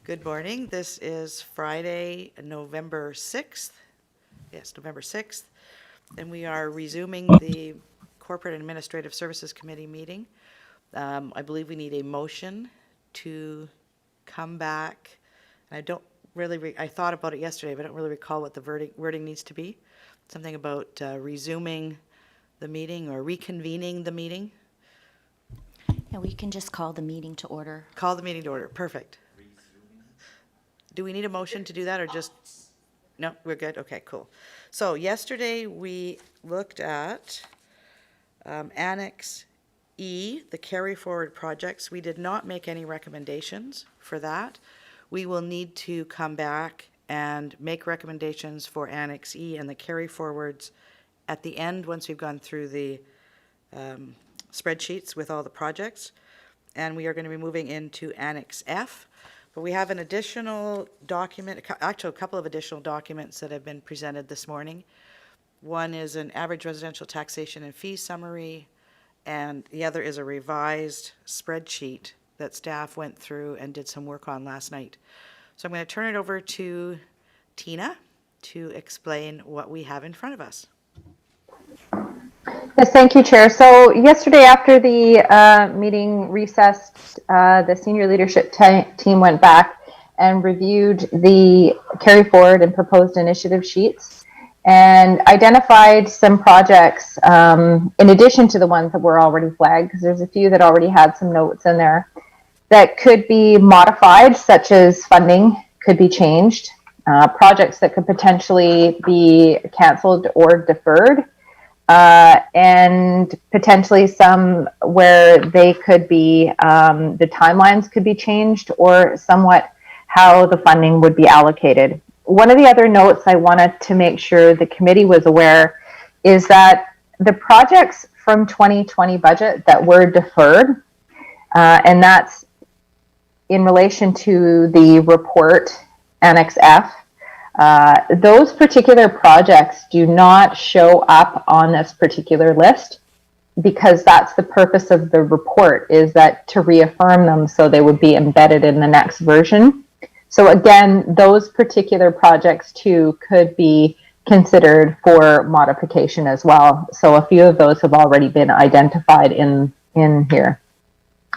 Good morning. This is Friday, November 6th. Yes, November 6th. And we are resuming the Corporate and Administrative Services Committee meeting. I believe we need a motion to come back. And I don't really, I thought about it yesterday, but I don't really recall what the wording needs to be. Something about resuming the meeting or reconvening the meeting. Yeah, we can just call the meeting to order. Call the meeting to order. Perfect. Do we need a motion to do that or just? No, we're good? Okay, cool. So yesterday we looked at Annex E, the carry forward projects. We did not make any recommendations for that. We will need to come back and make recommendations for Annex E and the carry forwards at the end once we've gone through the spreadsheets with all the projects. And we are going to be moving into Annex F. But we have an additional document, actually a couple of additional documents that have been presented this morning. One is an average residential taxation and fee summary, and the other is a revised spreadsheet that staff went through and did some work on last night. So I'm going to turn it over to Tina to explain what we have in front of us. Yes, thank you, Chair. So yesterday after the meeting recessed, the senior leadership team went back and reviewed the carry forward and proposed initiative sheets and identified some projects in addition to the ones that were already flagged, because there's a few that already had some notes in there that could be modified, such as funding could be changed, projects that could potentially be canceled or deferred, and potentially some where they could be, the timelines could be changed or somewhat how the funding would be allocated. One of the other notes I wanted to make sure the committee was aware is that the projects from 2020 budget that were deferred, and that's in relation to the report Annex F, those particular projects do not show up on this particular list because that's the purpose of the report, is that to reaffirm them so they would be embedded in the next version. So again, those particular projects too could be considered for modification as well. So a few of those have already been identified in here.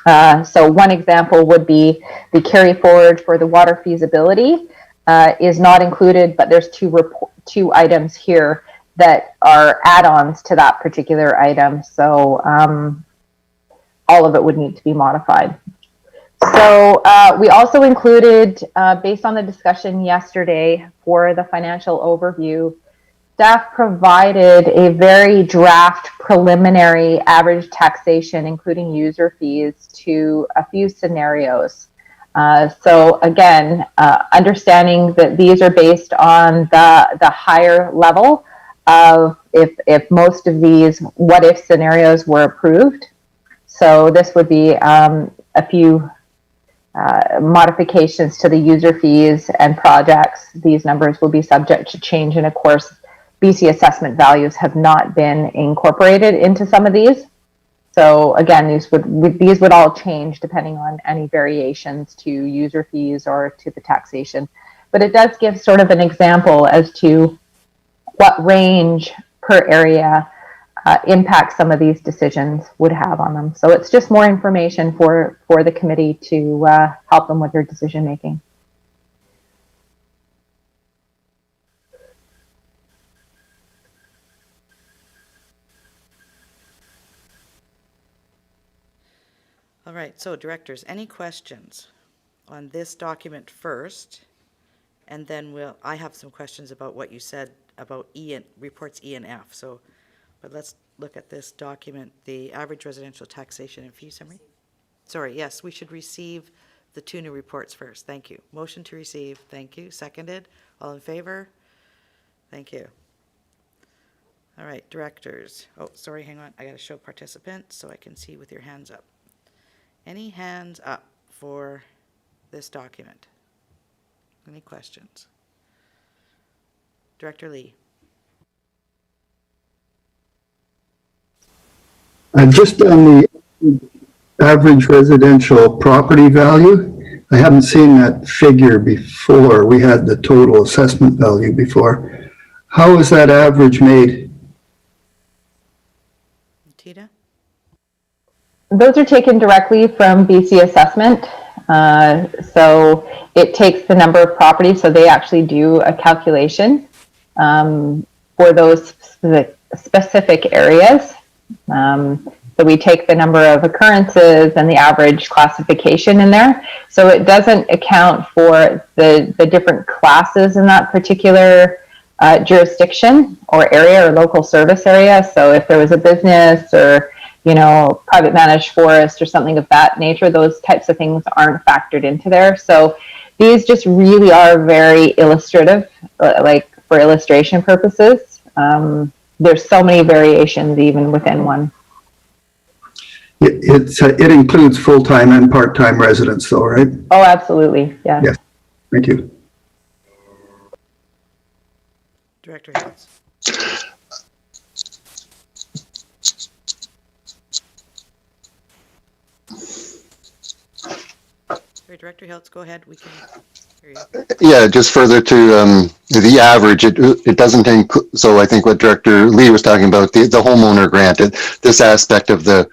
So one example would be the carry forward for the water feasibility. Is not included, but there's two items here that are add-ons to that particular item. So all of it would need to be modified. So we also included, based on the discussion yesterday for the financial overview, staff provided a very draft preliminary average taxation, including user fees, to a few scenarios. So again, understanding that these are based on the higher level of if most of these what if scenarios were approved. So this would be a few modifications to the user fees and projects. These numbers will be subject to change, and of course, BC assessment values have not been incorporated into some of these. So again, these would all change depending on any variations to user fees or to the taxation. But it does give sort of an example as to what range per area impact some of these decisions would have on them. So it's just more information for the committee to help them with their decision making. All right, so directors, any questions on this document first? And then I have some questions about what you said about reports E and F. So, but let's look at this document, the average residential taxation and fee summary. Sorry, yes, we should receive the two new reports first. Thank you. Motion to receive. Thank you. Seconded. All in favor? Thank you. All right, directors. Oh, sorry, hang on. I got to show participants so I can see with your hands up. Any hands up for this document? Any questions? Director Lee. Just on the average residential property value, I haven't seen that figure before. We had the total assessment value before. How is that average made? Tina? Those are taken directly from BC Assessment. So it takes the number of properties, so they actually do a calculation for those specific areas. So we take the number of occurrences and the average classification in there. So it doesn't account for the different classes in that particular jurisdiction or area or local service area. So if there was a business or, you know, private managed forest or something of that nature, those types of things aren't factored into there. So these just really are very illustrative, like for illustration purposes. There's so many variations even within one. It includes full-time and part-time residents though, right? Oh, absolutely. Yeah. Yes. Thank you. Director Hiltz? Sorry, Director Hiltz, go ahead. We can hear you. Yeah, just further to the average, it doesn't include, so I think what Director Lee was talking about, the homeowner grant, this aspect of the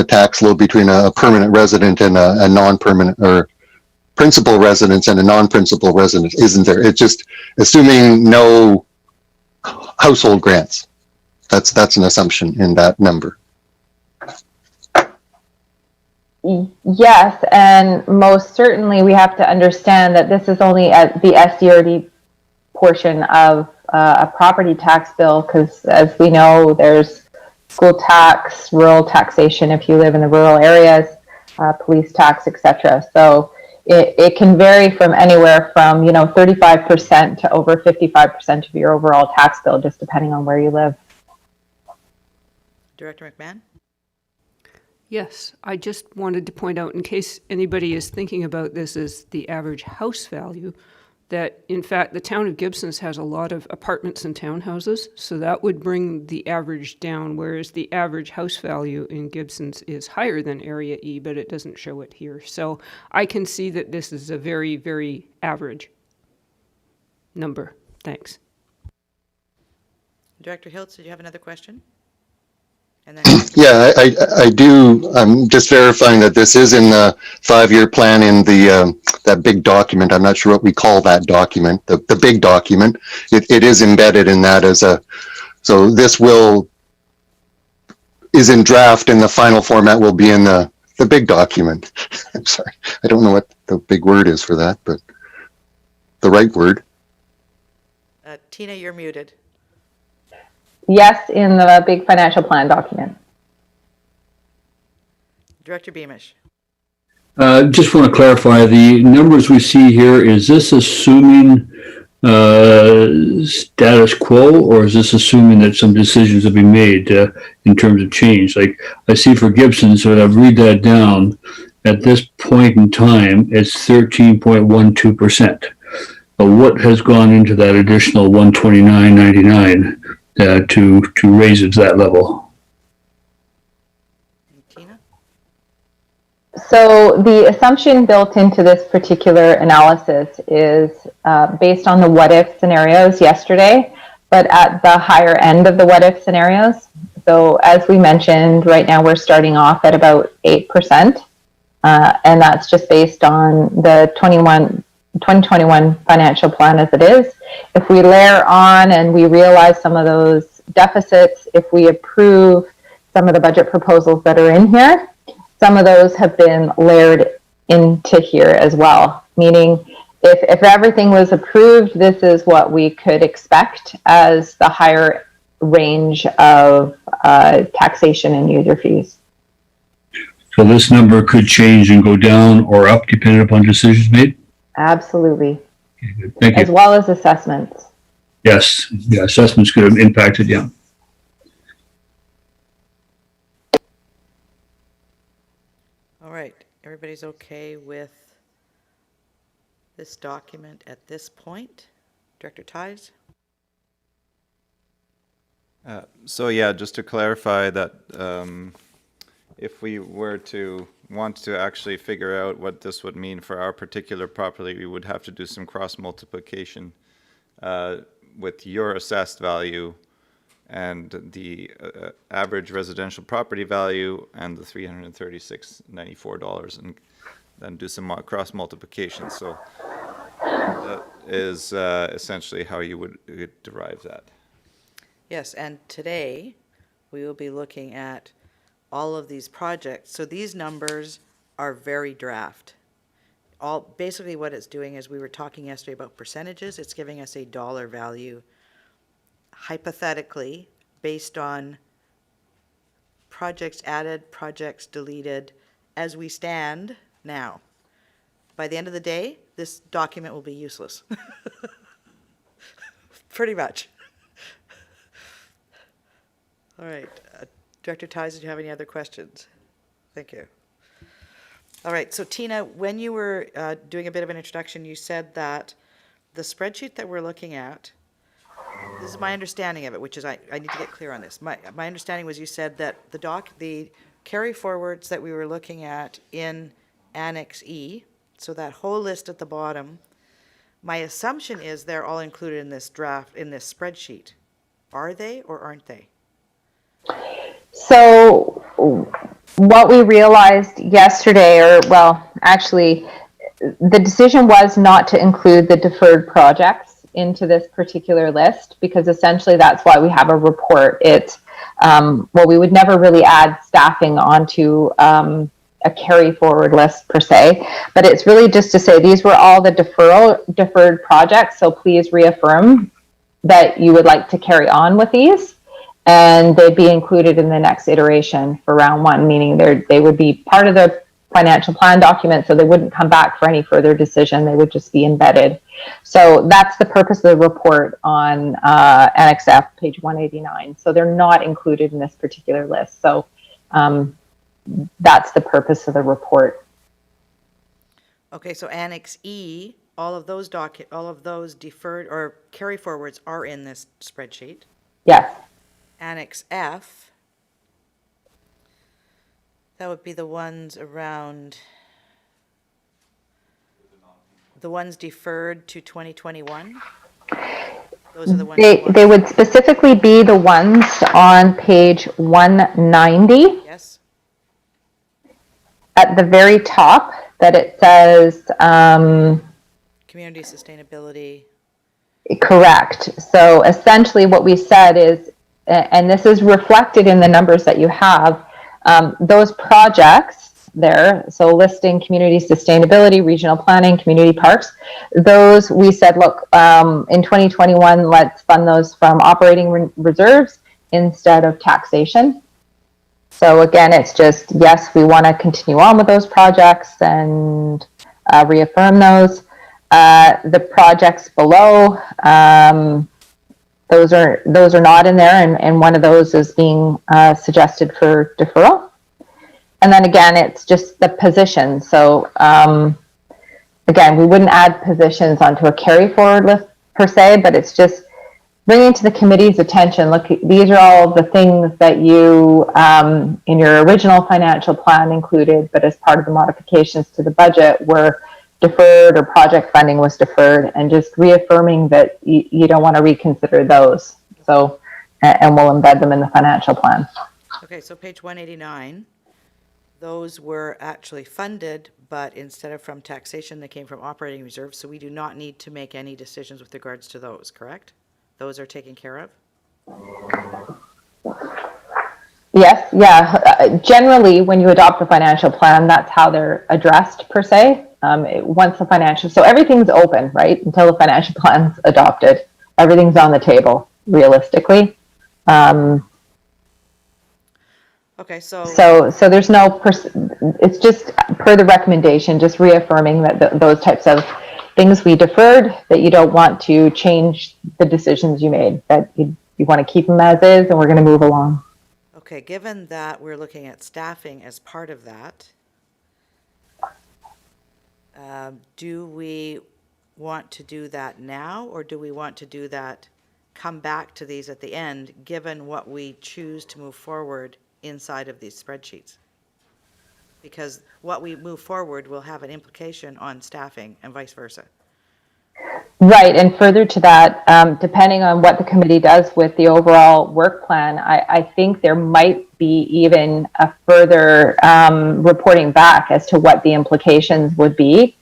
tax load between a permanent resident and a non-permanent or principal residence and a non-principal resident isn't there. It's just assuming no household grants. That's an assumption in that number. Yes, and most certainly we have to understand that this is only at the SDRD portion of a property tax bill, because as we know, there's school tax, rural taxation if you live in the rural areas, police tax, etc. So it can vary from anywhere from, you know, 35% to over 55% of your overall tax bill, just depending on where you live. Director McMahon? Yes, I just wanted to point out, in case anybody is thinking about this as the average house value, that in fact the town of Gibsons has a lot of apartments and townhouses, so that would bring the average down, whereas the average house value in Gibsons is higher than Area E, but it doesn't show it here. So I can see that this is a very, very average number. Thanks. Director Hiltz, did you have another question? And then Yeah, I do. I'm just verifying that this is in the 5-year plan in the that big document. I'm not sure what we call that document, the big document. It is embedded in that as a, so this is in draft, and the final format will be in the big document. I'm sorry, I don't know what the big word is for that, but the right word. Tina, you're muted. Yes, in the big financial plan document. Director Beamish? Just want to clarify, the numbers we see here, is this assuming status quo, or is this assuming that some decisions have been made in terms of change? Like I see for Gibson, so I read that down, at this point in time, it's 13.12%. But what has gone into that additional 129.99 to raise it to that level? Tina? So the assumption built into this particular analysis is based on the what-if scenarios yesterday, but at the higher end of the what-if scenarios. So as we mentioned, right now we're starting off at about 8%, and that's just based on the 2021 financial plan as it is. If we layer on and we realize some of those deficits, if we approve some of the budget proposals that are in here, some of those have been layered into here as well. Meaning if everything was approved, this is what we could expect as the higher range of taxation and user fees. So this number could change and go down or up depending upon decisions made? Absolutely. Okay, good. Thank As you. well as assessments. Yes, yeah, assessments could have impacted, yeah. All right, everybody's okay with this document at this point? Director Ties? So yeah, just to clarify that if we were to want to actually figure out what this would mean for our particular property, we would have to do some cross multiplication with your assessed value and the average residential property value and the $336.94, and then do some cross multiplication. So that is essentially how you would derive that. Yes, and today, we will be looking at all of these projects. So these numbers are very draft. Basically what it's doing is, we were talking yesterday about percentages, it's giving us a dollar value hypothetically based on projects added, projects deleted, as we stand now. By the end of the day, this document will be useless. Pretty much. All right, Director Ties, did you have any other questions? Thank you. All right, so Tina, when you were doing a bit of an introduction, you said that the spreadsheet that we're looking at, this is my understanding of it, which is, I need to get clear on this. My understanding was, you said that the carry forwards that we were looking at in Annex E, so that whole list at the bottom, my assumption is they're all included in this draft, in this spreadsheet. Are they or aren't they? So what we realized yesterday, or well, actually, the decision was not to include the deferred projects into this particular list, because essentially that's why we have a report. It's, well, we would never really add staffing onto a carry forward list per se, but it's really just to say these were all the deferred projects. So please reaffirm that you would like to carry on with these, and they'd be included in the next iteration for round one, meaning they would be part of the financial plan document, so they wouldn't come back for any further decision. They would just be embedded. So that's the purpose of the report on Annex F, page 189. So they're not included in this particular list. So that's the purpose of the report. Okay, so Annex E, all of those deferred or carry forwards are in this spreadsheet. Yes. Annex F, that would be the ones around, the ones deferred to 2021? Those are the ones. They would specifically be the ones on page 190. Yes. At the very top, that it says, Community sustainability. correct. So essentially what we said is, and this is reflected in the numbers that you have, those projects there, so listing community sustainability, regional planning, community parks, those we said, look, in 2021, let's fund those from operating reserves instead of taxation. So again, it's just, yes, we want to continue on with those projects and reaffirm those. The projects below, those are not in there, and one of those is being suggested for deferral. And then again, it's just the position. So again, we wouldn't add positions onto a carry forward list per se, but it's just bringing to the committee's attention, look, these are all the things that you in your original financial plan included, but as part of the modifications to the budget were deferred, or project funding was deferred, and just reaffirming that you don't want to reconsider those. So, and we'll embed them in the financial plan. Okay, so page 189, those were actually funded, but instead of from taxation, they came from operating reserves, so we do not need to make any decisions with regards to those, correct? Those are taken care of? Yes, yeah. Generally, when you adopt a financial plan, that's how they're addressed per se. Once the financial, so everything's open, right? Until the financial plan's adopted, everything's on the table, realistically. Okay, so there's no, it's just per the recommendation, just reaffirming that those types of things we deferred, that you don't want to change the decisions you made, that you want to keep them as is, and we're going to move along. okay, given that we're looking at staffing as part of that, do we want to do that now, or do we want to do that, come back to these at the end, given what we choose to move forward inside of these spreadsheets? Because what we move forward will have an implication on staffing and vice versa. Right, and further to that, depending on what the committee does with the overall work plan, I think there might be even a further reporting back as to what the implications would be.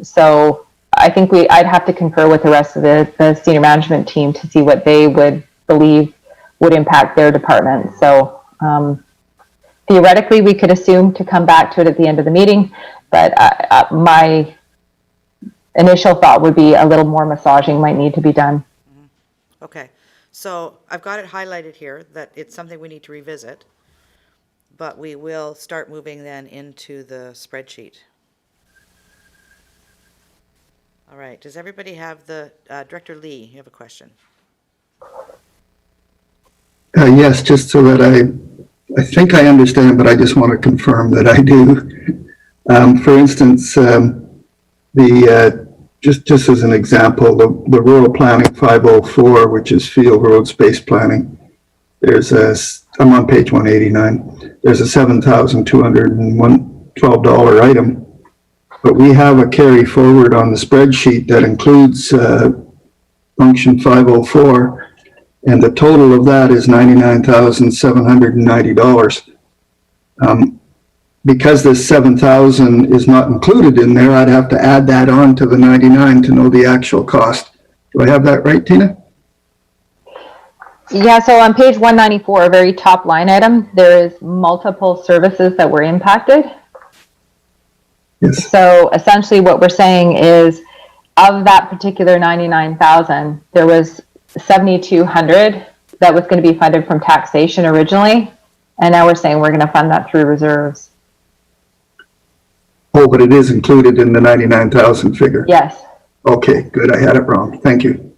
So I think I'd have to confer with the rest of the senior management team to see what they would believe would impact their department. So theoretically, we could assume to come back to it at the end of the meeting, but my initial thought would be a little more massaging might need to be done. Okay, so I've got it highlighted here that it's something we need to revisit, but we will start moving then into the spreadsheet. All right, does everybody have Director Lee, you have a question? Yes, just so that I think I understand, but I just want to confirm that I do. For instance, just as an example, the rural planning 504, which is field road space planning, I'm on page 189. There's a $7,212 item, but we have a carry forward on the spreadsheet that includes function 504, and the total of that is $99,790. Because this 7,000 is not included in there, I'd have to add that on to the 99 to know the actual cost. Do I have that right, Tina? Yeah, so on page 194, a very top line item, there is multiple services that were impacted. Yes. So essentially what we're saying is of that particular 99,000, there was 7,200 that was going to be funded from taxation originally. And now we're saying we're going to fund that through reserves. Oh, but it is included in the 99,000 figure. Yes. Okay, good. I had it wrong. Thank you.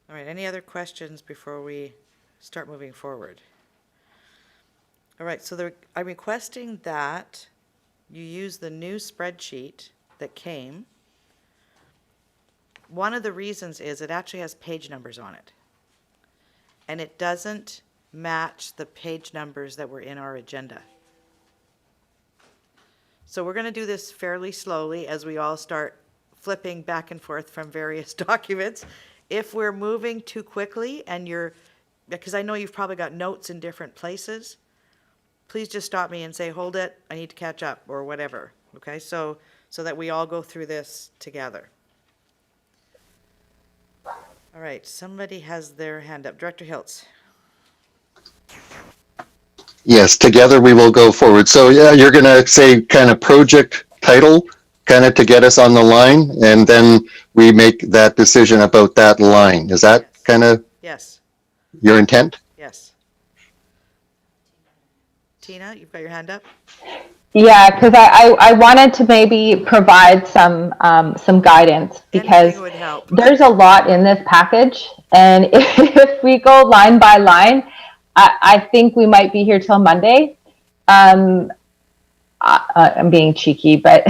All right, any other questions before we start moving forward? All right, so I'm requesting that you use the new spreadsheet that came. One of the reasons is it actually has page numbers on it. And it doesn't match the page numbers that were in our agenda. So we're going to do this fairly slowly as we all start flipping back and forth from various documents. If we're moving too quickly and because I know you've probably got notes in different places, please just stop me and say, hold it, I need to catch up, or whatever, okay? So that we all go through this together. All right, somebody has their hand up. Director Hiltz. Yes, together we will go forward. So yeah, you're going to say kind of project title, kind of to get us on the line, and then we make that decision about that line. Is that Yes. kind of Yes, your intent? yes. Tina, you've got your hand up? Yeah, because I wanted to maybe provide some guidance because Anything would help. there's a lot in this package, and if we go line by line, I think we might be here till Monday. I'm being cheeky, but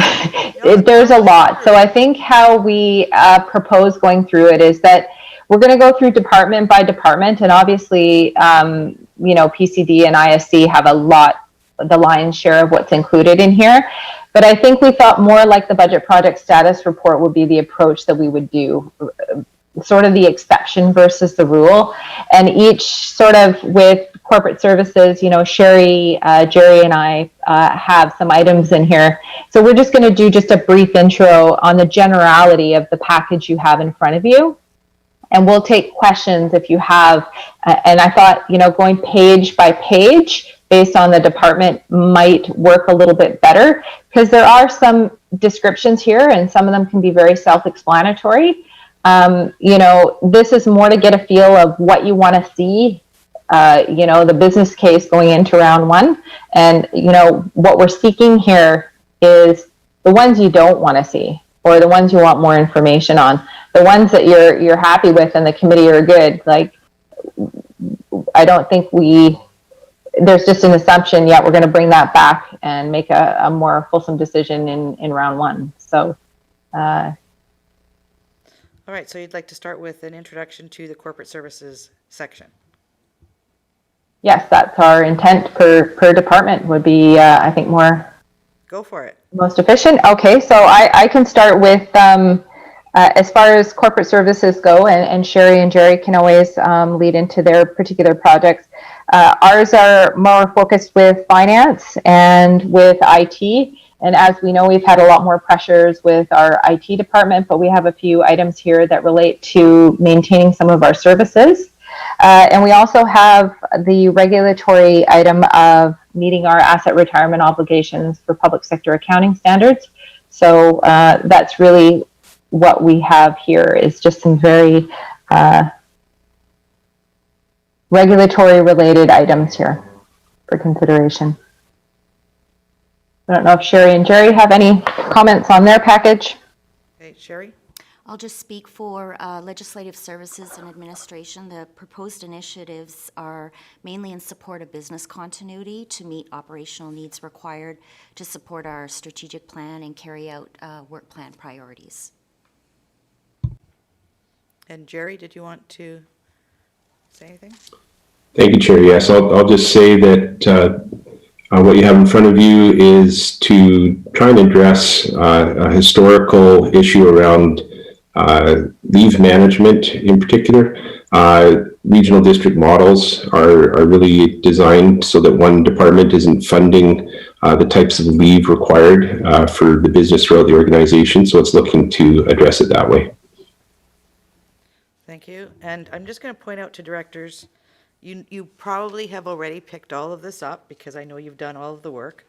there's a lot. So I think how we propose going through it is that we're going to go through department by department, and obviously, PCD and ISC have the lion's share of what's included in here. But I think we thought more like the budget project status report would be the approach that we would do, sort of the exception versus the rule. And each sort of with corporate services, Sherry, Jerry, and I have some items in here. So we're just going to do just a brief intro on the generality of the package you have in front of you. And we'll take questions if you have. And I thought, going page by page based on the department might work a little bit better because there are some descriptions here and some of them can be very self-explanatory. This is more to get a feel of what you want to see, the business case going into round one. And, what we're seeking here is the ones you don't want to see or the ones you want more information on. The ones that you're happy with and the committee are good. Like, I don't think there's just an assumption yet we're going to bring that back and make a more fulsome decision in round one. So, All right, so you'd like to start with an introduction to the corporate services section. yes, that's our intent per department would be, I think, Go for it. most efficient. Okay, so I can start with, as far as corporate services go, and Sherry and Jerry can always lead into their particular projects. Ours are more focused with finance and with IT. And as we know, we've had a lot more pressures with our IT department, but we have a few items here that relate to maintaining some of our services. And we also have the regulatory item of meeting our asset retirement obligations for public sector accounting standards. So that's really what we have here, is just some very regulatory related items here for consideration. I don't know if Sherry and Jerry have any comments on their package. Okay, Sherry? I'll just speak for Legislative Services and Administration. The proposed initiatives are mainly in support of business continuity to meet operational needs required to support our strategic plan and carry out work plan priorities. And Jerry, did you want to say anything? Thank you, Chair. Yes, I'll just say that what you have in front of you is to try and address a historical issue around leave management in particular. Regional district models are really designed so that one department isn't funding the types of leave required for the business throughout the organization. So it's looking to address it that way. Thank you. And I'm just going to point out to directors, you probably have already picked all of this up because I know you've done all of the work.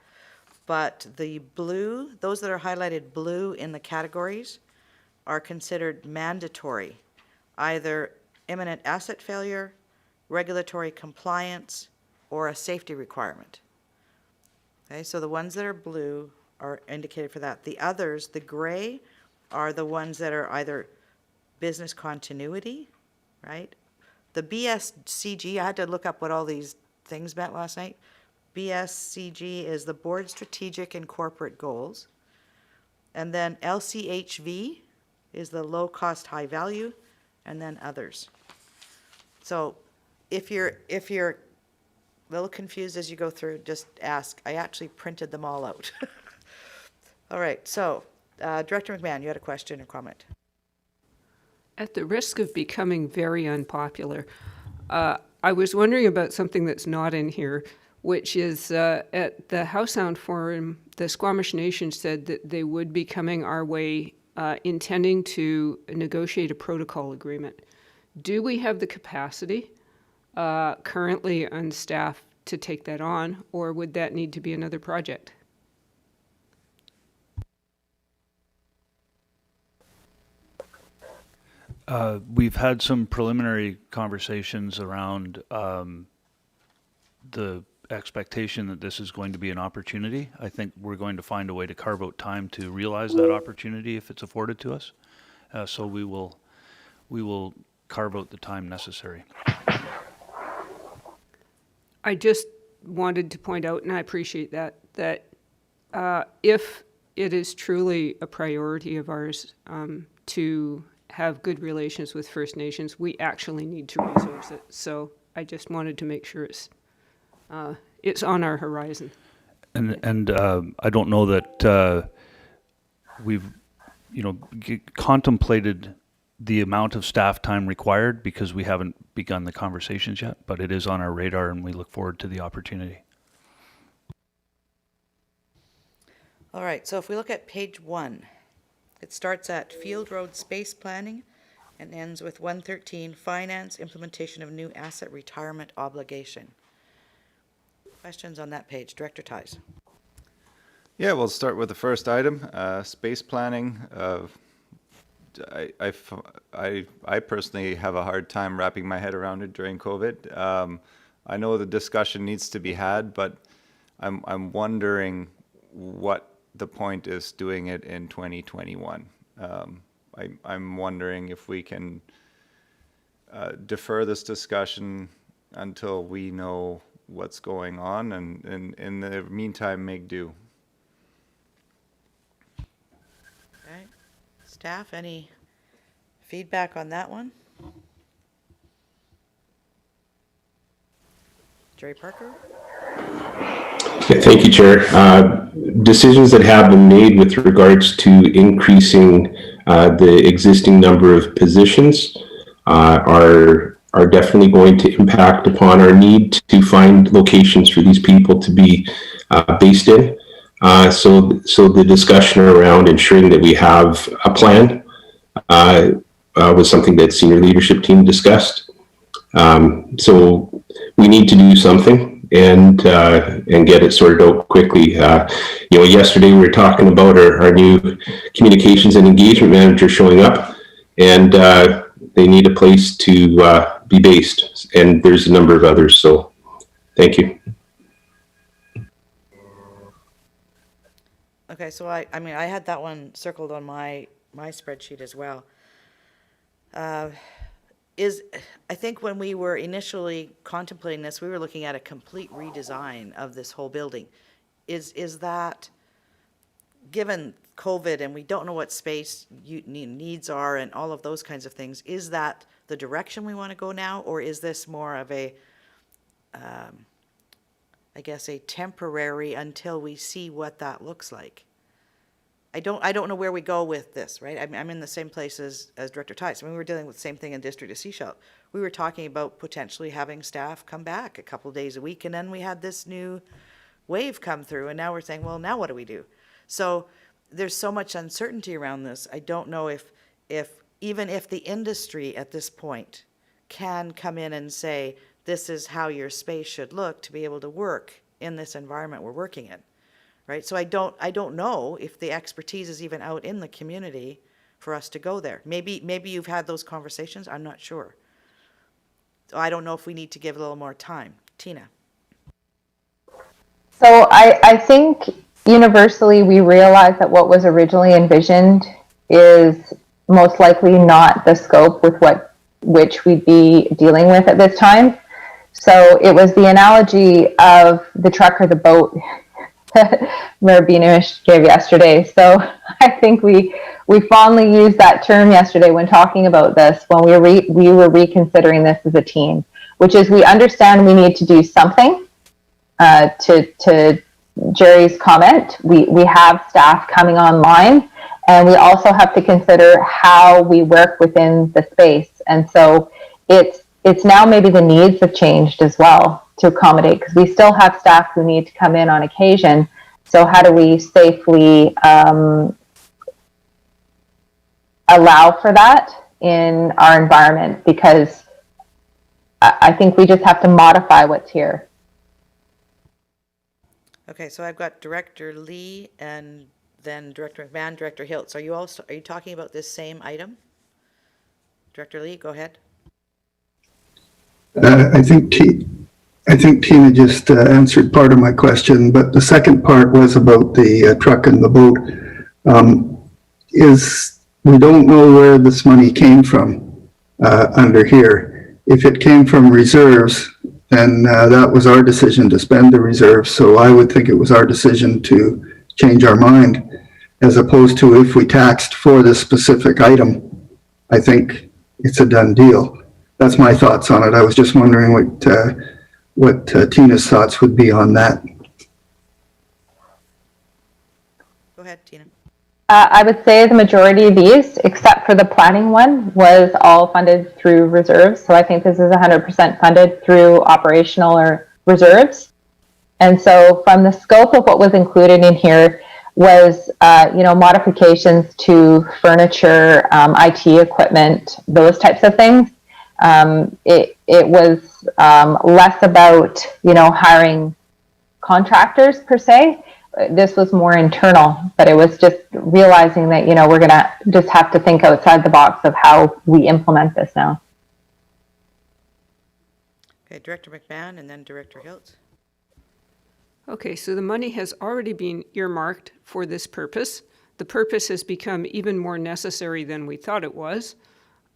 But the blue, those that are highlighted blue in the categories are considered mandatory, either imminent asset failure, regulatory compliance, or a safety requirement. Okay, so the ones that are blue are indicated for that. The others, the gray, are the ones that are either business continuity, right? The BSCG, I had to look up what all these things meant last night. BSCG is the Board Strategic and Corporate Goals. And then LCHV is the low cost, high value, and then others. So if you're a little confused as you go through, just ask. I actually printed them all out. All right, so Director McMahon, you had a question or comment? At the risk of becoming very unpopular, I was wondering about something that's not in here, which is at the Howe Sound Forum, the Squamish Nation said that they would be coming our way intending to negotiate a protocol agreement. Do we have the capacity currently on staff to take that on, or would that need to be another project? We've had some preliminary conversations around the expectation that this is going to be an opportunity. I think we're going to find a way to carve out time to realize that opportunity if it's afforded to us. So we will carve out the time necessary. I just wanted to point out, and I appreciate that if it is truly a priority of ours to have good relations with First Nations, we actually need to resource it. So I just wanted to make sure it's on our horizon. And I don't know that we've contemplated the amount of staff time required because we haven't begun the conversations yet, but it is on our radar and we look forward to the opportunity. All right, so if we look at page 1, it starts at Field Road Space Planning and ends with 113, Finance, Implementation of New Asset Retirement Obligation. Questions on that page? Director Ties. Yeah, we'll start with the first item, space planning. I personally have a hard time wrapping my head around it during COVID. I know the discussion needs to be had, but I'm wondering what the point is doing it in 2021. I'm wondering if we can defer this discussion until we know what's going on, and in the meantime, make do. Okay. Staff, any feedback on that one? Jerry Parker? Yeah, thank you, Chair. Decisions that have been made with regards to increasing the existing number of positions are definitely going to impact upon our need to find locations for these people to be based in. So the discussion around ensuring that we have a plan was something that senior leadership team discussed. So we need to do something and get it sorted out quickly. Yesterday we were talking about our new communications and engagement manager showing up, and they need a place to be based, and there's a number of others. So, thank you. Okay, so I mean, I had that one circled on my spreadsheet as well. I think when we were initially contemplating this, we were looking at a complete redesign of this whole building. Is that, given COVID and we don't know what space needs are and all of those kinds of things, is that the direction we want to go now? Or is this more of a, I guess, a temporary until we see what that looks like? I don't know where we go with this, right? I'm in the same place as Director Tice. I mean, we were dealing with the same thing in District of Sechelt. We were talking about potentially having staff come back a couple of days a week, and then we had this new wave come through, and now we're saying, well, now what do we do? So there's so much uncertainty around this. I don't know if even if the industry at this point can come in and say, this is how your space should look to be able to work in this environment we're working in. Right? So I don't know if the expertise is even out in the community for us to go there. Maybe you've had those conversations. I'm not sure. So I don't know if we need to give a little more time. Tina. So I think universally we realize that what was originally envisioned is most likely not the scope with which we'd be dealing with at this time. So it was the analogy of the truck or the boat Mayor Beamish gave yesterday. So I think we fondly used that term yesterday when talking about this, when we were reconsidering this as a team, which is we understand we need to do something. To Jerry's comment, we have staff coming online, and we also have to consider how we work within the space. And so it's now maybe the needs have changed as well to accommodate, because we still have staff who need to come in on occasion. So how do we safely allow for that in our environment? Because I think we just have to modify what's here. Okay, so I've got Director Lee and then Director McMahon, Director Hiltz. Are you talking about this same item? Director Lee, go ahead. I think Tina just answered part of my question, but the second part was about the truck and the boat. We don't know where this money came from under here. If it came from reserves, then that was our decision to spend the reserves. So I would think it was our decision to change our mind, as opposed to if we taxed for this specific item. I think it's a done deal. That's my thoughts on it. I was just wondering what Tina's thoughts would be on that. Go ahead, Tina. I would say the majority of these, except for the planning one, was all funded through reserves. So I think this is 100% funded through operational or reserves. And so from the scope of what was included in here was, modifications to furniture, IT equipment, those types of things. It was less about, hiring contractors per se. This was more internal, but it was just realizing that, we're going to just have to think outside the box of how we implement this now. Okay, Director McMahon and then Director Hiltz. Okay, so the money has already been earmarked for this purpose. The purpose has become even more necessary than we thought it was.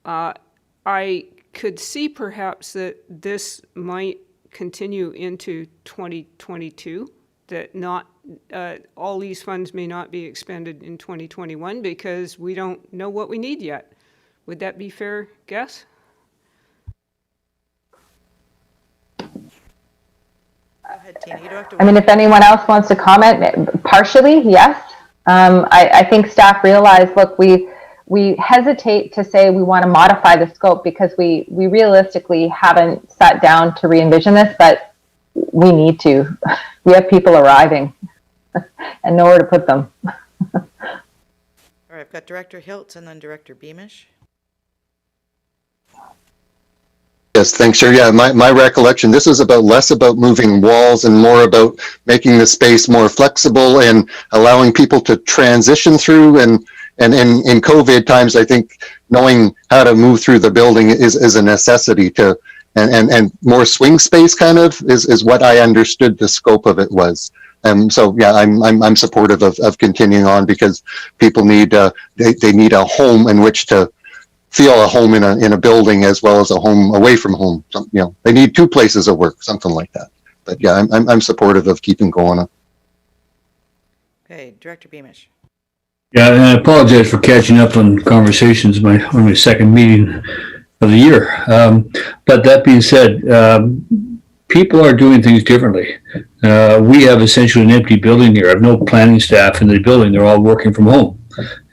I could see perhaps that this might continue into 2022, that not all these funds may not be expended in 2021 because we don't know what we need yet. Would that be fair guess? ahead, Tina. You don't have to. I mean, if anyone else wants to comment, partially, yes. I think staff realize, look, we hesitate to say we want to modify the scope because we realistically haven't sat down to re-envision this, but we need to. We have people arriving and nowhere to put them. All right, I've got Director Hiltz and then Director Beamish. Yes, thanks, Chair. Yeah, my recollection, this is about less about moving walls and more about making the space more flexible and allowing people to transition through. And in COVID times, I think knowing how to move through the building is a necessity to, and more swing space kind of is what I understood the scope of it was. So yeah, I'm supportive of continuing on because people need, they need a home in which to feel a home in a building as well as a home away from home. So, they need two places of work, something like that. But yeah, I'm supportive of keeping going on. Okay, Director Beamish. Yeah, and I apologize for catching up on conversations on my second meeting of the year. But that being said, people are doing things differently. We have essentially an empty building here. I have no planning staff in the building. They're all working from home.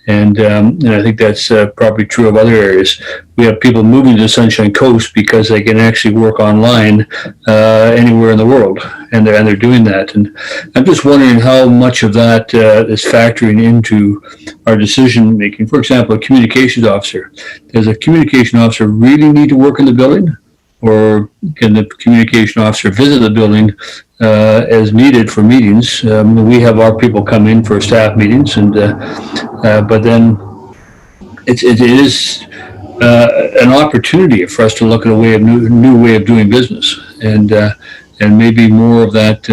And I think that's probably true of other areas. We have people moving to the Sunshine Coast because they can actually work online anywhere in the world, and they're doing that. And I'm just wondering how much of that is factoring into our decision making. For example, a communications officer. Does a communication officer really need to work in the building, or can the communication officer visit the building as needed for meetings? We have our people come in for staff meetings, and but then it is an opportunity for us to look at a new way of doing business, and maybe more of that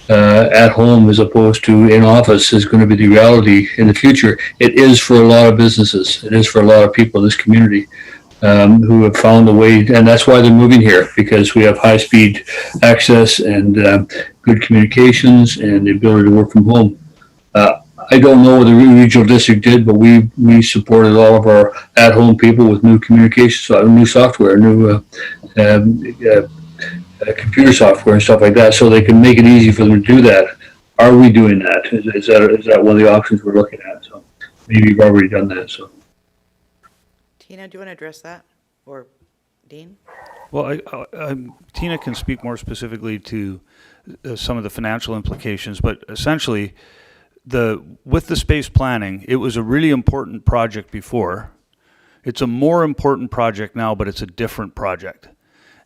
at home as opposed to in office is going to be the reality in the future. It is for a lot of businesses. It is for a lot of people in this community. Who have found a way, and that's why they're moving here, because we have high-speed access and good communications and the ability to work from home. I don't know what the regional district did, but we supported all of our at-home people with new communications, new software, new computer software and stuff like that, so they can make it easy for them to do that. Are we doing that? Is that one of the options we're looking at? So maybe you've already done that. So. Tina, do you want to address that? Or Dean? Well, Tina can speak more specifically to some of the financial implications, but essentially, with the space planning, it was a really important project before. It's a more important project now, but it's a different project.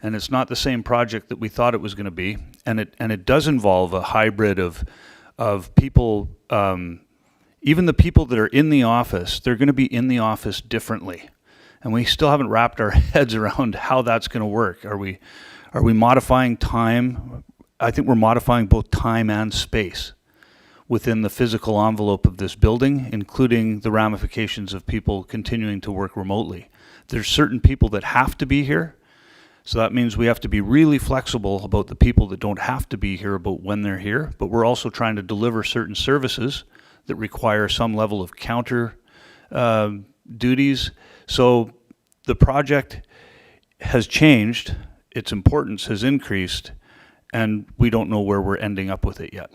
And it's not the same project that we thought it was going to be. And it does involve a hybrid of people, even the people that are in the office, they're going to be in the office differently. And we still haven't wrapped our heads around how that's going to work. Are we modifying time? I think we're modifying both time and space within the physical envelope of this building, including the ramifications of people continuing to work remotely. There's certain people that have to be here, so that means we have to be really flexible about the people that don't have to be here about when they're here, but we're also trying to deliver certain services that require some level of counter duties. So the project has changed, its importance has increased, and we don't know where we're ending up with it yet.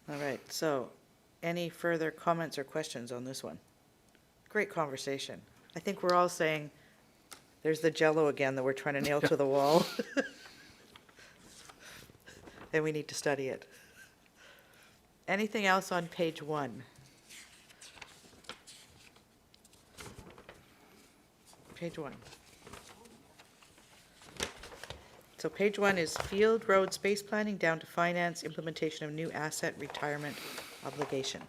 All right, so any further comments or questions on this one? Great conversation. I think we're all saying, there's the Jell-O again that we're trying to nail to the wall. And we need to study it. Anything else on page 1? Page 1. So page 1 is field road space planning down to finance, implementation of new asset retirement obligation.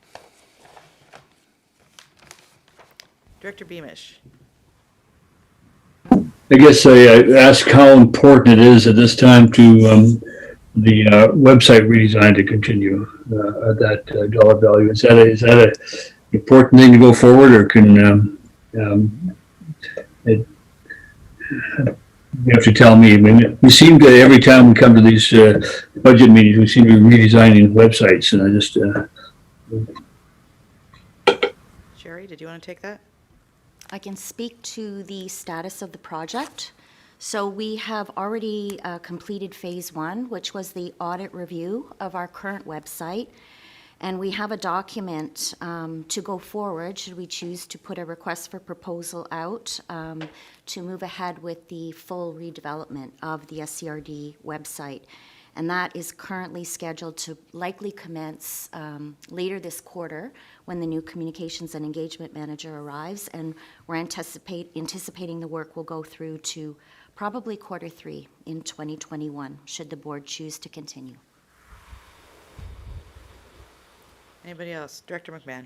Director Beamish. I guess I ask how important it is at this time to the website redesign to continue at that dollar value. Is that a important thing to go forward, or can you have to tell me? I mean, we seem to, every time we come to these budget meetings, we seem to be redesigning websites, and I just. Sherry, did you want to take that? I can speak to the status of the project. So we have already completed phase one, which was the audit review of our current website. And we have a document to go forward, should we choose to put a request for proposal out to move ahead with the full redevelopment of the SCRD website. And that is currently scheduled to likely commence later this quarter when the new communications and engagement manager arrives. And we're anticipating the work will go through to probably quarter three in 2021, should the board choose to continue. Anybody else? Director McMahon.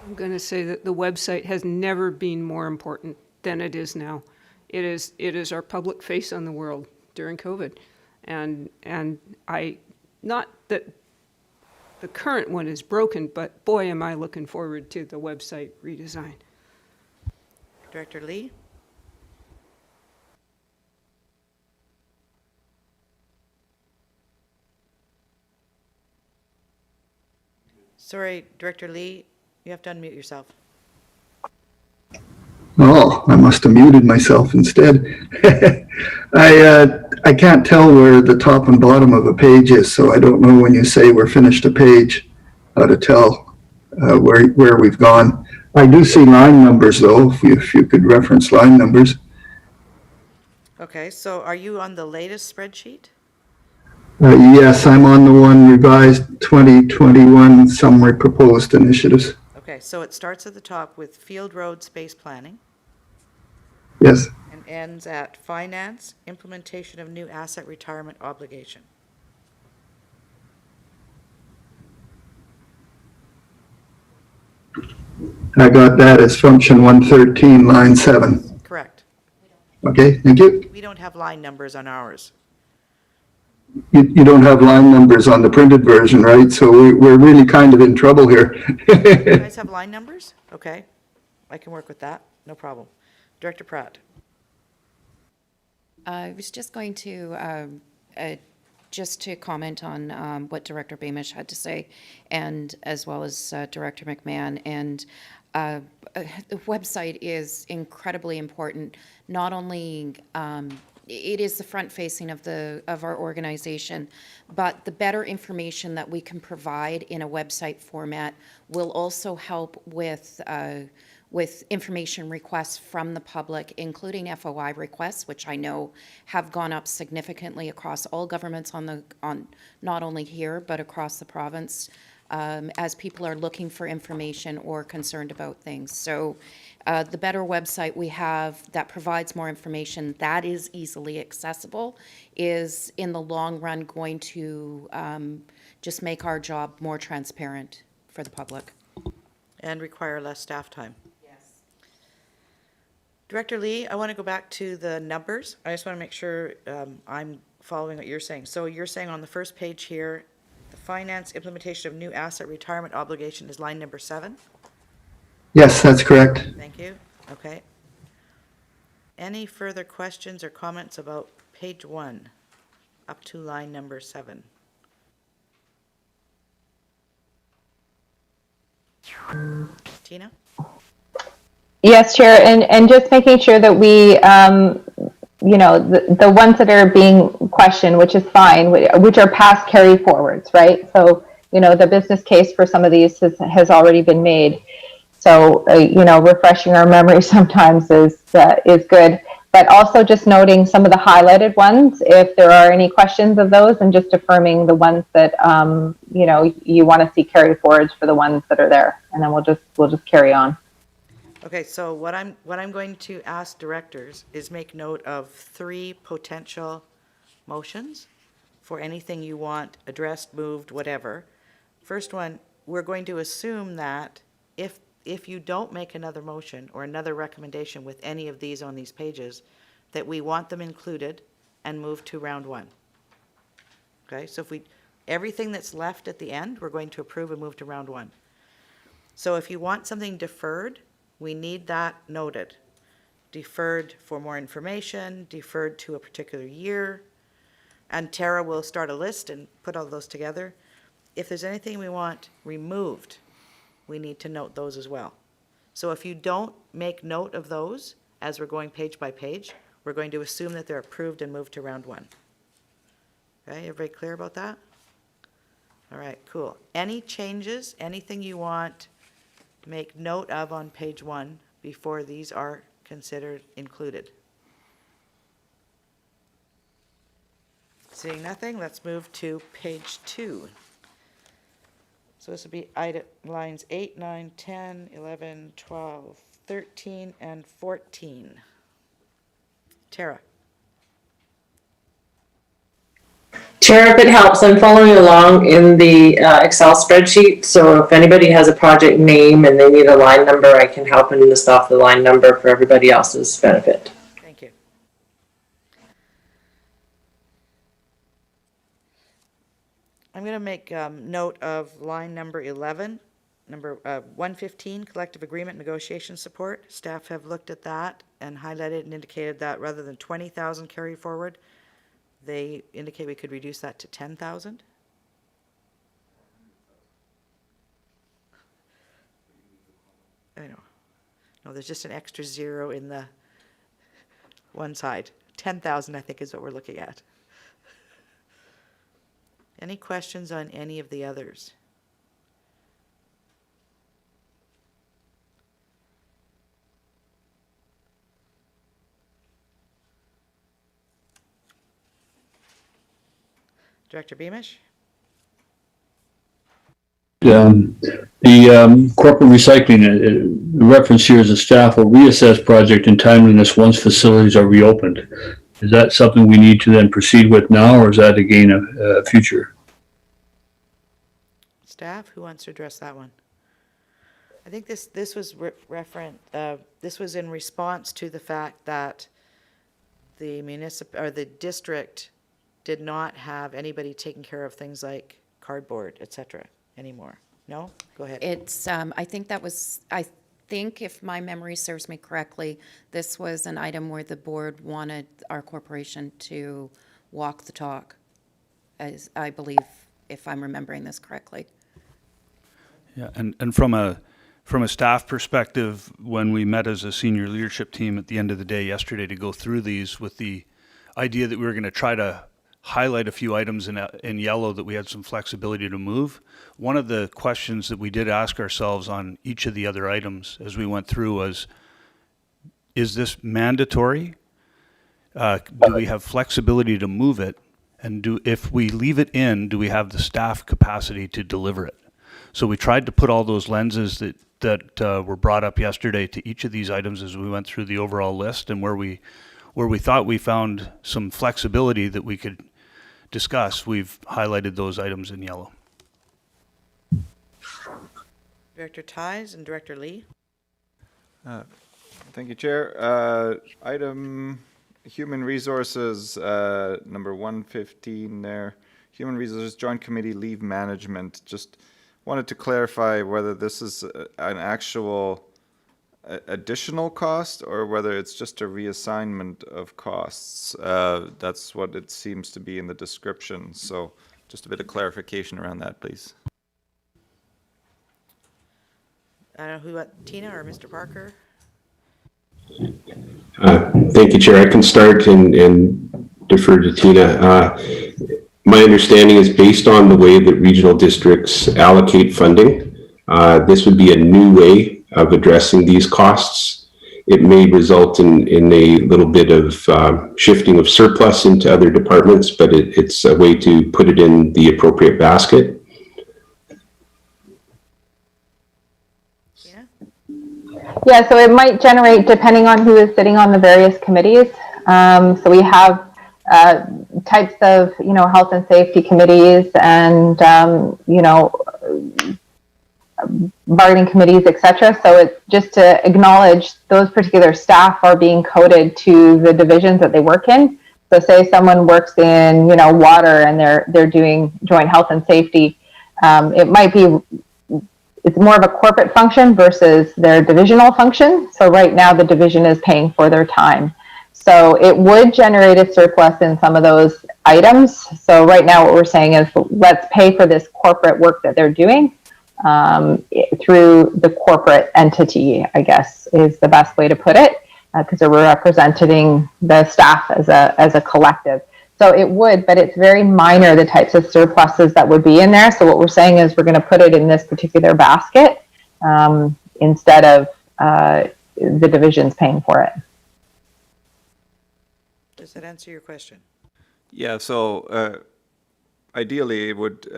I'm going to say that the website has never been more important than it is now. It is our public face on the world during COVID. And I, not that the current one is broken, but boy, am I looking forward to the website redesign. Director Lee? Sorry, Director Lee, you have to unmute yourself. Oh, I must have muted myself instead. I can't tell where the top and bottom of a page is, so I don't know when you say we're finished a page, how to tell where we've gone. I do see line numbers though, if you could reference line numbers. Okay, so are you on the latest spreadsheet? Yes, I'm on the one revised 2021 summary proposed initiatives. Okay, so it starts at the top with field road space planning Yes. and ends at finance, implementation of new asset retirement obligation. I got that as function 113, line 7. Correct. Okay, thank you. We don't have line numbers on ours. You don't have line numbers on the printed version, right? So we're really kind of in trouble here. You guys have line numbers? Okay, I can work with that, no problem. Director Pratt? I was just going to, just to comment on what Director Bamish had to say, and as well as Director McMahon. And the website is incredibly important. Not only it is the front facing of our organization, but the better information that we can provide in a website format will also help with information requests from the public, including FOI requests, which I know have gone up significantly across all governments on not only here but across the province, as people are looking for information or concerned about things. So the better website we have that provides more information that is easily accessible is in the long run going to just make our job more transparent for the public. And require less staff time. Director Lee, I want to go back to the numbers. I just want to make sure I'm following what you're saying. So you're saying on the first page here, the finance implementation of new asset retirement obligation is line number 7? Yes, that's correct. Thank you. Okay. Any further questions or comments about page 1 up to line number 7? Tina? Yes, Chair, and just making sure that we, the ones that are being questioned, which is fine, which are past carry forwards, right? So, the business case for some of these has already been made. So, refreshing our memory sometimes is good. But also just noting some of the highlighted ones, if there are any questions of those, and just affirming the ones that, you want to see carry forwards for the ones that are there. And then we'll just carry on. Okay, so what I'm going to ask directors is make note of 3 potential motions for anything you want addressed, moved, whatever. First one, we're going to assume that if you don't make another motion or another recommendation with any of these on these pages, that we want them included and move to round 1. Okay, so everything that's left at the end, we're going to approve and move to round 1. So if you want something deferred, we need that noted. Deferred for more information, deferred to a particular year, and Tara will start a list and put all those together. If there's anything we want removed, we need to note those as well. So if you don't make note of those as we're going page by page, We're going to assume that they're approved and move to round one. Okay, everybody clear about that? All right, cool. Any changes, anything you want to make note of on page one before these are considered included? Seeing nothing, let's move to page 2. So this would be lines 8, 9, 10, 11, 12, 13, and 14. Tara? Chair, if it helps, I'm following along in the Excel spreadsheet, so if anybody has a project name and they need a line number, I can help and list off the line number for everybody else's benefit. Thank you. I'm going to make note of line number 11, number 115, collective agreement negotiation support. Staff have looked at that and highlighted and indicated that rather than 20,000 carry forward, they indicate we could reduce that to 10,000. I know. No, there's just an extra zero in the one side. 10,000, I think, is what we're looking at. Any questions on any of the others? Director Beamish? The corporate recycling, the reference here is the staff will reassess project and timeliness once facilities are reopened. Is that something we need to then proceed with now, or is that again a future? Staff, who wants to address that one? I think this was this was in response to the fact that the the district did not have anybody taking care of things like cardboard, et cetera, anymore. No? Go ahead. It's, I think if my memory serves me correctly, this was an item where the board wanted our corporation to walk the talk, as I believe, if I'm remembering this correctly. Yeah, and from a staff perspective, when we met as a senior leadership team at the end of the day yesterday to go through these with the idea that we were going to try to highlight a few items in yellow that we had some flexibility to move. One of the questions that we did ask ourselves on each of the other items as we went through was, is this mandatory? Do we have flexibility to move it? And if we leave it in, do we have the staff capacity to deliver it? So we tried to put all those lenses that were brought up yesterday to each of these items as we went through the overall list, and where we thought we found some flexibility that we could discuss, we've highlighted those items in yellow. Director Ties and Director Lee? Thank you, Chair. Item Human Resources, number 115 there. Human Resources Joint Committee Leave Management. Just wanted to clarify whether this is an actual additional cost or whether it's just a reassignment of costs. That's what it seems to be in the description. So just a bit of clarification around that, please. I don't know Tina or Mr. Parker? Thank you, Chair. I can start and defer to Tina. My understanding is based on the way that regional districts allocate funding, this would be a new way of addressing these costs. It may result in a little bit of shifting of surplus into other departments, but it's a way to put it in the appropriate basket. Yeah, so it might generate, depending on who is sitting on the various committees. So we have types of, health and safety committees and, bargaining committees, et cetera. So it's just to acknowledge those particular staff are being coded to the divisions that they work in. So say someone works in, water and they're doing joint health and safety. It might be, it's more of a corporate function versus their divisional function. So right now the division is paying for their time. So it would generate a surplus in some of those items. So right now what we're saying is let's pay for this corporate work that they're doing through the corporate entity, I guess, is the best way to put it. because we're representing the staff as a collective. So it would, but it's very minor, the types of surpluses that would be in there. So what we're saying is we're going to put it in this particular basket instead of the divisions paying for it. Does that answer your question? Yeah, so ideally it would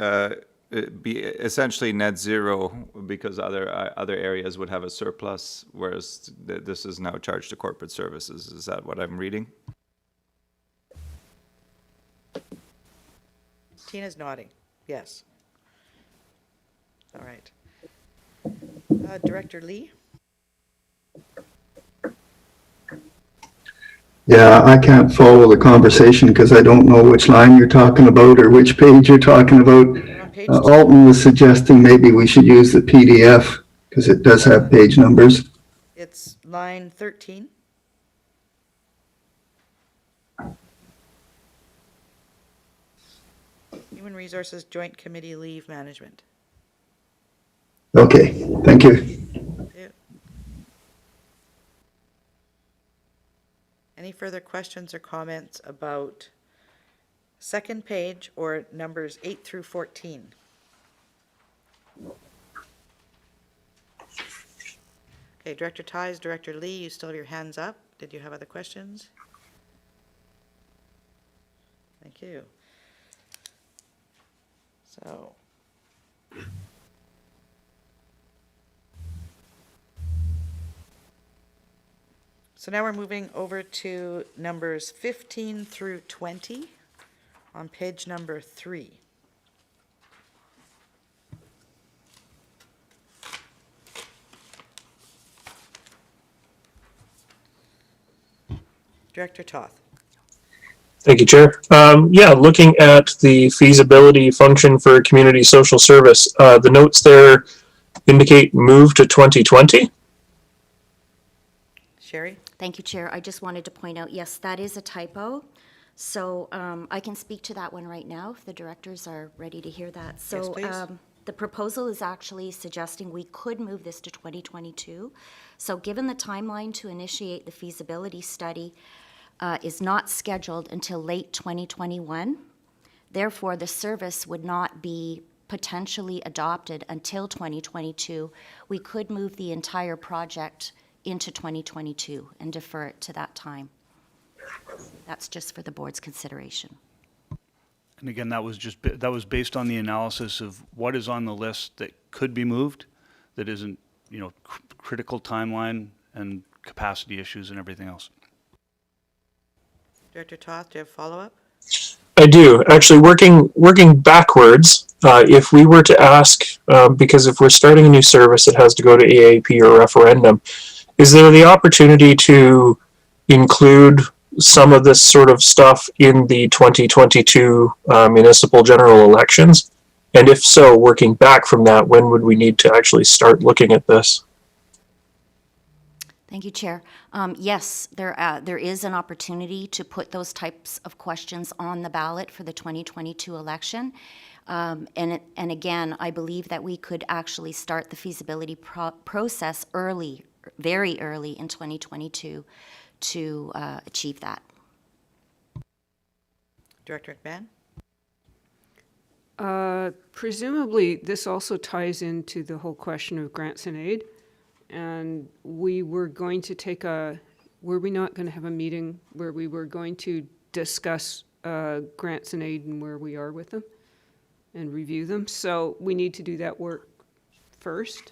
be essentially net zero because other areas would have a surplus, whereas this is now charged to corporate services. Is that what I'm reading? Tina's nodding. Yes. All right. Director Lee? Yeah, I can't follow the conversation because I don't know which line you're talking about or which page you're talking about. We're on page 2. Alton was suggesting maybe we should use the PDF because it does have page numbers. It's line 13. Human Resources Joint Committee Leave Management. Okay, thank you. Yeah. Any further questions or comments about second page or numbers 8 through 14? Okay, Director Ties, Director Lee, you still have your hands up. Did you have other questions? Thank you. So now we're moving over to numbers 15 through 20 on page number 3. Director Toth. Thank you, Chair. Yeah, looking at the feasibility function for community social service, the notes there indicate move to 2020. Sherry? Thank you, Chair. I just wanted to point out, yes, that is a typo. So I can speak to that one right now if the directors are ready to hear that. So Yes, please. the proposal is actually suggesting we could move this to 2022. So given the timeline to initiate the feasibility study is not scheduled until late 2021, therefore the service would not be potentially adopted until 2022. We could move the entire project into 2022 and defer it to that time. That's just for the board's consideration. And again, that was based on the analysis of what is on the list that could be moved, that isn't, critical timeline and capacity issues and everything else. Director Toth, do you have follow-up? I do. Actually, working backwards, if we were to ask, because if we're starting a new service, it has to go to AAP or referendum, is there the opportunity to include some of this sort of stuff in the 2022 municipal general elections? And if so, working back from that, when would we need to actually start looking at this? Thank you, Chair. Yes, there is an opportunity to put those types of questions on the ballot for the 2022 election. And again, I believe that we could actually start the feasibility process early, very early in 2022 to achieve that. Director McMahon? Presumably, this also ties into the whole question of grants and aid. And we were going to were we not going to have a meeting where we were going to discuss grants and aid and where we are with them and review them? So we need to do that work first.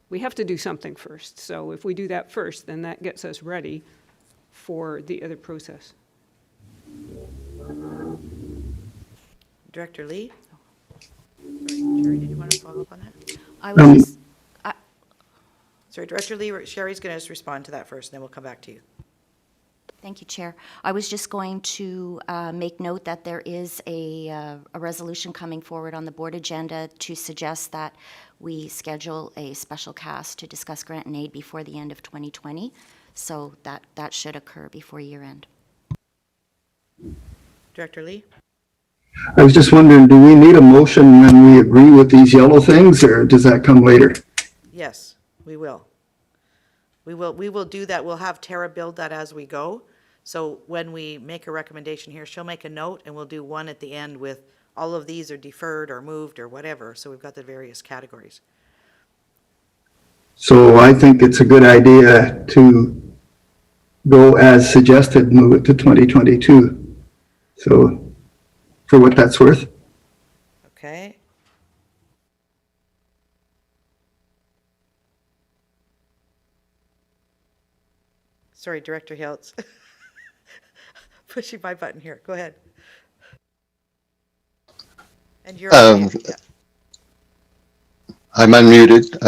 We have to do something first. So if we do that first, then that gets us ready for the other process. Director Lee? Sorry, Sherry, did you want to follow up on that? I was just, Sorry, Director Lee, Sherry's going to just respond to that first, and then we'll come back to you. thank you, Chair. I was just going to make note that there is a resolution coming forward on the board agenda to suggest that we schedule a special cast to discuss grant and aid before the end of 2020. So that should occur before year end. Director Lee? I was just wondering, do we need a motion when we agree with these yellow things, or does that come later? Yes, we will. We will do that. We'll have Tara build that as we go. So when we make a recommendation here, she'll make a note and we'll do one at the end with all of these are deferred or moved or whatever. So we've got the various categories. So I think it's a good idea to go as suggested, move it to 2022. So for what that's worth. Okay. Sorry, Director Hiltz. Pushing my button here. Go ahead. And you're on mute. Yeah. I'm unmuted.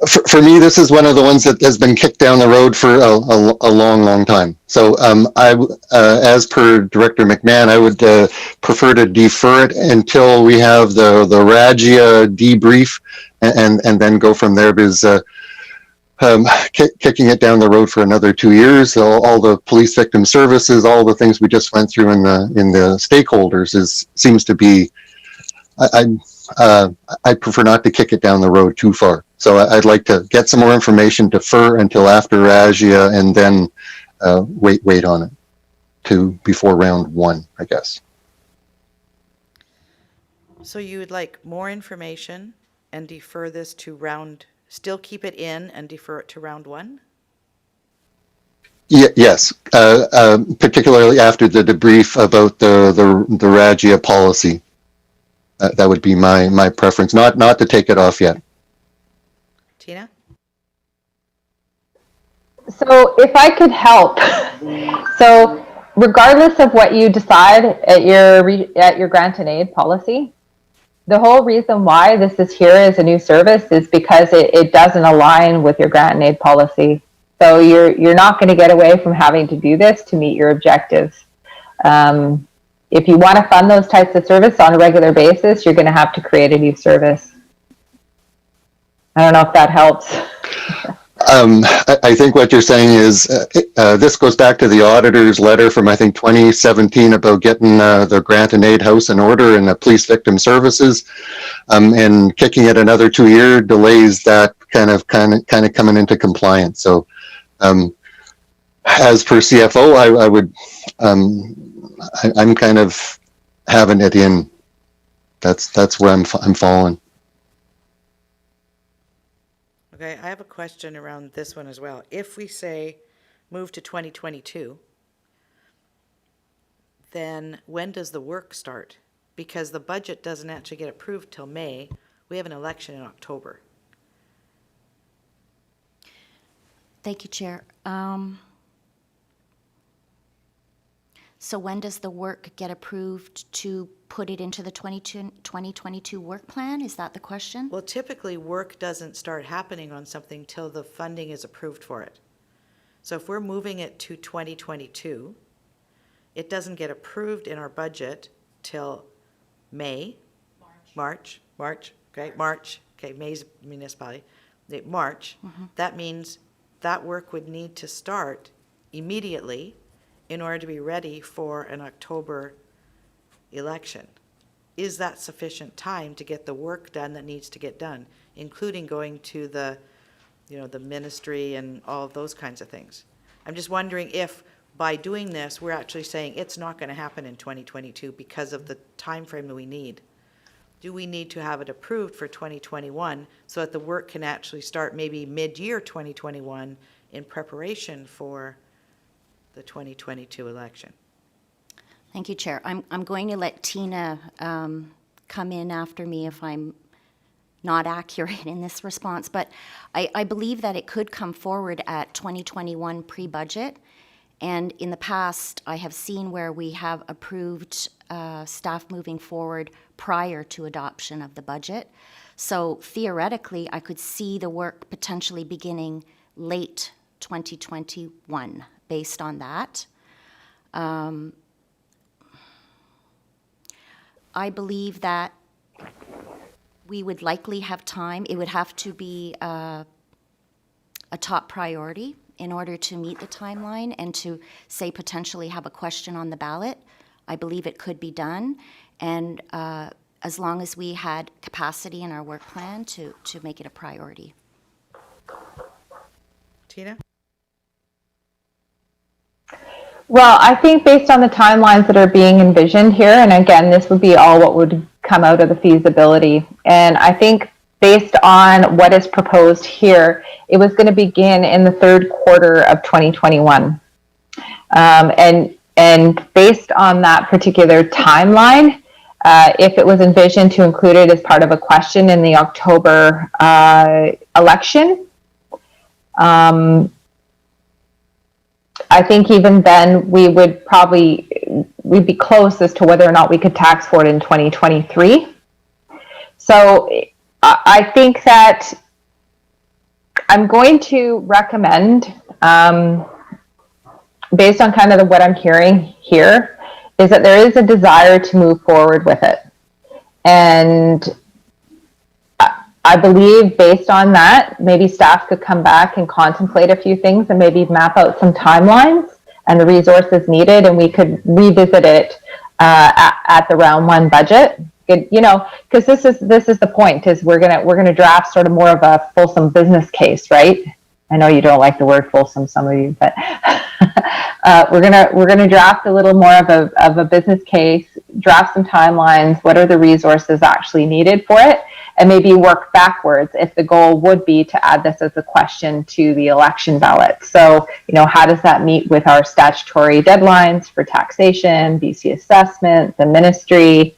For me, this is one of the ones that has been kicked down the road for a long time. So as per Director McMahon, I would prefer to defer it until we have the RAGIA debrief and then go from there, because kicking it down the road for another 2 years, all the police victim services, all the things we just went through in the stakeholders seems to be, I prefer not to kick it down the road too far. So I'd like to get some more information, defer until after RAGIA, and then wait on it to before round 1, I guess. So you would like more information and defer this to still keep it in and defer it to round 1? Yes, particularly after the debrief about the RAGIA policy. That would be my preference, not to take it off yet. Tina? So if I could help, so regardless of what you decide at your grant and aid policy, the whole reason why this is here as a new service is because it doesn't align with your grant and aid policy. So you're not going to get away from having to do this to meet your objectives. If you want to fund those types of service on a regular basis, you're going to have to create a new service. I don't know if that helps. I think what you're saying is this goes back to the auditor's letter from, I think, 2017 about getting the grant and aid house in order and the police victim services, and kicking it another 2-year delays that kind of coming into compliance. So as per CFO, I would, I'm kind of having it in. That's where I'm falling. Okay, I have a question around this one as well. If we say move to 2022, then when does the work start? Because the budget doesn't actually get approved till May. We have an election in October. Thank you, Chair. So when does the work get approved to put it into the 2022 work plan? Is that the question? Well, typically, work doesn't start happening on something till the funding is approved for it. So if we're moving it to 2022, it doesn't get approved in our budget till May, March, okay, May's municipality, March. That means that work would need to start immediately in order to be ready for an October election. Is that sufficient time to get the work done that needs to get done, including going to the ministry and all of those kinds of things? I'm just wondering if by doing this, we're actually saying it's not going to happen in 2022 because of the time frame that we need. Do we need to have it approved for 2021 so that the work can actually start maybe mid-year 2021 in preparation for the 2022 election? Thank you, Chair. I'm going to let Tina come in after me if I'm not accurate in this response, but I believe that it could come forward at 2021 pre-budget. And in the past, I have seen where we have approved staff moving forward prior to adoption of the budget. So theoretically, I could see the work potentially beginning late 2021 based on that. I believe that we would likely have time. It would have to be a top priority in order to meet the timeline and to, say, potentially have a question on the ballot. I believe it could be done. And as long as we had capacity in our work plan to make it a priority. Tina? Well, I think based on the timelines that are being envisioned here, and again, this would be all what would come out of the feasibility. And I think based on what is proposed here, it was going to begin in the third quarter of 2021. And based on that particular timeline, if it was envisioned to include it as part of a question in the October election, I think even then we'd be close as to whether or not we could tax for it in 2023. So I think that I'm going to recommend, based on kind of what I'm hearing here, is that there is a desire to move forward with it. And I believe based on that, maybe staff could come back and contemplate a few things and maybe map out some timelines and the resources needed, and we could revisit it at the round one budget. You know, because this is the point, is we're gonna draft sort of more of a fulsome business case, right? I know you don't like the word fulsome, some of you, but we're gonna draft a little more of a business case, draft some timelines. What are the resources actually needed for it? And maybe work backwards if the goal would be to add this as a question to the election ballot. So, you know, how does that meet with our statutory deadlines for taxation, BC assessment, the ministry,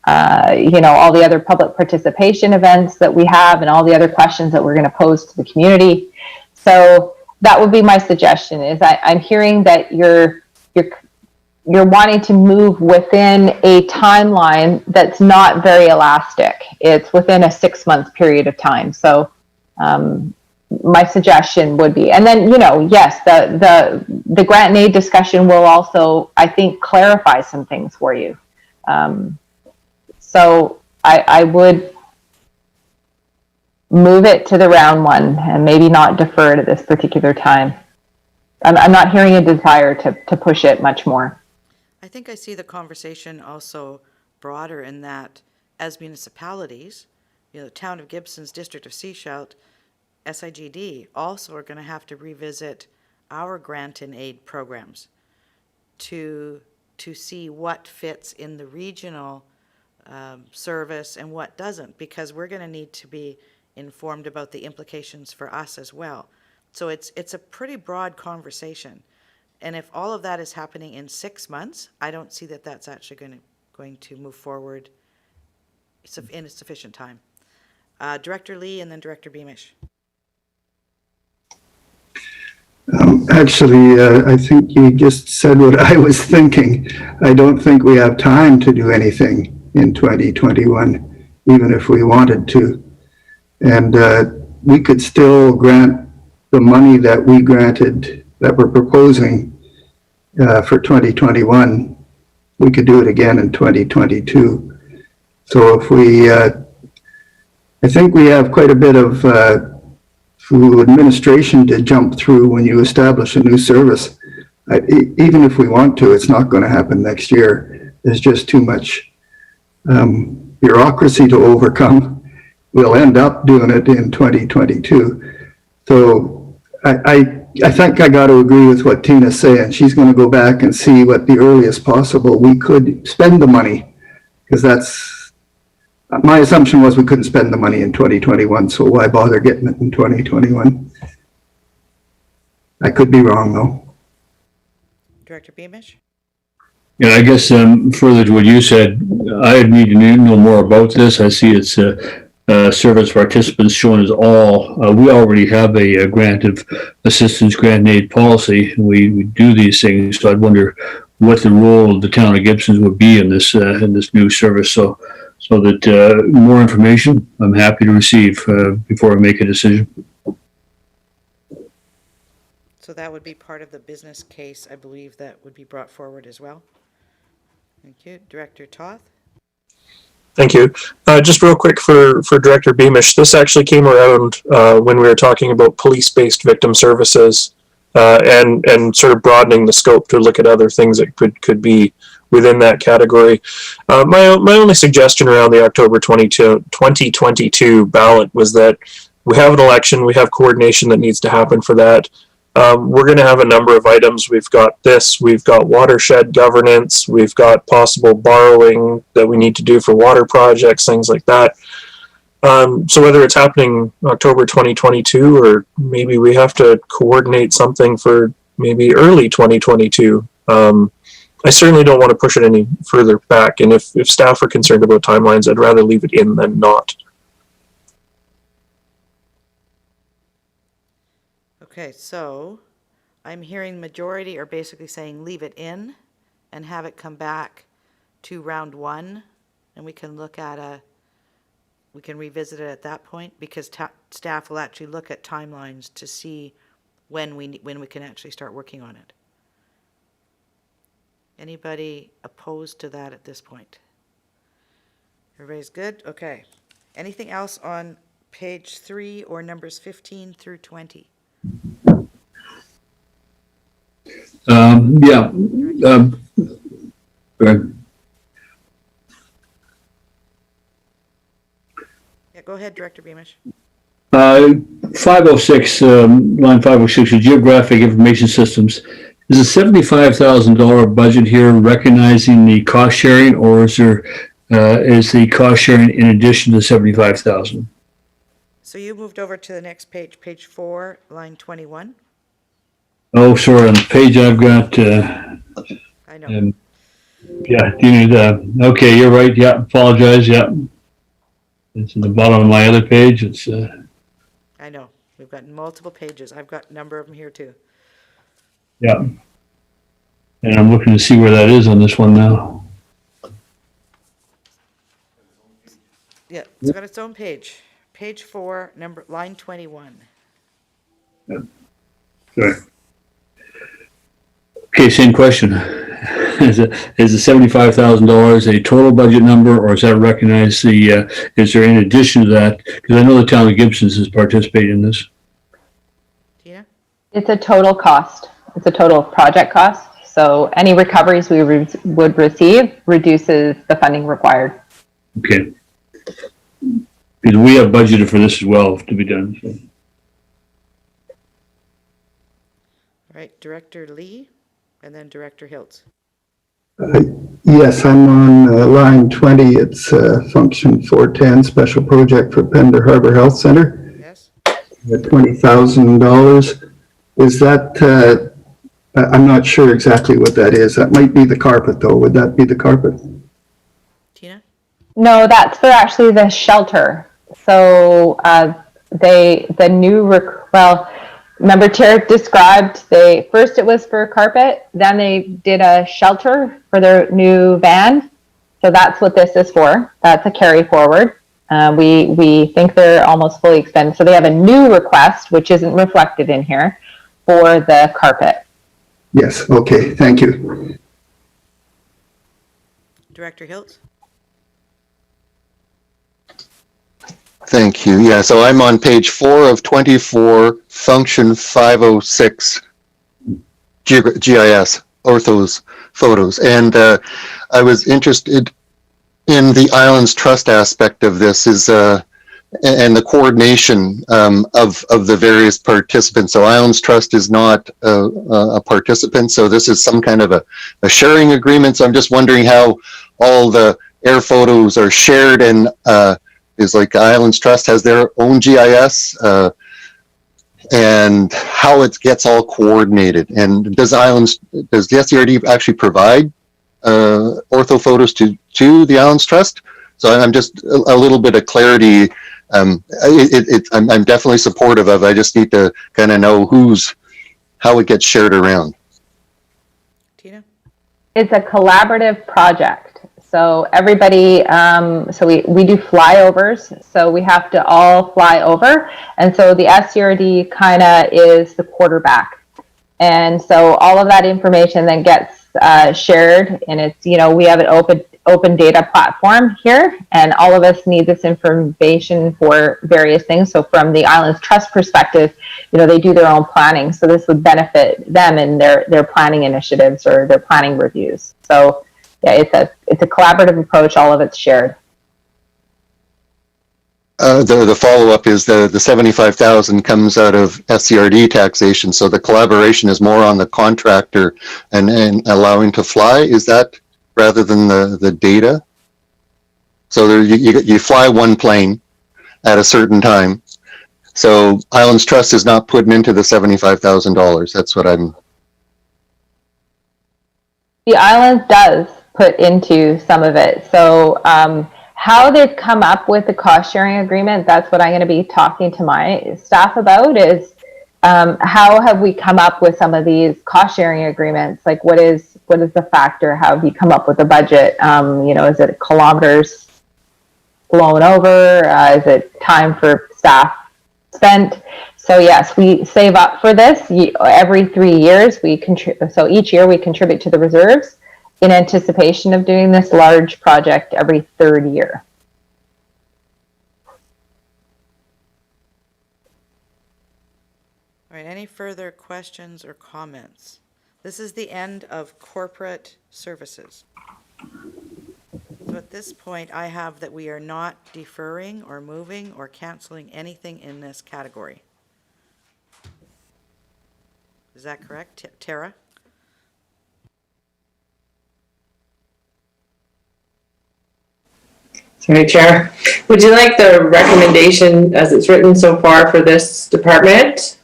you know, all the other public participation events that we have, and all the other questions that we're going to pose to the community. So that would be my suggestion. Is I'm hearing that you're wanting to move within a timeline that's not very elastic. It's within a 6-month period of time. So my suggestion would be, and then, you know, yes, the grant and aid discussion will also, I think, clarify some things for you. So I would move it to the round one and maybe not defer it at this particular time. I'm not hearing a desire to push it much more. I think I see the conversation also broader in that as municipalities, you know, the town of Gibson's District of Sechelt, SIGD also are going to have to revisit our grant and aid programs to see what fits in the regional service and what doesn't, because we're going to need to be informed about the implications for us as well. So it's a pretty broad conversation. And if all of that is happening in 6 months, I don't see that that's actually going to move forward in a sufficient time. Director Lee and then Director Beamish. Actually, I think you just said what I was thinking. I don't think we have time to do anything in 2021, even if we wanted to. And we could still grant the money that we granted, that we're proposing for 2021. We could do it again in 2022. So if we, I think we have quite a bit of administration to jump through when you establish a new service. Even if we want to, it's not going to happen next year. There's just too much bureaucracy to overcome. We'll end up doing it in 2022. So I think I got to agree with what Tina's saying. She's going to go back and see what the earliest possible we could spend the money, because that's my assumption was we couldn't spend the money in 2021. So why bother getting it in 2021? I could be wrong though. Director Beamish? Yeah, I guess further to what you said, I need to know more about this. I see it's service participants shown as all. We already have a grant of assistance, grant and aid policy. We do these things, so I'd wonder what the role of the town of Gibson would be in this new service. So that more information, I'm happy to receive before I make a decision. So that would be part of the business case, I believe, that would be brought forward as well. Thank you. Director Toth? Thank you. Just real quick for Director Beamish, this actually came around when we were talking about police-based victim services and sort of broadening the scope to look at other things that could be within that category. My only suggestion around the October 2022 ballot was that we have an election, we have coordination that needs to happen for that. We're going to have a number of items. We've got watershed governance, we've got possible borrowing that we need to do for water projects, things like that. So whether it's happening October 2022, or maybe we have to coordinate something for maybe early 2022, I certainly don't want to push it any further back. And if staff are concerned about timelines, I'd rather leave it in than not. Okay, so I'm hearing majority are basically saying leave it in and have it come back to round one, and we can look at we can revisit it at that point, because staff will actually look at timelines to see when we can actually start working on it. Anybody opposed to that at this point? Everybody's good? Okay. Anything else on page 3 or numbers 15 through 20? Yeah. Yeah, go ahead, Director Beamish. 506, line 506, the geographic information systems. Is a $75,000 budget here recognizing the cost sharing, or is the cost sharing in addition to 75,000? So you moved over to the next page, page 4, line 21. Oh, sorry, on the page I've got, I know. yeah, you need, okay, you're right, yeah, apologize, yeah. It's at the bottom of my other page, it's, I know. We've got multiple pages. I've got a number of them here too. yeah. And I'm looking to see where that is on this one now. Yeah, it's got its own page. Page 4, line 21. Sorry. Okay, same question. Is the $75,000 a total budget number, or is that recognized is there in addition to that? Because I know the town of Gibson's is participating in this. Tina? It's a total cost. It's a total project cost. So any recoveries we would receive reduces the funding required. Okay. Because we have budgeted for this as well to be done. So. All right, Director Lee, and then Director Hiltz. Yes, I'm on line 20. It's function 410, special project for Pender Harbor Health Center. Yes. $20,000. Is that, I'm not sure exactly what that is. That might be the carpet though. Would that be the carpet? Tina? No, that's for actually the shelter. So remember Tara described, first it was for carpet, then they did a shelter for their new van. So that's what this is for. That's a carry forward. We think they're almost fully expended. So they have a new request, which isn't reflected in here, for the carpet. Yes, okay, thank you. Director Hiltz? Thank you. Yeah, so I'm on page 4 of 24, function 506, GIS, orthos photos. And I was interested in the Islands Trust aspect of this and the coordination of the various participants. So Islands Trust is not a participant, so this is some kind of a sharing agreement. So I'm just wondering how all the air photos are shared, and is like Islands Trust has their own GIS, and how it gets all coordinated. And does the SDRD actually provide ortho photos to the Islands Trust? So I'm just a little bit of clarity. I'm definitely supportive of. I just need to kind of know how it gets shared around. Tina? It's a collaborative project. So everybody, so we do flyovers, so we have to all fly over. And so the SCRD kind of is the quarterback. And so all of that information then gets shared, and it's, we have an open data platform here, and all of us need this information for various things. So from the Islands Trust perspective, they do their own planning. So this would benefit them in their planning initiatives or their planning reviews. So yeah, it's a collaborative approach. All of it's shared. The follow-up is the 75,000 comes out of SCRD taxation, so the collaboration is more on the contractor and allowing to fly. Is that rather than the data? So there, you fly one plane at a certain time. So Islands Trust is not putting into the $75,000. That's what I'm. The island does put into some of it. So how they've come up with the cost sharing agreement, that's what I'm going to be talking to my staff about is how have we come up with some of these cost sharing agreements? Like what is the factor? How have you come up with the budget? Is it kilometers flown over? Is it time for staff spent? So yes, we save up for this every 3 years. So each year we contribute to the reserves in anticipation of doing this large project every third year. All right, any further questions or comments? This is the end of corporate services. So at this point, I have that we are not deferring or moving or canceling anything in this category. Is that correct, Tara? Sorry, Chair. Would you like the recommendation as it's written so far for this department?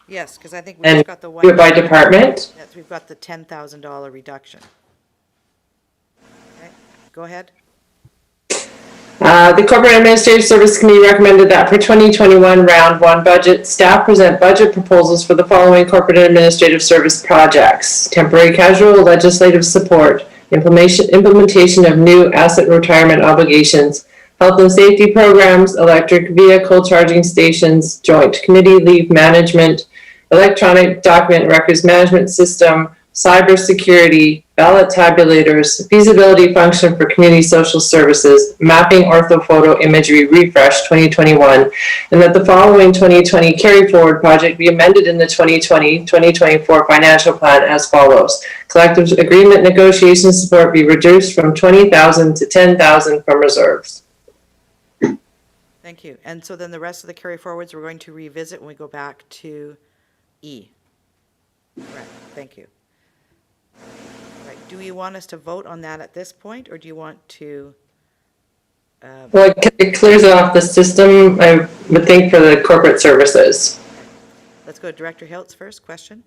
Yes, because I think we've And got the one. do it by department? Yes, we've got the $10,000 reduction. Okay, go ahead. The Corporate Administrative Service Committee recommended that for 2021 Round 1 budget, staff present budget proposals for the following corporate administrative service projects: temporary casual legislative support, implementation of new asset retirement obligations, health and safety programs, electric vehicle charging stations, joint committee leave management, electronic document records management system, cybersecurity, ballot tabulators, feasibility function for community social services, mapping orthophoto imagery refresh 2021, and that the following 2020 carry forward project be amended in the 2020-2024 financial plan as follows. Collective agreement negotiation support be reduced from 20,000 to 10,000 from reserves. Thank you. And so then the rest of the carry forwards, we're going to revisit when we go back to E. Right, thank you. Right, do you want us to vote on that at this point, or do you want to? Well, it clears off the system, I would think, for the corporate services. Let's go to Director Hiltz first. Question?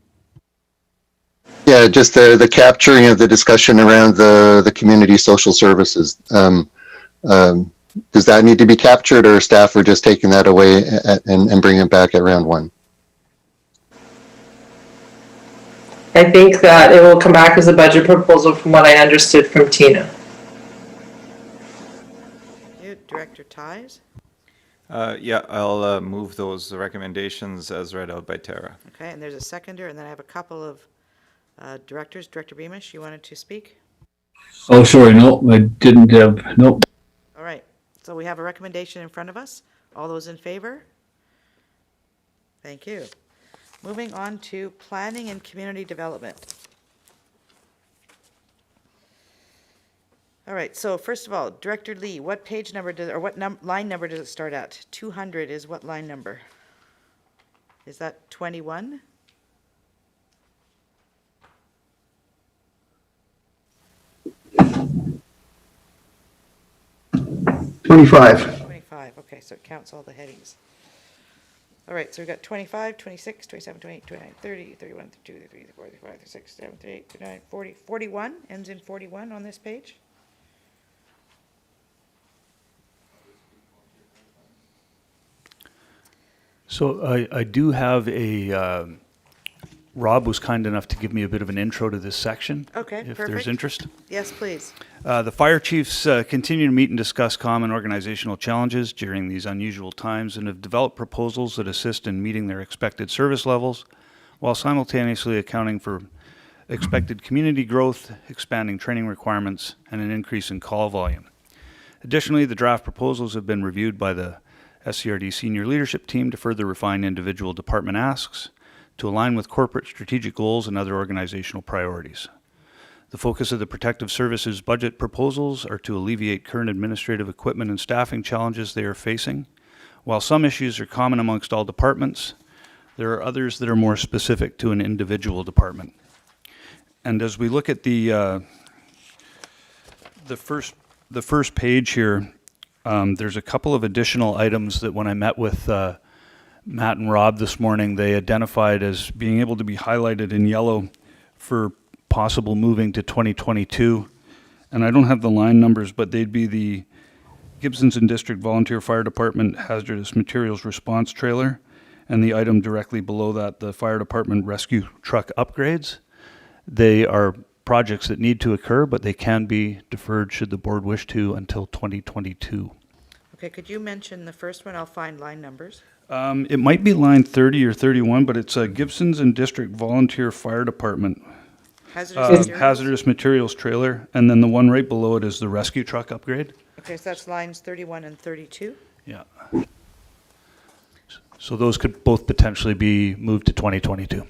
Yeah, just the capturing of the discussion around the community social services. Does that need to be captured, or staff are just taking that away and bringing it back at round 1? I think that it will come back as a budget proposal from what I understood from Tina. Director Ties? Yeah, I'll move those recommendations as read out by Tara. Okay, and there's a seconder, and then I have a couple of directors. Director Beamish, you wanted to speak? Oh, sorry, no, I didn't have, nope. All right, so we have a recommendation in front of us. All those in favor? Thank you. Moving on to planning and community development. All right, so first of all, Director Lee, what page number does, or what line number does it start at? 200 is what line number? Is that 21? $25. 25, okay, so it counts all the headings. All right, so we've got 25, 26, 27, 28, 29, 30, 31, 32, 33, 34, 35, 36, 37, 38, 39, 40, 41, ends in 41 on this page. So I do have a, Rob was kind enough to give me a bit of an intro to this section. Okay, if perfect. there's interest. Yes, please. The fire chiefs continue to meet and discuss common organizational challenges during these unusual times and have developed proposals that assist in meeting their expected service levels while simultaneously accounting for expected community growth, expanding training requirements, and an increase in call volume. Additionally, the draft proposals have been reviewed by the SCRD senior leadership team to further refine individual department asks to align with corporate strategic goals and other organizational priorities. The focus of the Protective Services budget proposals are to alleviate current administrative equipment and staffing challenges they are facing While some issues are common amongst all departments, there are others that are more specific to an individual department. And as we look at the first page here, there's a couple of additional items that when I met with Matt and Rob this morning, they identified as being able to be highlighted in yellow for possible moving to 2022. And I don't have the line numbers, but they'd be the Gibsons and District Volunteer Fire Department Hazardous Materials Response Trailer, and the item directly below that, the Fire Department Rescue Truck Upgrades. They are projects that need to occur, but they can be deferred should the board wish to until 2022. Okay, could you mention the first one? I'll find line numbers. It might be line 30 or 31, but it's a Gibsons and District Volunteer Fire Department hazardous materials trailer, and then the one right below it is the rescue truck upgrade. Okay, so that's lines 31 and 32. Yeah. So those could both potentially be moved to 2022.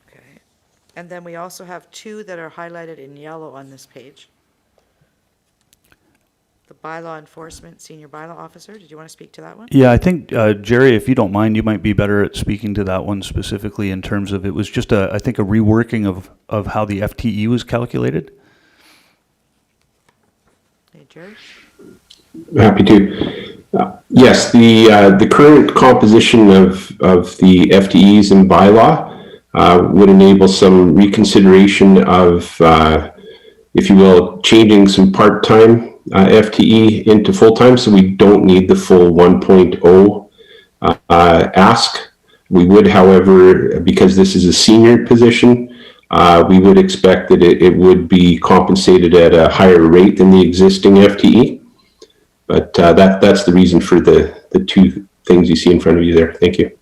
Okay. And then we also have two that are highlighted in yellow on this page. The bylaw enforcement senior bylaw officer. Did you want to speak to that one? Yeah, I think, Jerry, if you don't mind, you might be better at speaking to that one specifically in terms of, it was just I think a reworking of how the FTE was calculated. Hey, Jerry? Happy to. Yes, the current composition of the FTEs in bylaw would enable some reconsideration of, if you will, changing some part-time FTE into full-time, so we don't need the full 1.0 ask. We would, however, because this is a senior position, we would expect that it would be compensated at a higher rate than the existing FTE. But that's the reason for the two things you see in front of you there. Thank you.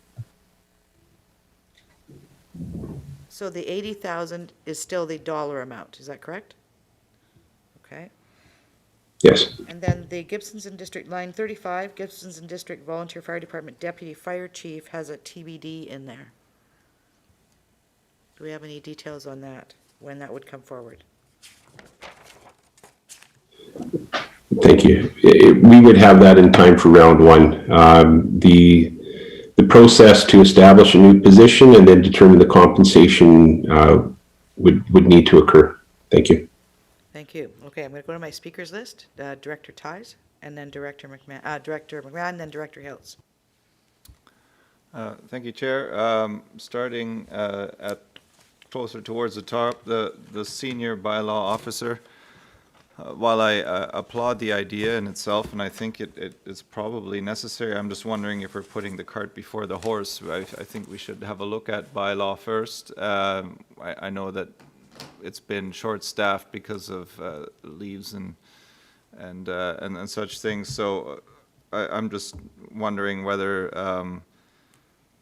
So the 80,000 is still the dollar amount, is that correct? Okay. Yes. And then the Gibsons and District, line 35, Gibsons and District Volunteer Fire Department Deputy Fire Chief has a TBD in there. Do we have any details on that, when that would come forward? Thank you. We would have that in time for round one. The process to establish a new position and then determine the compensation would need to occur. Thank you. Thank you. Okay, I'm going to go to my speakers list. Director Ties, and then Director McMahon, and then Director Hills. Thank you, Chair. Starting at closer towards the top, the senior bylaw officer. While I applaud the idea in itself, and I think it is probably necessary, I'm just wondering if we're putting the cart before the horse. I think we should have a look at bylaw first. I know that it's been short-staffed because of leaves and such things. So I'm just wondering whether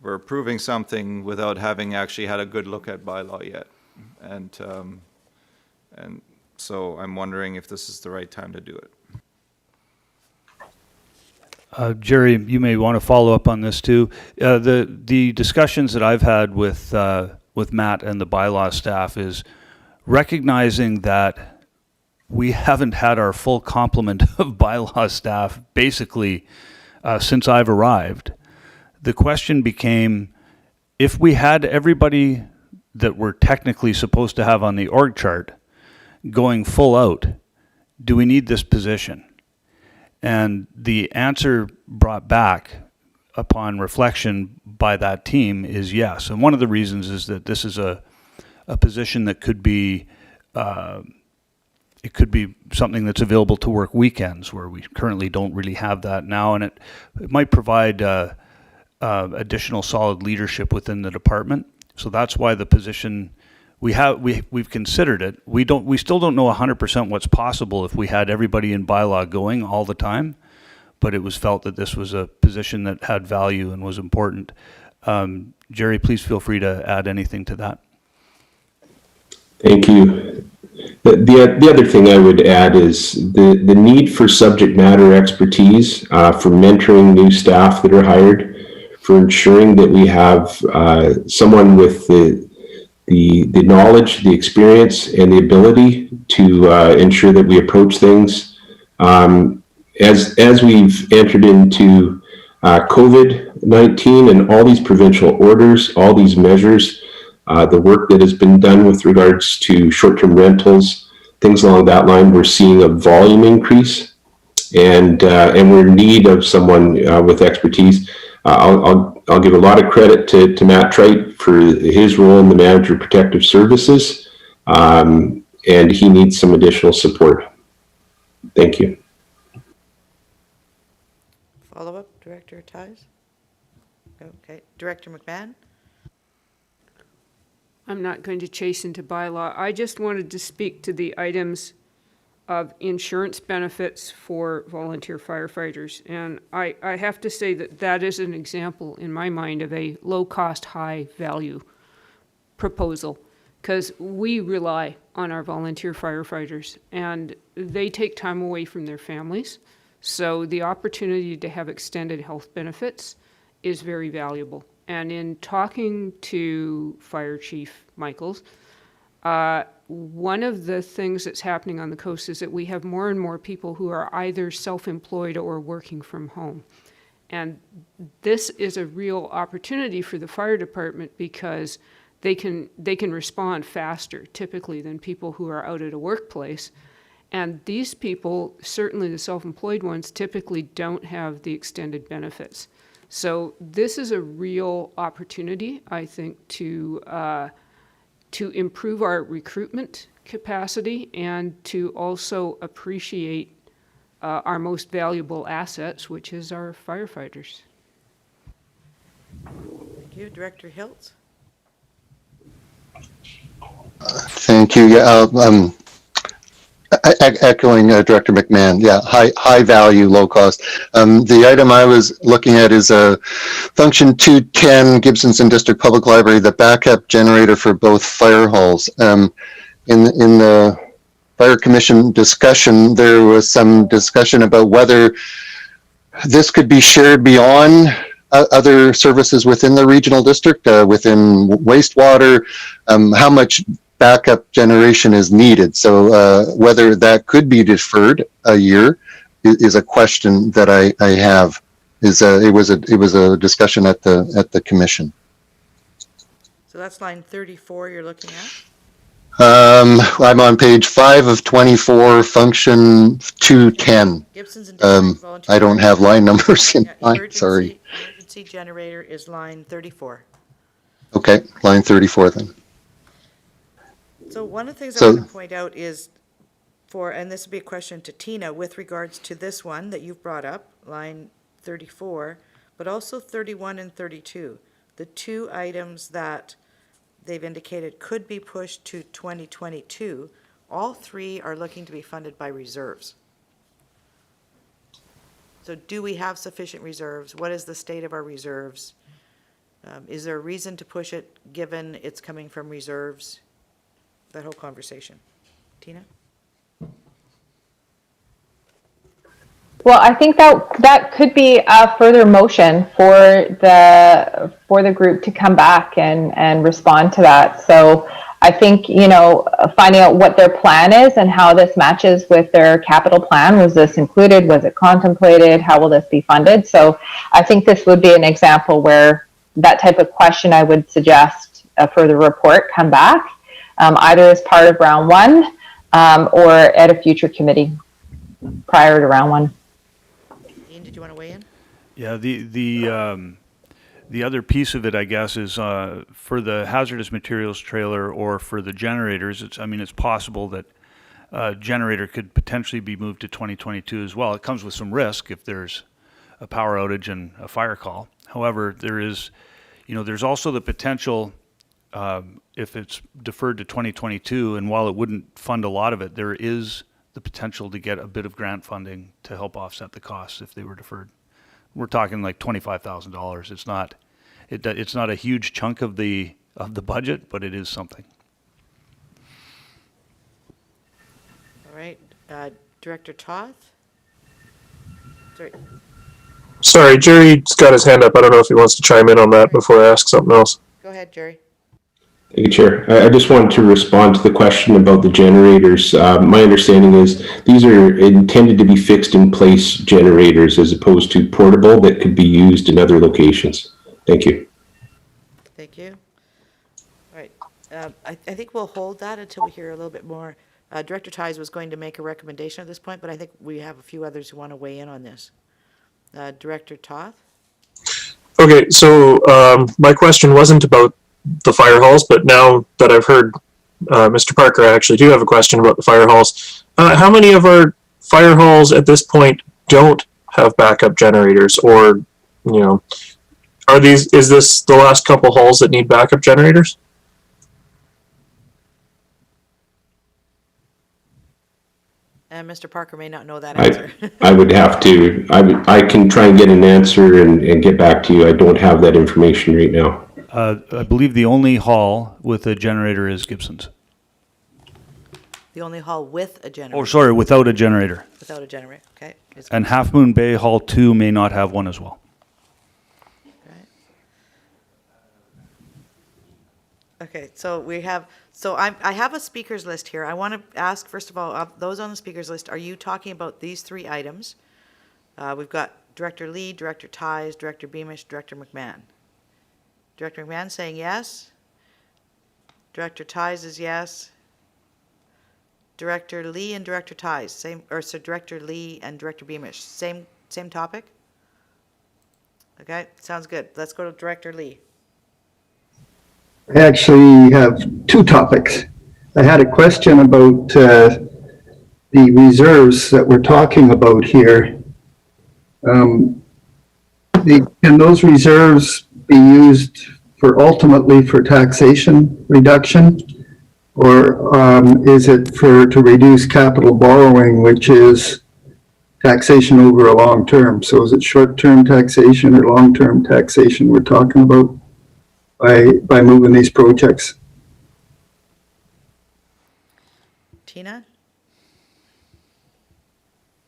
we're approving something without having actually had a good look at bylaw yet, and so I'm wondering if this is the right time to do it. Jerry, you may want to follow up on this too. The discussions that I've had with Matt and the bylaw staff is recognizing that we haven't had our full complement of bylaw staff basically since I've arrived. The question became, if we had everybody that we're technically supposed to have on the org chart going full out, do we need this position? And the answer brought back upon reflection by that team is yes. And one of the reasons is that this is a position that could be, it could be something that's available to work weekends, where we currently don't really have that now, and it might provide additional solid leadership within the department. So that's why the position we've considered it. We still don't know 100% what's possible if we had everybody in bylaw going all the time, but it was felt that this was a position that had value and was important. Jerry, please feel free to add anything to that. Thank you. The other thing I would add is the need for subject matter expertise for mentoring new staff that are hired, for ensuring that we have someone with the knowledge, the experience, and the ability to ensure that we approach things as we've entered into COVID-19 and all these provincial orders, all these measures, the work that has been done with regards to short-term rentals, things along that line, we're seeing a volume increase, and we're in need of someone with expertise. I'll give a lot of credit to Matt Trite for his role in the Manager of Protective Services, and he needs some additional support. Thank you. Follow-up, Director Ties? Okay, Director McMahon? I'm not going to chase into bylaw. I just wanted to speak to the items of insurance benefits for volunteer firefighters. And I have to say that that is an example, in my mind, of a low-cost, high-value proposal, because we rely on our volunteer firefighters, and they take time away from their families. So the opportunity to have extended health benefits is very valuable. And in talking to Fire Chief Michaels, one of the things that's happening on the coast is that we have more and more people who are either self-employed or working from home. And this is a real opportunity for the fire department because they can respond faster typically than people who are out at a workplace. And these people, certainly the self-employed ones, typically don't have the extended benefits. So this is a real opportunity, I think, to improve our recruitment capacity and to also appreciate our most valuable assets, which is our firefighters. Thank you. Director Hiltz? Thank you. Yeah, echoing Director McMahon. Yeah, high value, low cost. The item I was looking at is function 210, Gibson's and District Public Library, the backup generator for both fire halls. In the Fire Commission discussion, there was some discussion about whether this could be shared beyond other services within the regional district, within wastewater, how much backup generation is needed. So whether that could be deferred a year is a question that I have. It was a discussion at the commission. So that's line 34 you're looking at? I'm on page 5 of 24, function 210. Gibson's and District Volunteer. I don't have line numbers in mind, sorry. Emergency generator is line 34. Okay, line 34 then. So one of the things I want to point out is and this would be a question to Tina with regards to this one that you've brought up, line 34, but also 31 and 32. The two items that they've indicated could be pushed to 2022, all three are looking to be funded by reserves. So do we have sufficient reserves? What is the state of our reserves? Is there a reason to push it given it's coming from reserves? That whole conversation. Tina? Well, I think that could be a further motion for the group to come back and respond to that. So I think, finding out what their plan is and how this matches with their capital plan. Was this included? Was it contemplated? How will this be funded? So I think this would be an example where that type of question, I would suggest a further report come back, either as part of round one or at a future committee prior to round one. Ian, did you want to weigh in? Yeah, the other piece of it, I guess, is for the hazardous materials trailer or for the generators. It's possible that generator could potentially be moved to 2022 as well. It comes with some risk if there's a power outage and a fire call. However, there's also the potential if it's deferred to 2022, and while it wouldn't fund a lot of it, there is the potential to get a bit of grant funding to help offset the costs if they were deferred. We're talking like $25,000. It's not a huge chunk of the budget, but it is something. All right, Director Toth? Sorry, Jerry's got his hand up. I don't know if he wants to chime in on that before I ask something else. Go ahead, Jerry. Thank you, Chair. I just wanted to respond to the question about the generators. My understanding is these are intended to be fixed in place generators as opposed to portable that could be used in other locations. Thank you. Thank you. All right. I think we'll hold that until we hear a little bit more. Director Ties was going to make a recommendation at this point, but I think we have a few others who want to weigh in on this. Director Toth? Okay, so my question wasn't about the fire halls, but now that I've heard Mr. Parker, I actually do have a question about the fire halls. How many of our fire halls at this point don't have backup generators, or is this the last couple halls that need backup generators? And Mr. Parker may not know that I, answer. I would have to, I can try and get an answer and get back to you. I don't have that information right now. I believe the only hall with a generator is Gibson's. The only hall with a generator. Oh, sorry, without a generator. Without a generator, okay. And Half Moon Bay Hall 2 may not have one as well. Okay, so I have a speakers list here. I want to ask, first of all, those on the speakers list, are you talking about these three items? We've got Director Lee, Director Ties, Director Beamish, Director McMahon. Director McMahon saying yes. Director Ties is yes. Director Lee and Director Ties, so Director Lee and Director Beamish, same topic? Okay, sounds good. Let's go to Director Lee. I actually have two topics. I had a question about the reserves that we're talking about here. Can those reserves be used ultimately for taxation reduction? Or is it to reduce capital borrowing, which is taxation over a long term? So is it short-term taxation or long-term taxation we're talking about by moving these projects? Tina?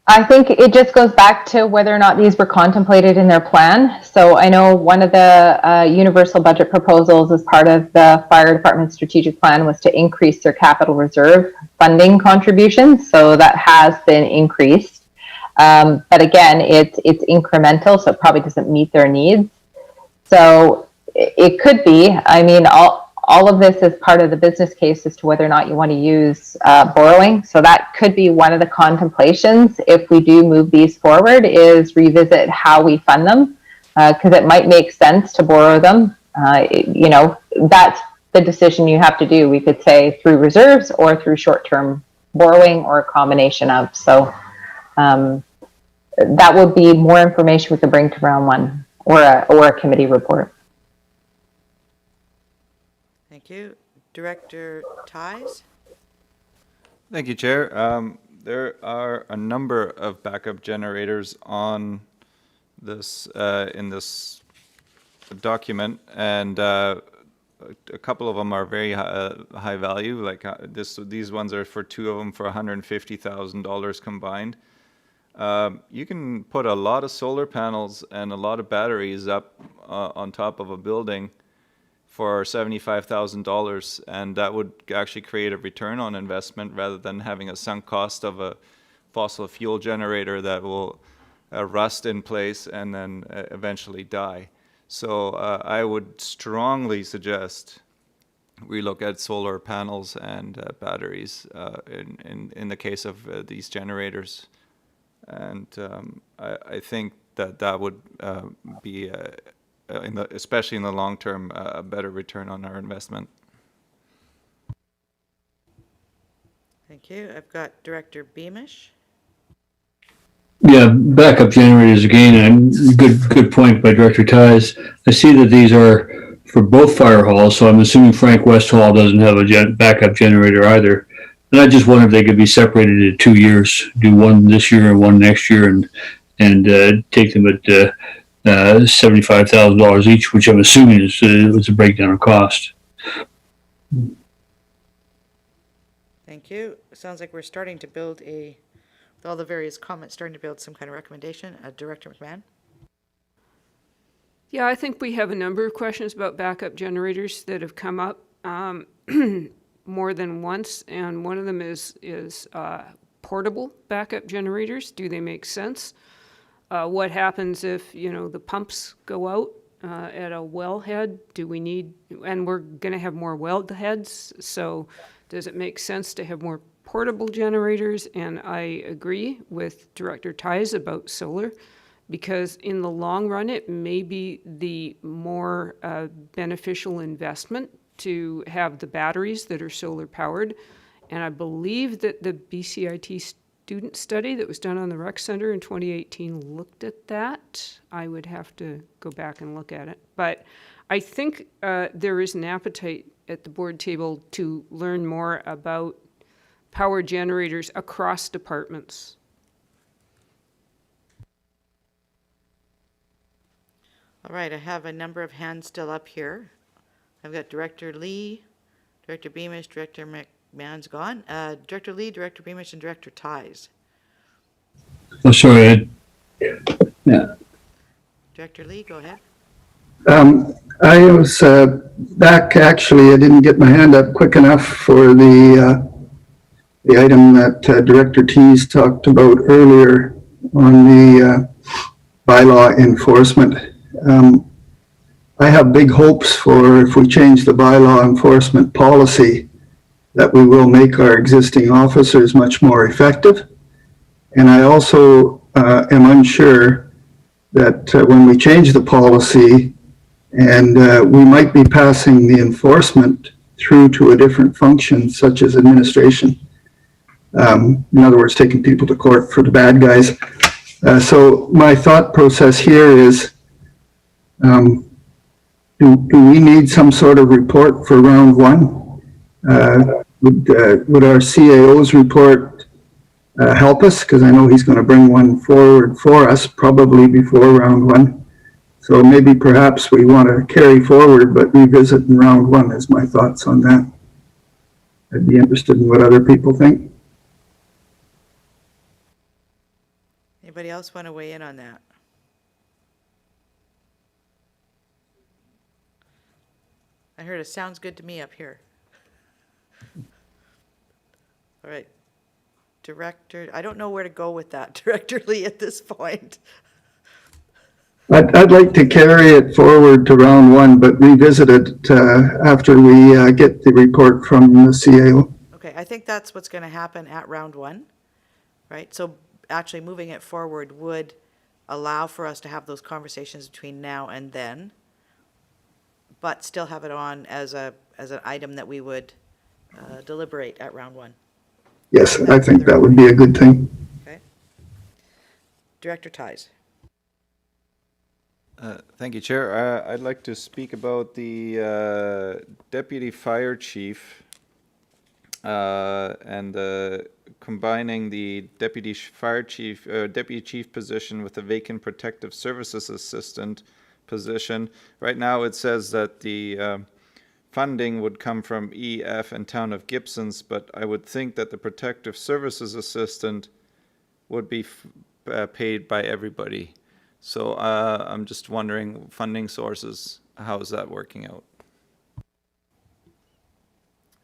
I think it just goes back to whether or not these were contemplated in their plan. So I know one of the universal budget proposals as part of the fire department strategic plan was to increase their capital reserve funding contributions. So that has been increased. But again, it's incremental, so it probably doesn't meet their needs. So it could be. I mean, all of this is part of the business case as to whether or not you want to use borrowing. So that could be one of the contemplations if we do move these forward, is revisit how we fund them, because it might make sense to borrow them. That's the decision you have to do. We could say through reserves or through short-term borrowing or a combination of. So that would be more information we could bring to round one or a committee report. Thank you. Director Ties? Thank you, Chair. There are a number of backup generators on this in this document, and a couple of them are very high value. Like these ones are for two of them for $150,000 combined. You can put a lot of solar panels and a lot of batteries up on top of a building for $75,000, and that would actually create a return on investment rather than having a sunk cost of a fossil fuel generator that will rust in place and then eventually die. So I would strongly suggest we look at solar panels and batteries in the case of these generators. And I think that would be especially in the long term, a better return on our investment. Thank you. I've got Director Beamish. Yeah, backup generators again, and good point by Director Ties. I see that these are for both fire halls, so I'm assuming Frank West Hall doesn't have a backup generator either. And I just wonder if they could be separated in 2 years, do one this year and one next year, and take them at $75,000 each, which I'm assuming is a breakdown of cost. Thank you. It sounds like we're starting to build with all the various comments, starting to build some kind of recommendation. Director McMahon? Yeah, I think we have a number of questions about backup generators that have come up more than once, and one of them is portable backup generators. Do they make sense? What happens if, the pumps go out at a wellhead? Do we need, and we're going to have more wellheads, so does it make sense to have more portable generators? And I agree with Director Ties about solar, because in the long run, it may be the more beneficial investment to have the batteries that are solar powered. And I believe that the BCIT student study that was done on the rec center in 2018 looked at that. I would have to go back and look at it. But I think there is an appetite at the board table to learn more about power generators across departments. All right, I have a number of hands still up here. I've got Director Lee, Director Beamish, Director McMahon's gone. Director Lee, Director Beamish, and Director Ties. Oh, sorry. Yeah. Director Lee, go ahead. I was back, actually, I didn't get my hand up quick enough for the item that Director Tees talked about earlier on the bylaw enforcement. I have big hopes for, if we change the bylaw enforcement policy, that we will make our existing officers much more effective. And I also am unsure that when we change the policy, and we might be passing the enforcement through to a different function, such as administration. In other words, taking people to court for the bad guys. So my thought process here is, do we need some sort of report for round one? Would our CAO's report help us? Because I know he's going to bring one forward for us, probably before round one. So maybe perhaps we want to carry forward, but revisit in round one is my thoughts on that. I'd be interested in what other people think. Anybody else want to weigh in on that? I heard it sounds good to me up here. All right. Director, I don't know where to go with that, Director Lee, at this point. I'd like to carry it forward to round one, but revisit it after we get the report from the CAO. Okay, I think that's what's going to happen at round one, right? So actually moving it forward would allow for us to have those conversations between now and then, but still have it on as an item that we would deliberate at round one. Yes, I think that would be a good thing. Okay. Director Ties. Thank you, Chair. I'd like to speak about the Deputy Fire Chief and combining the Deputy Fire Chief, Deputy Chief position with the vacant Protective Services Assistant position. Right now, it says that the funding would come from EF and Town of Gibson's, but I would think that the Protective Services Assistant would be paid by everybody. So I'm just wondering, funding sources, how is that working out?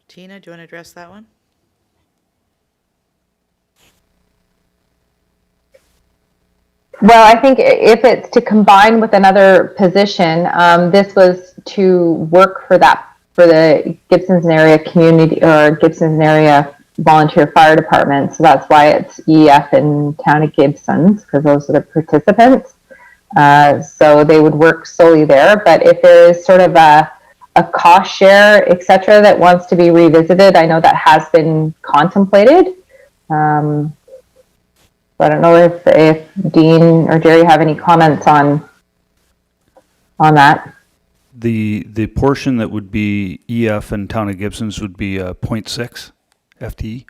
Tina, do you want to address that one? Well, I think if it's to combine with another position, this was to work for the Gibsons area community or Gibsons area volunteer fire department. So that's why it's EF and Town of Gibsons, because those are the participants. So they would work solely there. But if there is sort of a cost share, et cetera, that wants to be revisited, I know that has been contemplated. So I don't know if Dean or Jerry have any comments on that. The portion that would be EF and Town of Gibson's would be 0.6 FTE.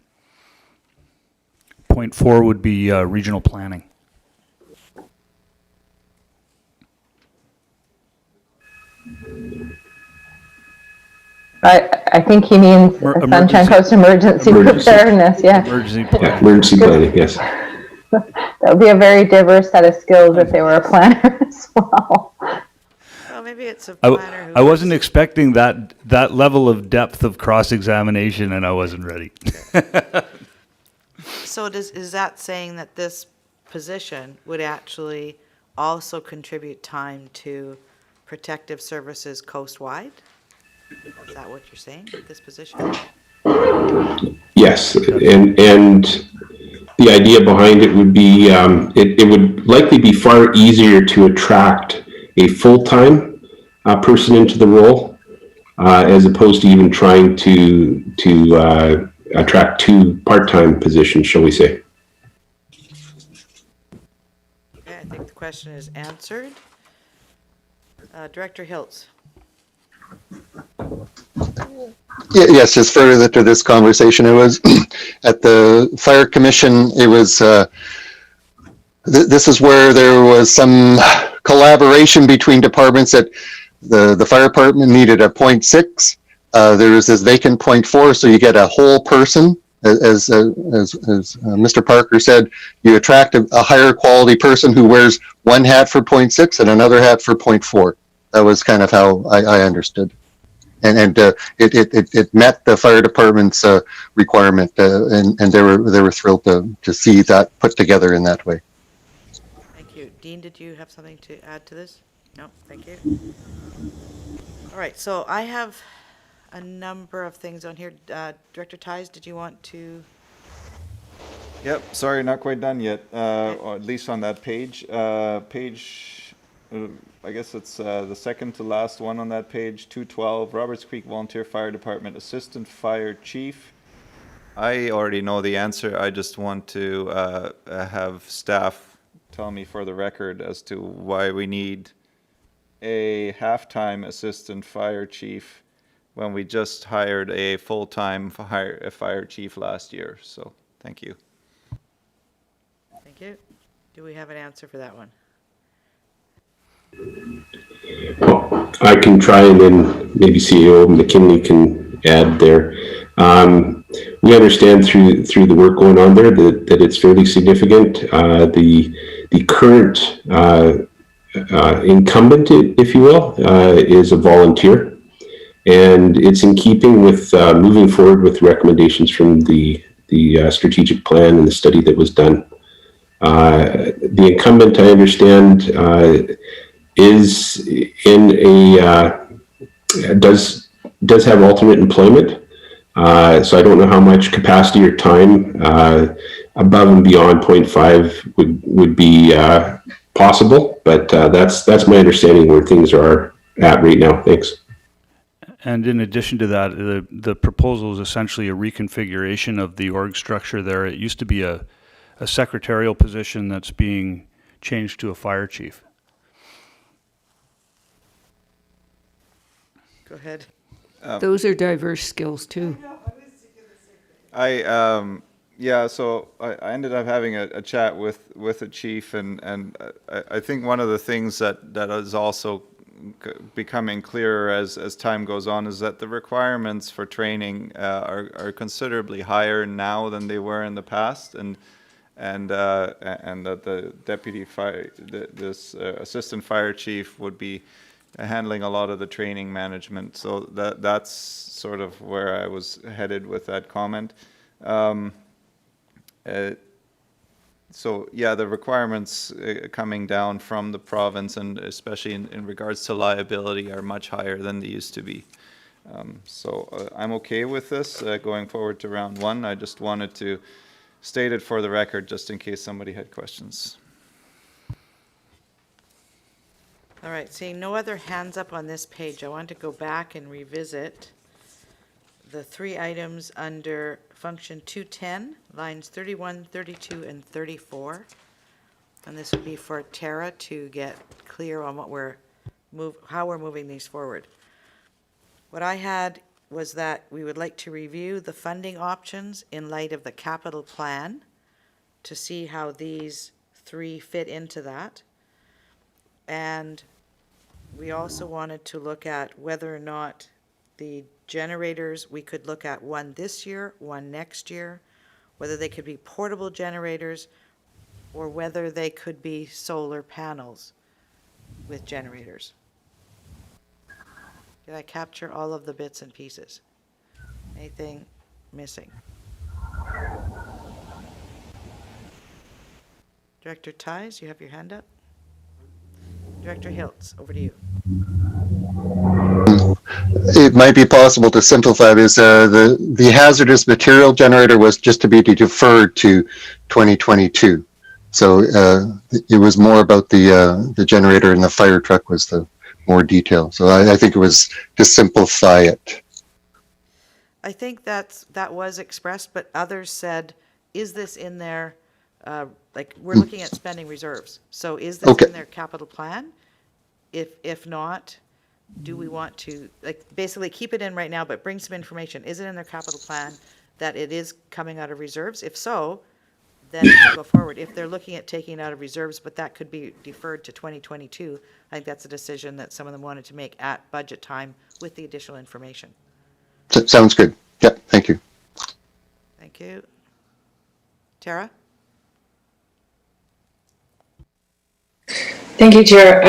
0.4 would be regional planning. I think he means Sunshine Coast emergency preparedness, yeah. Emergency planning. Yeah, emergency planning, yes. That would be a very diverse set of skills if they were a planner as well. Well, maybe it's a I, planner who. I wasn't works- expecting that level of depth of cross-examination, and I wasn't ready. So is that saying that this position would actually also contribute time to protective services coast-wide? Is that what you're saying, with this position? Yes, and the idea behind it would be, it would likely be far easier to attract a full-time person into the role, as opposed to even trying to attract two part-time positions, shall we say. Okay, I think the question is answered. Director Hiltz. Yes, just further to this conversation, it was at the fire commission, it was, this is where there was some collaboration between departments that the fire department needed a 0.6. There was this vacant 0.4, so you get a whole person. As Mr. Parker said, you attract a higher quality person who wears one hat for 0.6 and another hat for 0.4. That was kind of how I understood. And it met the fire department's requirement, and they were thrilled to see that put together in that way. Thank you. Dean, did you have something to add to this? No, thank you. All right, so I have a number of things on here. Director Ties, did you want to? Yep, sorry, not quite done yet, or at least on that page. I guess it's the second to last one on that page, 212, Roberts Creek Volunteer Fire Department Assistant Fire Chief. I already know the answer. I just want to have staff tell me for the record as to why we need a half-time assistant fire chief when we just hired a full-time fire chief last year. So, thank you. Thank you. Do we have an answer for that one? Well, I can try, and then maybe CEO McKinley can add there. We understand through the work going on there that it's fairly significant. The current incumbent, if you will, is a volunteer, and it's in keeping with moving forward with recommendations from the strategic plan and the study that was done. The incumbent, I understand, is in does have alternate employment. So I don't know how much capacity or time above and beyond 0.5 would be possible, but that's my understanding where things are at right now. Thanks. And in addition to that, the proposal is essentially a reconfiguration of the org structure there. It used to be a secretarial position that's being changed to a fire chief. Go ahead. Those are diverse skills too. Yeah, so I ended up having a chat with the chief, and I think one of the things that is also becoming clearer as time goes on is that the requirements for training are considerably higher now than they were in the past, and that the deputy fire, this assistant fire chief would be handling a lot of the training management. So that's sort of where I was headed with that comment. So yeah, the requirements coming down from the province, and especially in regards to liability, are much higher than they used to be. So I'm okay with this going forward to round one. I just wanted to state it for the record, just in case somebody had questions. All right, seeing no other hands up on this page, I want to go back and revisit the three items under function 210, lines 31, 32, and 34. And this would be for Tara to get clear on how we're moving these forward. What I had was that we would like to review the funding options in light of the capital plan to see how these three fit into that. And we also wanted to look at whether or not the generators, we could look at one this year, one next year, whether they could be portable generators or whether they could be solar panels with generators. Did I capture all of the bits and pieces? Anything missing? Director Ties, you have your hand up? Director Hiltz, over to you. It might be possible to simplify this. The hazardous material generator was just to be deferred to 2022. So it was more about the generator, and the fire truck was the more detail. So I think it was to simplify it. I think that was expressed, but others said, is this in their, like, we're looking at spending reserves. So is this Okay. in their capital plan? If not, do we want to, like, basically keep it in right now, but bring some information? Is it in their capital plan that it is coming out of reserves? If so, then it can go forward. If they're looking at taking it out of reserves, but that could be deferred to 2022, I think that's a decision that some of them wanted to make at budget time with the additional information. Sounds good. Yep, thank you. Thank you. Tara? Thank you, Chair.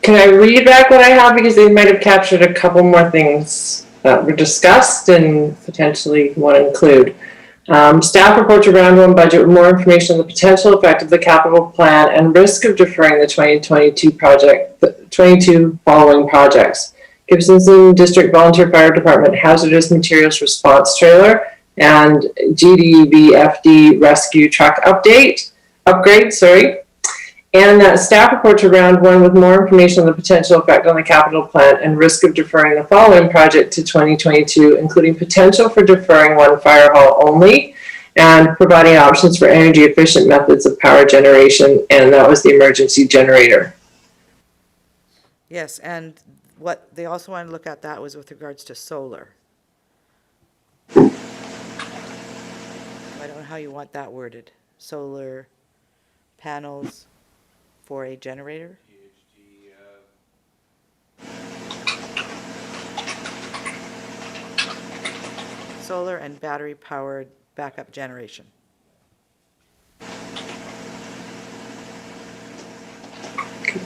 Can I read back what I have, because they might have captured a couple more things that were discussed and potentially want to include. Staff report to round one budget with more information on the potential effect of the capital plan and risk of deferring the 22 following projects. Gibson's District Volunteer Fire Department Hazardous Materials Response Trailer and GDVFD Rescue Truck upgrade, and that staff report to round one with more information on the potential effect on the capital plan and risk of deferring the following project to 2022, including potential for deferring one fire hall only and providing options for energy efficient methods of power generation, and that was the emergency generator. Yes, and what they also wanted to look at that was with regards to solar. I don't know how you want that worded. Solar panels for a generator? Solar and battery powered backup generation. Okay.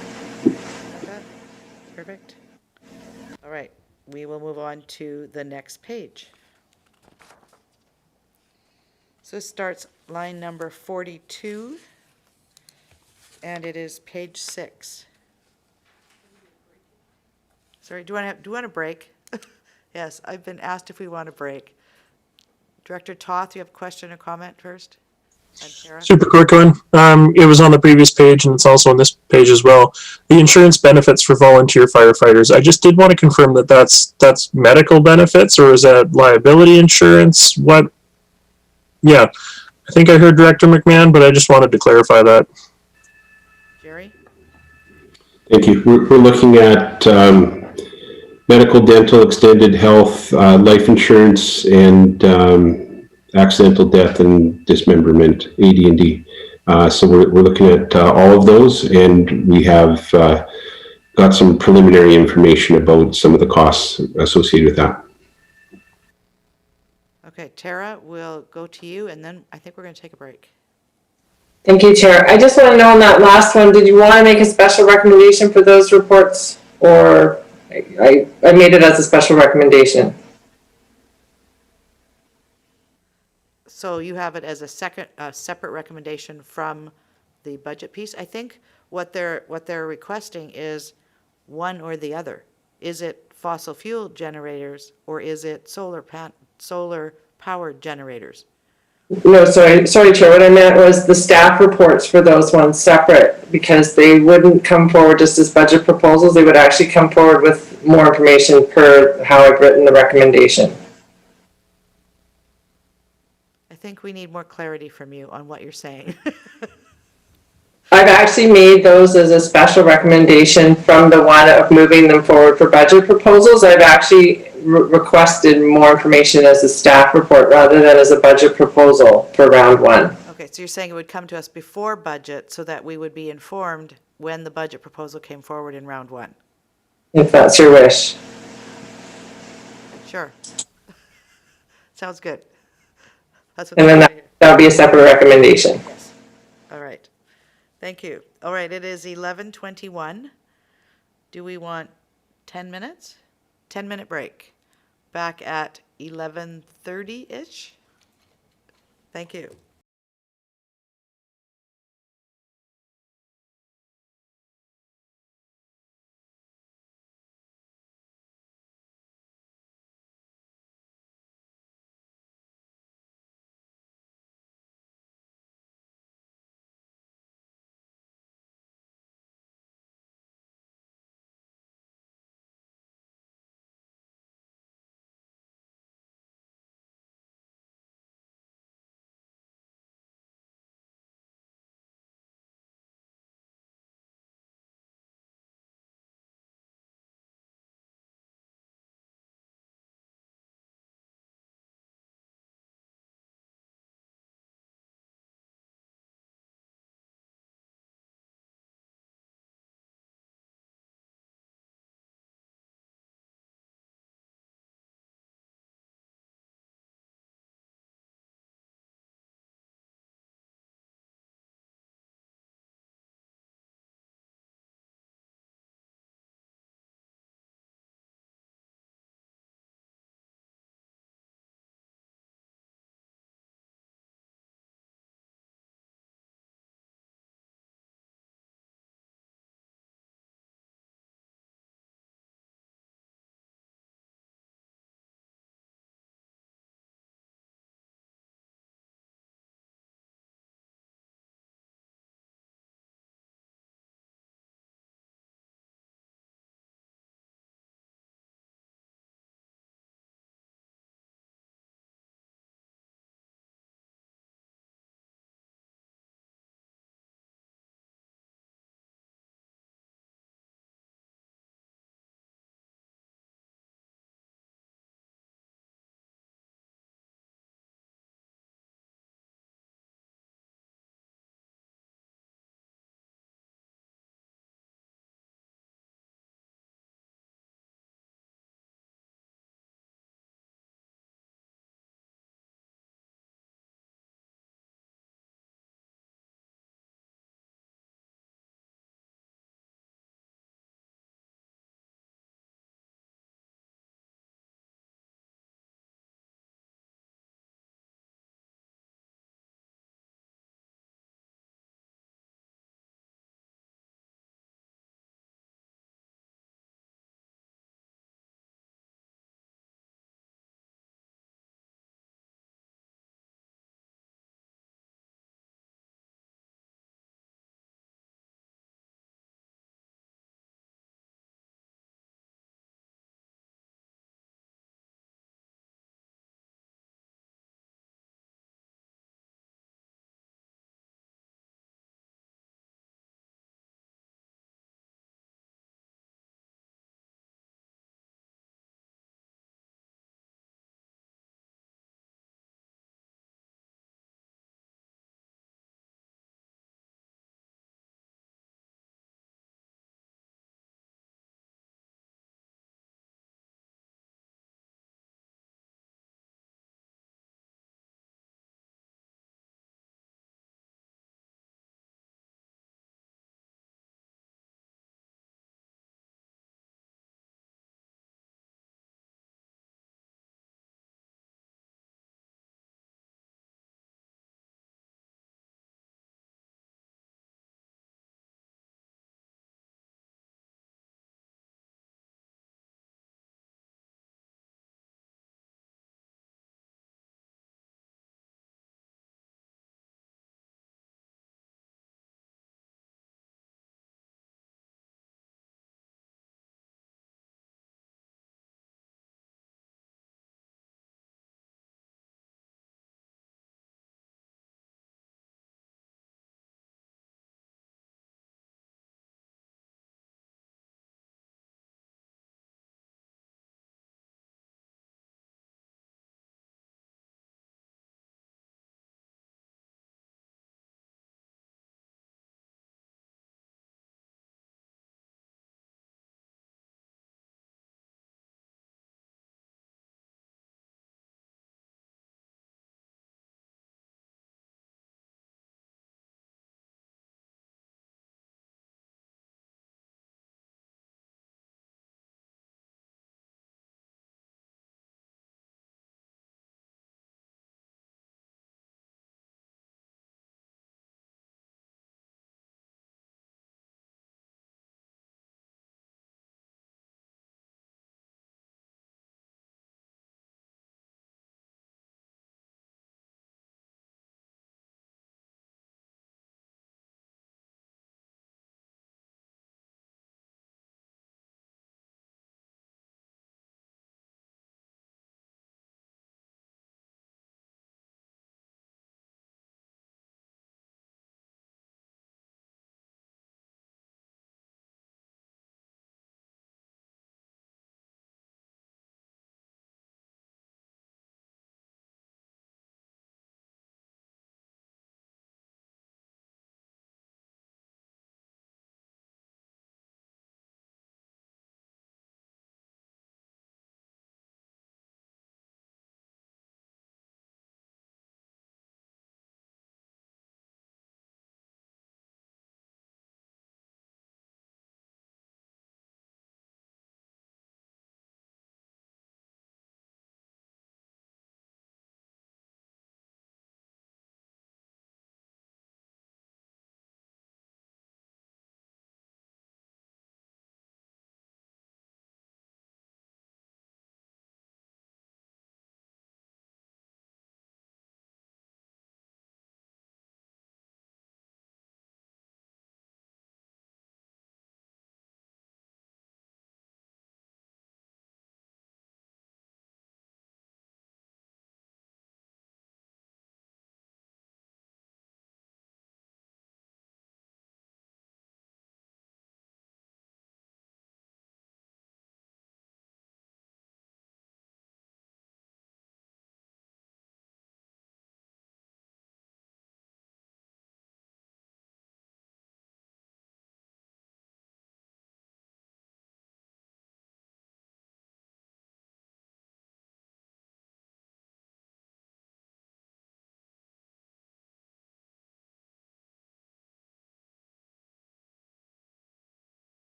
Perfect. All right, we will move on to the next page. So this starts line number 42, and it is page 6. Sorry, do you want a break? Yes, I've been asked if we want a break. Director Toth, you have a question or comment first? And Tara? Super quick one. It was on the previous page and it's also on this page as well. The insurance benefits for volunteer firefighters. I just did want to confirm that that's medical benefits, or is that liability insurance? What? Yeah, I think I heard Director McMahon, but I just wanted to clarify that. Jerry? Thank you. We're looking at medical, dental, extended health, life insurance, and accidental death and dismemberment, AD&D. So we're looking at all of those, and we have got some preliminary information about some of the costs associated with that. Okay, Tara, we'll go to you, and then I think we're going to take a break. Thank you, Chair. I just want to know on that last one, did you want to make a special recommendation for those reports, or I made it as a special recommendation? So you have it as a separate recommendation from the budget piece. I think what they're requesting is one or the other. Is it fossil fuel generators, or is it solar powered generators? No, sorry, Chair. What I meant was the staff reports for those ones separate, because they wouldn't come forward just as budget proposals. They would actually come forward with more information per how I've written the recommendation. I think we need more clarity from you on what you're saying. I've actually made those as a special recommendation from the one of moving them forward for budget proposals. I've actually requested more information as a staff report rather than as a budget proposal for round one. Okay, so you're saying it would come to us before budget so that we would be informed when the budget proposal came forward in round one? If that's your wish. Sure. Sounds good. That's what And then that would be a separate recommendation. Yes. All right. Thank you. All right, it is 11:21. Do we want 10 minutes? 10-minute break. Back at 11:30-ish. Thank you.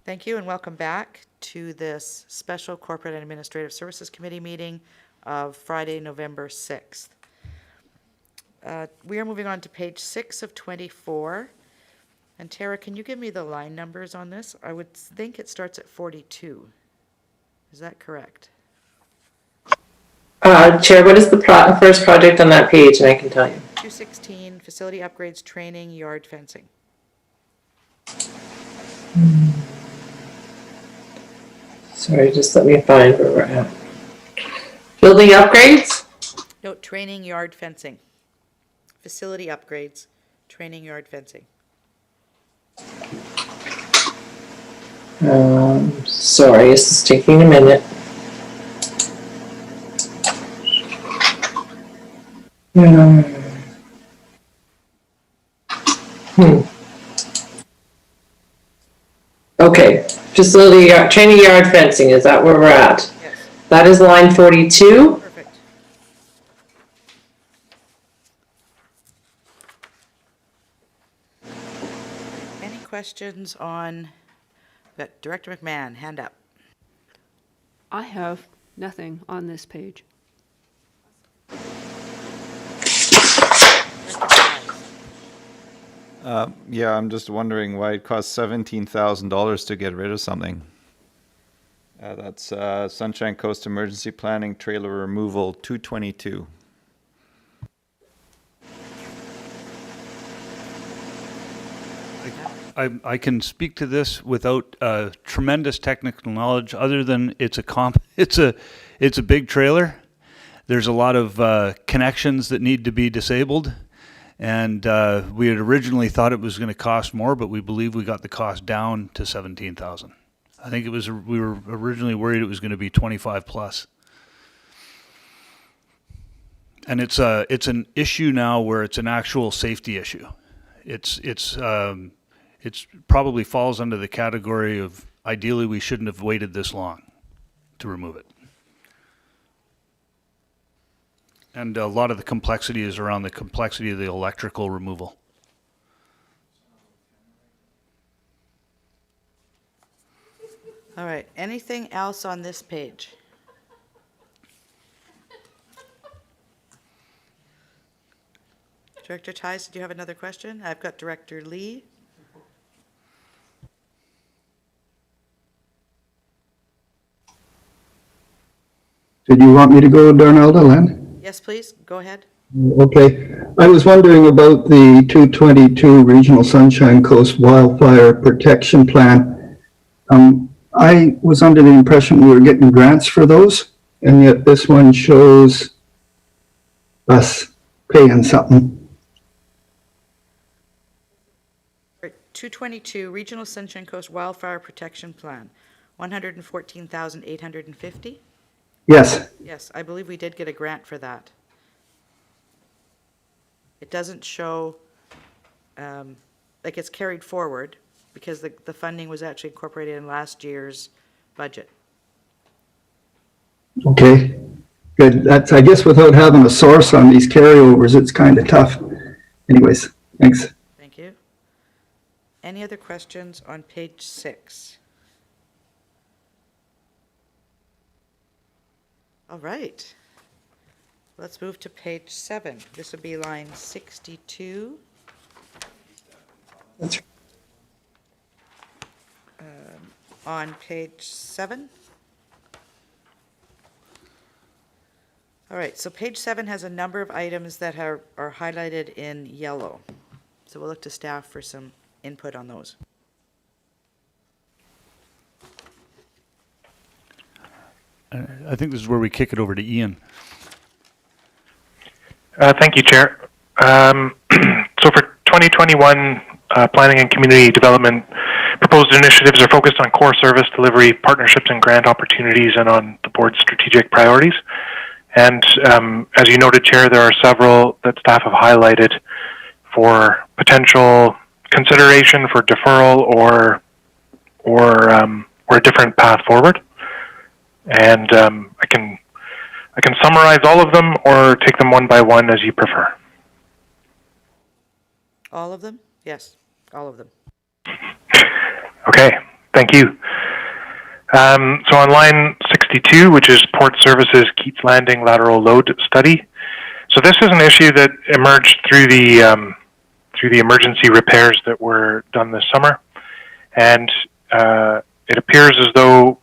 Thank you and welcome back to this special Corporate and Administrative Services Committee meeting of Friday, November 6th. We are moving on to page 6 of 24. And Tara, can you give me the line numbers on this? I would think it starts at 42. Is that correct? Chair, what is the first project on that page? And I can tell you. 216, facility upgrades, training, yard fencing. Sorry, just let me find where we're at. Building upgrades? No, training, yard fencing. Facility upgrades, training, yard fencing. Sorry, this is taking a minute. Okay, facility training yard fencing, is that where we're at? Yes. That is line 42. Perfect. Any questions on, got Director McMahon, hand up. I have nothing on this page. Yeah, I'm just wondering why it costs $17,000 to get rid of something. That's Sunshine Coast Emergency Planning Trailer Removal 222. I can speak to this without tremendous technical knowledge, other than it's a big trailer. There's a lot of connections that need to be disabled, and we had originally thought it was going to cost more, but we believe we got the cost down to $17,000. I think we were originally worried it was going to be 25 plus. And it's an issue now where it's an actual safety issue. It's probably falls under the category of ideally we shouldn't have waited this long to remove it. And a lot of the complexity is around the complexity of the electrical removal. All right, anything else on this page? Director Tice, do you have another question? I've got Director Lee. Did you want me to go, Darnelda, Len? Yes, please, go ahead. Okay. I was wondering about the 222 Regional Sunshine Coast Wildfire Protection Plan. I was under the impression we were getting grants for those, and yet this one shows us paying something. 222 Regional Sunshine Coast Wildfire Protection Plan, 114,850. Yes. Yes, I believe we did get a grant for that. It doesn't show, like it's carried forward because the funding was actually incorporated in last year's budget. Okay. Good. That's, I guess, without having a source on these carryovers, it's kind of tough. Anyways, thanks. Thank you. Any other questions on page 6? All right. Let's move to page 7. This would be line 62. That's On page 7. All right, so page 7 has a number of items that are highlighted in yellow. So we'll look to staff for some input on those. I think this is where we kick it over to Ian. Thank you, Chair. So for 2021 Planning and Community Development, proposed initiatives are focused on core service delivery, partnerships and grant opportunities, and on the board's strategic priorities. And as you noted, Chair, there are several that staff have highlighted for potential consideration for deferral or a different path forward. And I can summarize all of them or take them one by one as you prefer. All of them? Yes, all of them. Okay, Thank you. So on line 62, which is Port Services Keats Landing lateral load study. So this is an issue that emerged through the emergency repairs that were done this summer, and it appears as though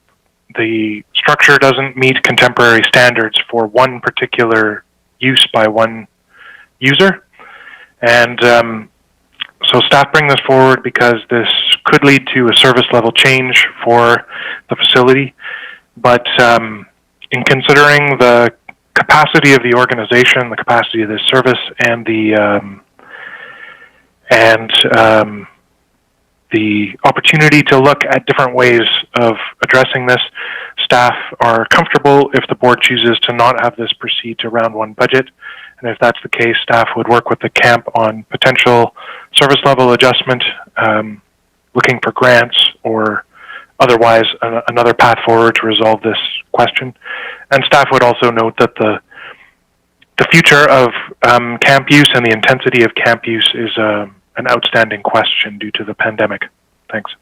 the structure doesn't meet contemporary standards for one particular use by one user, and so staff bring this forward because this could lead to a service level change for the facility, but in considering the capacity of the organization, the capacity of this service, and the opportunity to look at different ways of addressing this, staff are comfortable if the board chooses to not have this proceed to round one budget. And if that's the case, staff would work with the camp on potential service level adjustment, looking for grants or otherwise another path forward to resolve this question. And staff would also note that the future of camp use and the intensity of camp use is an outstanding question due to the pandemic. Thanks.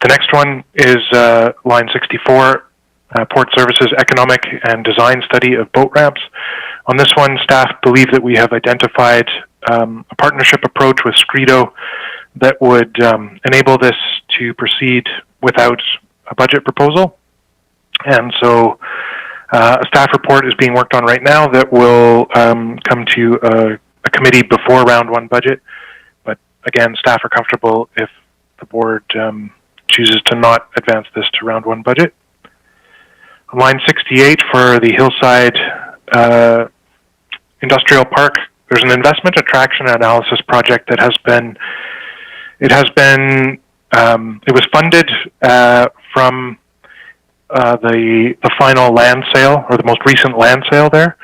The next one is line 64, Port Services Economic and Design Study of Boat Ramps. On this one, staff believe that we have identified a partnership approach with Scredo that would enable this to proceed without a budget proposal. And so a staff report is being worked on right now that will come to a committee before round one budget. But again, staff are comfortable if the board chooses to not advance this to round one budget. On line 68 for the Hillside Industrial Park, there's an investment attraction analysis project that it was funded from the final land sale, or the most recent land sale there,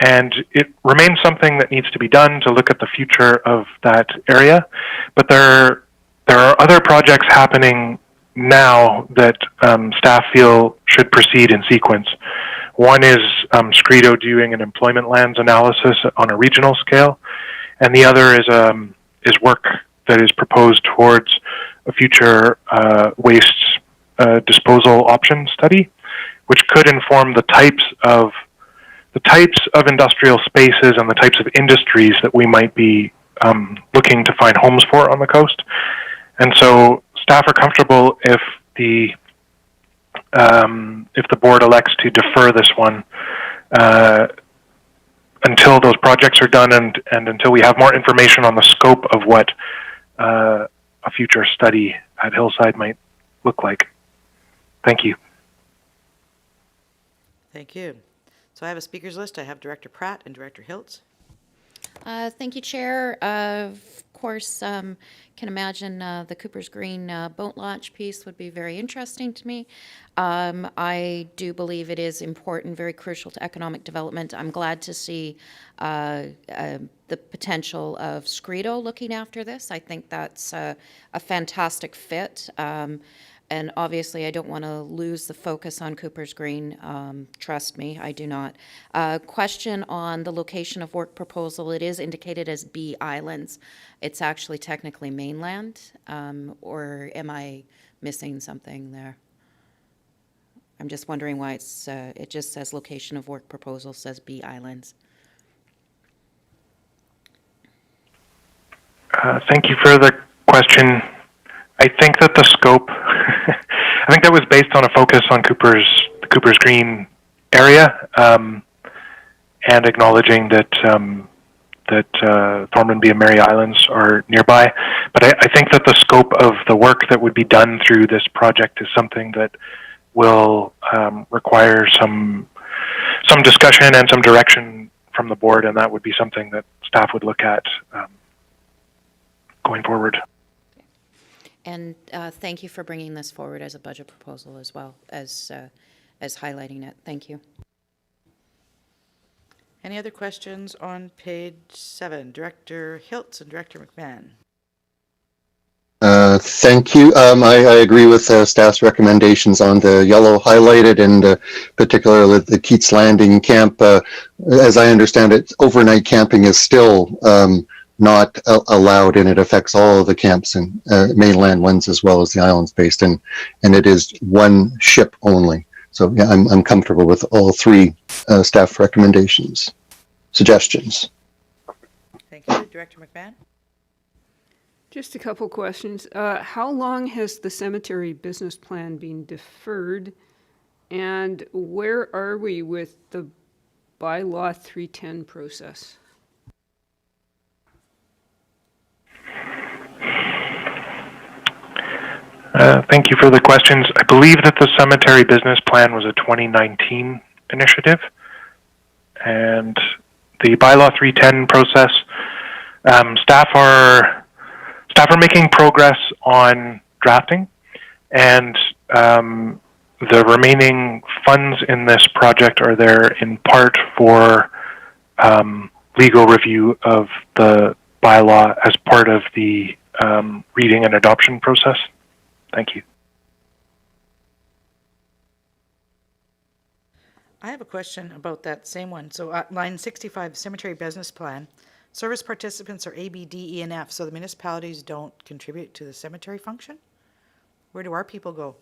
and it remains something that needs to be done to look at the future of that area. But there are other projects happening now that staff feel should proceed in sequence. One is Scredo doing an employment lands analysis on a regional scale, and the other is work that is proposed towards a future waste disposal option study, which could inform the types of industrial spaces and the types of industries that we might be looking to find homes for on the coast. And so staff are comfortable if the board elects to defer this one until those projects are done and until we have more information on the scope of what a future study at Hillside might look like. Thank you. Thank you. So I have a speakers list. I have Director Pratt and Director Hiltz. Thank you, Chair. Of course, can imagine the Cooper's Green boat launch piece would be very interesting to me. I do believe it is important, very crucial to economic development. I'm glad to see the potential of Scredo looking after this. I think that's a fantastic fit. And obviously, I don't want to lose the focus on Cooper's Green. Trust me, I do not. Question on the location of work proposal. It is indicated as B Islands. It's actually technically mainland, or am I missing something there? I'm just wondering why it just says location of work proposal says B Islands. Thank you for the question. I think that the scope, I think that was based on a focus on the Cooper's Green area, and acknowledging that Thornmanby and Mary Islands are nearby. But I think that the scope of the work that would be done through this project is something that will require some discussion and some direction from the board, and that would be something that staff would look at going forward. And thank you for bringing this forward as a budget proposal as well as highlighting it. Thank you. Any other questions on page 7? Director Hiltz and Director McMahon. Thank you. I agree with staff's recommendations on the yellow highlighted, and particularly the Keats Landing camp. As I understand it, overnight camping is still not allowed, and it affects all the camps and mainland ones as well as the islands based, and it is one ship only. So yeah, I'm comfortable with all three staff recommendations, suggestions. Thank you. Director McMahon? Just a couple questions. How long has the cemetery business plan been deferred? And where are we with the bylaw 310 process? Thank you for the questions. I believe that the cemetery business plan was a 2019 initiative, and the bylaw 310 process, staff are making progress on drafting, and the remaining funds in this project are there in part for legal review of the bylaw as part of the reading and adoption process. Thank you. I have a question about that same one. So line 65, cemetery business plan. Service participants are A, B, D, E, and F, so the municipalities don't contribute to the cemetery function? Where do our people go?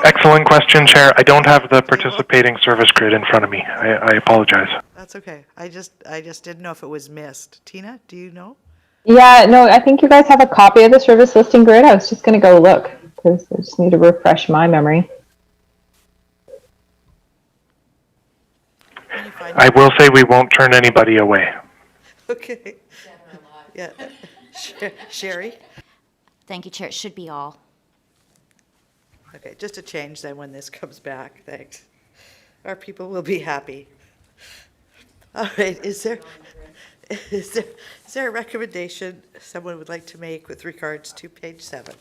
Excellent question, Chair. I don't have the participating service grid in front of me. I apologize. That's okay. I just didn't know if it was missed. Tina, do you know? Yeah, no, I think you guys have a copy of the service listing grid. I was just going to go look because I just need to refresh my memory. I will say we won't turn anybody away. Okay. Yeah. Sherry? Thank you, Chair. It should be all. Okay, just a change then when this comes back. Thanks. Our people will be happy. All right, is there a recommendation someone would like to make with regards to page 7?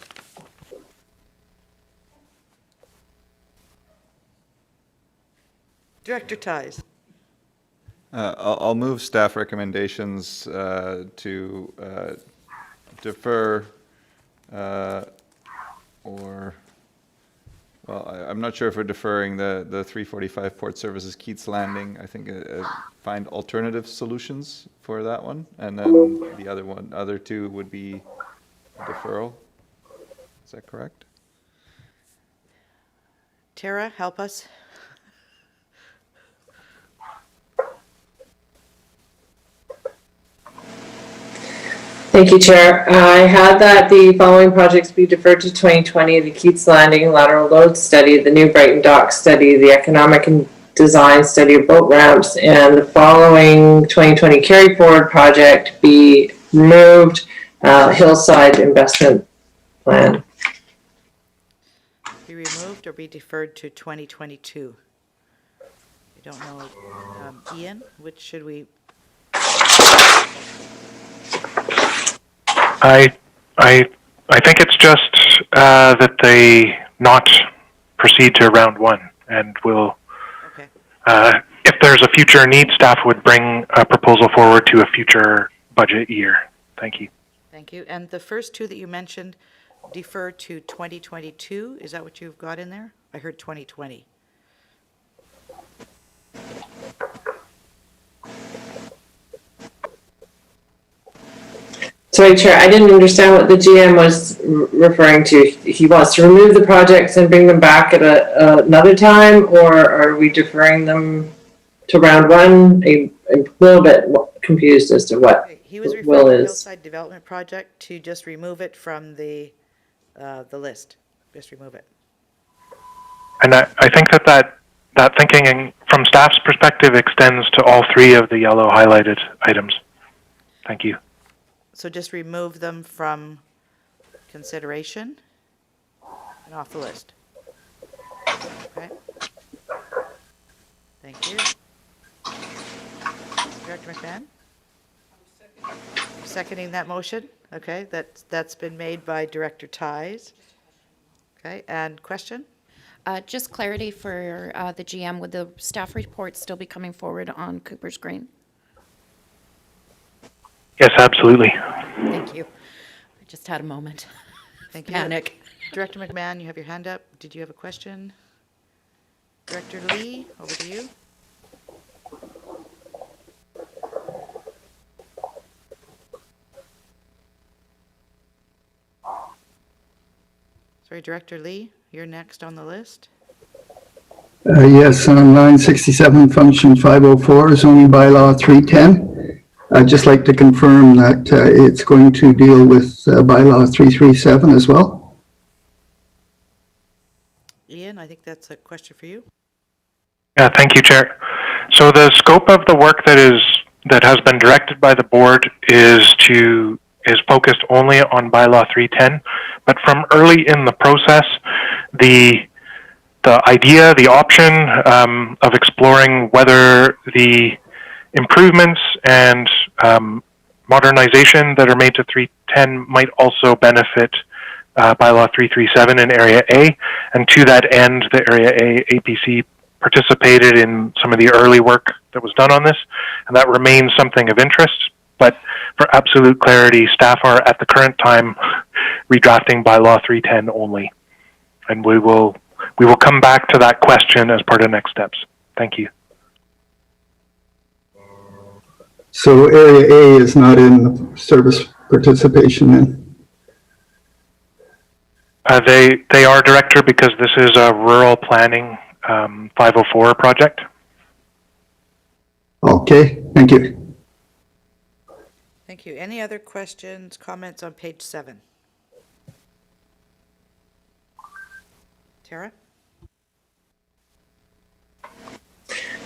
Director Ties. I'll move staff recommendations to defer I'm not sure if we're deferring the 345 Port Services Keats Landing. I think find alternative solutions for that one, and then the other two would be deferral. Is that correct? Tara, help us. Thank you, Chair. I had that the following projects be deferred to 2020, the Keats Landing lateral load study, the new Brighton Dock study, the economic and design study of boat ramps, and the following 2020 carry forward project be removed, hillside investment plan. Be removed or be deferred to 2022? I don't know. Ian, which should we? I think it's just that they not proceed to round 1, and we'll, Okay. if there's a future need, staff would bring a proposal forward to a future budget year. Thank you. Thank you. And the first two that you mentioned, defer to 2022. Is that what you've got in there? I heard 2020. Sorry, Chair, I didn't understand what the GM was referring to. He wants to remove the projects and bring them back at another time, or are we deferring them to round 1? I'm a little bit confused as to what He was Will referring to the is. hillside development project to just remove it from the list. Just remove it. And I think that thinking from staff's perspective extends to all 3 of the yellow highlighted items. Thank you. So just remove them from consideration and off the list. Okay. Thank you. Director McMahon? Seconding that motion? Okay, that's been made by Director Ties. Okay, and question? Just clarity for the GM, would the staff report still be coming forward on Cooper's Green? Yes, absolutely. Thank you. I just had a moment. Thank you. Panic. Director McMahon, you have your hand up. Did you have a question? Director Lee, over to you. Sorry, Director Lee, you're next on the list. Yes, on line 67, function 504, zoning bylaw 310. I'd just like to confirm that it's going to deal with bylaw 337 as well. Ian, I think that's a question for you. Yeah, thank you, Chair. So the scope of the work that has been directed by the board is focused only on bylaw 310, but from early in the process, the idea, the option of exploring whether the improvements and modernization that are made to 310 might also benefit bylaw 337 in Area A, and to that end, the Area A APC participated in some of the early work that was done on this, and that remains something of interest. But for absolute clarity, staff are at the current time redrafting bylaw 310 only, and we will come back to that question as part of next steps. Thank you. So area A is not in the service participation then? They are, Director, because this is a rural planning 504 project. Okay, thank you. Thank you. Any other questions, comments on page 7? Tara?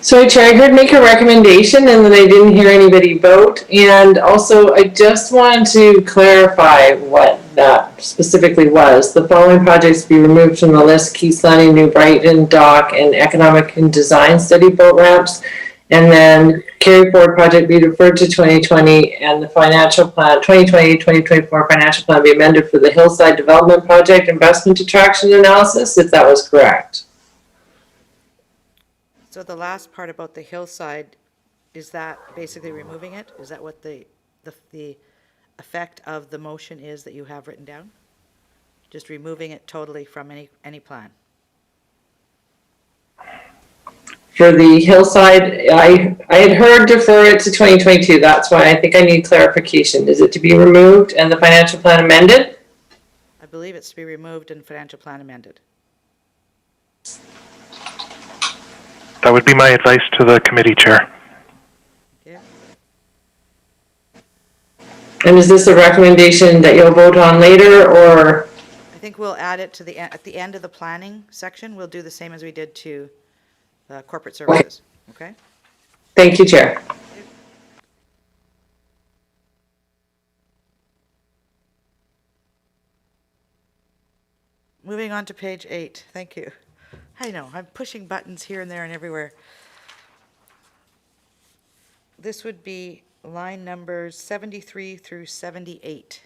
So, Chair, I heard make a recommendation and then I didn't hear anybody vote. And also, I just wanted to clarify what that specifically was. The following projects be removed from the list: Keith's Landing, New Brighton Dock, and Economic and Design Study boat ramps. And then carry forward project be deferred to 2020, and the financial plan, 2020-2024 financial plan be amended for the Hillside Development Project investment attraction analysis, if that was correct. So the last part about the hillside, is that basically removing it? Is that what the effect of the motion is that you have written down? Just removing it totally from any plan? For the hillside, I had heard defer it to 2022. That's why I think I need clarification. Is it to be removed and the financial plan amended? I believe it's to be removed and financial plan amended. That would be my advice to the committee, Chair. Yeah. And is this a recommendation that you'll vote on later, or? I think we'll add it to at the end of the planning section. We'll do the same as we did to corporate services. Okay? Thank you, Chair. Moving on to page 8. Thank you. I know, I'm pushing buttons here and there and everywhere. This would be line numbers 73 through 78.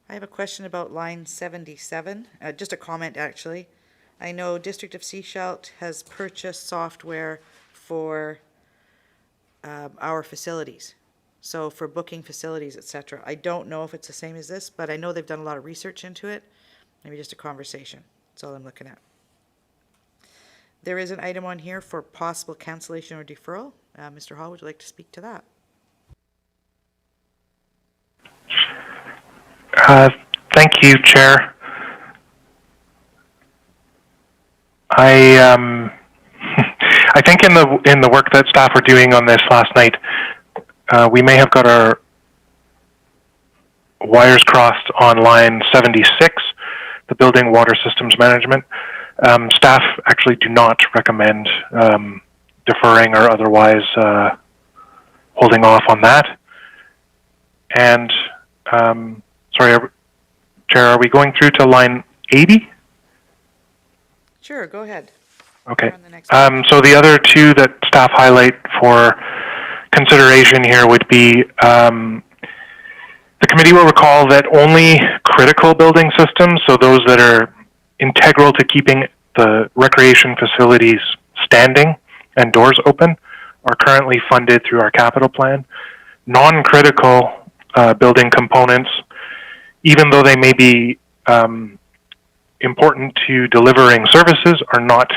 I have a question about line 77, just a comment actually. I know District of Seashelt has purchased software for our facilities. So for booking facilities, et cetera. I don't know if it's the same as this, but I know they've done a lot of research into it. Maybe just a conversation. That's all I'm looking at. There is an item on here for possible cancellation or deferral. Mr. Hall, would you like to speak to that? Thank you, Chair. I think in the work that staff were doing on this last night, we may have got our wires crossed on line 76, the Building Water Systems Management. Staff actually do not recommend deferring or otherwise holding off on that. And, sorry, Chair, are we going through to line 80? Sure, go ahead. Okay. So the other two that staff highlight for consideration here would be the committee will recall that only critical building systems, so those that are integral to keeping the recreation facilities standing and doors open, are currently funded through our capital plan. Non-critical building components, even though they may be important to delivering services, are not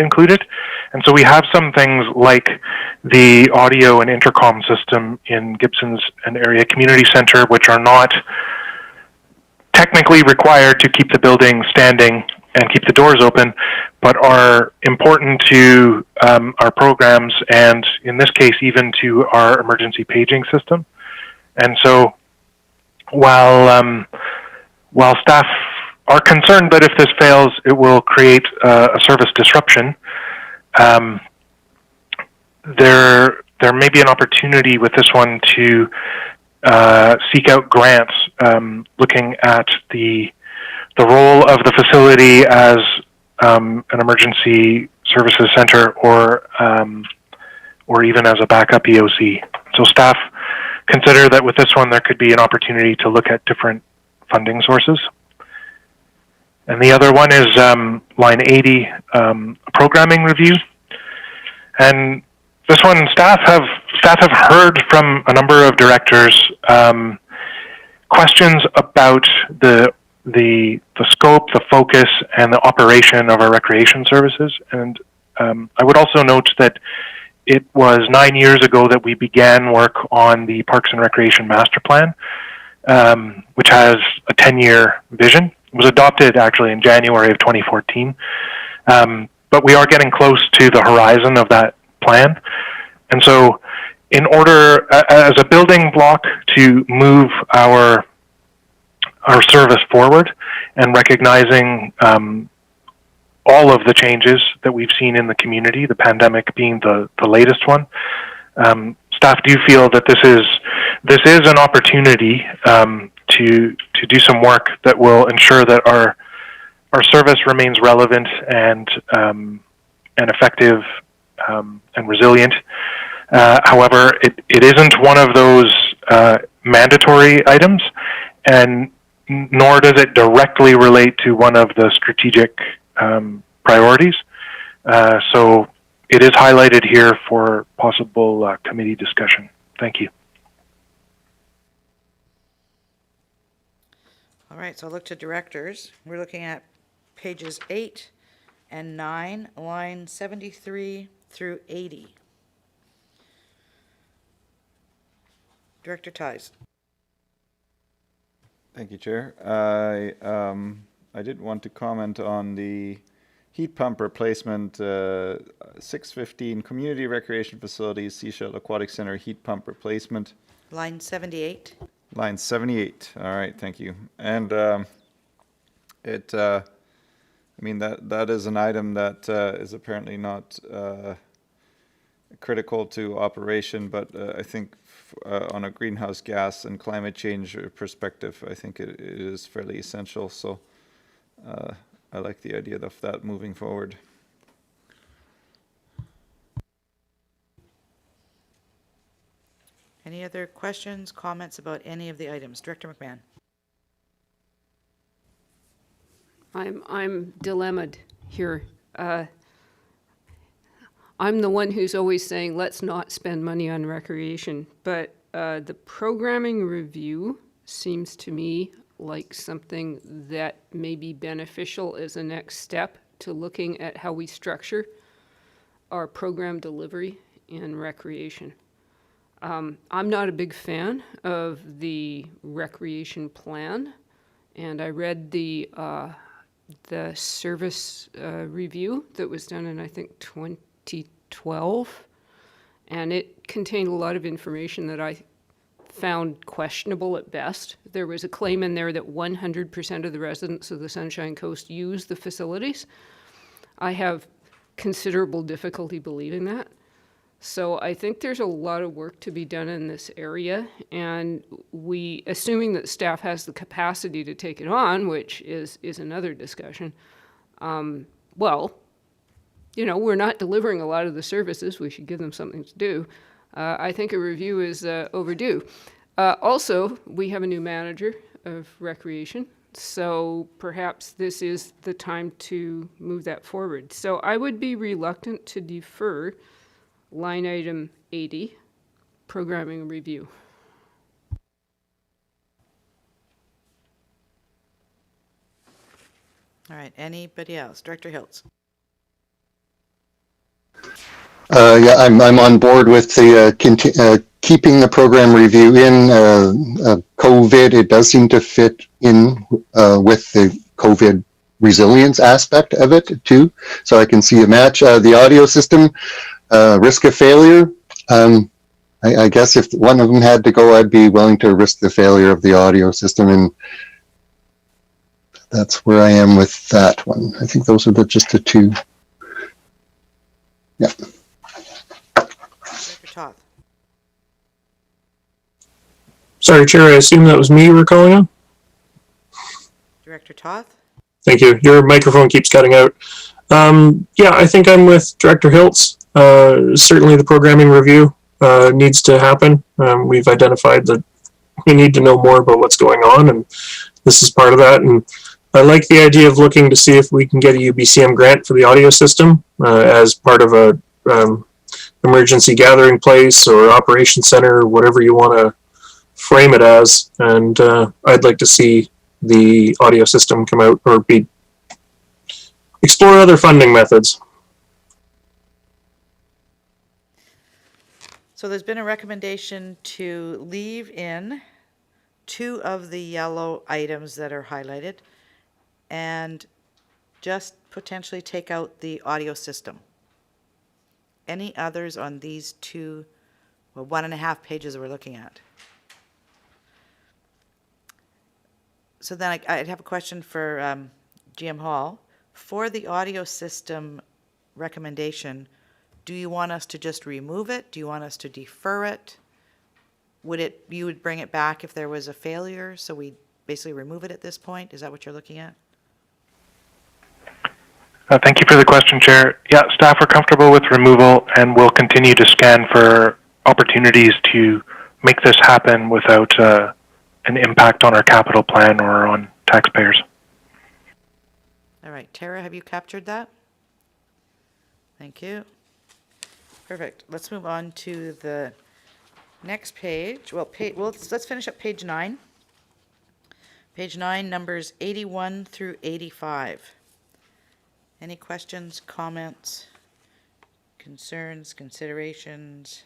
included. And so we have some things like the audio and intercom system in Gibson's and Area Community Center, which are not technically required to keep the building standing and keep the doors open, but are important to our programs, and in this case, even to our emergency paging system. And so while staff are concerned that if this fails, it will create a service disruption, there may be an opportunity with this one to seek out grants, looking at the role of the facility as an emergency services center, or even as a backup EOC. So staff consider that with this one there could be an opportunity to look at different funding sources. And the other one is line 80, programming review. And this one, staff have heard from a number of directors questions about the scope, the focus, and the operation of our recreation services. And I would also note that it was 9 years ago that we began work on the Parks and Recreation Master Plan, which has a 10-year vision. It was adopted actually in January of 2014. But we are getting close to the horizon of that plan. And so in order, as a building block to move our service forward, and recognizing all of the changes that we've seen in the community, the pandemic being the latest one, staff do feel that this is an opportunity to do some work that will ensure that our service remains relevant and effective and resilient. However, it isn't one of those mandatory items, and nor does it directly relate to one of the strategic priorities. So it is highlighted here for possible committee discussion. Thank you. All right, so I'll look to directors. We're looking at pages 8 and 9, line 73 through 80. Director Ties. Thank you, Chair. I did want to comment on the heat pump replacement, 615 Community Recreation Facilities, Seashell Aquatic Center heat pump replacement. Line 78. Line 78. All right, thank you. And I mean, that is an item that is apparently not critical to operation, but I think on a greenhouse gas and climate change perspective, I think it is fairly essential. So I like the idea of that moving forward. Any other questions, comments about any of the items? Director McMahon. I'm dilemmaed here. I'm the one who's always saying, let's not spend money on recreation, but the programming review seems to me like something that may be beneficial as a next step to looking at how we structure our program delivery in recreation. I'm not a big fan of the recreation plan, and I read the service review that was done in, I think, 2012, and it contained a lot of information that I found questionable at best. There was a claim in there that 100% of the residents of the Sunshine Coast use the facilities. I have considerable difficulty believing that. So I think there's a lot of work to be done in this area, and assuming that staff has the capacity to take it on, which is another discussion, well, you know, we're not delivering a lot of the services. We should give them something to do. I think a review is overdue. Also, we have a new manager of recreation, so perhaps this is the time to move that forward. So I would be reluctant to defer line item 80, programming review. All right, anybody else? Director Hiltz? Yeah, I'm on board with the keeping the program review in. COVID, it does seem to fit in with the COVID resilience aspect of it too. So I can see a match. The audio system, risk of failure. I guess if one of them had to go, I'd be willing to risk the failure of the audio system, and that's where I am with that one. I think those are just the two. Yeah. Director Toth? Sorry, Chair, I assume that was me you were calling on? Director Toth? Thank you. Your microphone keeps cutting out. Yeah, I think I'm with Director Hiltz. Certainly the programming review needs to happen. We've identified that we need to know more about what's going on, and this is part of that. And I like the idea of looking to see if we can get a UBCM grant for the audio system as part of a emergency gathering place or operation center, whatever you want to frame it as. And I'd like to see the audio system come out or explore other funding methods. So there's been a recommendation to leave in 2 of the yellow items that are highlighted and just potentially take out the audio system. Any others on these 2, well, 1.5 pages that we're looking at? So then I'd have a question for GM Hall. For the audio system recommendation, do you want us to just remove it? Do you want us to defer it? You would bring it back if there was a failure, so we basically remove it at this point? Is that what you're looking at? Thank you for the question, Chair. Yeah, staff are comfortable with removal and will continue to scan for opportunities to make this happen without an impact on our capital plan or on taxpayers. All right, Tara, have you captured that? Thank you. Perfect. Let's move on to the next page. Well, let's finish up page 9. Page 9, numbers 81 through 85. Any questions, comments, concerns, considerations?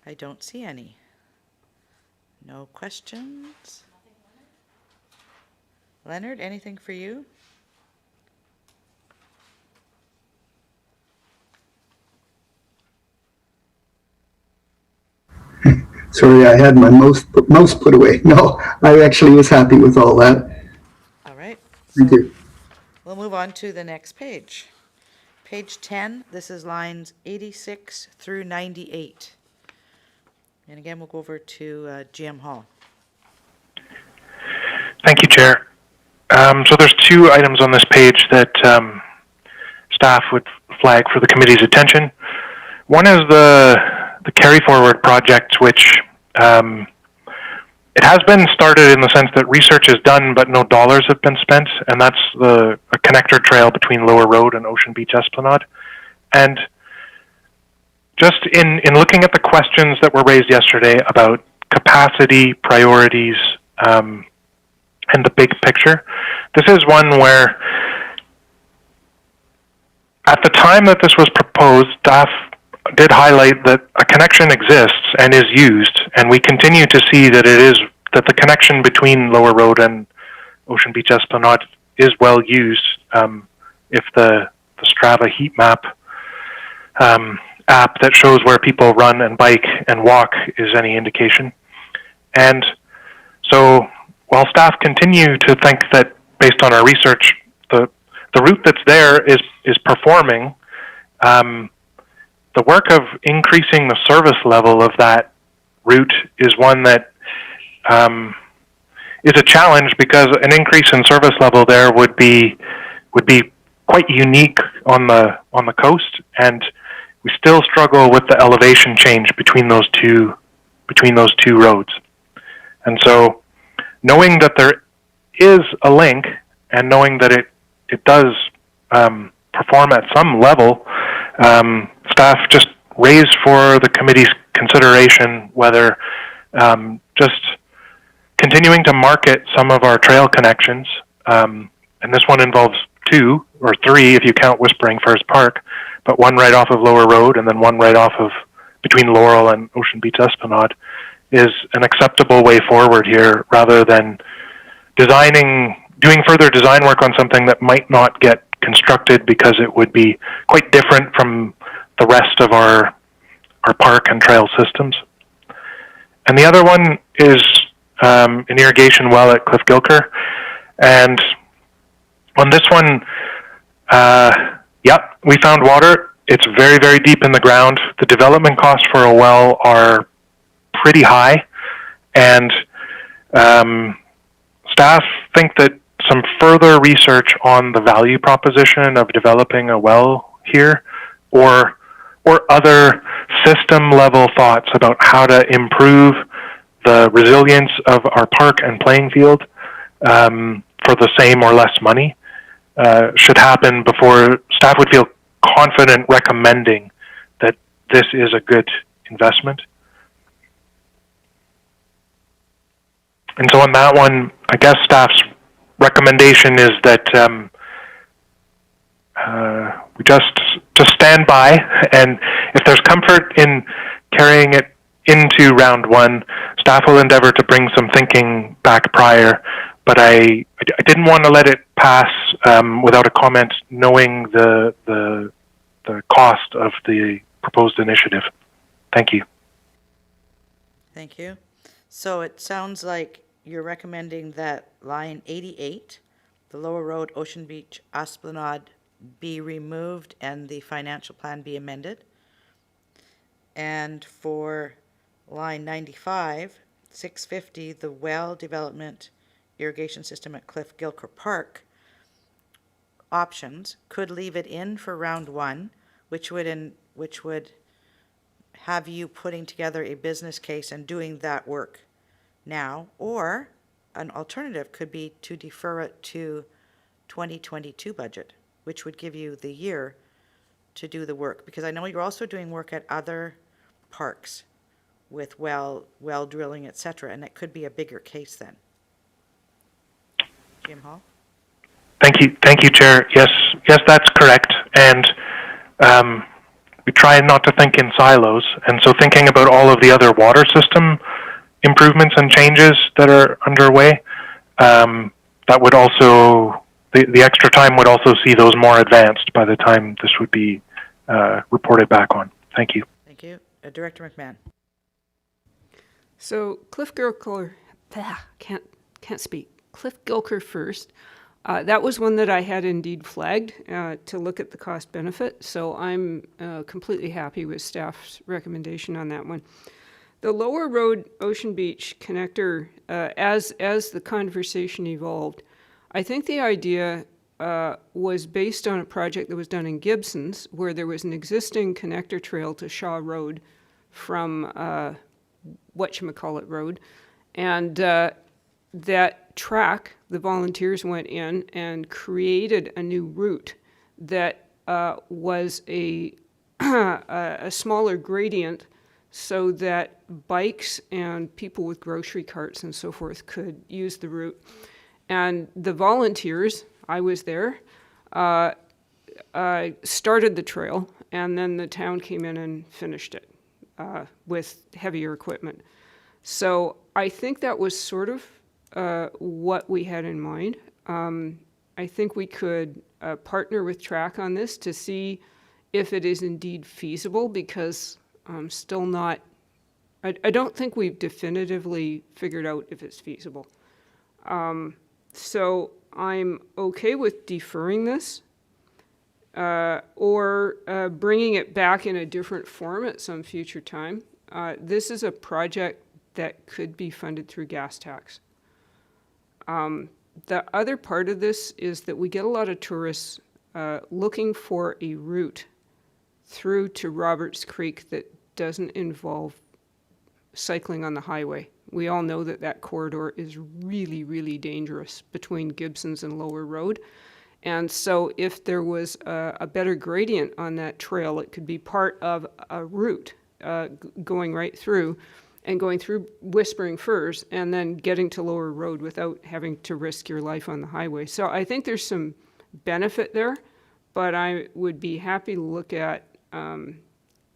I don't see any. No questions? Leonard, anything for you? Sorry, I had my mouse put away. No, I actually was happy with all that. All right. Thank so you. We'll move on to the next page. Page 10, this is lines 86 through 98. And again, we'll go over to GM Hall. Thank you, Chair. So there's 2 items on this page that staff would flag for the committee's attention. One is the carry forward project, which it has been started in the sense that research is done, but no dollars have been spent, and that's a connector trail between Lower Road and Ocean Beach Esplanade. And just in looking at the questions that were raised yesterday about capacity, priorities, and the big picture, this is one where at the time that this was proposed, staff did highlight that a connection exists and is used, and we continue to see that that the connection between Lower Road and Ocean Beach Esplanade is well used. If the Strava heat map app that shows where people run and bike and walk is any indication. And so while staff continue to think that based on our research, the route that's there is performing, the work of increasing the service level of that route is one that is a challenge, because an increase in service level there would be quite unique on the coast, and we still struggle with the elevation change between those two roads. And so knowing that there is a link, and knowing that it does perform at some level, staff just raised for the committee's consideration whether just continuing to market some of our trail connections, and this one involves 2 or 3 if you count Whispering Firs Park, but one right off of Lower Road and then one right off of between Laurel and Ocean Beach Esplanade, is an acceptable way forward here, rather than doing further design work on something that might not get constructed because it would be quite different from the rest of our park and trail systems. And the other one is an irrigation well at Cliff Gilker. And on this one, yep, we found water. It's very, very deep in the ground. The development costs for a well are pretty high. And staff think that some further research on the value proposition of developing a well here, or other system level thoughts about how to improve the resilience of our park and playing field for the same or less money should happen before staff would feel confident recommending that this is a good investment. And so on that one, I guess staff's recommendation is that we just stand by, and if there's comfort in carrying it into round 1, staff will endeavor to bring some thinking back prior, but I didn't want to let it pass without a comment, knowing the cost of the proposed initiative. Thank you. Thank you. So it sounds like you're recommending that line 88, the Lower Road, Ocean Beach, Esplanade, be removed and the financial plan be amended. And for line 95, 650, the well development irrigation system at Cliff Gilker Park, options, could leave it in for round 1, which would have you putting together a business case and doing that work now, or an alternative could be to defer it to 2022 budget, which would give you the year to do the work. Because I know you're also doing work at other parks with well drilling, etc., and it could be a bigger case then. Jim Hall? Thank you, Chair. Yes, that's correct. And we try not to think in silos. And so thinking about all of the other water system improvements and changes that are underway, that would also, the extra time would also see those more advanced by the time this would be reported back on. Thank you. Thank you. Director McMahon. So Cliff Gilker, can't speak. Cliff Gilker first. That was one that I had indeed flagged to look at the cost benefit. So I'm completely happy with staff's recommendation on that one. The Lower Road Ocean Beach connector, as the conversation evolved, I think the idea was based on a project that was done in Gibsons, where there was an existing connector trail to Shaw Road from whatchamacallit Road, and that track, the volunteers went in and created a new route that was a smaller gradient, so that bikes and people with grocery carts and so forth could use the route. And the volunteers, I was there, started the trail, and then the town came in and finished it with heavier equipment. So I think that was sort of what we had in mind. I think we could partner with TRAC on this to see if it is indeed feasible, because I'm still not, I don't think we've definitively figured out if it's feasible. So I'm okay with deferring this or bringing it back in a different form at some future time. This is a project that could be funded through gas tax. The other part of this is that we get a lot of tourists looking for a route through to Roberts Creek that doesn't involve cycling on the highway. We all know that that corridor is really, really dangerous between Gibsons and Lower Road. And so if there was a better gradient on that trail, it could be part of a route going right through and going through Whispering Firs and then getting to Lower Road without having to risk your life on the highway. So I think there's some benefit there, but I would be happy to look at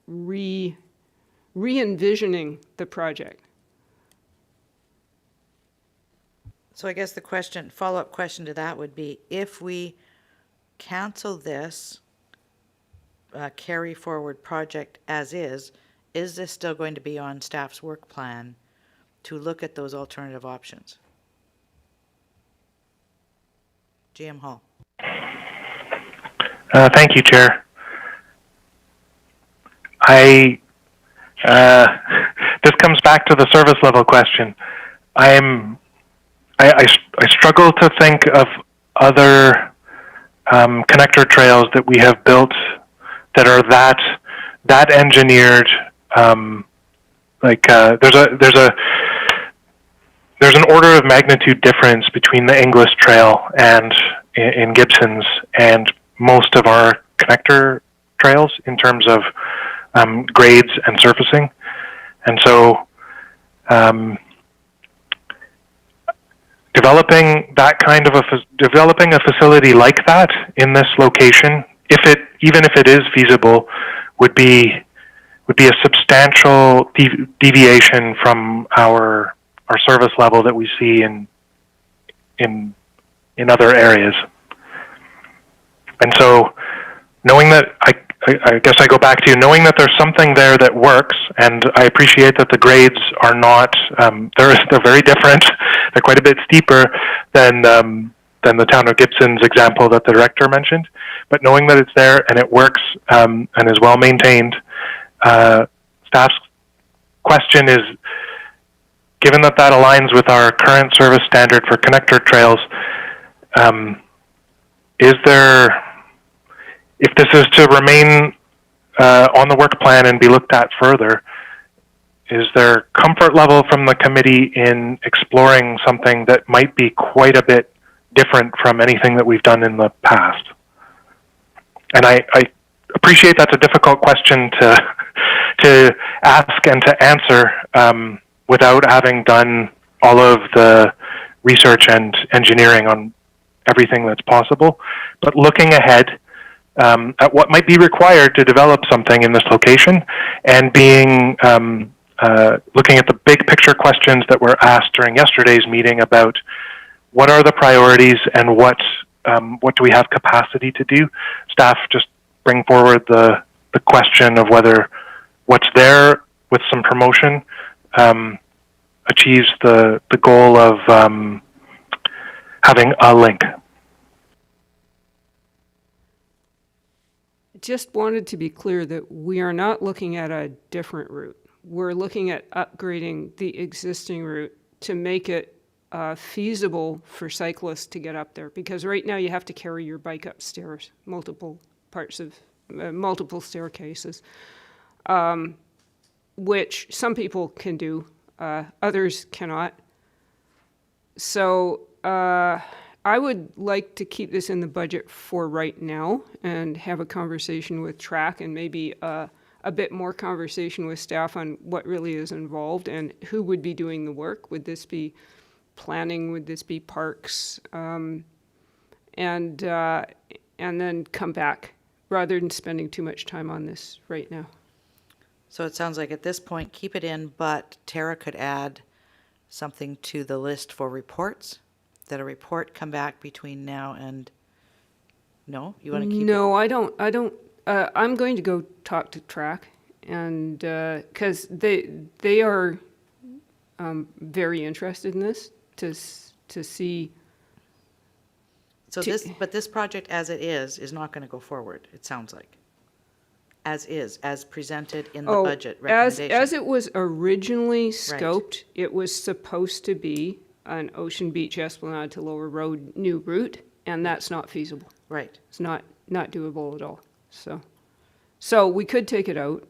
re-envisioning the project. So I guess the question, follow-up question to that would be, if we cancel this carry forward project as is this still going to be on staff's work plan to look at those alternative options? GM Hall. Thank you, Chair. This comes back to the service level question. I struggle to think of other connector trails that we have built that are that engineered. There's an order of magnitude difference between the Inglis Trail and in Gibsons and most of our connector trails in terms of grades and surfacing, and so developing a facility like that in this location, even if it is feasible, would be a substantial deviation from our service level that we see in other areas. And so, knowing that, I guess I go back to knowing that there's something there that works, and I appreciate that the grades are not, they're very different. They're quite a bit steeper than the town of Gibson's example that the director mentioned. But knowing that it's there and it works and is well maintained, staff's question is, given that aligns with our current service standard for connector trails, if this is to remain on the work plan and be looked at further, is there comfort level from the committee in exploring something that might be quite a bit different from anything that we've done in the past? And I appreciate that's a difficult question to ask and to answer without having done all of the research and engineering on everything that's possible. But looking ahead at what might be required to develop something in this location, and being looking at the big picture questions that were asked during yesterday's meeting about what are the priorities and what do we have capacity to do. Staff just bring forward the question of whether what's there with some promotion achieves the goal of having a link. Just wanted to be clear that we are not looking at a different route. We're looking at upgrading the existing route to make it feasible for cyclists to get up there. Because right now you have to carry your bike upstairs, multiple staircases, which some people can do, others cannot. So I would like to keep this in the budget for right now and have a conversation with TRAC and maybe a bit more conversation with staff on what really is involved and who would be doing the work. Would this be planning? Would this be parks? And then come back rather than spending too much time on this right now. So it sounds like at this point, keep it in, but Tara could add something to the list for reports, that a report come back between now and, no? You want to keep it? No, I don't. I'm going to go talk to TRAC, and because they are very interested in this to see. So this project as it is not going to go forward, it sounds like. As is, as presented in the budget recommendation. As it was originally scoped, it was supposed to be an Ocean Beach Esplanade to Lower Road new route, and that's not feasible. Right. It's not doable at all. So we could take it out.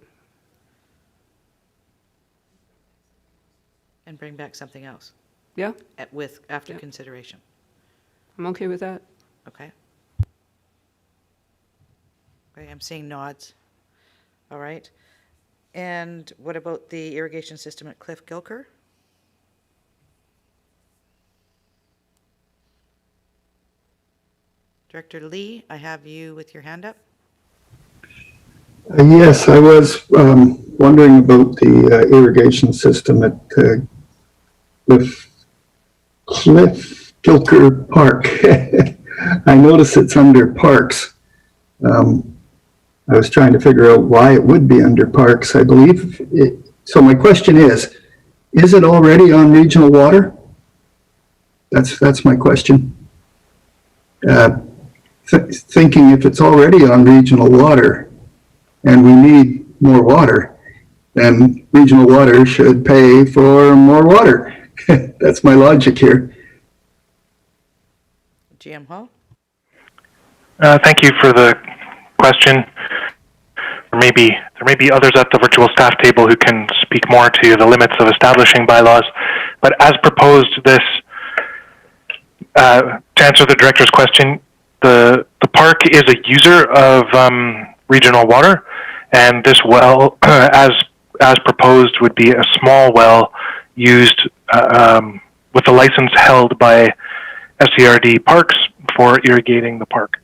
And bring back something else Yeah, after Yeah. consideration. I'm okay with that. Okay. Okay, I'm seeing nods. All right. And what about the irrigation system at Cliff Gilker? Director Lee, I have you with your hand up. Yes, I was wondering about the irrigation system at Cliff Gilker Park. I notice it's under parks. I was trying to figure out why it would be under parks. I believe it. So my question is it already on regional water? That's my question. Thinking if it's already on regional water and we need more water, then regional water should pay for more water. That's my logic here. GM Hall? Thank you for the question. There may be others at the virtual staff table who can speak more to the limits of establishing bylaws, but as proposed, this to answer the director's question, the park is a user of regional water, and this well, as proposed, would be a small well used with a license held by SCRD Parks for irrigating the park.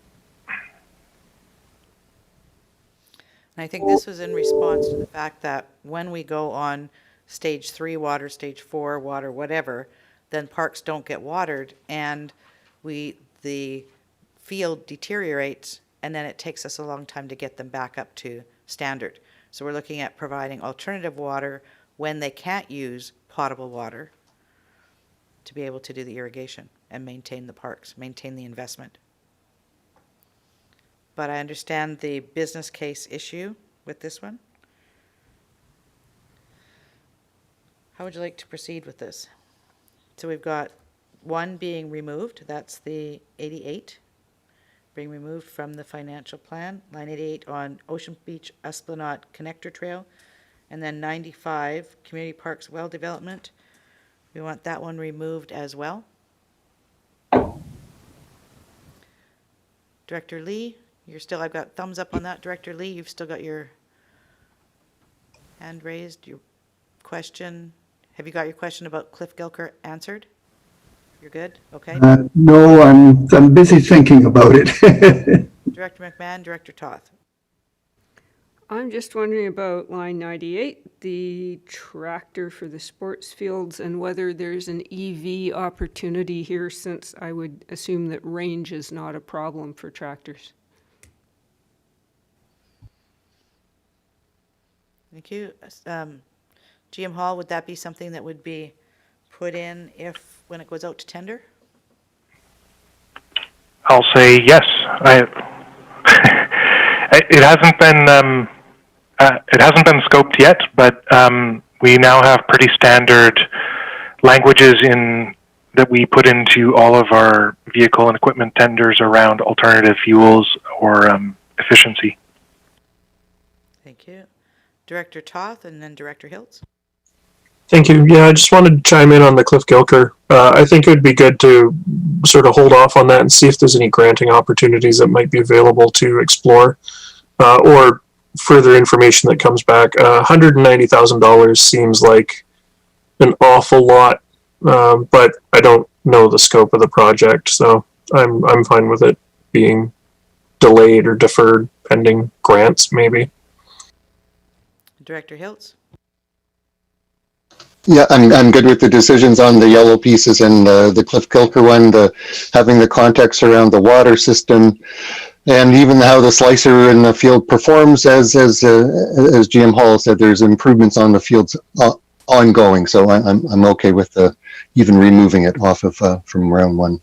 And I think this was in response to the fact that when we go on stage 3 water, stage 4 water, whatever, then parks don't get watered and the field deteriorates, and then it takes us a long time to get them back up to standard. So we're looking at providing alternative water when they can't use potable water to be able to do the irrigation and maintain the parks, maintain the investment. But I understand the business case issue with this one. How would you like to proceed with this? So we've got one being removed, that's the 88, being removed from the financial plan, line 88 on Ocean Beach Esplanade Connector Trail, and then 95, Community Parks Well Development. We want that one removed as well. Director Lee, I've got thumbs up on that. Director Lee, you've still got your hand raised. Your question, have you got your question about Cliff Gilker answered? You're good? Okay. No, I'm busy thinking about it. Director McMahon, Director Toth. I'm just wondering about line 98, the tractor for the sports fields, and whether there's an EV opportunity here, since I would assume that range is not a problem for tractors. Thank you. GM Hall, would that be something that would be put in when it goes out to tender? I'll say yes. It hasn't been scoped yet, but we now have pretty standard languages that we put into all of our vehicle and equipment tenders around alternative fuels or efficiency. Thank you. Director Toth and then Director Hiltz. Thank you. Yeah, I just wanted to chime in on the Cliff Gilker. I think it would be good to sort of hold off on that and see if there's any granting opportunities that might be available to explore, or further information that comes back. $190,000 seems like an awful lot, but I don't know the scope of the project, so I'm fine with it being delayed or deferred pending grants, maybe. Director Hiltz. Yeah, I'm good with the decisions on the yellow pieces and the Cliff Gilker one, having the context around the water system, and even how the slicer in the field performs. As GM Hall said, there's improvements on the fields ongoing, so I'm okay with even removing it off of from round one.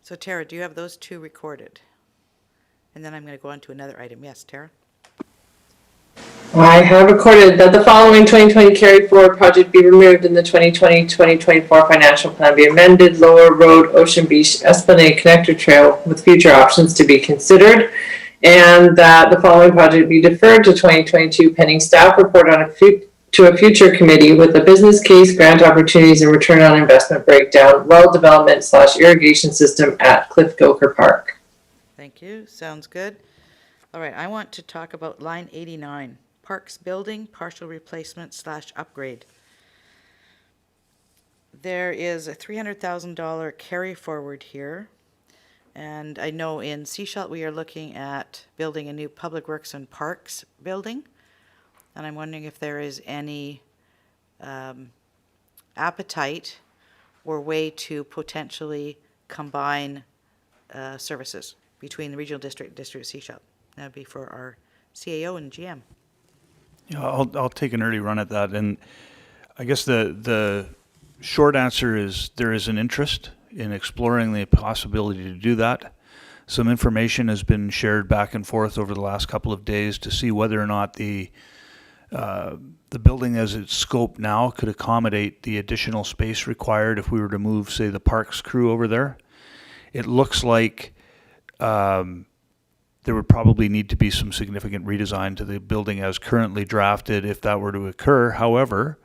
So Tara, do you have those two recorded? And then I'm going to go on to another item. Yes, Tara. I have recorded that the following 2020 carry forward project be removed in the 2020-2024 financial plan be amended. Lower Road, Ocean Beach, Esplanade Connector Trail with future options to be considered. And that the following project be deferred to 2022 pending staff report on to a future committee with a business case, grant opportunities, and return on investment breakdown, well development / irrigation system at Cliff Gilker Park. Thank you. Sounds good. All right, I want to talk about line 89, Parks Building, partial replacement / upgrade. There is a $300,000 carry forward here. And I know in Seashell, we are looking at building a new Public Works and Parks building. And I'm wondering if there is any appetite or way to potentially combine services between the regional district and district of Seashell. That would be for our CAO and GM. Yeah, I'll take an early run at that. And I guess the short answer is there is an interest in exploring the possibility to do that. Some information has been shared back and forth over the last couple of days to see whether or not the building as it's scoped now could accommodate the additional space required if we were to move, say, the parks crew over there. It looks like there would probably need to be some significant redesign to the building as currently drafted if that were to occur. However,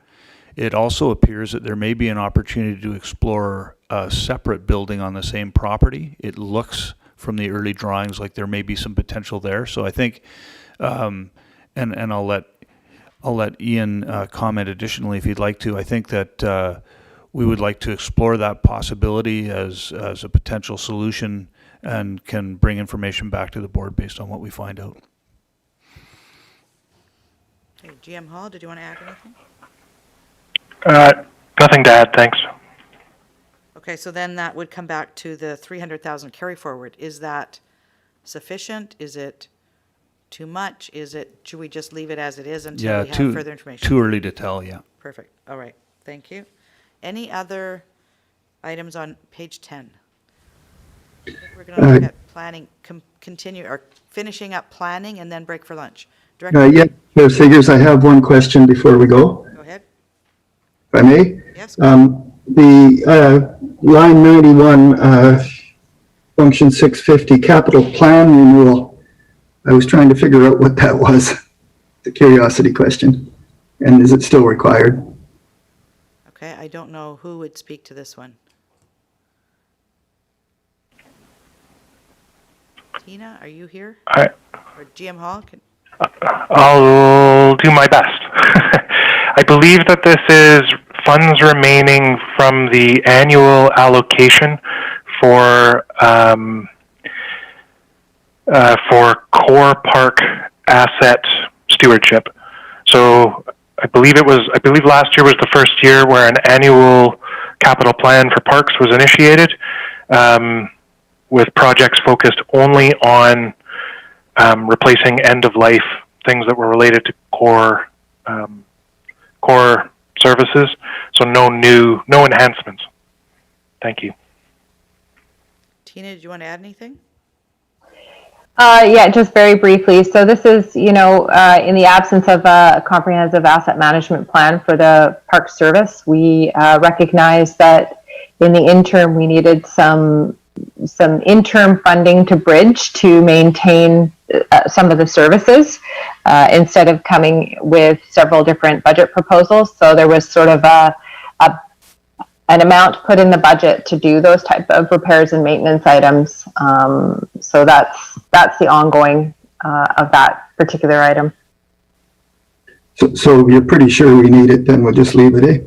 it also appears that there may be an opportunity to explore a separate building on the same property. It looks from the early drawings like there may be some potential there. So I think, and I'll let Ian comment additionally if he'd like to. I think that we would like to explore that possibility as a potential solution and can bring information back to the board based on what we find out. Okay, GM Hall, did you want to add anything? Nothing to add, thanks. Okay, so then that would come back to the 300,000 carry forward. Is that sufficient? Is it too much? Should we just leave it as it is until we have further information? Too early to tell, yeah. Perfect. All right, thank you. Any other items on page 10? I think we're going to look at planning, continue, or finishing up planning and then break for lunch. Director? Yeah, Chair Figures, I have one question before we go, Go ahead. if I may. Yes. The line 91, function 650, capital plan renewal. I was trying to figure out what that was. The curiosity question. And is it still required? Okay, I don't know who would speak to this one. Tina, are you here? Or GM Hall? I'll do my best. I believe that this is funds remaining from the annual allocation for core park asset stewardship. So I believe last year was the first year where an annual capital plan for parks was initiated, with projects focused only on replacing end-of-life things that were related to core services. So no enhancements. Thank you. Tina, did you want to add anything? Yeah, just very briefly. So this is, in the absence of a comprehensive asset management plan for the park service, we recognize that in the interim we needed some interim funding to bridge to maintain some of the services instead of coming with several different budget proposals. So there was sort of an amount put in the budget to do those type of repairs and maintenance items. So that's the ongoing of that particular item. So you're pretty sure we need it, then we'll just leave it, eh?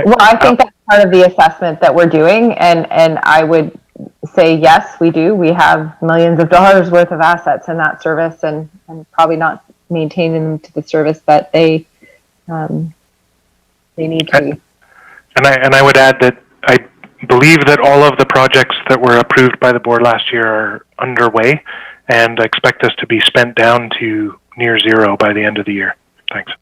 Well, I think that's part of the assessment that we're doing, and I would say yes, we do. We have millions of dollars worth of assets in that service, and probably not maintaining them to the service that they need to be. And I would add that I believe that all of the projects that were approved by the board last year are underway, and I expect this to be spent down to near zero by the end of the year. Thanks.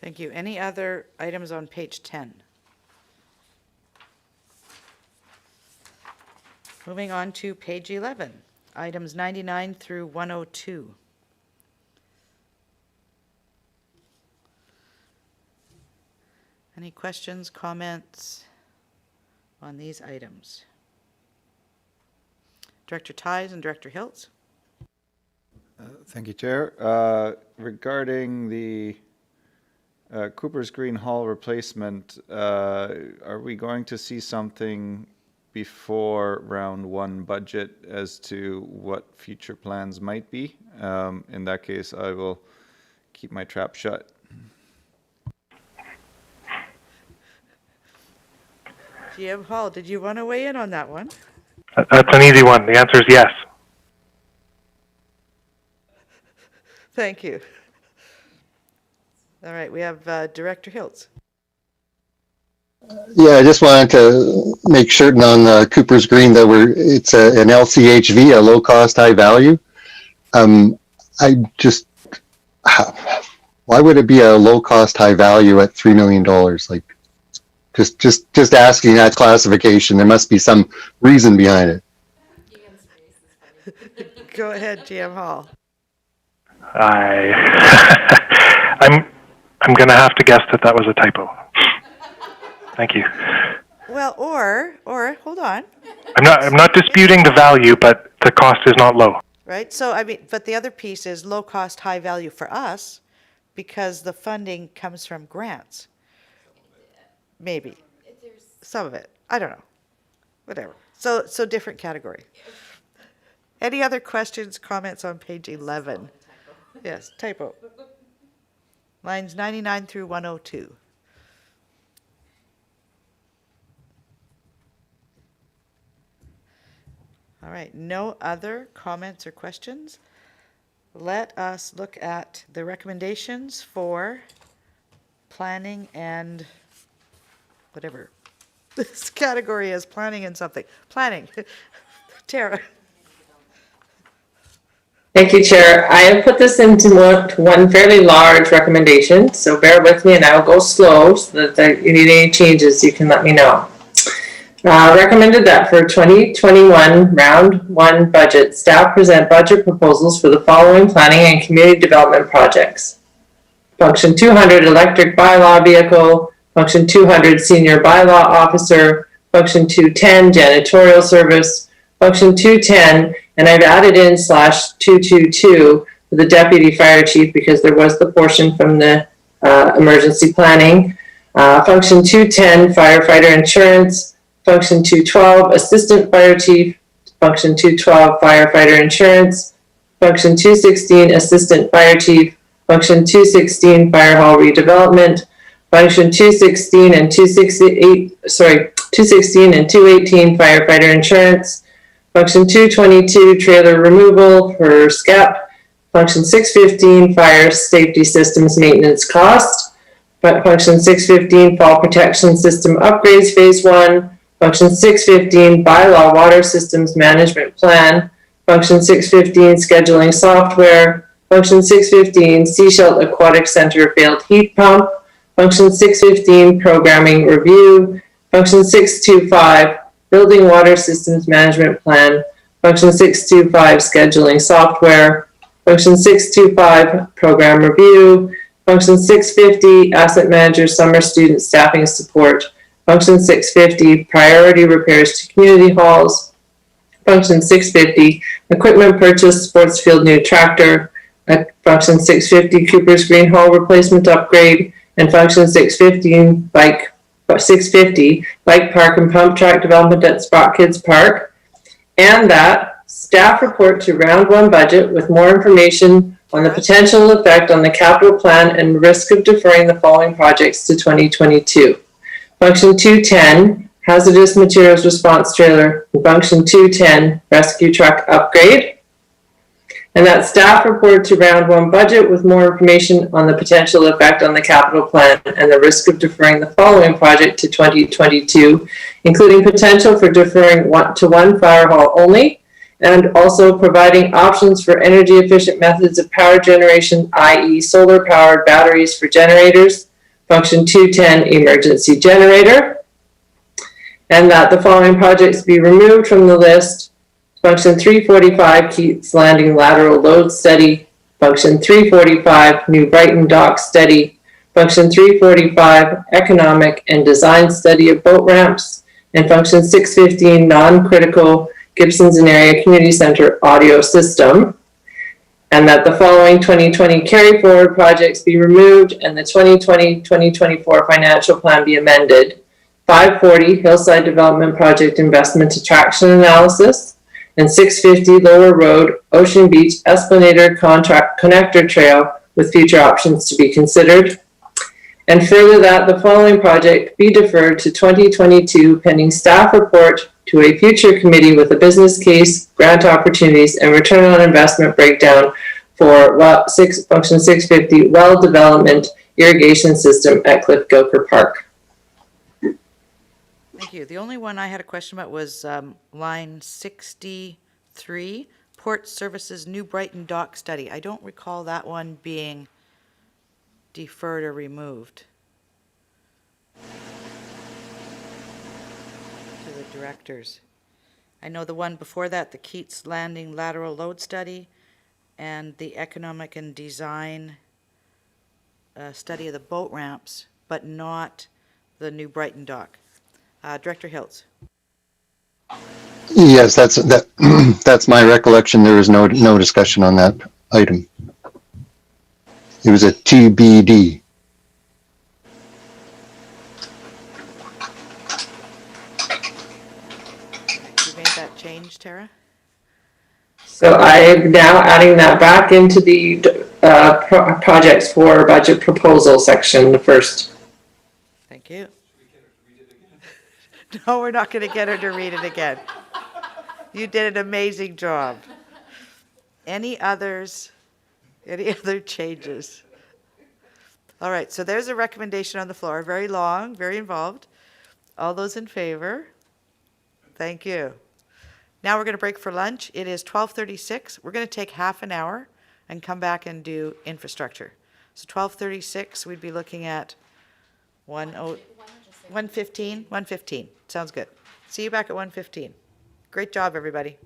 Thank you. Any other items on page 10? Moving on to page 11, items 99 through 102. Any questions, comments on these items? Director Ties and Director Hiltz? Thank you, Chair. Regarding the Cooper's Green Hall replacement, are we going to see something before round one budget as to what future plans might be? In that case, I will keep my trap shut. GM Hall, did you want to weigh in on that one? That's an easy one. The answer is yes. Thank you. All right, we have Director Hiltz. Yeah, I just wanted to make certain on Cooper's Green that it's an LCHV, a low cost, high value. I just, why would it be a low cost, high value at $3 million? Like, just asking that classification. There must be some reason behind it. Go ahead, GM Hall. I'm going to have to guess that was a typo. Thank you. Well, or hold on. I'm not disputing the value, but the cost is not low. Right. So I mean, but the other piece is low cost, high value for us, because the funding comes from grants. Maybe some of it. I don't know. Whatever. So different category. Any other questions, comments on page 11? Yes, typo. Lines 99 through 102. All right, no other comments or questions? Let us look at the recommendations for planning and whatever. This category is planning and something. Planning. Tara. Thank you, Chair. I have put this into one fairly large recommendation, so bear with me and I will go slow so that if you need any changes, you can let me know. Recommended that for 2021 round one budget, staff present budget proposals for the following planning and community development projects. Function 200 electric bylaw vehicle, Function 200 senior bylaw officer, Function 210 janitorial service, Function 210, and I've added in /222 for the deputy fire chief because there was the portion from the emergency planning. Function 210 firefighter insurance, Function 212 assistant fire chief, Function 212 firefighter insurance, Function 216 assistant fire chief, Function 216 fire hall redevelopment, Function 216 and 218 firefighter insurance, Function 222 trailer removal for SCEP, Function 615 fire safety systems maintenance cost, Function 615 fall protection system upgrades phase 1, Function 615 bylaw water systems management plan, Function 615 scheduling software, Function 615 Seashell Aquatic Center failed heat pump, Function 615 programming review, Function 625 building water systems management plan, Function 625 scheduling software, Function 625 program review, Function 650 asset manager summer student staffing support, Function 650 priority repairs to community halls, Function 650 equipment purchase sports field new tractor, Function 650 Cooper's Green Hall replacement upgrade, and Function 650 bike park and pump track development at Sprott Kids Park, and that staff report to round one budget with more information on the potential effect on the capital plan and risk of deferring the following projects to 2022. Function 210 hazardous materials response trailer, and Function 210 rescue truck upgrade. And that staff report to round one budget with more information on the potential effect on the capital plan and the risk of deferring the following project to 2022, including potential for deferring one fire hall only, and also providing options for energy efficient methods of power generation, i.e. solar powered batteries for generators, Function 210 emergency generator, and that the following projects be removed from the list. Function 345 Keats Landing lateral load study, Function 345 New Brighton dock study, Function 345 economic and design study of boat ramps, and Function 615 non-critical Gibsons and Area Community Center audio system. and that the following 2020 carry forward projects be removed and the 2020-2024 financial plan be amended. 540 Hillside Development Project Investment Attraction Analysis, and 650 Lower Road, Ocean Beach Esplanator Contract Connector Trail with future options to be considered. And further that the following project be deferred to 2022 pending staff report to a future committee with a business case, grant opportunities, and return on investment breakdown for function 650 well development irrigation system at Cliff Gilker Park. Thank you. The only one I had a question about was line 63, Port Services New Brighton Dock Study. I don't recall that one being deferred or removed. To the directors. I know the one before that, the Keats Landing Lateral Load Study, and the Economic and Design study of the boat ramps, but not the New Brighton Dock. Director Hiltz. Yes, that's my recollection. There was no discussion on that item. It was a TBD. You made that change, Tara? So I'm now adding that back into the projects for budget proposal section, the first. Thank you. No, we're not going to get her to read it again. You did an amazing job. Any others? Any other changes? All right, so there's a recommendation on the floor, very long, very involved. All those in favor? Thank you. Now we're going to break for lunch. It is 12:36. We're going to take half an hour and come back and do infrastructure. So 12:36, we'd be looking at 1:15. 1:15. Sounds good. See you back at 1:15. Great job, everybody.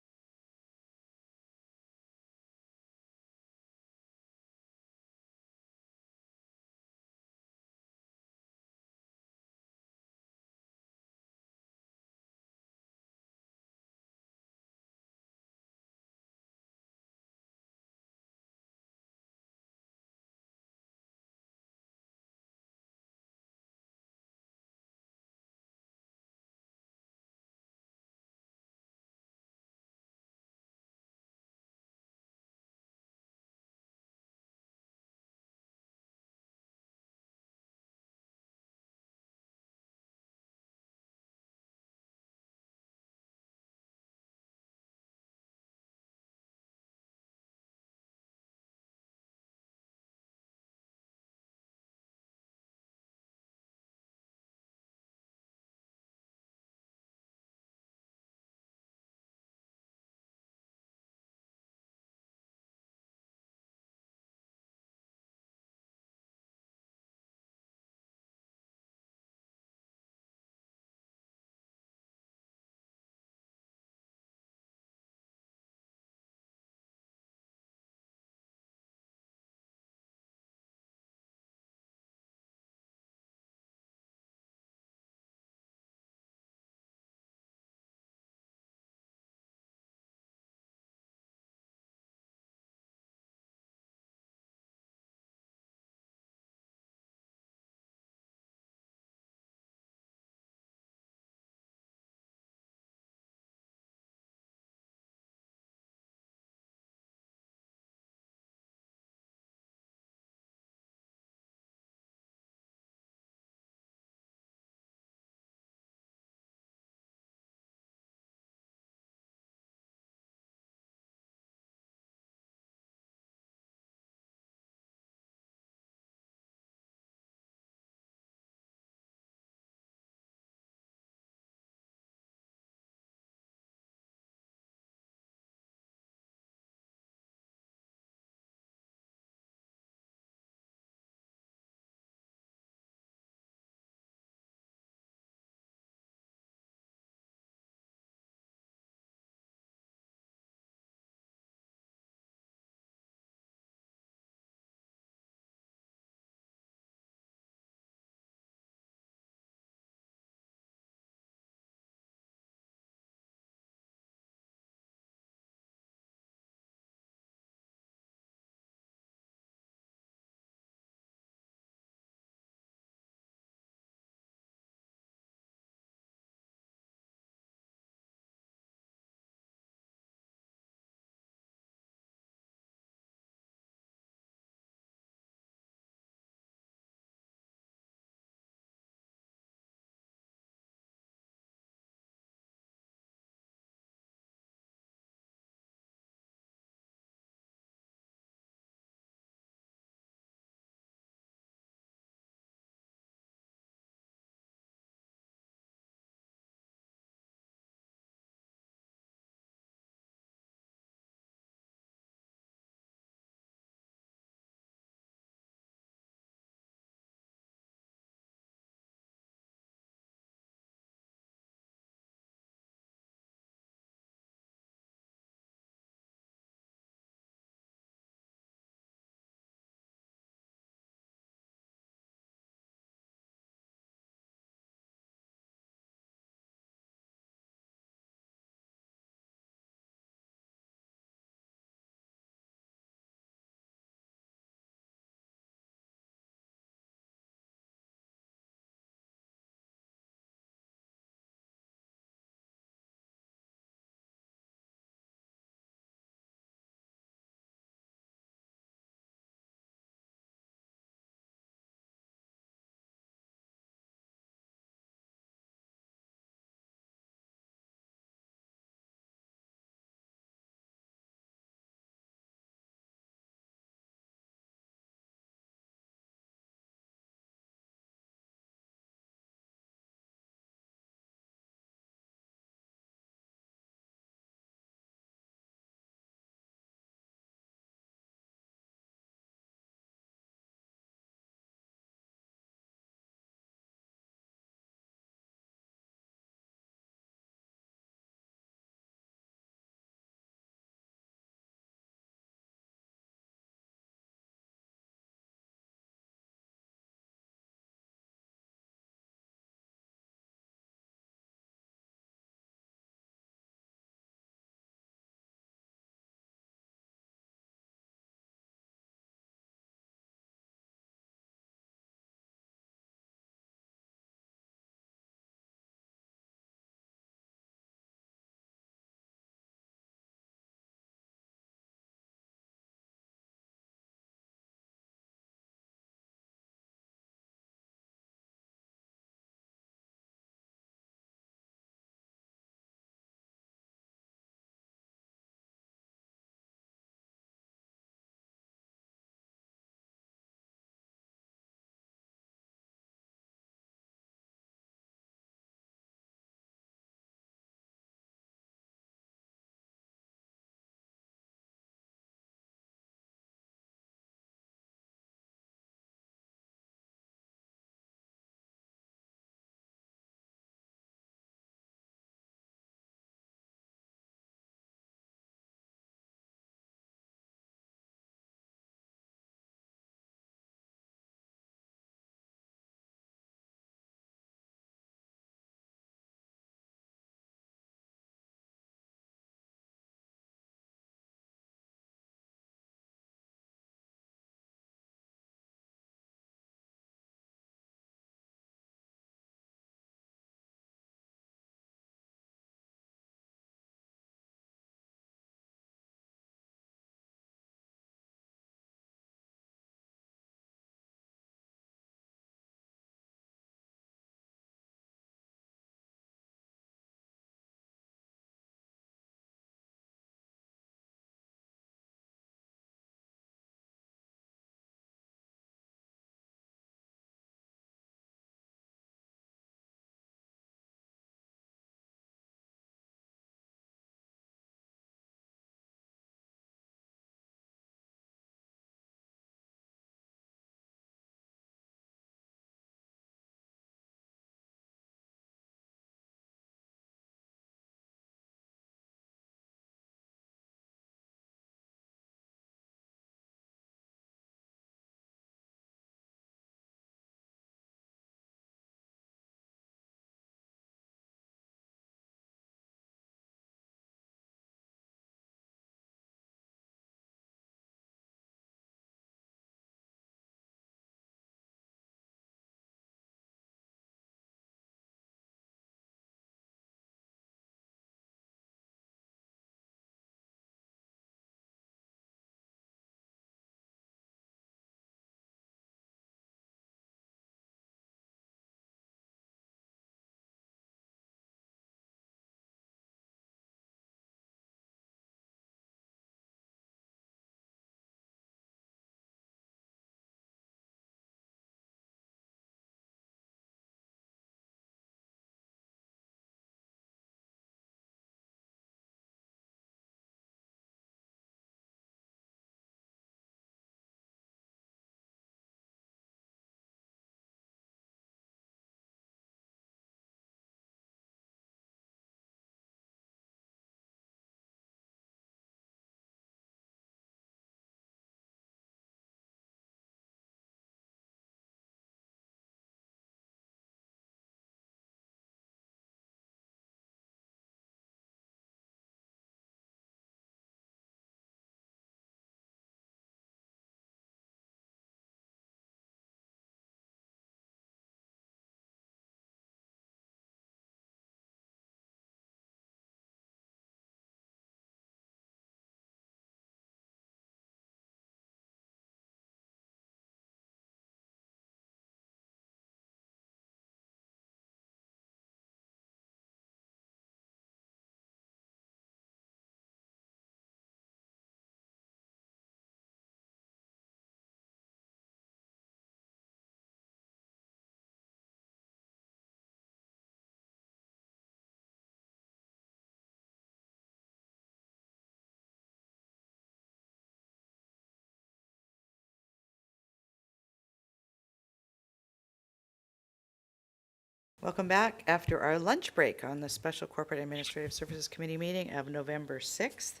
Welcome back after our lunch break on the Special Corporate Administrative Services Committee meeting of November 6th.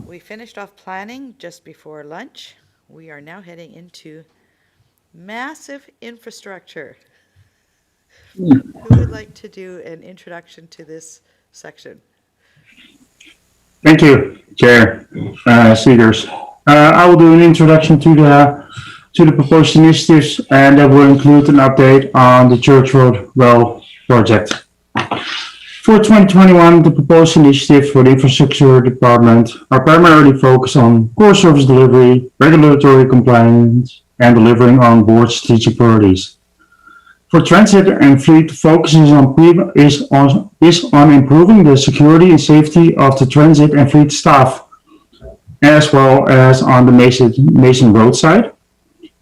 We finished off planning just before lunch. We are now heading into massive infrastructure. Who would like to do an introduction to this section? Thank you, Chair Seegers. I will do an introduction to the proposed initiatives, and that will include an update on the Church Road Well project. For 2021, the proposed initiatives for the Infrastructure Department are primarily focused on core service delivery, regulatory compliance, and delivering on board strategic priorities. For transit and fleet, the focus is on improving the security and safety of the transit and fleet staff, as well as on the Mason Road side.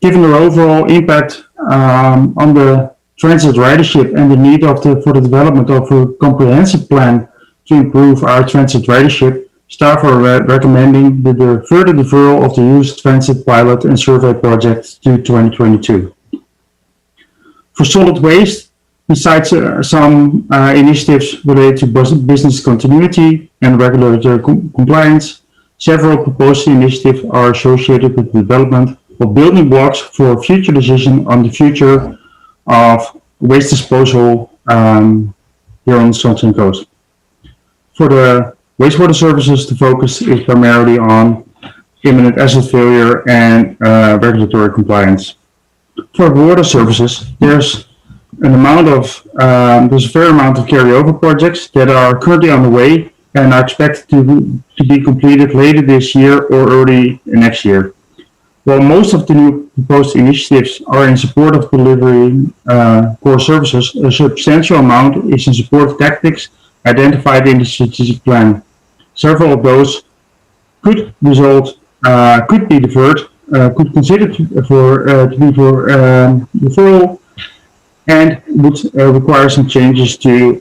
Given their overall impact on the transit ridership and the need for the development of a comprehensive plan to improve our transit ridership, staff are recommending the further deferral of the youth transit pilot and survey project to 2022. For solid waste, besides some initiatives related to business continuity and regulatory compliance, several proposed initiatives are associated with the development of building blocks for future decision on the future of waste disposal here on the Sunshine Coast. For the wastewater services, the focus is primarily on imminent asset failure and regulatory compliance. For water services, there's a fair amount of carryover projects that are currently on the way and are expected to be completed later this year or early next year. While most of the new proposed initiatives are in support of delivering core services, a substantial amount is in support of tactics identified in the strategic plan. Several of those could be deferred, could consider to be for deferral, and would require some changes to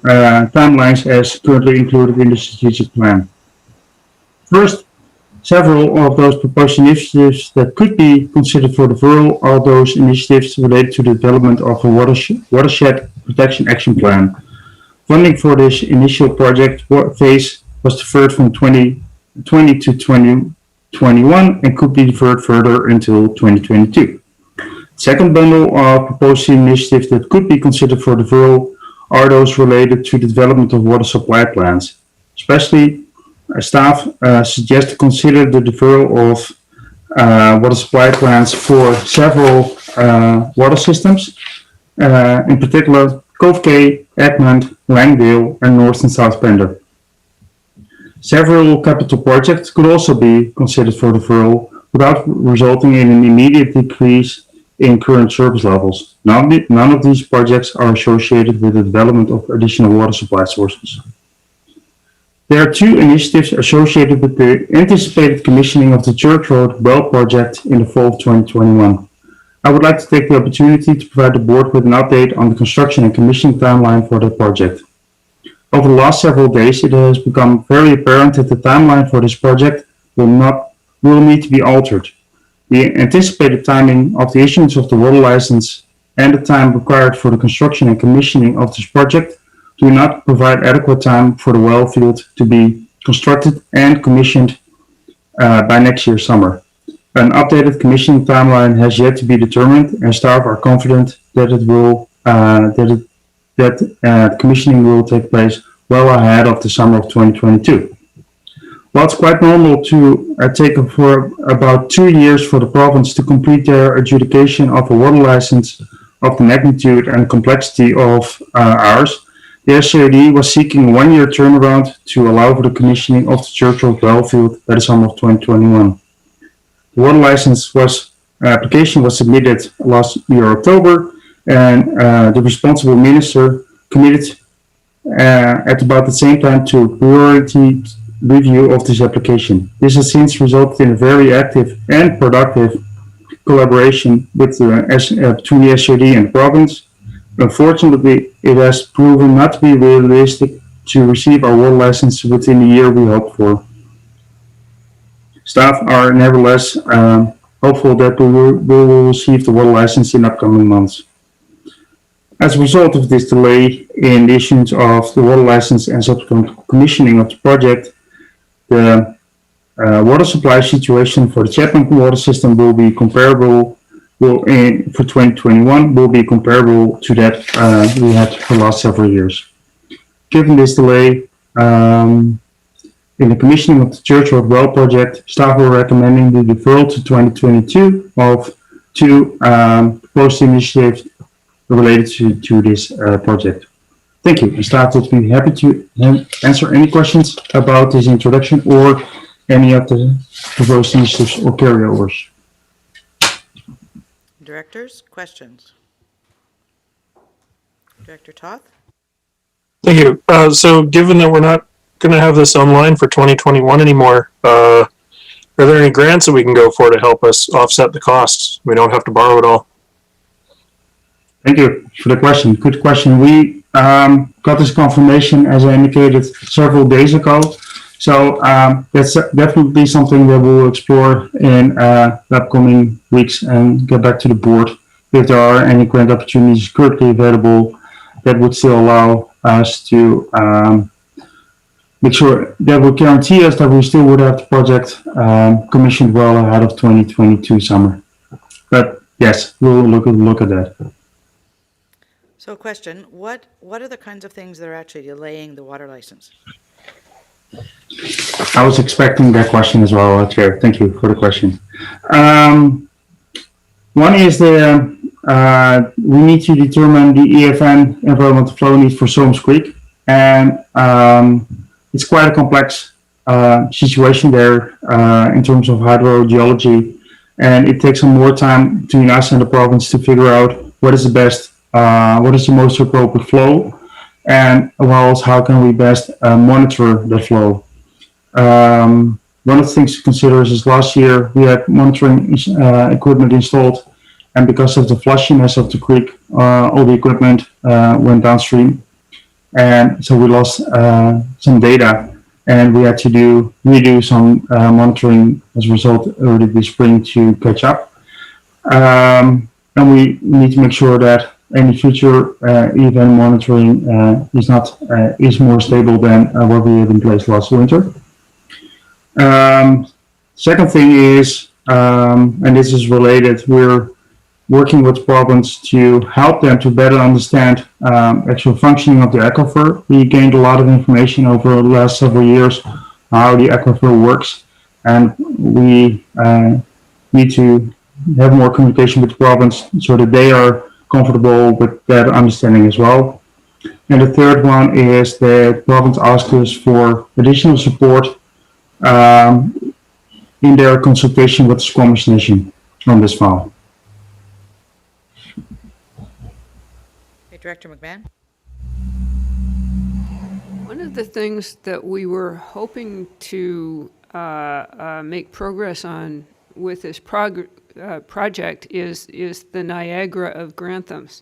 timelines as currently included in the strategic plan. First, several of those proposed initiatives that could be considered for deferral are those initiatives related to the development of a watershed protection action plan. Funding for this initial project phase was deferred from 2020 to 2021 and could be deferred further until 2022. Second bundle of proposed initiatives that could be considered for deferral are those related to the development of water supply plans. Especially, staff suggest to consider the deferral of water supply plans for several water systems, in particular Cove Cay, Egmont, Langdale, and North and South Pender. Several capital projects could also be considered for deferral without resulting in an immediate decrease in current service levels. None of these projects are associated with the development of additional water supply sources. There are two initiatives associated with the anticipated commissioning of the Church Road Well project in the fall of 2021. I would like to take the opportunity to provide the board with an update on the construction and commissioning timeline for the project. Over the last several days, it has become very apparent that the timeline for this project will need to be altered. The anticipated timing of the issuance of the water license and the time required for the construction and commissioning of this project do not provide adequate time for the well field to be constructed and commissioned by next year's summer. An updated commissioning timeline has yet to be determined, and staff are confident that commissioning will take place well ahead of the summer of 2022. While it's quite normal to take for about 2 years for the province to complete their adjudication of a water license of the magnitude and complexity of ours, the SCOD was seeking a 1-year turnaround to allow for the commissioning of the Church Road well field by the summer of 2021. The water license application was submitted last year October, and the responsible minister committed at about the same time to priority review of this application. This has since resulted in a very active and productive collaboration between the SCOD and the province. Unfortunately, it has proven not to be realistic to receive our water license within the year we hoped for. Staff are nevertheless hopeful that we will receive the water license in upcoming months. As a result of this delay in the issuance of the water license and subsequent commissioning of the project, the water supply situation for the Chapman water system will be comparable, for 2021, will be comparable to that we had for the last several years. Given this delay in the commissioning of the Church Road well project, staff are recommending the deferral to 2022 of two proposed initiatives related to this project. Thank you. And staff would be happy to answer any questions about this introduction or any of the proposed initiatives or carryovers. Directors, questions? Director Toth? Thank you. So given that we're not going to have this online for 2021 anymore, are there any grants that we can go for to help us offset the costs? We don't have to borrow it all. Thank you for the question. Good question. We got this confirmation, as I indicated, several days ago. So that's definitely something that we'll explore in the upcoming weeks and get back to the board if there are any grant opportunities currently available that would still allow us to make sure that would guarantee us that we still would have the project commissioned well ahead of 2022 summer. But yes, we'll look at that. So question, what are the kinds of things that are actually delaying the water license? I was expecting that question as well, Chair. Thank you for the question. One is we need to determine the EFN environmental flow need for Soames Creek, and it's quite a complex situation there in terms of hydrogeology, and it takes some more time between us and the province to figure out what is the best, what is the most appropriate flow, and as how can we best monitor the flow. One of the things to consider is last year we had monitoring equipment installed, and because of the flushiness of the creek, all the equipment went downstream, and so we lost some data, and we had to redo some monitoring as a result early this spring to catch up. And we need to make sure that any future event monitoring is more stable than what we had in place last winter. Second thing is, and this is related, we're working with the province to help them to better understand actual functioning of the aquifer. We gained a lot of information over the last several years how the aquifer works, and we need to have more communication with the province so that they are comfortable with that understanding as well. And the third one is the province asked us for additional support in their consultation with the Squamish Nation on this file. Okay, Director McMahon? One of the things that we were hoping to make progress on with this project is the Niagara of Granthams,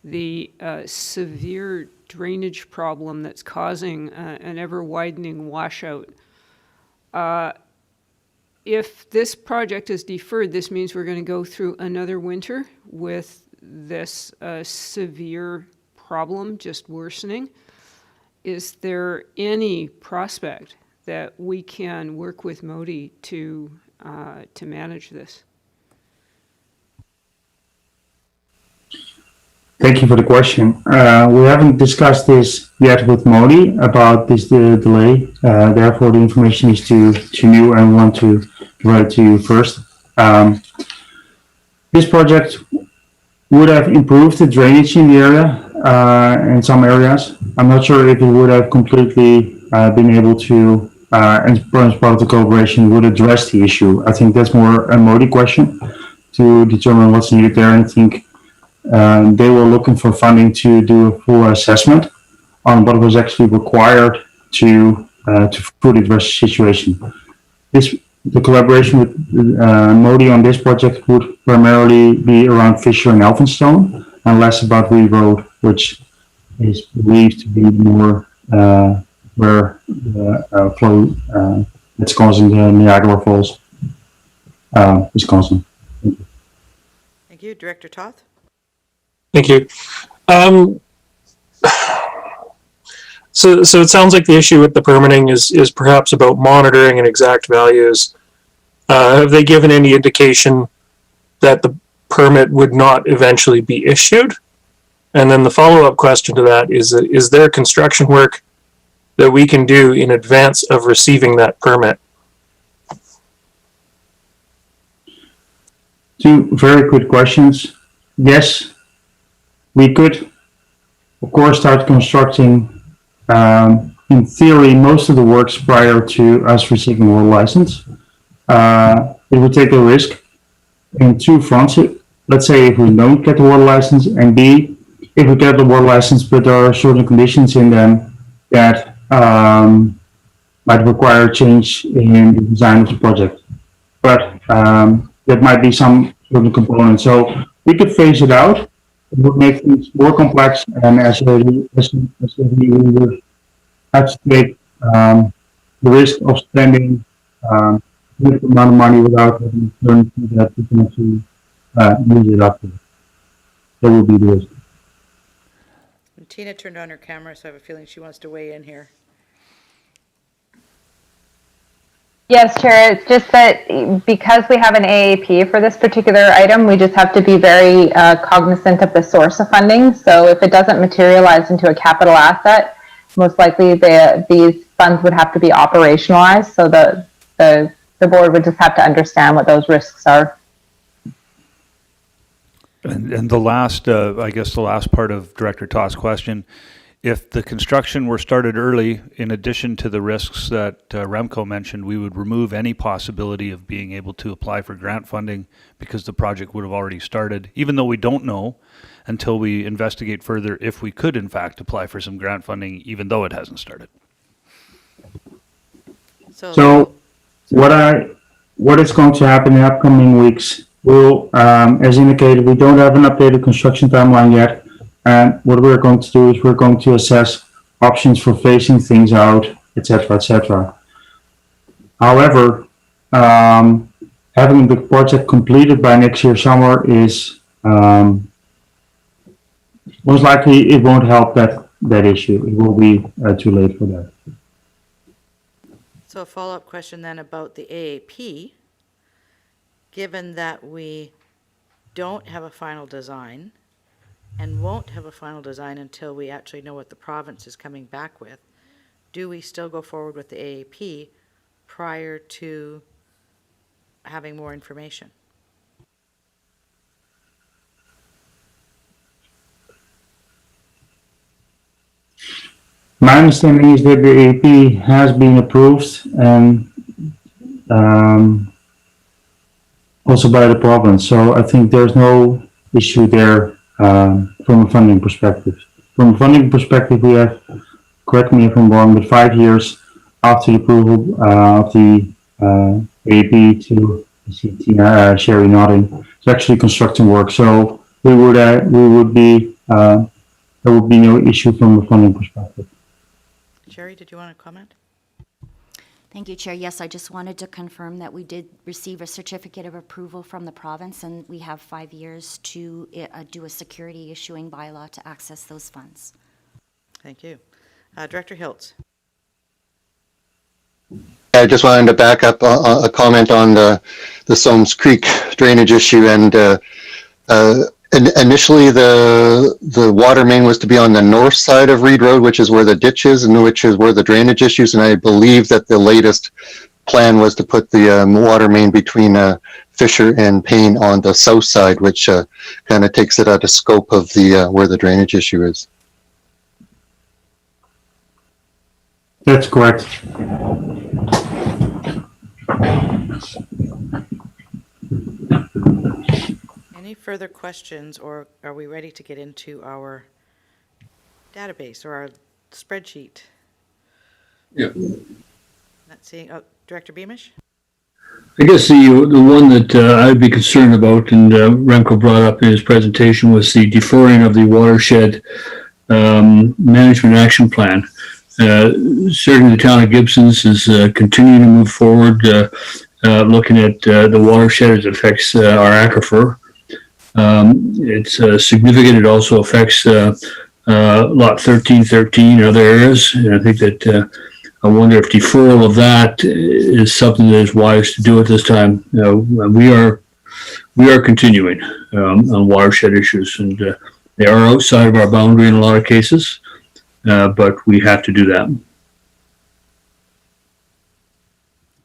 the severe drainage problem that's causing an ever-widening washout. If this project is deferred, this means we're going to go through another winter with this severe problem just worsening. Is there any prospect that we can work with Modi to manage this? Thank you for the question. We haven't discussed this yet with Modi about this delay. Therefore, the information is too new, and we want to provide it to you first. This project would have improved the drainage in the area in some areas. I'm not sure if it would have completely been able to, as part of the collaboration, would address the issue. I think that's more a Modi question to determine what's needed there. And I think they were looking for funding to do a full assessment on what was actually required to fully address the situation. The collaboration with Modi on this project would primarily be around Fisher and Elphinstone, and less about Reed Road, which is believed to be more where the flow that's causing the Niagara Falls is causing. Thank you. Director Toth? Thank you. Um, so it sounds like the issue with the permitting is perhaps about monitoring and exact values. Have they given any indication that the permit would not eventually be issued? And then the follow-up question to that is there construction work that we can do in advance of receiving that permit? Two very good questions. Yes, we could, of course, start constructing, in theory, most of the works prior to us receiving a license. It would take a risk in two fronts. Let's say if we don't get the water license, and B, if we get the water license, but there are certain conditions in them that might require change in the design of the project. But that might be some sort of component. So we could phase it out. It would make things more complex, and as we would have to take the risk of spending a significant amount of money without having turned to that we can actually use it after. That would be the risk. Tina turned on her camera, so I have a feeling she wants to weigh in here. Yes, Chair, it's just that because we have an AAP for this particular item, we just have to be very cognizant of the source of funding. So if it doesn't materialize into a capital asset, most likely these funds would have to be operationalized. So the board would just have to understand what those risks are. And the last, I guess the last part of Director Toth's question, if the construction were started early, in addition to the risks that Remco mentioned, we would remove any possibility of being able to apply for grant funding because the project would have already started, even though we don't know until we investigate further if we could in fact apply for some grant funding, even though it hasn't started. So what is going to happen in the upcoming weeks? We'll, as indicated, we don't have an updated construction timeline yet. And what we're going to do is we're going to assess options for phasing things out, etc., etc. However, having the project completed by next year summer is most likely it won't help that issue. It will be too late for that. So a follow-up question then about the AAP. Given that we don't have a final design and won't have a final design until we actually know what the province is coming back with, do we still go forward with the AAP prior to having more information? My understanding is that the AAP has been approved and also by the province. So I think there's no issue there from a funding perspective. From a funding perspective, we have, correct me if I'm wrong, but 5 years after the approval of the AAP to CT, Sherry nodding, it's actually construction work. So we would be, there would be no issue from a funding perspective. Sherry, did you want to comment? Thank you, Chair. Yes, I just wanted to confirm that we did receive a certificate of approval from the province, and we have 5 years to do a security issuing bylaw to access those funds. Thank you. Director Hiltz. I just wanted to back up a comment on the Soames Creek drainage issue. And initially, the water main was to be on the north side of Reed Road, which is where the ditch is, and which is where the drainage issues. And I believe that the latest plan was to put the water main between Fisher and Payne on the south side, which kind of takes it out of scope of the where the drainage issue is. That's correct. Any further questions, or are we ready to get into our database or our spreadsheet? Yeah. Not seeing, oh, Director Beamish? I guess the one that I'd be concerned about, and Remco brought up in his presentation, was the deferring of the watershed management action plan. Certainly the town of Gibsons is continuing to move forward, looking at the watershed as it affects our aquifer. It's significant. It also affects lot 1313 and other areas. And I think that I wonder if deferral of that is something that is wise to do at this time. We are continuing on watershed issues, and they are outside of our boundary in a lot of cases, but we have to do that.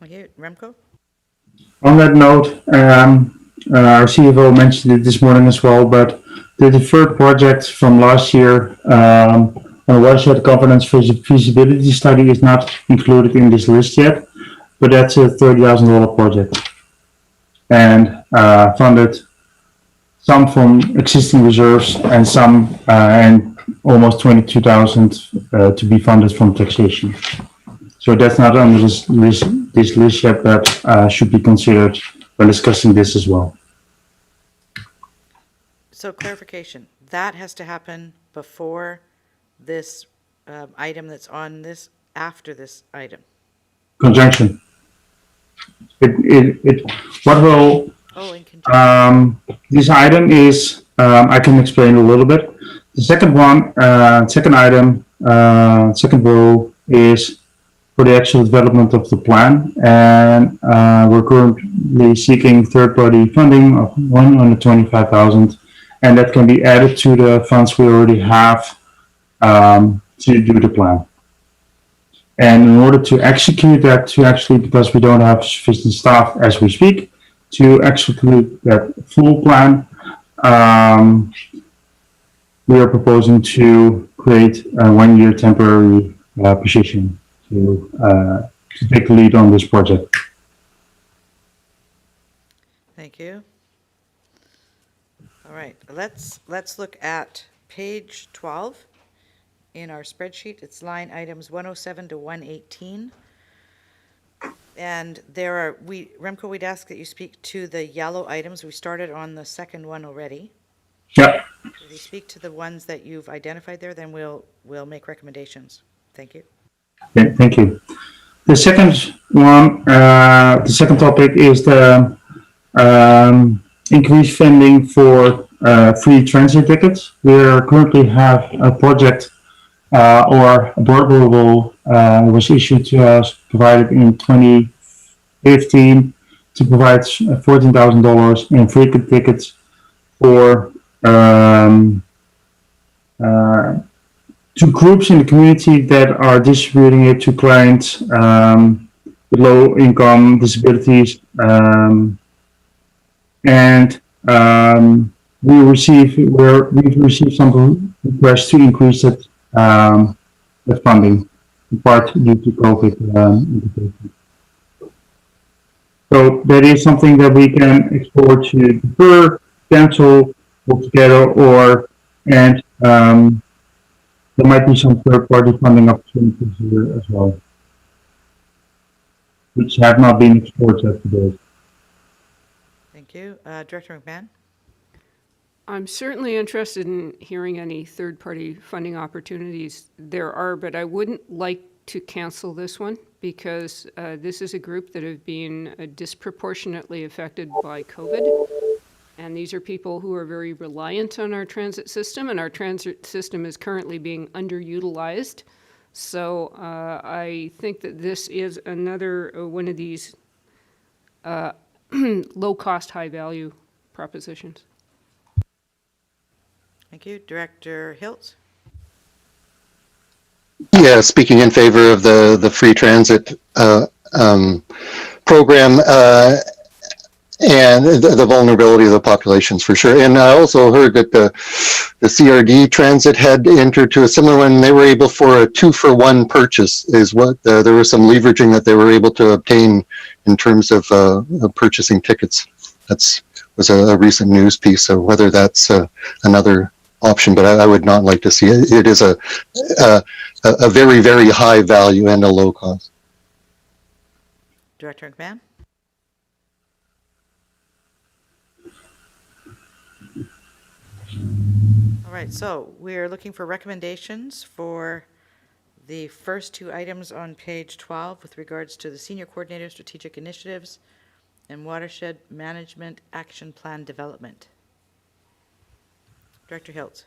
Okay, Remco? On that note, our CFO mentioned it this morning as well, but the deferred project from last year on watershed governance feasibility study is not included in this list yet, but that's a $30,000 project and funded some from existing reserves and some and almost 22,000 to be funded from taxation. So that's not on this list yet, but should be considered when discussing this as well. So clarification, that has to happen before this item that's on this, after this item? Conjunction. What will, Oh, in conjunction. this item is, I can explain a little bit. The second one, second item, second row is for the actual development of the plan, and we're currently seeking third-party funding of 125,000, and that can be added to the funds we already have to do the plan. And in order to execute that, because we don't have sufficient staff as we speak, to execute that full plan, we are proposing to create a 1-year temporary position to take the lead on this project. Thank you. All right, let's look at page 12 in our spreadsheet. It's line items 107 to 118. And there are, Remco, we'd ask that you speak to the yellow items. We started on the second one already. Yep. If you speak to the ones that you've identified there, then we'll make recommendations. Thank you. Okay, thank you. The second one, the second topic is the increased funding for free transit tickets. We currently have a project or a board approval was issued to us, provided in 2015 to provide $14,000 in free tickets for to groups in the community that are distributing it to clients with low income, disabilities, and we've received some requests to increase that funding, in part due to COVID. So that is something that we can explore to defer, cancel altogether, or there might be some third-party funding opportunities here as well, which have not been explored yet today. Thank you. Director McMahon? I'm certainly interested in hearing any third-party funding opportunities there are, but I wouldn't like to cancel this one because this is a group that have been disproportionately affected by COVID. And these are people who are very reliant on our transit system, and our transit system is currently being underutilized. So I think that this is another one of these low-cost, high-value propositions. Thank you. Director Hiltz? Yeah, speaking in favor of the free transit program and the vulnerability of the populations for sure. And I also heard that the CRD Transit had entered to a similar one. They were able for a 2-for-1 purchase is what there was some leveraging that they were able to obtain in terms of purchasing tickets. Was a recent news piece. So whether that's another option, but I would not like to see it. It is a very, very high value and a low cost. Director McMahon? All right, so we're looking for recommendations for the first two items on page 12 with regards to the Senior Coordinator Strategic Initiatives and Watershed Management Action Plan Development. Director Hiltz.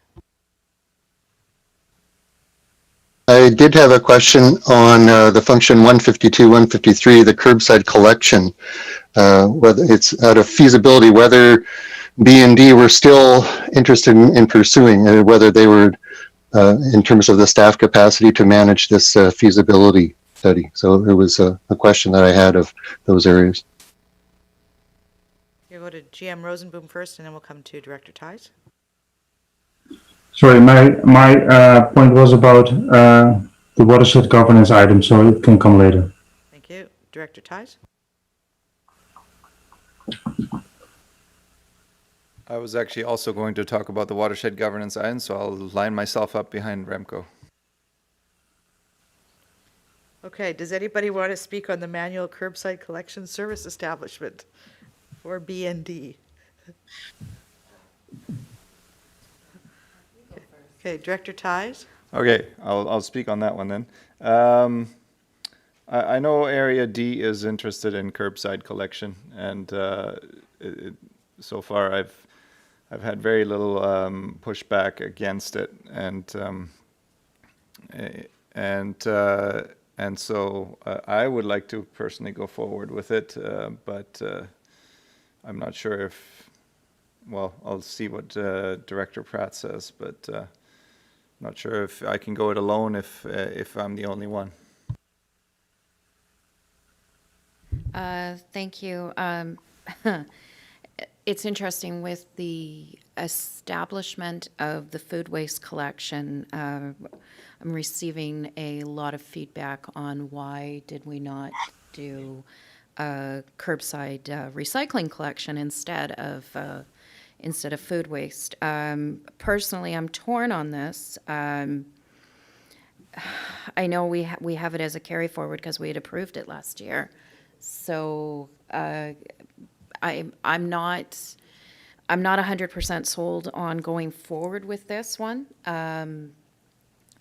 I did have a question on the function 152, 153, the curbside collection, whether it's out of feasibility, whether B&D were still interested in pursuing, whether they were in terms of the staff capacity to manage this feasibility study. So it was a question that I had of those areas. You'll go to GM Rosenboom first, and then we'll come to Director Ties. Sorry, my point was about the watershed governance item, so it can come later. Thank you. Director Ties? I was actually also going to talk about the watershed governance item, so I'll line myself up behind Remco. Okay, does anybody want to speak on the manual curbside collection service establishment for B&D? Okay, Director Ties? Okay, I'll speak on that one then. I know Area D is interested in curbside collection, and so far I've had very little pushback against it, and so I would like to personally go forward with it, but I'm not sure if. Well, I'll see what Director Pratt says, but not sure if I can go it alone if I'm the only one. Thank you. It's interesting with the establishment of the food waste collection. I'm receiving a lot of feedback on why did we not do curbside recycling collection instead of food waste. Personally, I'm torn on this. I know we have it as a carry forward because we had approved it last year. So I'm not 100% sold on going forward with this one.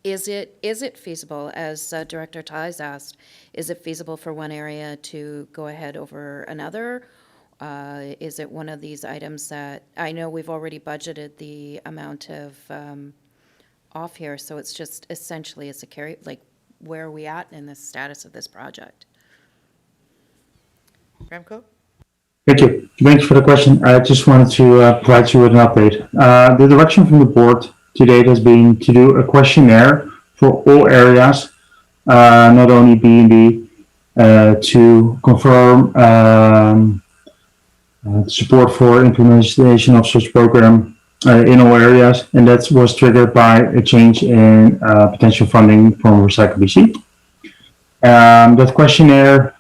Is it feasible, as Director Ties asked, is it feasible for one area to go ahead over another? Is it one of these items that, I know we've already budgeted the amount of off here, so it's just essentially it's a carry, like where are we at in the status of this project? Remco? Thank you. Thanks for the question. I just wanted to provide you with an update. The direction from the board to date has been to do a questionnaire for all areas, not only B&B, to confirm support for implementation of such program in all areas, and that was triggered by a change in potential funding from Recycle BC. That questionnaire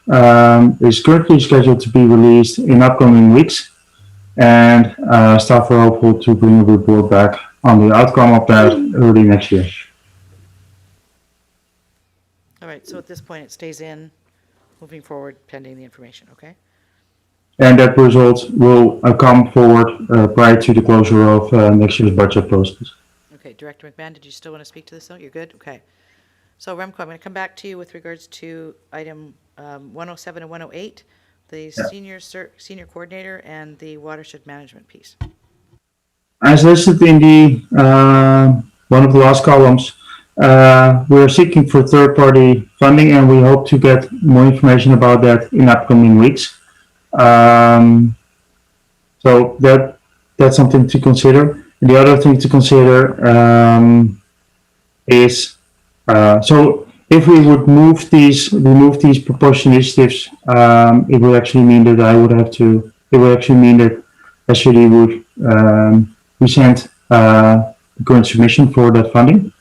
is currently scheduled to be released in upcoming weeks, and staff are hopeful to bring a report back on the outcome of that early next year. All right, so at this point, it stays in, moving forward pending the information, okay? And that result will come forward prior to the closure of next year's budget process. Okay, Director McMahon, did you still want to speak to this though? You're good? Okay. So Remco, I'm going to come back to you with regards to item 107 and 108, the senior coordinator and the watershed management piece. As listed in the one of the last columns, we are seeking for third-party funding, and we hope to get more information about that in upcoming weeks. So that's something to consider. And the other thing to consider is so if we would remove these proposed initiatives, it would actually mean that I would have to. It would actually mean that SUD would present the current submission for that funding.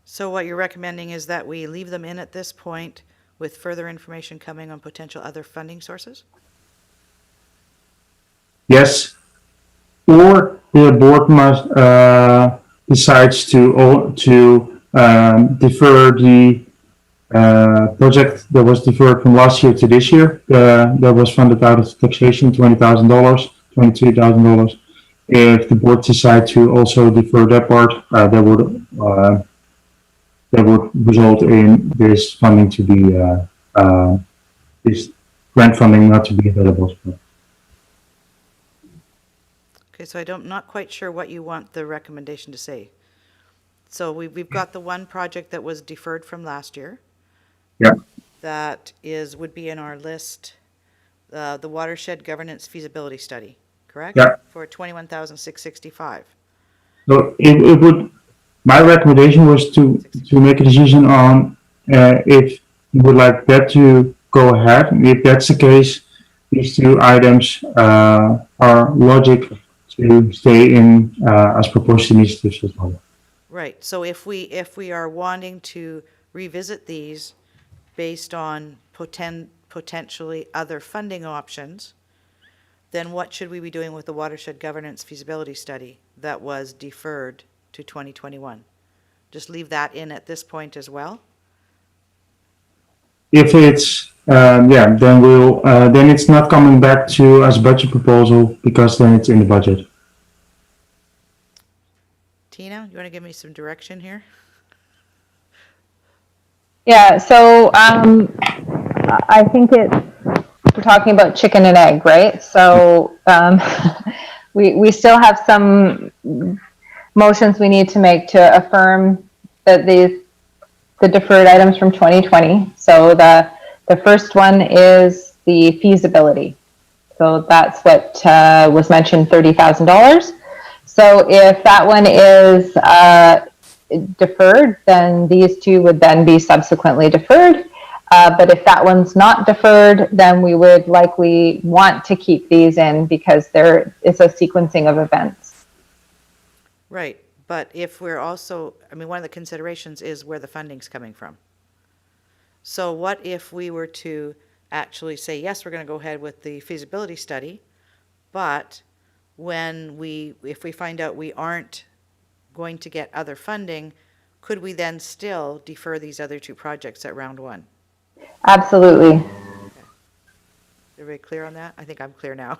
So what you're recommending is that we leave them in at this point with further information coming on potential other funding sources? Yes, or the board must decides to defer the project that was deferred from last year to this year. That was funded out of taxation, $20,000, $22,000. If the board decide to also defer that part, that would result in this funding to be this grant funding not to be available. Okay, so not quite sure what you want the recommendation to say. So we've got the one project that was deferred from last year. Yeah. That would be in our list, the watershed governance feasibility study, correct? Yeah. For 21,665. So it would, my recommendation was to make a decision on if you would like that to go ahead. And if that's the case, these two items are logic to stay in as proposed initiatives as well. Right, so if we are wanting to revisit these based on potentially other funding options, then what should we be doing with the watershed governance feasibility study that was deferred to 2021? Just leave that in at this point as well? If it's then it's not coming back to as budget proposal because then it's in the budget. Tina, you want to give me some direction here? Yeah, so I think we're talking about chicken and egg, right? So we still have some motions we need to make to affirm that the deferred items from 2020. So the first one is the feasibility. So that's what was mentioned, $30,000. So if that one is deferred, then these two would then be subsequently deferred. But if that one's not deferred, then we would likely want to keep these in because it's a sequencing of events. Right, but if we're also, one of the considerations is where the funding's coming from. So what if we were to actually say, yes, we're going to go ahead with the feasibility study, but if we find out we aren't going to get other funding, could we then still defer these other two projects at round one? Absolutely. Everybody clear on that? I think I'm clear now.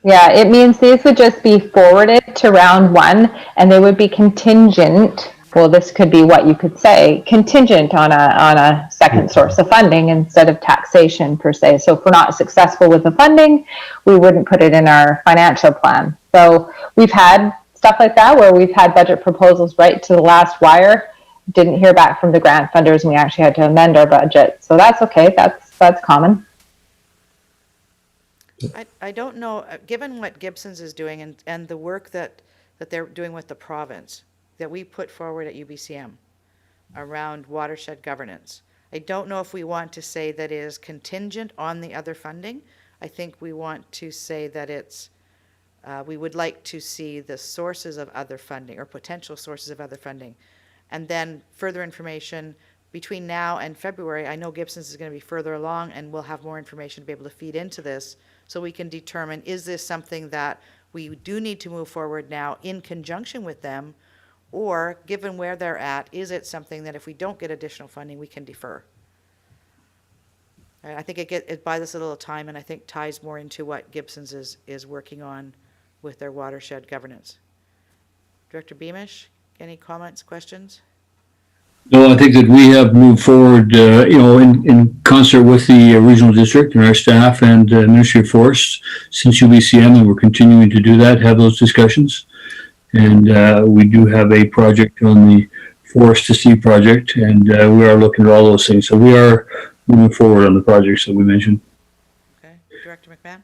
Yeah, it means these would just be forwarded to round one and they would be contingent. Well, this could be what you could say, contingent on a second source of funding instead of taxation per se. So if we're not successful with the funding, we wouldn't put it in our financial plan. So we've had stuff like that where we've had budget proposals right to the last wire, didn't hear back from the grant funders, and we actually had to amend our budget. So that's okay, that's common. I don't know, given what Gibson's is doing and the work that they're doing with the province, that we put forward at UBCM around watershed governance, I don't know if we want to say that it is contingent on the other funding. I think we want to say that we would like to see the sources of other funding or potential sources of other funding. And then further information between now and February. I know Gibson's is going to be further along and we'll have more information to be able to feed into this so we can determine, is this something that we do need to move forward now in conjunction with them, or given where they're at, is it something that if we don't get additional funding, we can defer? I think it buys us a little time and I think ties more into what Gibson's is working on with their watershed governance. Director Beamish, any comments, questions? No, I think that we have moved forward, in concert with the regional district and our staff and Ministry of Forests since UBCM, and we're continuing to do that, have those discussions. And we do have a project on the Forest to Sea project, and we are looking at all those things. So we are moving forward on the projects that we mentioned. Okay, Director McMahon?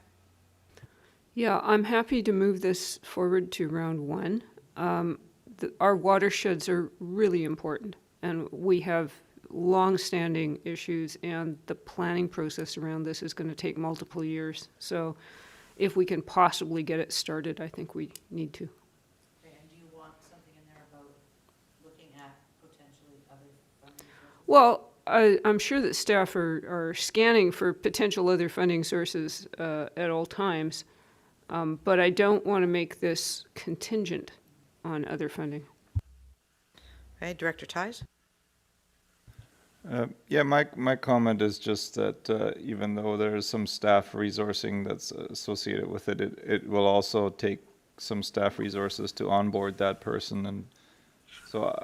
Yeah, I'm happy to move this forward to round one. Our watersheds are really important, and we have long-standing issues, and the planning process around this is going to take multiple years. So if we can possibly get it started, I think we need to. Okay, and do you want something in there about looking at potentially other funding sources? Well, I'm sure that staff are scanning for potential other funding sources at all times, but I don't want to make this contingent on other funding. Okay, Director Ties? Yeah, my comment is just that even though there is some staff resourcing that's associated with it, it will also take some staff resources to onboard that person, and so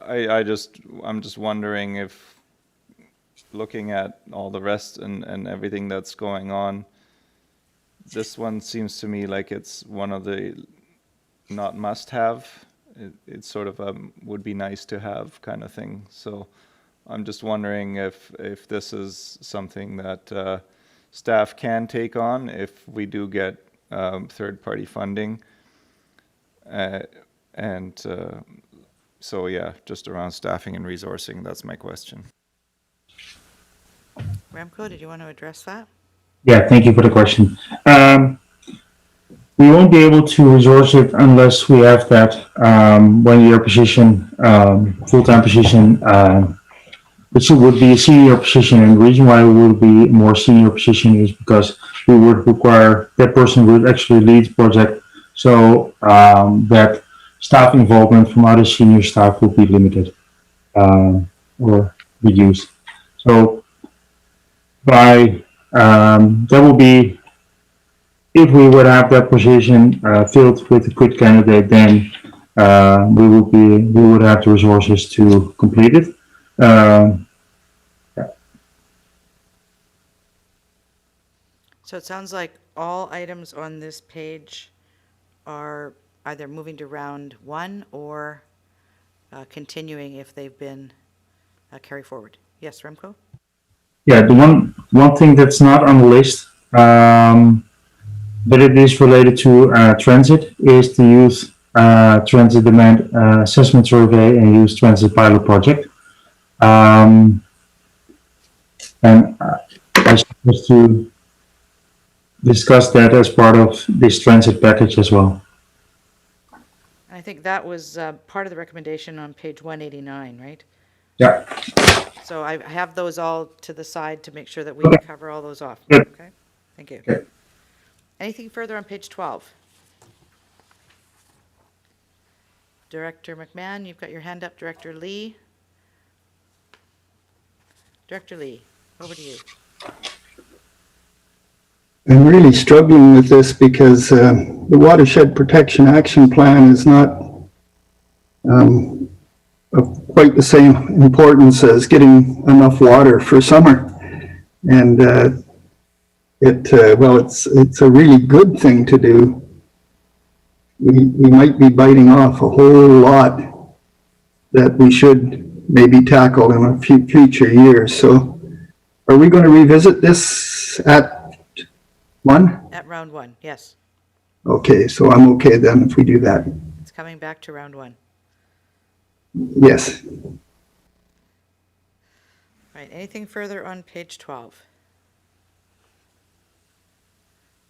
I'm just wondering if, looking at all the rest and everything that's going on, this one seems to me like it's one of the not must have. It's sort of would be nice to have kind of thing. So I'm just wondering if this is something that staff can take on if we do get third-party funding. So yeah, just around staffing and resourcing, that's my question. Remco, did you want to address that? Yeah, thank you for the question. We won't be able to resource it unless we have that 1-year position, full-time position, which would be a senior position. And the reason why it would be a more senior position is because we would require that person would actually lead the project, so that staff involvement from other senior staff will be limited or reduced. So by that will be, if we would have that position filled with a good candidate, then we would have the resources to complete it. So it sounds like all items on this page are either moving to round 1 or continuing if they've been carried forward. Yes, Remco? Yeah, the one thing that's not on the list, but it is related to transit, is the youth transit demand assessment survey and youth transit pilot project. And I supposed to discuss that as part of this transit package as well. I think that was part of the recommendation on page 189, right? Yeah. So I have those all to the side to make sure that we can cover all those off. Good. Okay, thank you. Okay. Anything further on page 12? Director McMahon, you've got your hand up. Director Lee? Director Lee, over to you. I'm really struggling with this because the Watershed Protection Action Plan is not of quite the same importance as getting enough water for summer. And it's a really good thing to do. We might be biting off a whole lot that we should maybe tackle in a few future years. So are we going to revisit this at 1? At round 1, yes. Okay, so I'm okay then if we do that. It's coming back to round 1. Yes. All right, anything further on page 12?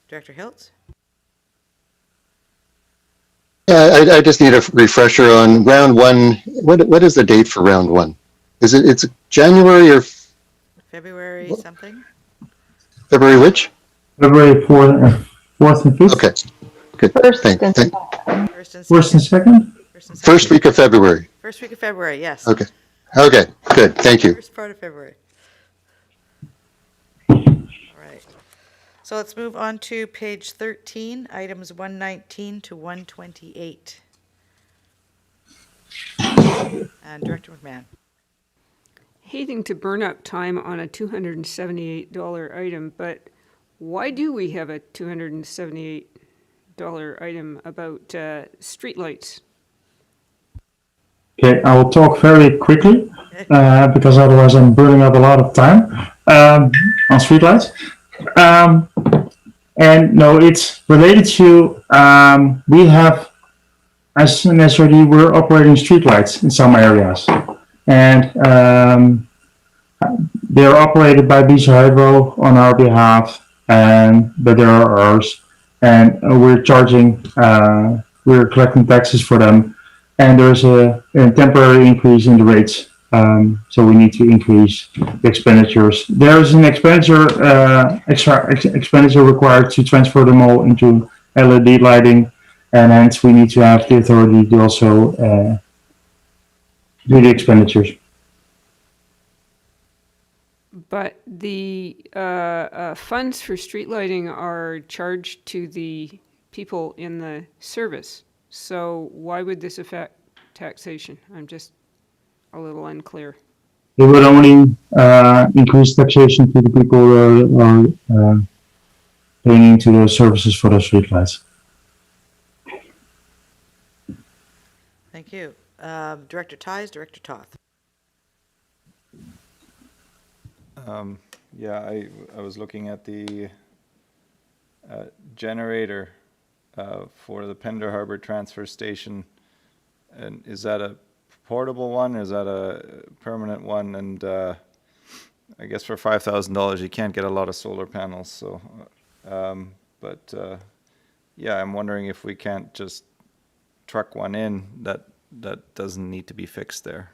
Director Hiltz? Yeah, I just need a refresher on round 1. What is the date for round 1? It's January or February something? February which? February 4th and 5th? Okay, good. First Thank- and thank- First and second? First week of February. First week of February, yes. Okay, good, thank you. First part of February. All right. So let's move on to page 13, items 119 to 128. And Director McMahon. Hating to burn up time on a $278 item, but why do we have a $278 item about streetlights? Okay, I will talk very quickly because otherwise I'm burning up a lot of time on streetlights. And no, it's related to we have, as an SRD, we're operating streetlights in some areas, and they're operated by BC Hydro on our behalf, but there are ours, and we're charging, we're collecting taxes for them. And there's a temporary increase in the rates, so we need to increase the expenditures. There is an extra expenditure required to transfer them all into LED lighting, and hence we need to have the authority to also do the expenditures. But the funds for street lighting are charged to the people in the service. So why would this affect taxation? I'm just a little unclear. It would only increase taxation to the people who are paying into those services for those streetlights. Thank you. Director Ties, Director Toth. Yeah, I was looking at the generator for the Pender Harbor Transfer Station. And is that a portable one or is that a permanent one? And I guess for $5,000 you can't get a lot of solar panels. So, yeah, I'm wondering if we can't just truck one in that doesn't need to be fixed there.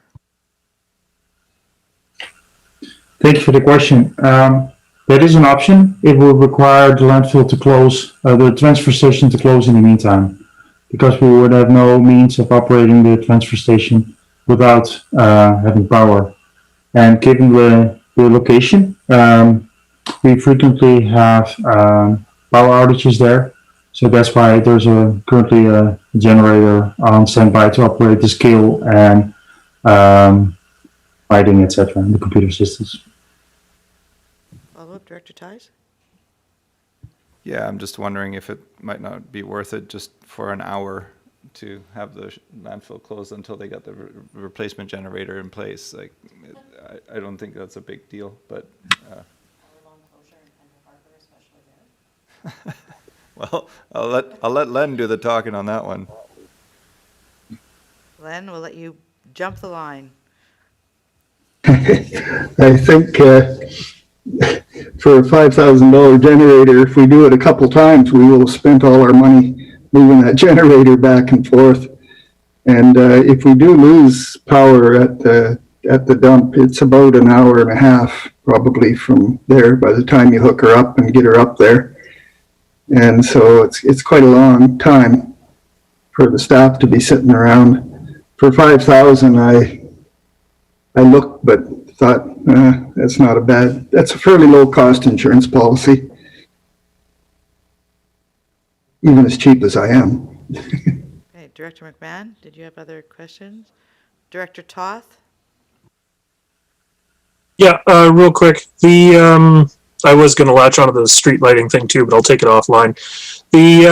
Thank you for the question. That is an option. It will require the landfill to close, the transfer station to close in the meantime, because we would have no means of operating the transfer station without having power. And given the location, we frequently have power outages there. So that's why there's currently a generator on standby to operate the scale and lighting, etc., and the computer systems. Follow-up, Director Ties? Yeah, I'm just wondering if it might not be worth it just for an hour to have the landfill closed until they got the replacement generator in place. Like, I don't think that's a big deal, but. Well, I'll let Len do the talking on that one. Len, we'll let you jump the line. I think for a $5,000 generator, if we do it a couple times, we will have spent all our money moving that generator back and forth. And if we do lose power at the dump, it's about an hour and a half probably from there by the time you hook her up and get her up there. And so it's quite a long time for the staff to be sitting around. For 5,000, I looked, but thought that's a fairly low cost insurance policy, even as cheap as I am. Okay, Director McMahon, did you have other questions? Director Toth? Yeah, real quick. I was going to latch onto the street lighting thing too, but I'll take it offline. The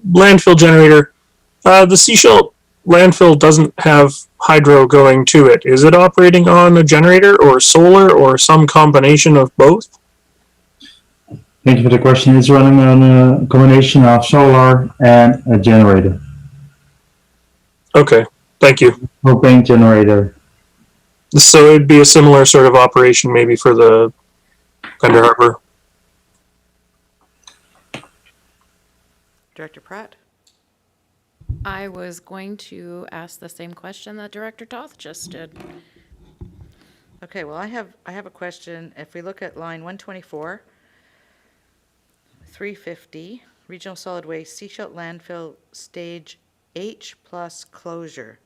landfill generator, the Seashell landfill doesn't have hydro going to it. Is it operating on a generator or solar or some combination of both? Thank you for the question. It's running on a combination of solar and a generator. Okay, thank you. Propane generator. So it'd be a similar sort of operation maybe for the Pender Harbor. Director Pratt? I was going to ask the same question that Director Toth just did. Okay, well, I have a question. If we look at line 124, 350, Regional Solid Waste Seashell Landfill Stage H plus closure,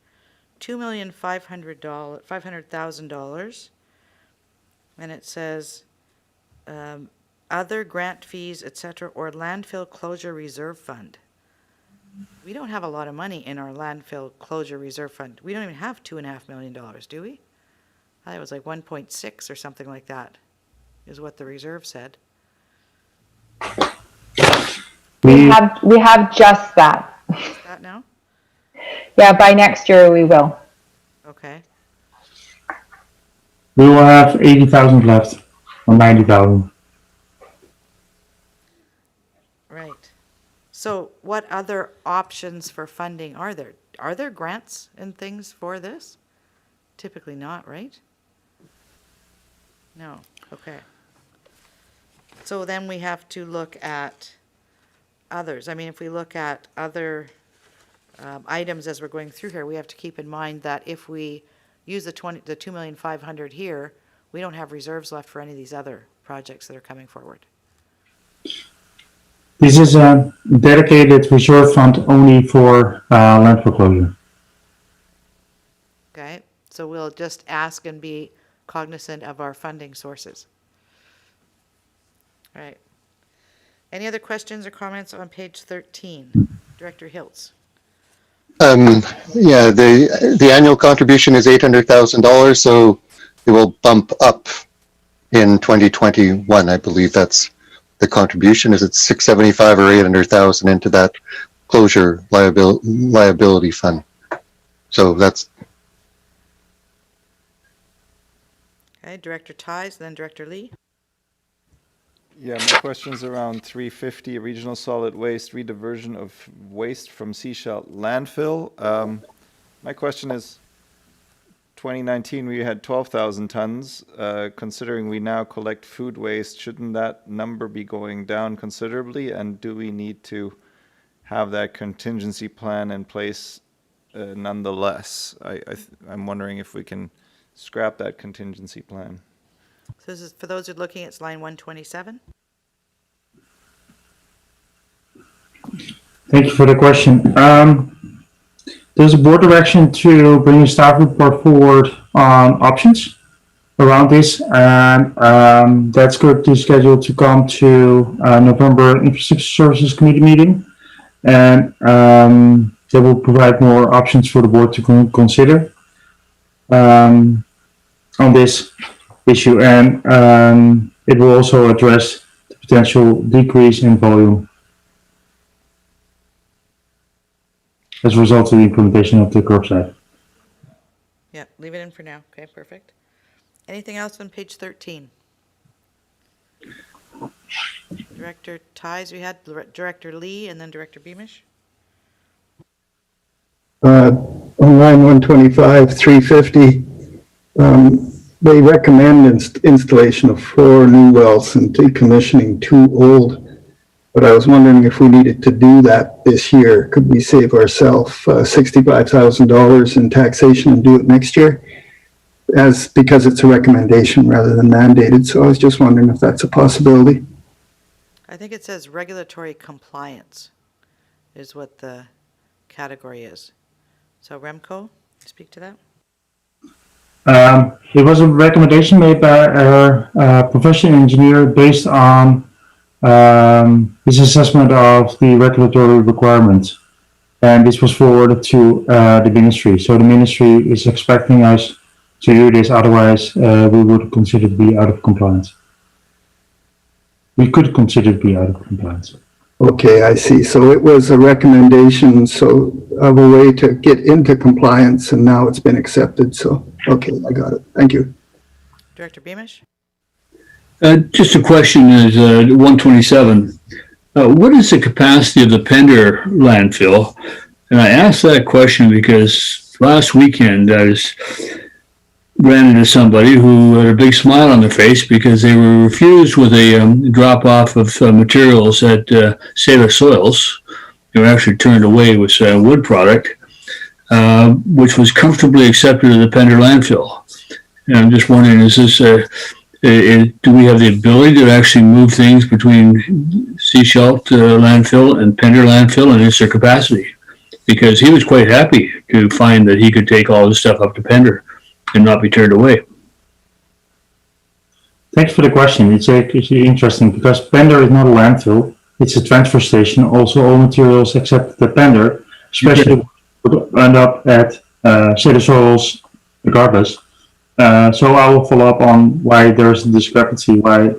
$2,500,000, and it says other grant fees, etc., or landfill closure reserve fund. We don't have a lot of money in our landfill closure reserve fund. We don't even have $2.5 million, do we? I thought it was like 1.6 or something like that, is what the reserve said. We have just that. Is that now? Yeah, by next year we will. Okay. We will have 80,000 left, or 90,000. Right. So what other options for funding are there? Are there grants and things for this? Typically not, right? No. Okay. So then we have to look at others. I mean, if we look at other items as we're going through here, we have to keep in mind that if we use the $2,500,000 here, we don't have reserves left for any of these other projects that are coming forward. This is a dedicated reserve fund only for landfill closure. Okay, so we'll just ask and be cognizant of our funding sources. All right. Any other questions or comments on page 13? Director Hiltz. Yeah, the annual contribution is $800,000, so it will bump up in 2021. I believe that's the contribution. Is it 675 or 800,000 into that closure liability fund? So that's, Okay, Director Ties, then Director Lee. Yeah, my question's around 350, regional solid waste, rediversion of waste from Seashell landfill. My question is, 2019, we had 12,000 tons. Considering we now collect food waste, shouldn't that number be going down considerably? And do we need to have that contingency plan in place nonetheless? I'm wondering if we can scrap that contingency plan. So this is, for those who are looking, it's line 127. Thank you for the question. There's a board direction to bring a staff report forward on options around this, and that's good to schedule to come to November Infrastructure Services Committee meeting, and they will provide more options for the board to consider on this issue, and it will also address the potential decrease in volume as a result of the implementation of the curbside. Yeah, leave it in for now. Okay, perfect. Anything else on page 13? Director Ties, we had Director Lee and then Director Beamish. On line 125, 350, they recommend installation of 4 new wells and decommissioning 2 old. But I was wondering if we needed to do that this year. Could we save ourselves $65,000 in taxation and do it next year? Because it's a recommendation rather than mandated. So I was just wondering if that's a possibility. I think it says regulatory compliance is what the category is. So Remco, speak to that. It was a recommendation made by our professional engineer based on his assessment of the regulatory requirements, and this was forwarded to the ministry. So the ministry is expecting us to do this, otherwise we would consider to be out of compliance. We could consider to be out of compliance. Okay, I see. So it was a recommendation of a way to get into compliance, and now it's been accepted. So, okay, I got it. Thank you. Director Beamish? Just a question is 127. What is the capacity of the Pender landfill? And I asked that question because last weekend I ran into somebody who had a big smile on their face because they were refused with a drop off of materials at Sailor Soils. They were actually turned away with wood product, which was comfortably accepted at the Pender landfill. And I'm just wondering, is this do we have the ability to actually move things between Seashell landfill and Pender landfill, and is there capacity? Because he was quite happy to find that he could take all this stuff up to Pender and not be turned away. Thanks for the question. It's interesting because Pender is not a landfill. It's a transfer station. Also, all materials except the Pender, especially would end up at Sailor Soils regardless. So I will follow up on why there's a discrepancy, why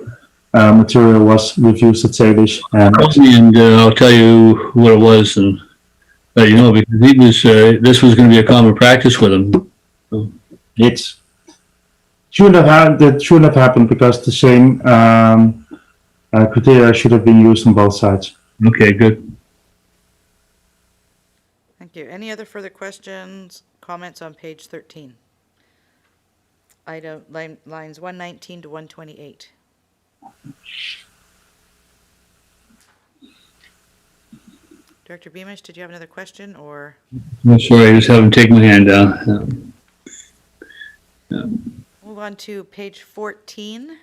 material was refused at Salish. And I'll tell you what it was, and let you know, because he was. This was going to be a common practice with him. It shouldn't have happened because the same criteria should have been used on both sides. Okay, good. Thank you. Any other further questions, comments on page 13? Lines 119 to 128. Director Beamish, did you have another question, or? I'm sorry, I just haven't taken my hand down. Move on to page 14,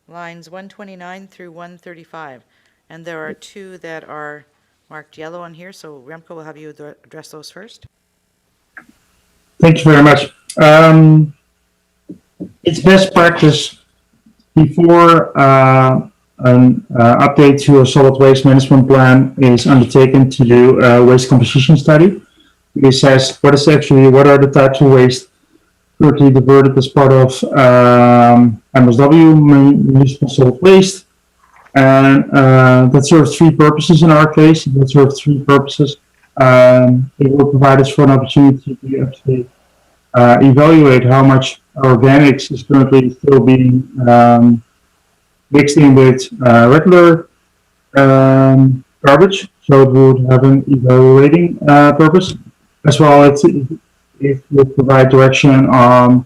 lines 129 through 135. And there are 2 that are marked yellow on here, so Remco will have you address those first. Thank you very much. It's best practice before an update to a solid waste management plan is undertaken to do a waste composition study. It says what are the types of waste currently diverted as part of MSW, municipal solid waste, and that serves 3 purposes in our case. That serves 3 purposes. it will provide us for an opportunity to actually evaluate how much organics is currently still being mixed in with regular garbage, so it would have an evaluating purpose, as well as it will provide direction on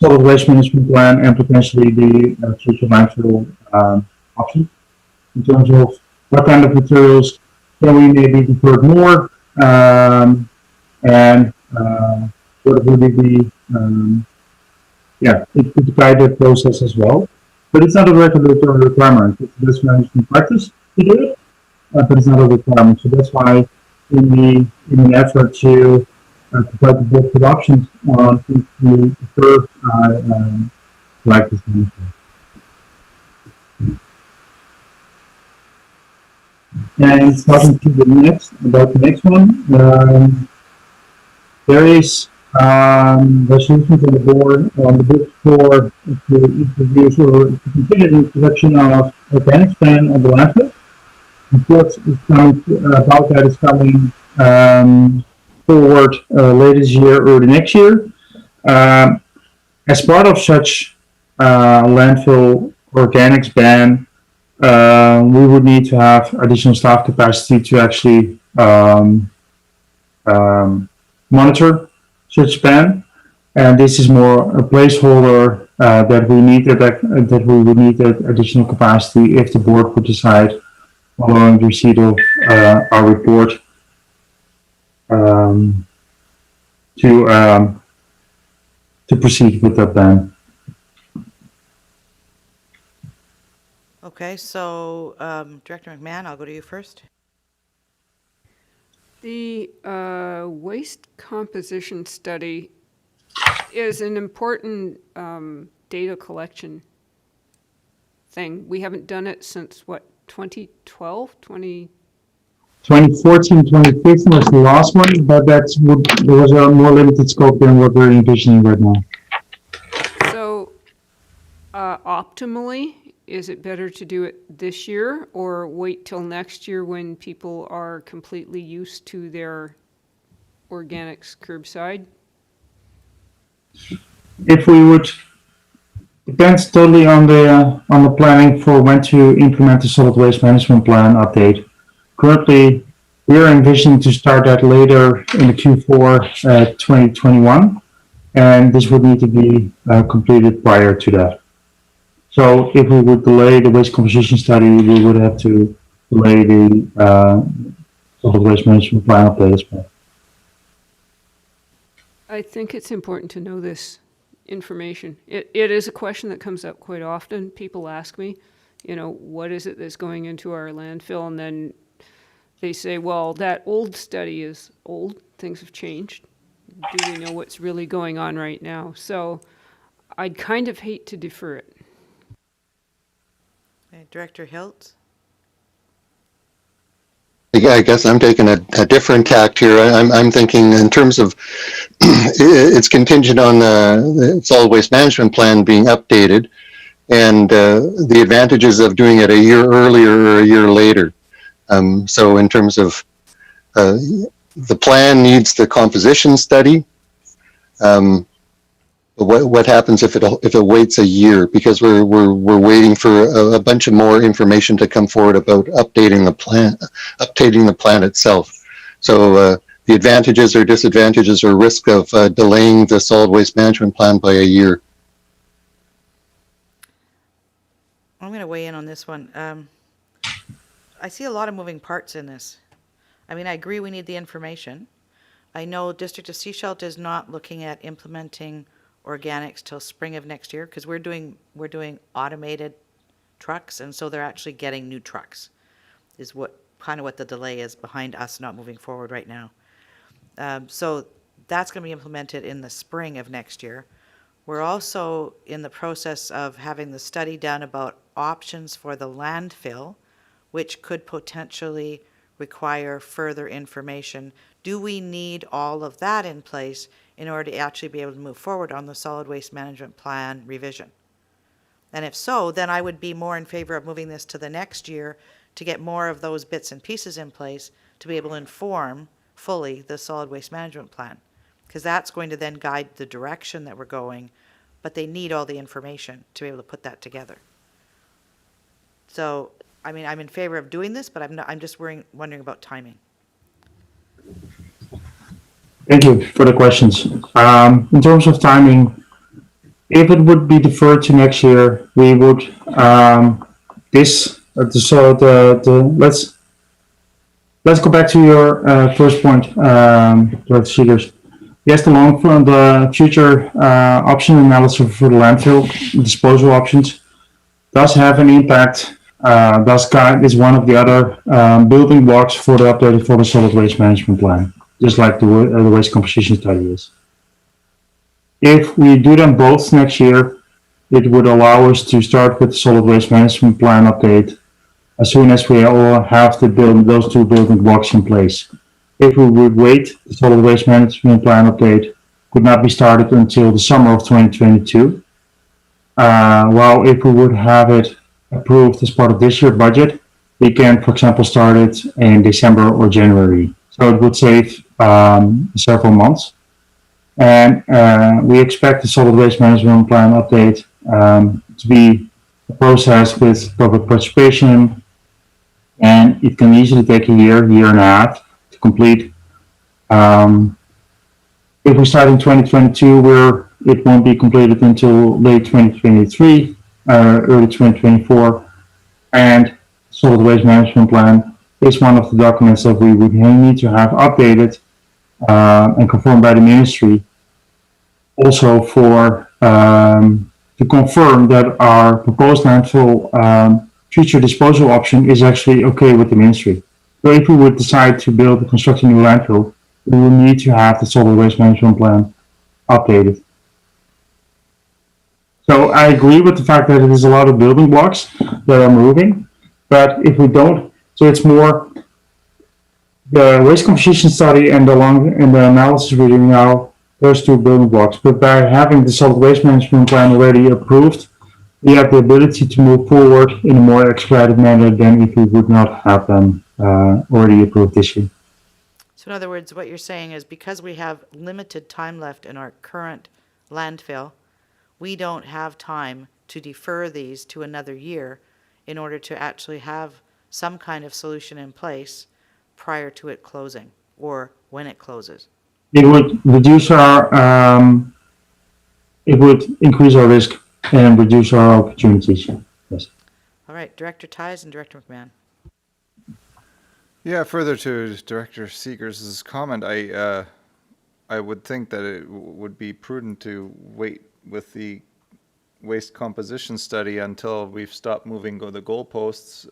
solid waste management plan and potentially the future landfill option in terms of what kind of materials can we maybe divert more, and what would it be, yeah, it could guide the process as well. But it's not a regulatory requirement. It's a best management practice to do it, but it's not a requirement. So that's why in the effort to provide the both good options to prefer like this management. And starting to about the next one, there is resolutions on the board on the book for to introduce or to consider the introduction of organic ban on the landfill. Reports is coming about that is coming forward later this year, early next year. As part of such landfill organics ban, we would need to have additional staff capacity to actually monitor such ban, and this is more a placeholder that we need that we would need that additional capacity if the board would decide following the receipt of our report to proceed with that ban. Okay, so Director McMahon, I'll go to you first. The waste composition study is an important data collection thing. We haven't done it since, what, 2012? 2014, 2015 was the last one, but there was a more limited scope than what we're envisioning right now. So, optimally, is it better to do it this year or wait till next year when people are completely used to their organics curbside? If we would, depends totally on the planning for when to implement the solid waste management plan update. Currently, we are envisioning to start that later in the Q4 2021, and this would need to be completed prior to that. So if we would delay the waste composition study, we would have to delay the solid waste management plan update as well. I think it's important to know this information. It is a question that comes up quite often. People ask me, what is it that's going into our landfill? And then they say, well, that old study is old. Things have changed. Do we know what's really going on right now? So I'd kind of hate to defer it. Okay, Director Hilt? Yeah, I guess I'm taking a different tact here. I'm thinking in terms of it's contingent on the solid waste management plan being updated and the advantages of doing it a year earlier or a year later. So in terms of the plan needs the composition study. What happens if it waits a year? Because we're waiting for a bunch of more information to come forward about updating the plan itself. So the advantages or disadvantages or risk of delaying the solid waste management plan by a year. I'm going to weigh in on this one. I see a lot of moving parts in this. I mean, I agree we need the information. I know District of Sechelt is not looking at implementing organics till spring of next year because we're doing automated trucks, and so they're actually getting new trucks is what the delay is behind us not moving forward right now. So that's going to be implemented in the spring of next year. We're also in the process of having the study done about options for the landfill, which could potentially require further information. Do we need all of that in place in order to actually be able to move forward on the solid waste management plan revision? And if so, then I would be more in favor of moving this to the next year to get more of those bits and pieces in place to be able to inform fully the solid waste management plan. Because that's going to then guide the direction that we're going, but they need all the information to be able to put that together. So, I mean, I'm in favor of doing this, but I'm just wondering about timing. Thank you for the questions. In terms of timing, if it would be deferred to next year, we would, let's go back to your first point, Dr. Seegers. Yes, the future option analysis for the landfill disposal options does have an impact. Thus, guide is one of the other building blocks for the updated for the solid waste management plan, just like the waste composition study is. If we do them both next year, it would allow us to start with the solid waste management plan update as soon as we all have those two building blocks in place. If we would wait, the solid waste management plan update could not be started until the summer of 2022. While if we would have it approved as part of this year's budget, we can, for example, start it in December or January. So it would save several months. And we expect the solid waste management plan update to be a process with public participation, and it can easily take a year and a half to complete. If we start in 2022, it won't be completed until late 2023, early 2024, and solid waste management plan is one of the documents that we would need to have updated and confirmed by the ministry. Also to confirm that our proposed landfill future disposal option is actually okay with the ministry. So if we would decide to build and construct a new landfill, we will need to have the solid waste management plan updated. So I agree with the fact that it is a lot of building blocks that are moving, but if we don't, so it's more the waste composition study and the analysis we're doing now, those two building blocks. But by having the solid waste management plan already approved, we have the ability to move forward in a more expedited manner than if we would not have them already approved this year. So in other words, what you're saying is because we have limited time left in our current landfill, we don't have time to defer these to another year in order to actually have some kind of solution in place prior to it closing or when it closes. It would reduce it would increase our risk and reduce our opportunities. Yes. All right, Director Ties and Director McMahon. Yeah, further to Director Seegers' comment, I would think that it would be prudent to wait with the waste composition study until we've stopped moving the goalposts,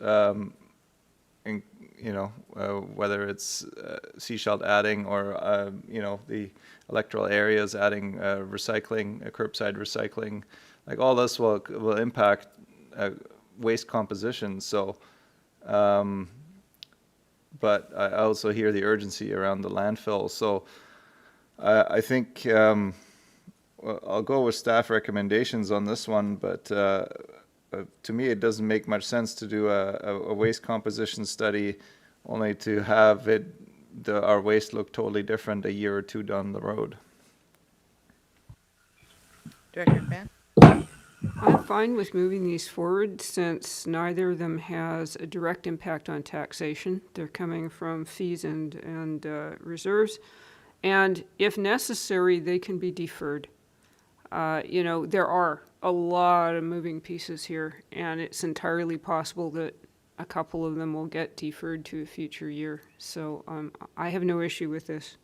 and, whether it's Seashell adding or, the electoral areas adding recycling, curbside recycling. Like all this will impact waste composition. So, but I also hear the urgency around the landfill. So I think I'll go with staff recommendations on this one, but to me it doesn't make much sense to do a waste composition study only to have our waste look totally different a year or two down the road. Director McMahon? I'm fine with moving these forward since neither of them has a direct impact on taxation. They're coming from fees and reserves. And if necessary, they can be deferred. There are a lot of moving pieces here, and it's entirely possible that a couple of them will get deferred to a future year. So I have no issue with this.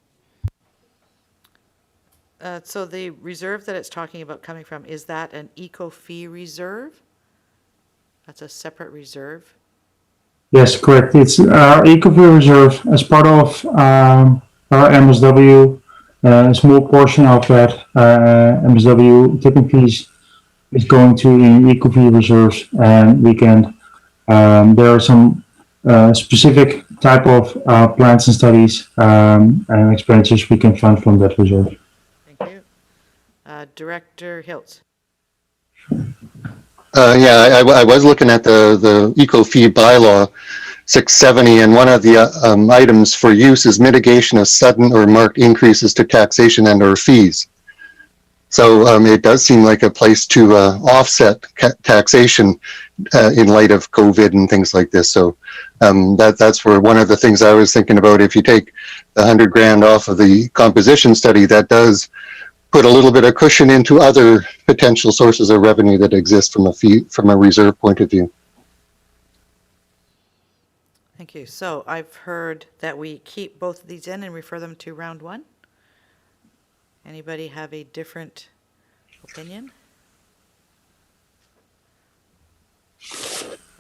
So the reserve that it's talking about coming from, is that an eco-fee reserve? That's a separate reserve? Yes, correct. It's our eco-fee reserve as part of our MSW. A small portion of that MSW tipping fees is going to the eco-fee reserves, and we can. There are some specific type of plans and studies and expenditures we can fund from that reserve. Thank you. Director Hiltz. I was looking at the eco fee bylaw, 670, and one of the items for use is mitigation of sudden or marked increases to taxation and or fees. So it does seem like a place to offset taxation in light of COVID and things like this. So that's where one of the things I was thinking about. If you take the $100,000 off of the composition study, that does put a little bit of cushion into other potential sources of revenue that exist from a reserve point of view. Thank you. So I've heard that we keep both of these in and refer them to round one. Anybody have a different opinion?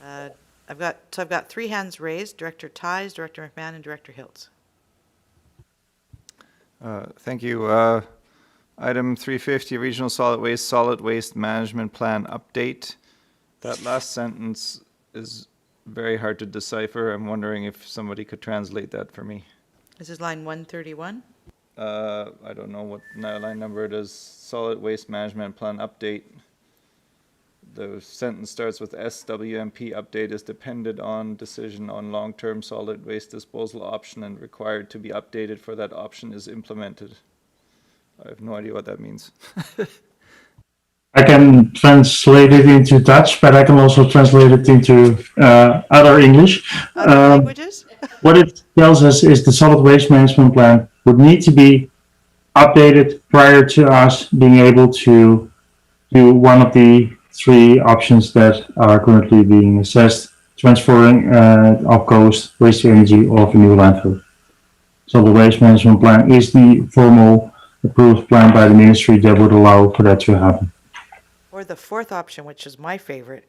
I've got three hands raised: Director Ties, Director McMahon, and Director Hiltz. Thank you. Item 350, Regional Solid Waste Management Plan Update. That last sentence is very hard to decipher. I'm wondering if somebody could translate that for me. This is line 131. I don't know what line number it is. Solid Waste Management Plan Update. The sentence starts with SWMP update is dependent on decision on long-term solid waste disposal option and required to be updated for that option is implemented. I have no idea what that means. I can translate it into Dutch, but I can also translate it into other English. Other languages? What it tells us is the solid waste management plan would need to be updated prior to us being able to do one of the three options that are currently being assessed: transferring of coast, waste to energy, or of a new landfill. So the waste management plan is the formal approved plan by the ministry that would allow for that to happen. Or the fourth option, which is my favorite,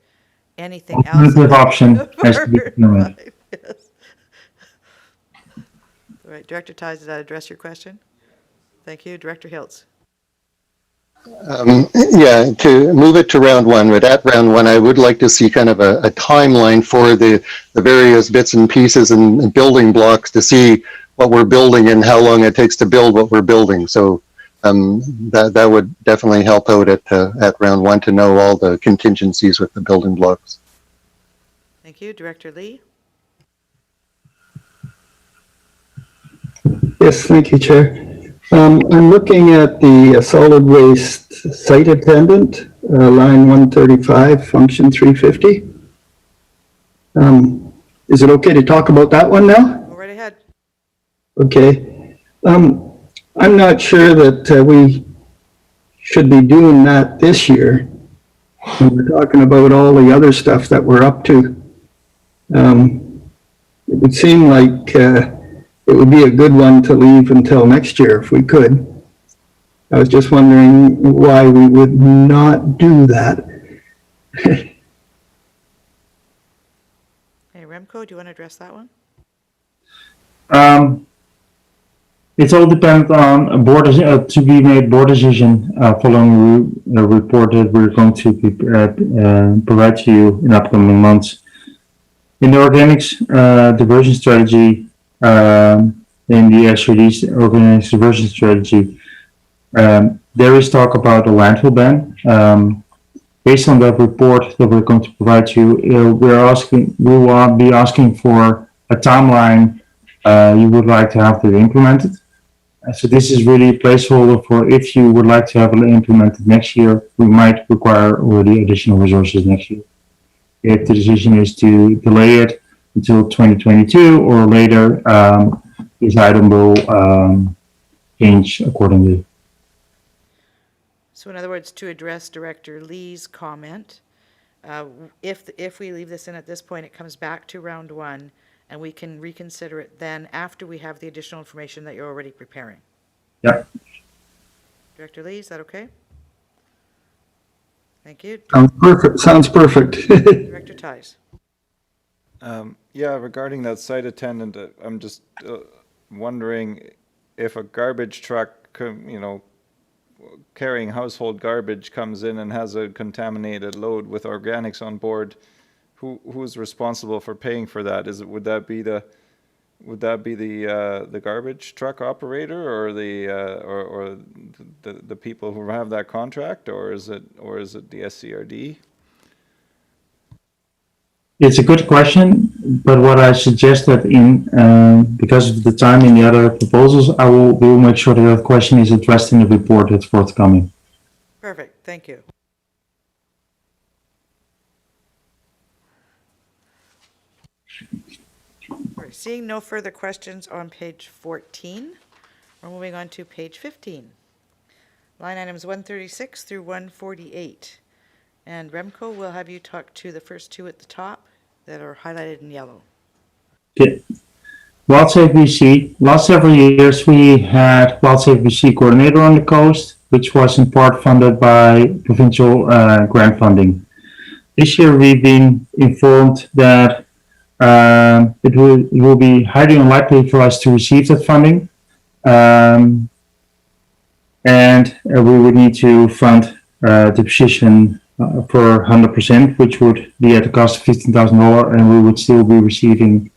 anything else. Alternative option has to be implemented. Yes. All right, Director Ties, did that address your question? Thank you. Director Hiltz. Yeah, to move it to round one, but at round one, I would like to see kind of a timeline for the various bits and pieces and building blocks to see what we're building and how long it takes to build what we're building. So that would definitely help out at round one to know all the contingencies with the building blocks. Thank you. Director Lee. Yes, thank you, Chair. I'm looking at the solid waste site attendant, line 135, function 350. Is it okay to talk about that one now? Go right ahead. Okay. I'm not sure that we should be doing that this year. When we're talking about all the other stuff that we're up to. It would seem like it would be a good one to leave until next year if we could. I was just wondering why we would not do that. Hey, Remco, do you want to address that one? It's all dependent on a board to be made board decision following a report that we're going to provide to you in upcoming months. In the organics diversion strategy, in the SRD's organics diversion strategy, there is talk about a landfill ban. Based on that report that we're going to provide to you, we will be asking for a timeline you would like to have to implement it. So this is really a placeholder for if you would like to have it implemented next year, we might require already additional resources next year. If the decision is to delay it until 2022 or later, this item will change accordingly. So in other words, to address Director Lee's comment, if we leave this in at this point, it comes back to round one, and we can reconsider it then after we have the additional information that you're already preparing. Yeah. Director Lee, is that okay? Thank you. Sounds perfect. Sounds perfect. Director Ties. Yeah, regarding that site attendant, I'm just wondering if a garbage truck, carrying household garbage comes in and has a contaminated load with organics on board, who's responsible for paying for that? Would that be the garbage truck operator or the people who have that contract, or is it the SCRD? It's a good question. but what I suggested because of the time in the other proposals, we will make sure that that question is addressed in the report that's forthcoming. Perfect, thank you. All right, seeing no further questions on page 14, we're moving on to page 15. Line items 136 through 148. And Remco, we'll have you talk to the first two at the top that are highlighted in yellow. Okay. WildSafe BC. Last several years, we had WildSafe BC coordinator on the coast, which was in part funded by provincial grant funding. This year, we've been informed that it will be highly unlikely for us to receive that funding, and we would need to fund the position for 100%, which would be at a cost of $15,000, and we would still be receiving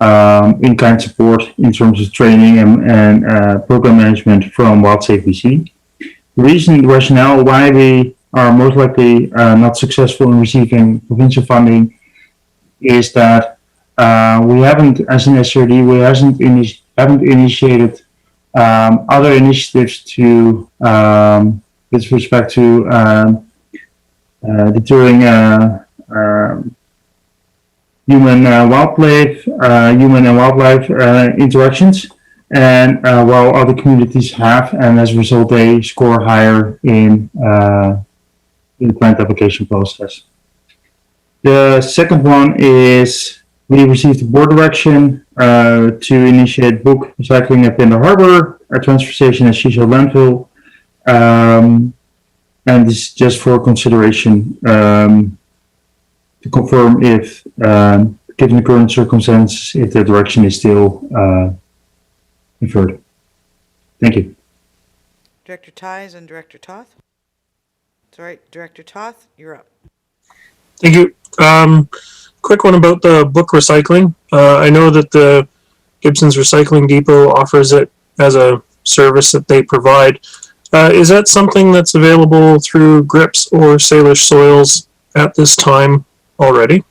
in-kind support in terms of training and program management from WildSafe BC. The rationale why we are most likely not successful in receiving provincial funding is that we haven't, as an SRD, we haven't initiated other initiatives to with respect to deterring human and wildlife interactions, and while other communities have, and as a result they score higher in the grant application process. The second one is we received a board direction to initiate book recycling at Binder Harbor, a transfer station at Shisha landfill, and this is just for consideration to confirm if, given the current circumstances, if the direction is still inferred. Thank you. Director Ties and Director Toth. It's all right, Director Toth, you're up. Thank you. Quick one about the book recycling. I know that the Gibson's Recycling Depot offers it as a service that they provide. Is that something that's available through Grips or Salish Soils at this time already?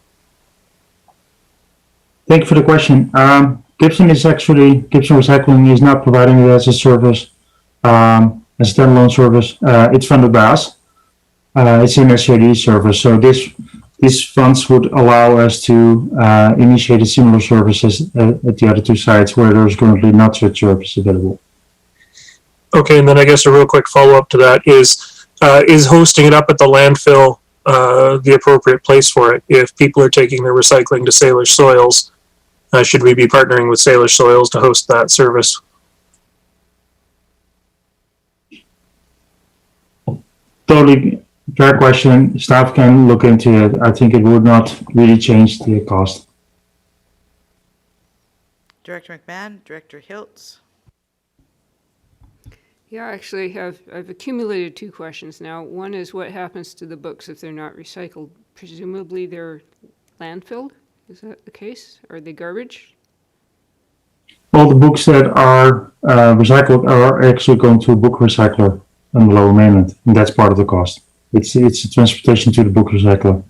Thank you for the question. Gibson Recycling is not providing it as a service, as a standalone service. It's funded by us. It's an SRD service, so these funds would allow us to initiate a similar services at the other two sites where there's currently not such service available. Okay, and then I guess a real quick follow-up to that is hosting it up at the landfill the appropriate place for it? If people are taking their recycling to Salish Soils, should we be partnering with Salish Soils to host that service? Totally fair question. Staff can look into it. I think it would not really change the cost. Director McMahon, Director Hiltz. Yeah, actually, I've accumulated two questions now. One is what happens to the books if they're not recycled? Presumably they're landfilled? Is that the case? Are they garbage? All the books that are recycled are actually going to a book recycler on the Lower Mainland, and that's part of the cost. It's a transportation to the book recycler.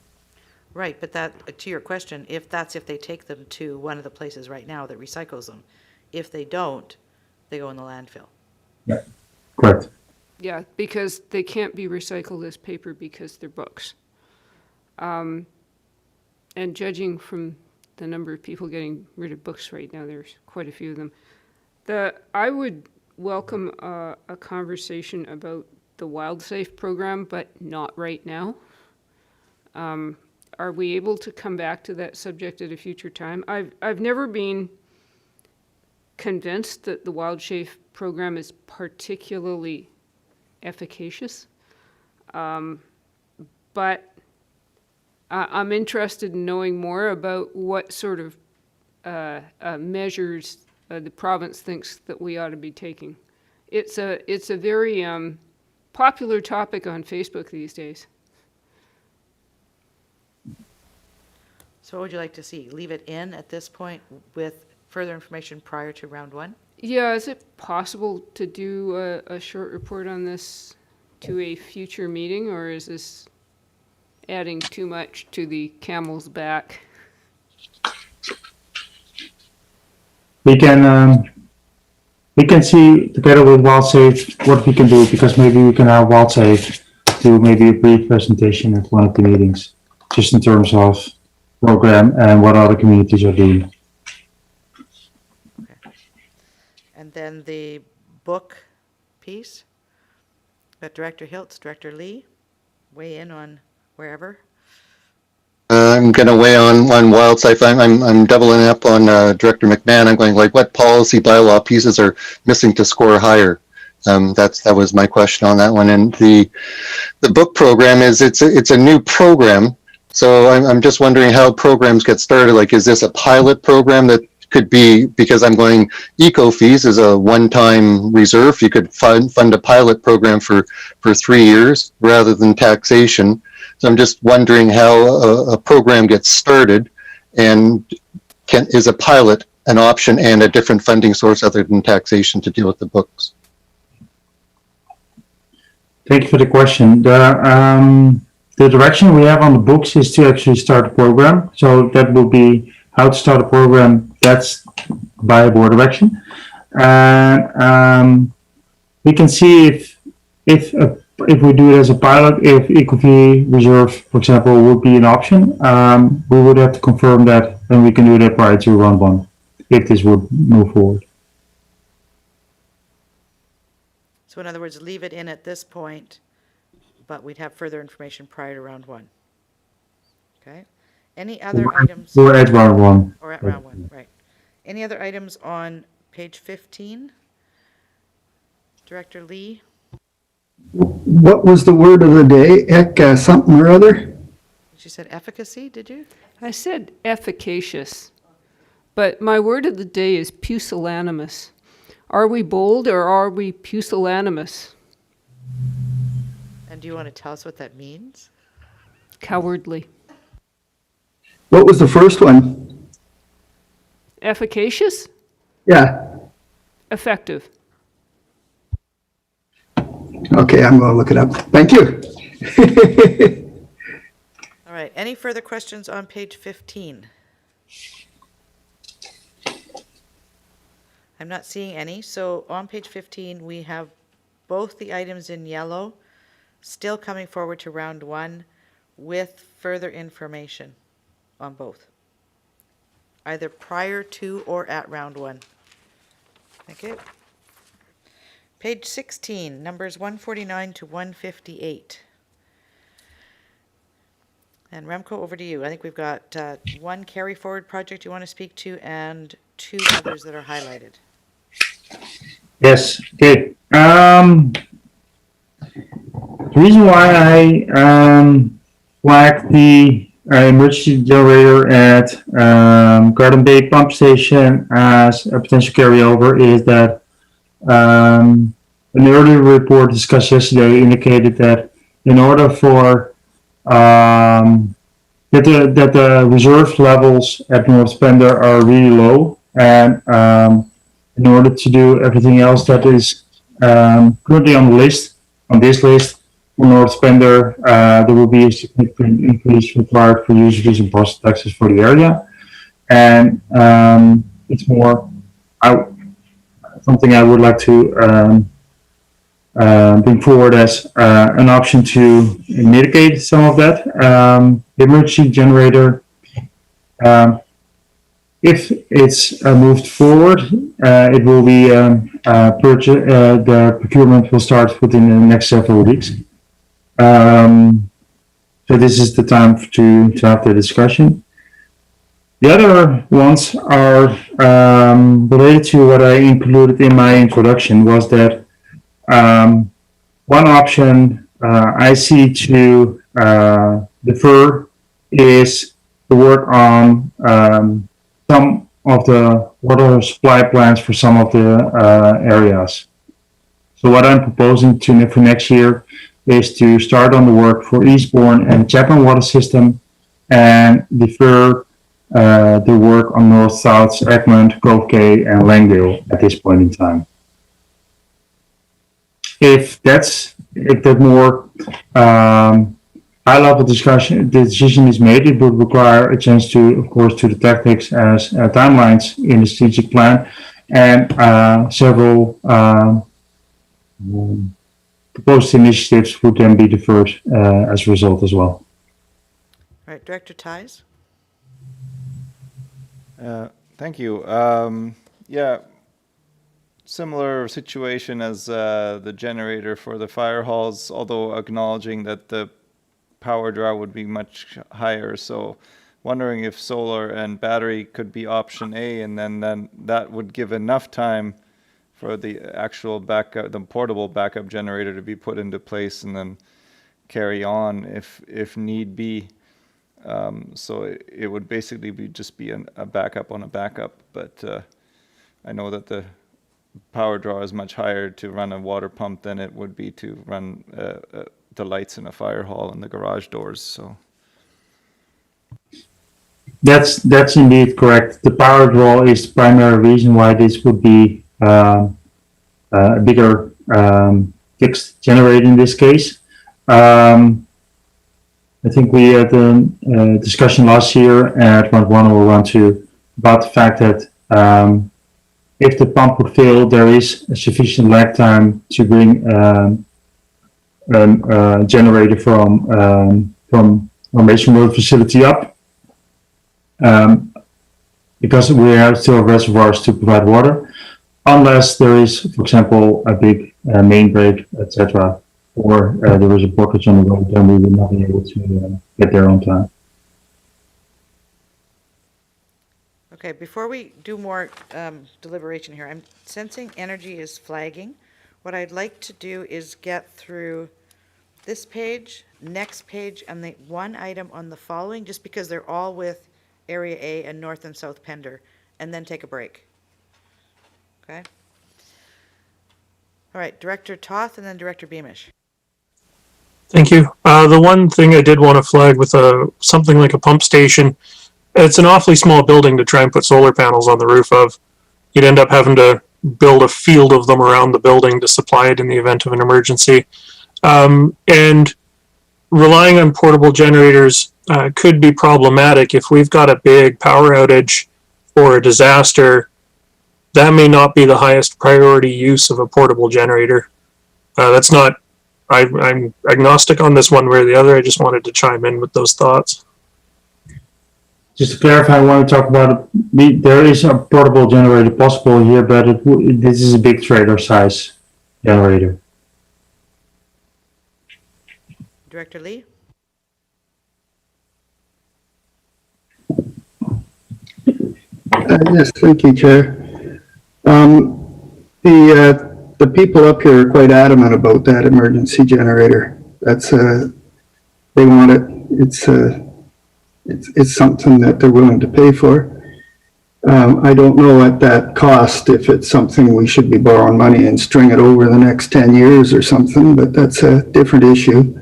Right, but that, to your question, if they take them to one of the places right now that recycles them. If they don't, they go in the landfill. Yeah, correct. Yeah, because they can't be recycled as paper because they're books. And judging from the number of people getting rid of books right now, there's quite a few of them. I would welcome a conversation about the WildSafe program, but not right now. Are we able to come back to that subject at a future time? I've never been convinced that the WildSafe program is particularly efficacious, but I'm interested in knowing more about what sort of measures the province thinks that we ought to be taking. It's a very popular topic on Facebook these days. So what would you like to see? Leave it in at this point with further information prior to round one? Yeah, is it possible to do a short report on this to a future meeting, or is this adding too much to the camel's back? we can see together with WildSafe what we can do, because maybe we can have WildSafe do maybe a brief presentation at one of the meetings, just in terms of program and what other communities are doing. And then the book piece, got Director Hiltz, Director Lee, weigh in on wherever. I'm going to weigh on wildlife. I'm doubling up on Director McMahon. I'm going like, what policy bylaw pieces are missing to score higher? That was my question on that one. And the book program it's a new program, so I'm just wondering how programs get started. Like, is this a pilot program that could be, because I'm going eco fees is a one-time reserve? You could fund a pilot program for 3 years rather than taxation. So I'm just wondering how a program gets started, and is a pilot an option and a different funding source other than taxation to deal with the books? Thank you for the question. The direction we have on the books is to actually start a program. So that will be how to start a program. That's by board direction. And we can see if we do it as a pilot, if eco-fee reserve, for example, would be an option. We would have to confirm that, and we can do that prior to round one, if this would move forward. So in other words, leave it in at this point, but we'd have further information prior to round one. Okay? Any other items? Or at round one. Or at round one, right. Any other items on page 15? Director Lee? What was the word of the day? Something or other? She said efficacy, did you? I said efficacious, but my word of the day is pusillanimous. Are we bold or are we pusillanimous? And do you want to tell us what that means? Cowardly. What was the first one? Efficacious? Yeah. Effective. Okay, I'm going to look it up. Thank you. All right, any further questions on page 15? I'm not seeing any. So on page 15, we have both the items in yellow still coming forward to round one with further information on both, either prior to or at round one. Thank you. Page 16, numbers 149 to 158. And Remco, over to you. I think we've got one carry forward project you want to speak to and two others that are highlighted. Yes. Okay. The reason why I flagged the emergency generator at Garden Bay Pump Station as a potential carryover is that an earlier report discussed yesterday indicated that in order for that the reserve levels at North Pender are really low, and in order to do everything else that is currently on the list, on this list for North Pender, there will be a significant increase required for user fees and parcel taxes for the area, and it's more something I would like to bring forward as an option to mitigate some of that. The emergency generator, if it's moved forward, it will be the procurement will start within the next several weeks. So this is the time to have the discussion. The other ones are related to what I included in my introduction, was that one option I see to defer is the work on some of the water supply plans for some of the areas. So what I'm proposing for next year is to start on the work for Eastbourne and Chapman water system and defer the work on North-South, Egmont, Cove Cay, and Langdale at this point in time. If that more high-level discussion, the decision is made, it would require a change to, of course, to the tactics as timelines in the strategic plan, and several proposed initiatives would then be deferred as a result as well. All right, Director Ties? Thank you. Yeah, similar situation as the generator for the fire halls, although acknowledging that the power draw would be much higher. So wondering if solar and battery could be option A, and then that would give enough time for the actual backup, the portable backup generator to be put into place and then carry on if need be. So it would basically be just be a backup on a backup, but I know that the power draw is much higher to run a water pump than it would be to run the lights in a fire hall and the garage doors. So That's indeed correct. The power draw is the primary reason why this would be a bigger fixed generator in this case. I think we had a discussion last year at round 1 or round 2 about the fact that if the pump would fail, there is a sufficient lag time to bring a generator from our Mason Road facility up, because we have still reservoirs to provide water, unless there is, for example, a big main break, etc., or there is a blockage on the road, then we will not be able to get there on time. Okay, before we do more deliberation here, I'm sensing energy is flagging. What I'd like to do is get through this page, next page, and the one item on the following, just because they're all with Area A and North and South Pender, and then take a break. Okay? All right, Director Toth and then Director Beamish. Thank you. The one thing I did want to flag with something like a pump station, it's an awfully small building to try and put solar panels on the roof of. You'd end up having to build a field of them around the building to supply it in the event of an emergency. And relying on portable generators could be problematic if we've got a big power outage or a disaster. That may not be the highest priority use of a portable generator. That's not, I'm agnostic on this one way or the other. I just wanted to chime in with those thoughts. Just to clarify, I want to talk about it. There is a portable generator possible here, but this is a big trailer size generator. Director Lee? Yes, thank you, Chair. The people up here are quite adamant about that emergency generator. That's they want it. It's something that they're willing to pay for. I don't know at that cost if it's something we should be borrowing money and string it over the next 10 years or something, but that's a different issue.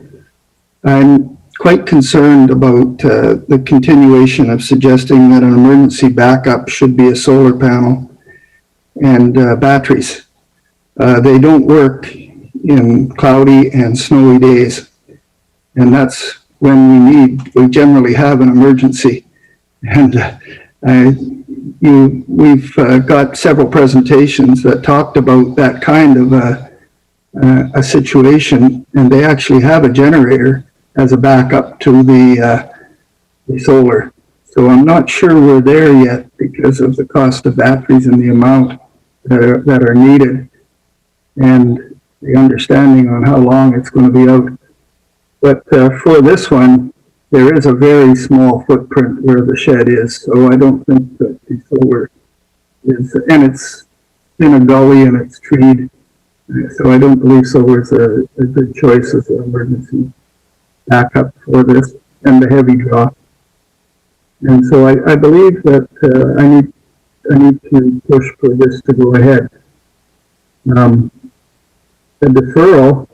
I'm quite concerned about the continuation of suggesting that an emergency backup should be a solar panel and batteries. They don't work in cloudy and snowy days, and that's when we generally have an emergency. And we've got several presentations that talked about that kind of a situation, and they actually have a generator as a backup to the solar. So I'm not sure we're there yet because of the cost of batteries and the amount that are needed, and the understanding on how long it's going to be out. But for this one, there is a very small footprint where the shed is, so I don't think that the solar is, and it's in a gully and it's treed, so I don't believe solar is a good choice as an emergency backup for this and the heavy draw. And so I believe that I need to push for this to go ahead. The deferral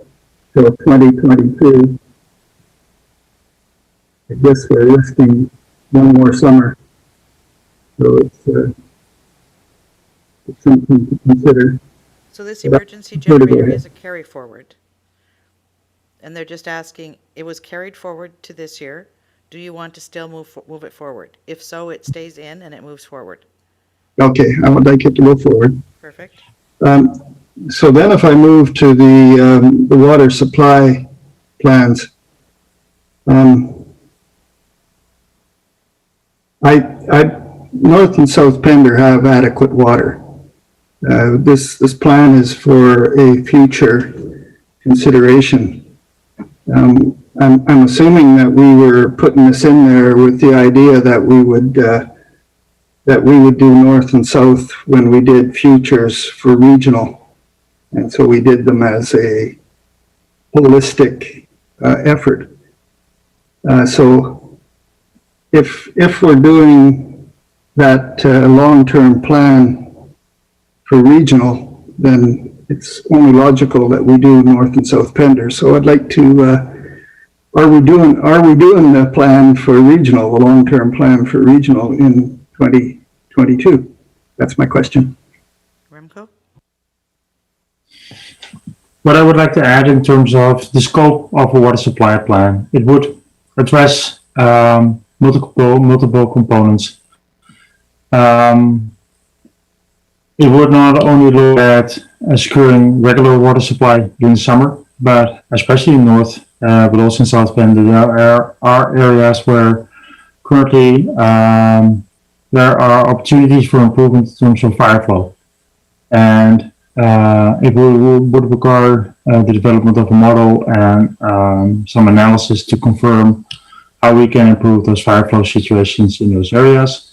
till 2022, I guess we're risking one more summer. So it's something to consider. So this emergency generator is a carry forward. And they're just asking, it was carried forward to this year. Do you want to still move it forward? If so, it stays in and it moves forward. Okay, I would like it to go forward. Perfect. So then if I move to the water supply plans, North and South Pender have adequate water. This plan is for a future consideration. I'm assuming that we were putting this in there with the idea that we would do North and South when we did futures for regional. And so we did them as a holistic effort. So if we're doing that long-term plan for regional, then it's only logical that we do North and South Pender. So I'd like to, are we doing the plan for regional, the long-term plan for regional in 2022? That's my question. Remco? What I would like to add in terms of the scope of a water supply plan, it would address multiple components. It would not only look at securing regular water supply during the summer, but especially in North, but also in South Bend, there are areas where currently there are opportunities for improvement in terms of fire flow. And it would require the development of a model and some analysis to confirm how we can improve those fire flow situations in those areas.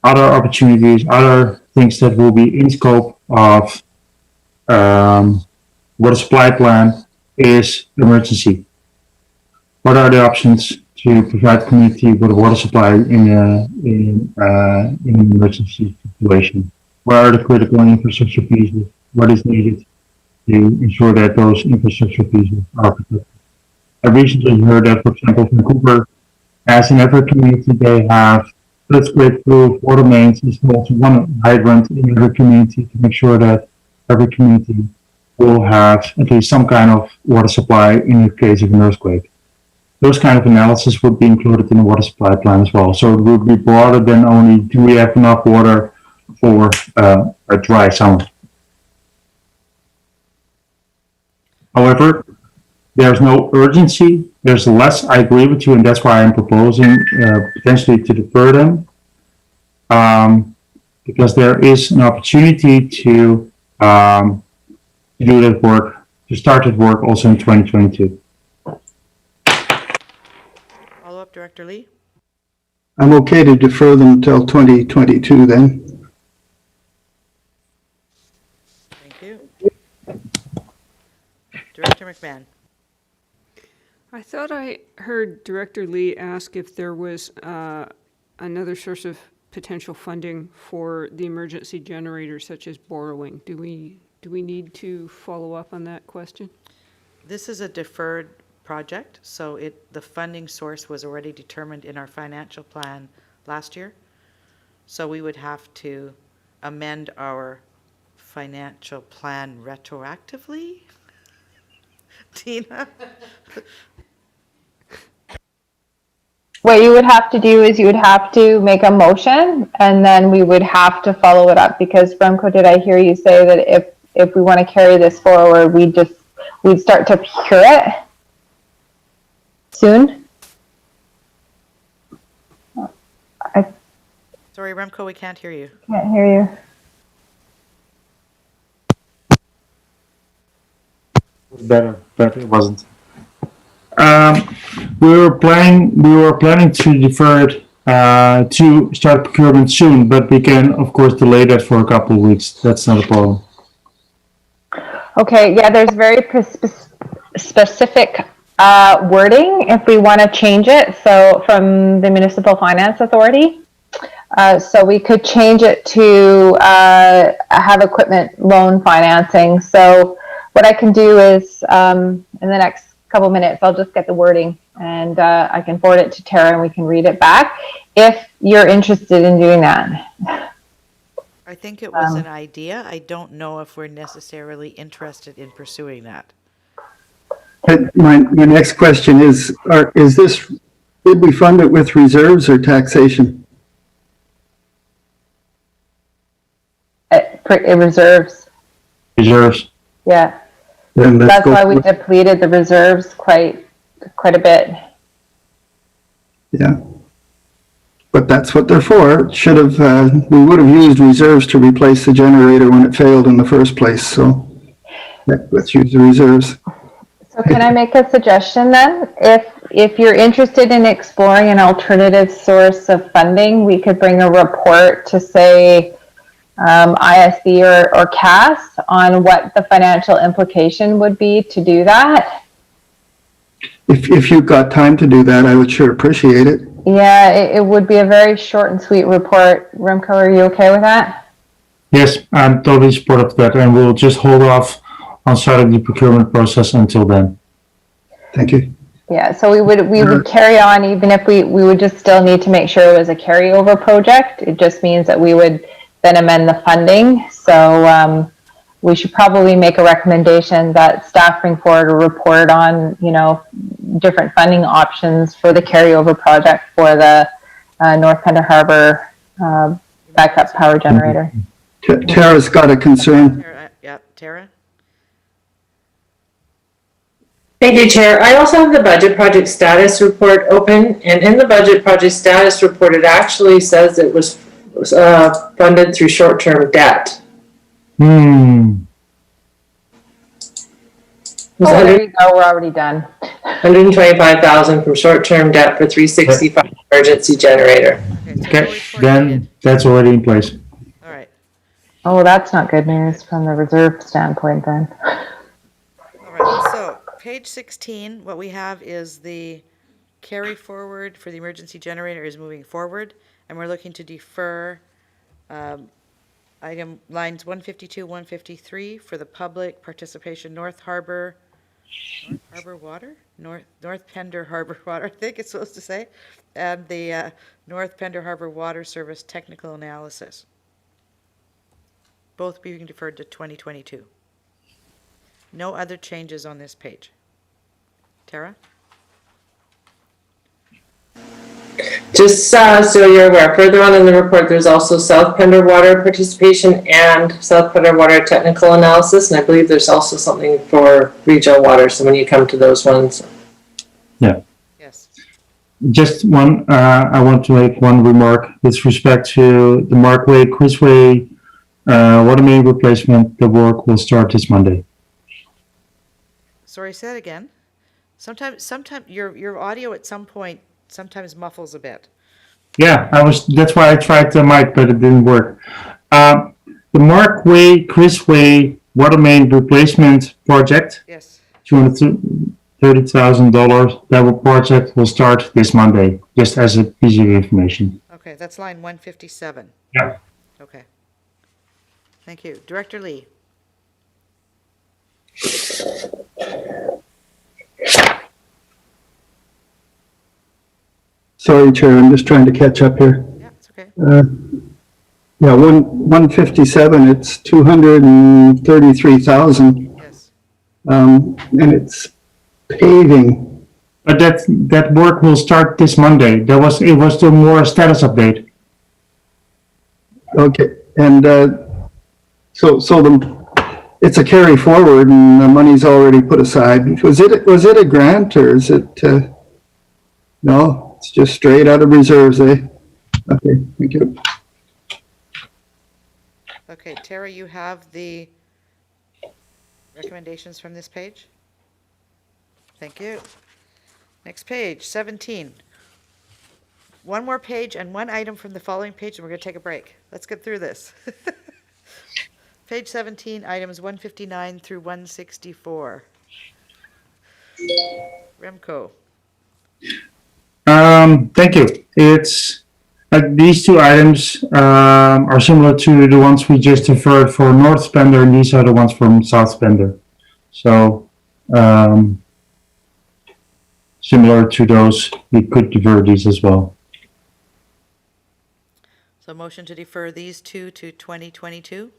Other opportunities, other things that will be in scope of water supply plan is emergency. What are the options to provide community with water supply in an emergency situation? What are the critical infrastructure pieces? What is needed to ensure that those infrastructure pieces are protected? I recently heard that, for example, Vancouver, as in every community, they have split through water mains installed one hydrant in every community to make sure that every community will have at least some kind of water supply in the case of an earthquake. Those kind of analysis would be included in the water supply plan as well. So it would be broader than only do we have enough water for a dry summer. However, there's no urgency. There's less. I agree with you, and that's why I'm proposing potentially to defer them, because there is an opportunity to do that work, to start that work also in 2022. Follow up, Director Lee? I'm okay to defer them until 2022 then. Thank you. Director McMahon? I thought I heard Director Lee ask if there was another source of potential funding for the emergency generator, such as borrowing. Do we need to follow up on that question? This is a deferred project, so the funding source was already determined in our financial plan last year. So we would have to amend our financial plan retroactively. Tina? What you would have to do is you would have to make a motion, and then we would have to follow it up, because Remco, did I hear you say that if we want to carry this forward, we'd start to procure it soon? I Sorry, Remco, we can't hear you. can't hear you. Better, but it wasn't. We were planning to defer it to start procurement soon, but we can of course delay that for a couple of weeks. That's not a problem. Okay, yeah, there's very specific wording if we want to change it. So from the Municipal Finance Authority. So we could change it to have equipment loan financing. So what I can do is in the next couple minutes, I'll just get the wording and I can forward it to Tara and we can read it back if you're interested in doing that. I think it was an idea. I don't know if we're necessarily interested in pursuing that. My next question is, did we fund it with reserves or taxation? It reserves, Reserves. yeah. Then let's That's go. why we depleted the reserves quite a bit. Yeah. But that's what they're for. Should have, we would have used reserves to replace the generator when it failed in the first place, so let's use the reserves. So can I make a suggestion then? If you're interested in exploring an alternative source of funding, we could bring a report to say ISD or CAS on what the financial implication would be to do that. If you've got time to do that, I would sure appreciate it. Yeah, it would be a very short and sweet report. Remco, are you okay with that? Yes, I'm totally supportive of that, and we'll just hold off on starting the procurement process until then. Thank you. Yeah, so we would carry on even if we would just still need to make sure it was a carryover project. It just means that we would then amend the funding. So we should probably make a recommendation that staff bring forward a report on, different funding options for the carryover project for the North Pender Harbor backup power generator. Tara's got a concern. Yeah, Tara? Thank you, Chair. I also have the budget project status report open, and in the budget project status report, it actually says it was funded through short-term debt. Oh, there you go. We're already done. 125,000 from short-term debt for 365 emergency generator. Okay, then that's already in place. All right. Oh, that's not good news from the reserve standpoint then. All right, so page 16, what we have is the carry forward for the emergency generator is moving forward, and we're looking to defer item lines 152, 153 for the public participation North Pender Harbor Water, I think it's supposed to say, and the North Pender Harbor Water Service technical analysis. Both being deferred to 2022. No other changes on this page. Tara? Just so you're aware, further on in the report, there's also South Pender Water participation and South Pender Water technical analysis, and I believe there's also something for regional water, so when you come to those ones. Yeah. Yes. Just one, I want to make one remark with respect to the Markway, Quizway water main replacement. The work will start this Monday. Sorry, say that again. Sometimes your audio at some point sometimes muffles a bit. Yeah, that's why I tried the mic, but it didn't work. The Markway, Quizway water main replacement project. Yes. $230,000. That project will start this Monday, just as a piece of information. Okay, that's line 157. Yeah. Okay. Thank you. Director Lee. Sorry, Chair, I'm just trying to catch up here. Yeah, it's okay. Yeah, 157, it's 233,000. Yes. And it's paving. But that work will start this Monday. It was still more a status update. Okay, and so it's a carry forward, and the money's already put aside. Was it a grant, or is it? No, it's just straight out of reserves, eh? Okay, thank you. Okay, Tara, you have the recommendations from this page? Thank you. Next page, 17. One more page and one item from the following page, and we're going to take a break. Let's get through this. Page 17, items 159 through 164. Remco. Thank you. It's these two items are similar to the ones we just deferred for North Pender, and these are the ones from South Pender. So similar to those, we could defer these as well. So motion to defer these two to 2022?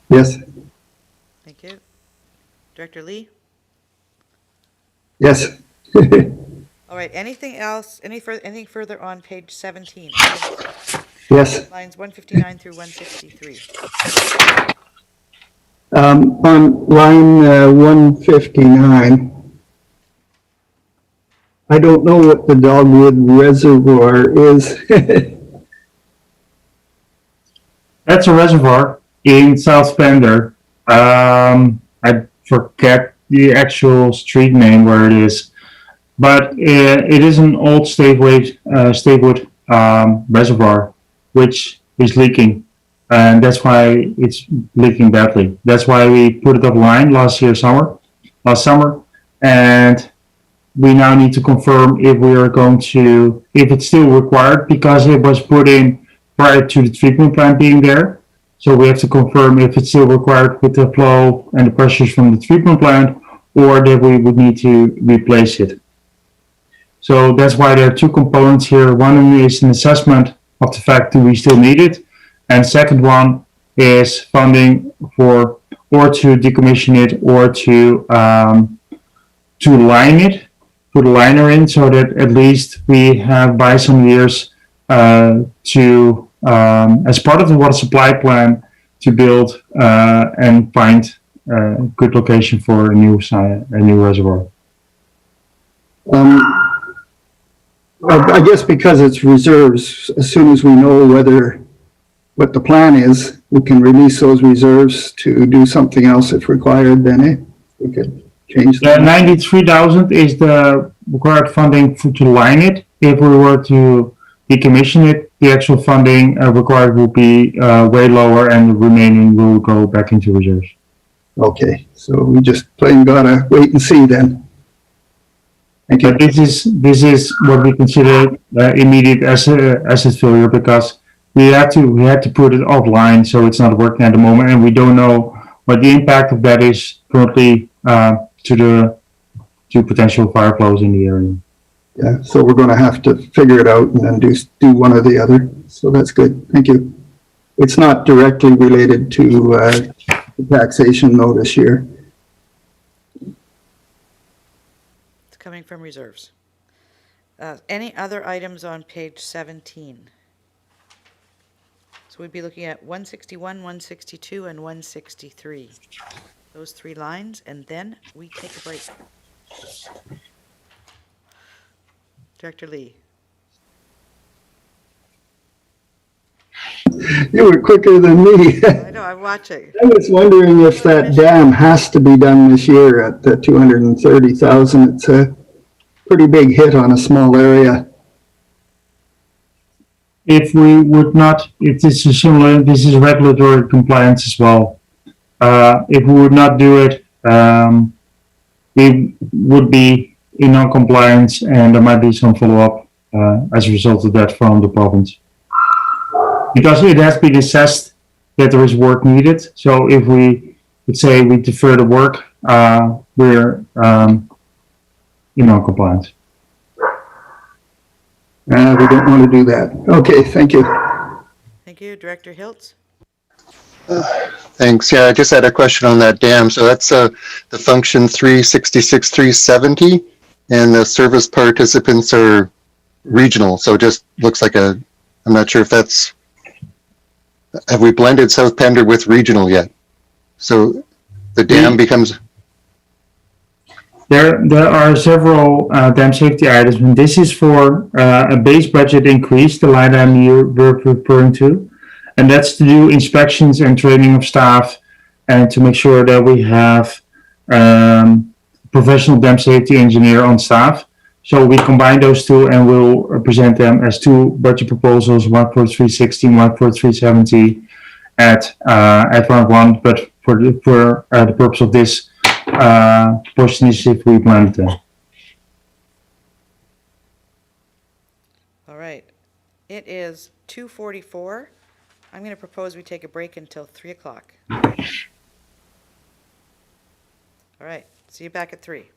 Yes. Thank you. Director Lee? Yes. All right, anything else, anything further on page 17? Yes. Lines 159 through 163. On line 159, I don't know what the Dogwood Reservoir is. That's a reservoir in South Bender. I forget the actual street name where it is, but it is an old Statewood reservoir, which is leaking, and that's why it's leaking badly. That's why we put it offline last summer, and we now need to confirm if we are going to, if it's still required, because it was put in prior to the treatment plant being there. So we have to confirm if it's still required with the flow and the pressures from the treatment plant, or that we would need to replace it. So that's why there are two components here. One is an assessment of the fact that we still need it, and second one is funding for or to decommission it or to line it, put a liner in, so that at least we have by some years to as part of the water supply plan to build and find a good location for a new reservoir. I guess because it's reserves, as soon as we know what the plan is, we can release those reserves to do something else if required, then we could change The that. 93,000 is the required funding to line it. If we were to decommission it, the actual funding required will be way lower, and the remaining will go back into reserves. Okay, so we just plain gotta wait and see then. Thank you. But this is what we consider immediate asset failure, because we had to put it offline, so it's not working at the moment, and we don't know what the impact of that is currently to potential fire flows in the area. Yeah, so we're gonna have to figure it out and then do one or the other. So that's good. Thank you. It's not directly related to the taxation though this year. It's coming from reserves. Any other items on page 17? So we'd be looking at 161, 162, and 163. Those three lines, and then we take a break. Director Lee. You were quicker than me. I know, I'm watching. I was wondering if that dam has to be done this year at the 230,000. It's a pretty big hit on a small area. If we would not, if this is similar, this is regulatory compliance as well. If we would not do it, we would be in non-compliance, and there might be some follow-up as a result of that from the province. Because it has been assessed that there is work needed. So if we would say we defer the work, we're in non-compliance. We don't want to do that. Okay, thank you. Thank you. Director Hiltz? Thanks. Yeah, I just had a question on that dam. So that's the function 366, 370, and the service participants are regional. So it just looks like I'm not sure if that's, have we blended South Pender with regional yet? So the dam becomes... There are several dam safety items, and this is for a base budget increase, the line item you were referring to, and that's to do inspections and training of staff, and to make sure that we have professional dam safety engineer on staff. So we combine those two, and we'll present them as two budget proposals, one for 360, one for 370 at round one. But for the purpose of this push initiative, we blended them. All right. It is 2:44. I'm going to propose we take a break until 3 o'clock. All right. See you back at 3.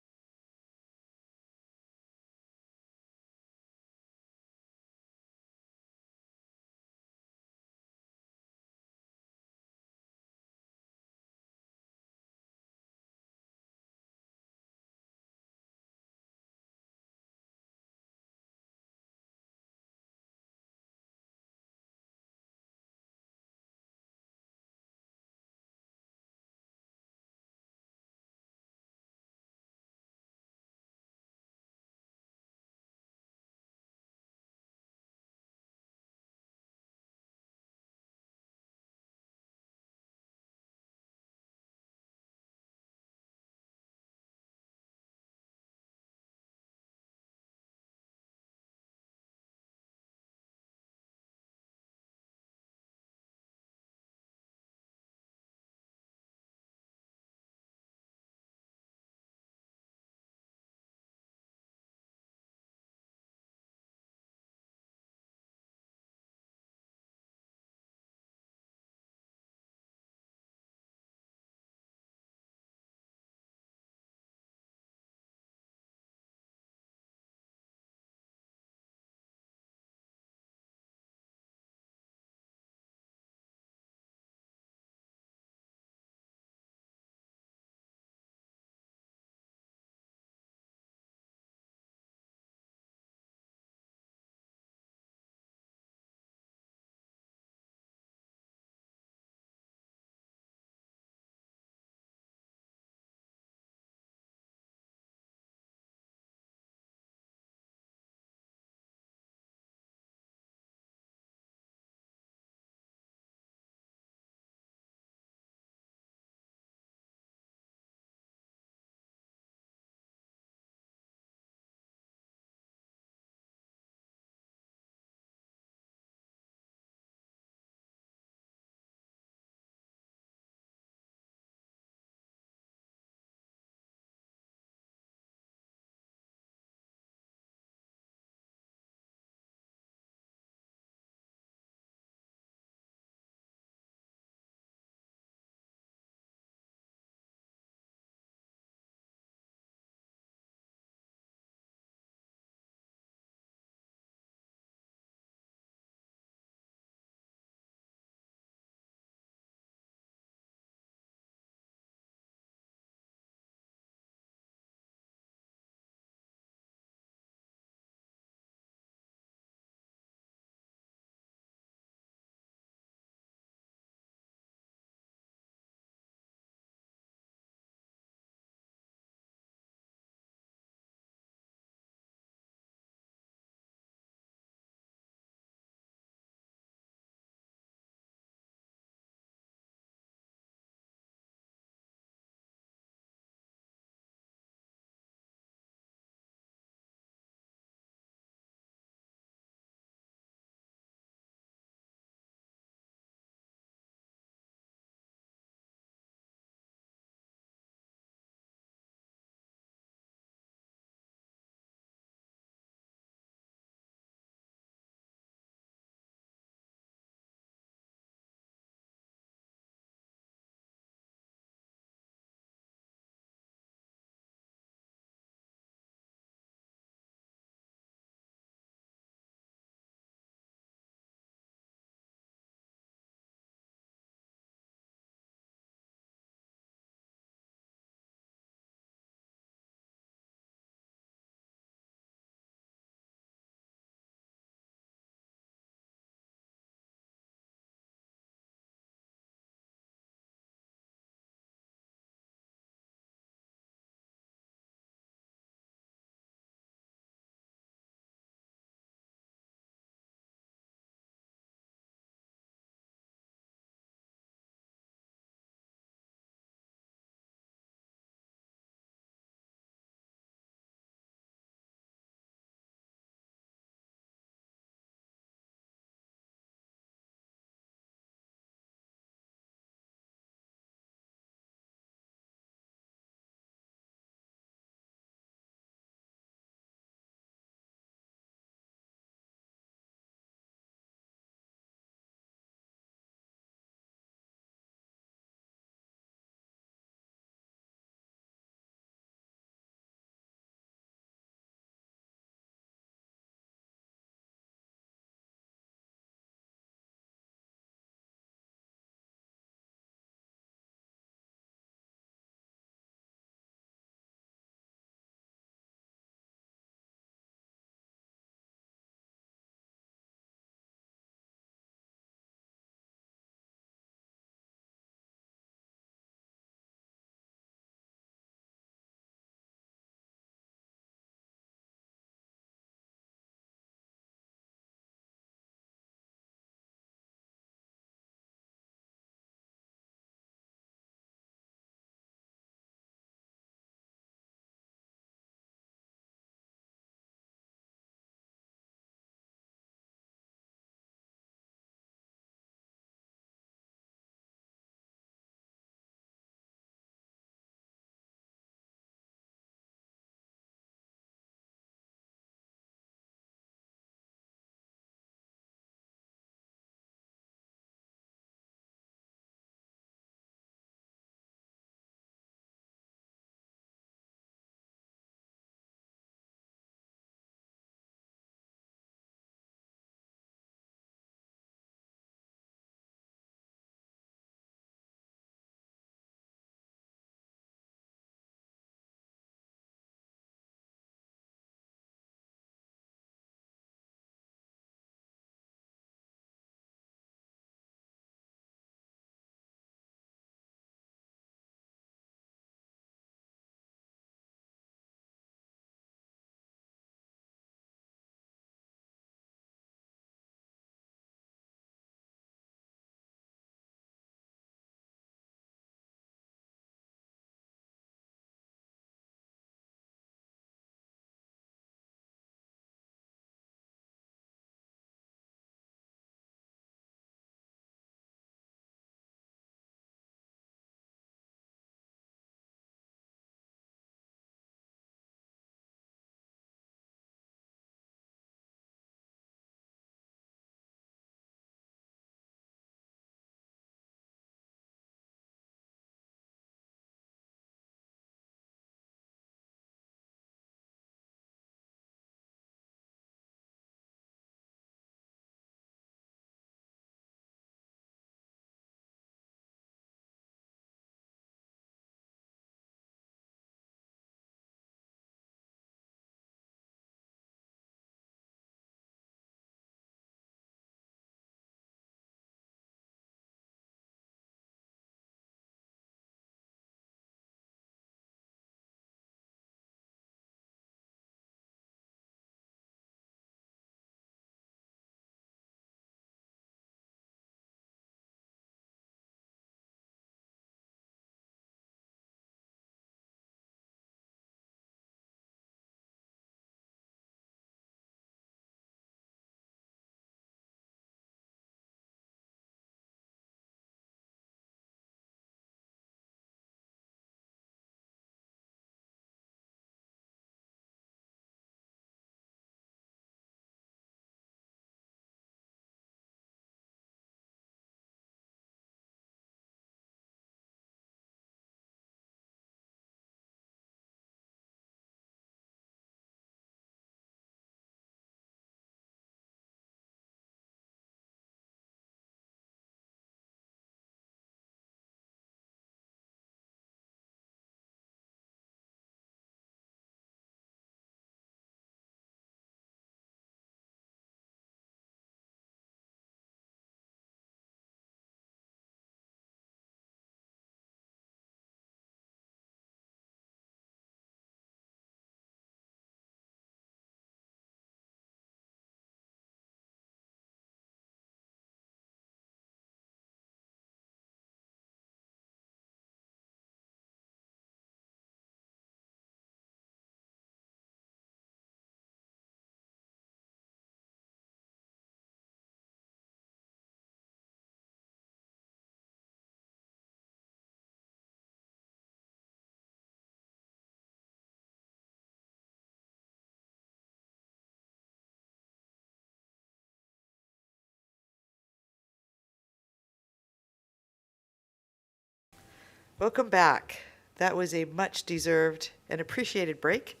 Welcome back. That was a much-deserved and appreciated break.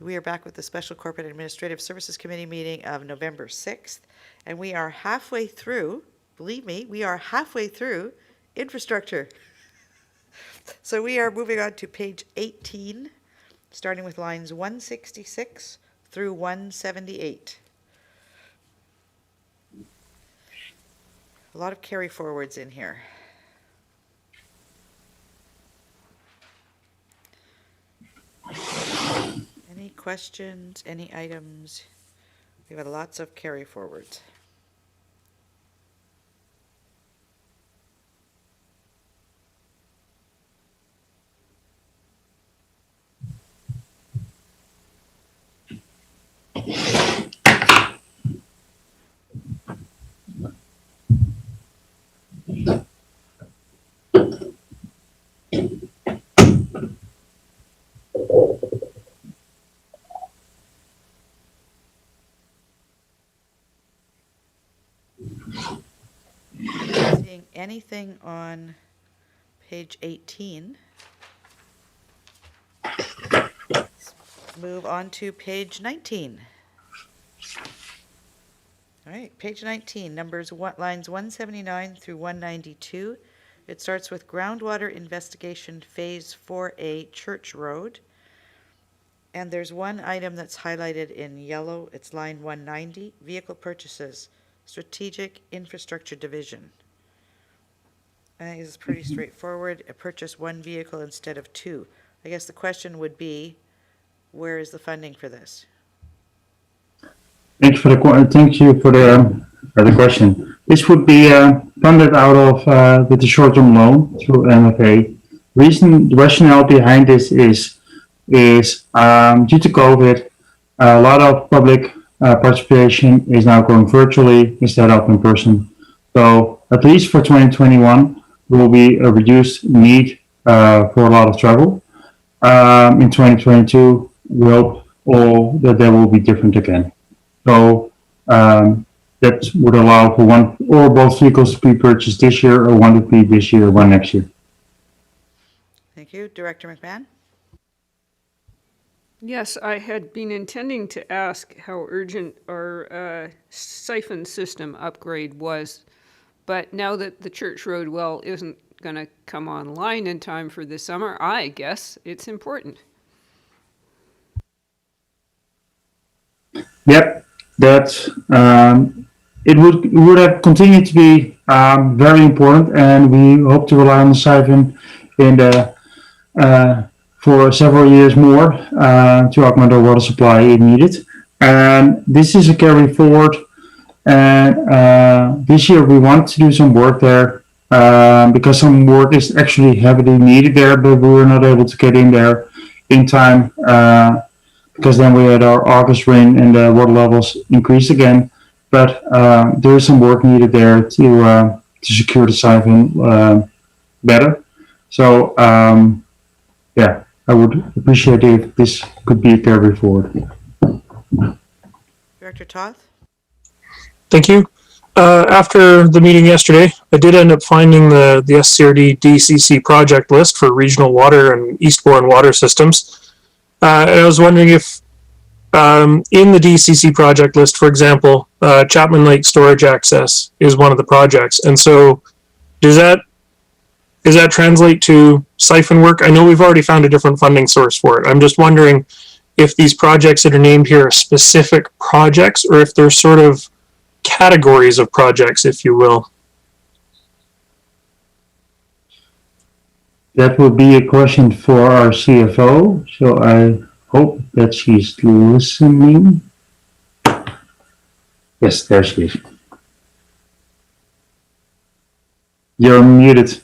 We are back with the Special Corporate Administrative Services Committee meeting of November 6th, and we are halfway through, believe me, we are halfway through infrastructure. So we are moving on to page 18, starting with lines 166 through 178. A lot of carry forwards in here. Any questions, any items? We've got lots of carry forwards. Seeing anything on page 18. Let's move on to page 19. All right, page 19, lines 179 through 192. It starts with groundwater investigation phase 4A Church Road. And there's one item that's highlighted in yellow. It's line 190, vehicle purchases, Strategic Infrastructure Division. I think this is pretty straightforward. Purchase one vehicle instead of two. I guess the question would be, where is the funding for this? Thank you for the question. This would be funded out of with the short-term loan through MFA. The rationale behind this is due to COVID, a lot of public participation is now going virtually instead of in person. So at least for 2021, there will be a reduced need for a lot of travel. In 2022, we hope that there will be different again. So that would allow for one or both vehicles to be purchased this year, or one to be this year, or one next year. Thank you. Director McMahon? Yes, I had been intending to ask how urgent our siphon system upgrade was, but now that the Church Road well isn't going to come online in time for the summer, I guess it's important. Yep, that it would have continued to be very important, and we hope to rely on the siphon in the for several years more to augment our water supply if needed. And this is a carry forward. And this year we want to do some work there because some work is actually heavily needed there, but we were not able to get in there in time because then we had our August rain and the water levels increased again. But there is some work needed there to secure the siphon better. So yeah, I would appreciate it if this could be a carry forward. Director Toth? Thank you. After the meeting yesterday, I did end up finding the SCRD DCC project list for regional water and Eastbourne water systems. And I was wondering if in the DCC project list, for example, Chapman Lake storage access is one of the projects. And so does that translate to siphon work? I know we've already found a different funding source for it. I'm just wondering if these projects that are named here are specific projects or if they're sort of categories of projects, if you will. That will be a question for our CFO, so I hope that she's listening. Yes, there she is. You're muted.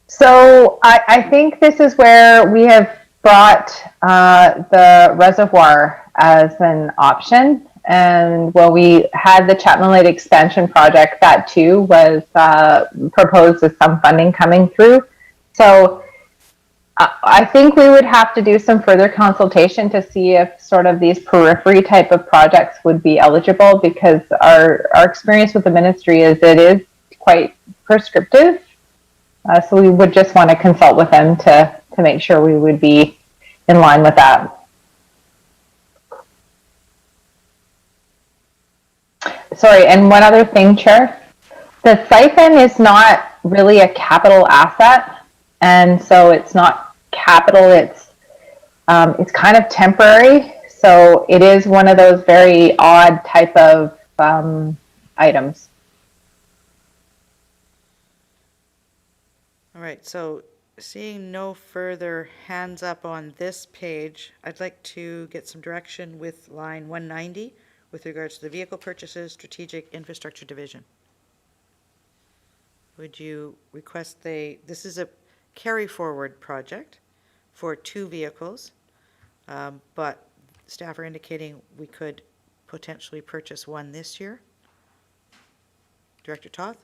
So I think this is where we have brought the reservoir as an option. And when we had the Chapman Lake expansion project, that too was proposed with some funding coming through. So I think we would have to do some further consultation to see if sort of these periphery type of projects would be eligible, because our experience with the ministry is it is quite prescriptive. So we would just want to consult with them to make sure we would be in line with that. Sorry, and one other thing, Chair. The siphon is not really a capital asset, and so it's not capital, it's kind of temporary. So it is one of those very odd type of items. All right, so seeing no further hands up on this page, I'd like to get some direction with line 190 with regards to the vehicle purchases, strategic infrastructure division. Would you request this is a carry forward project for 2 vehicles, but staff are indicating we could potentially purchase one this year. Director Toth?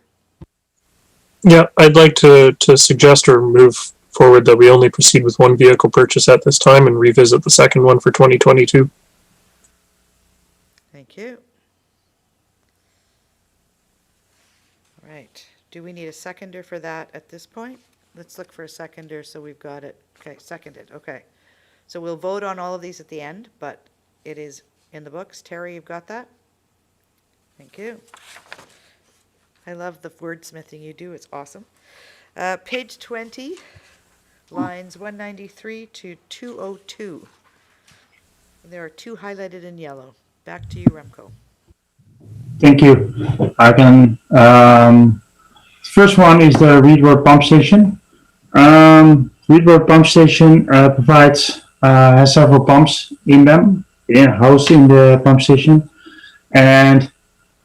Yeah, I'd like to suggest or move forward that we only proceed with one vehicle purchase at this time and revisit the second one for 2022. Thank you. All right. Do we need a seconder for that at this point? Let's look for a seconder so we've got it. Okay, seconded. Okay. So we'll vote on all of these at the end, but it is in the books. Terry, you've got that? Thank you. I love the wordsmithing you do. It's awesome. Page 20, lines 193 to 202. There are 2 highlighted in yellow. Back to you, Remco. Thank you. I can, first one is the Reed Road Pump Station. Reed Road Pump Station has several pumps in them, housed in the pump station. And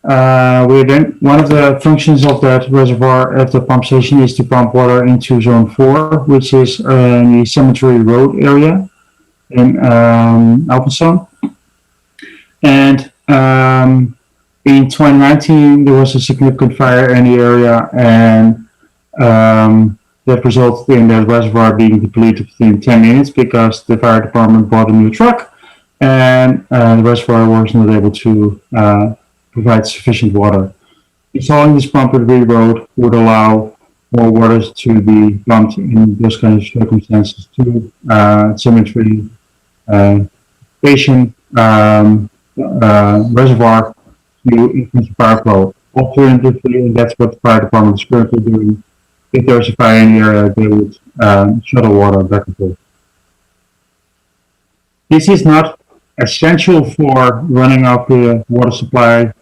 one of the functions of that reservoir at the pump station is to pump water into Zone 4, which is the Cemetery Road area in Alpenstone. And in 2019, there was a significant fire in the area, and that resulted in the reservoir being depleted within 10 minutes because the fire department bought a new truck, and the reservoir was not able to provide sufficient water. Installing this pump at Reed Road would allow more water to be pumped in those kind of circumstances to cemetery station reservoir to increase fire flow. Alternatively, and that's what the fire department is currently doing, if there's a fire in the area, they would shuttle water back and forth. This is not essential for running up the water supply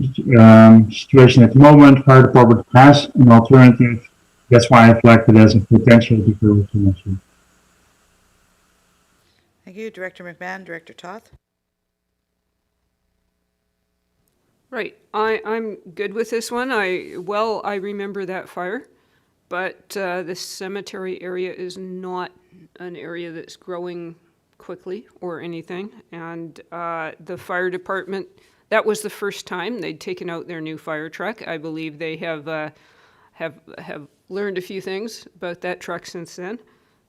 situation at the moment. Fire department has an alternative. That's why I flagged it as a potential deferral to next year. Thank you, Director McMahon. Director Toth? Right. I'm good with this one. I remember that fire, but the cemetery area is not an area that's growing quickly or anything. And the fire department, that was the first time they'd taken out their new fire truck. I believe they have learned a few things about that truck since then.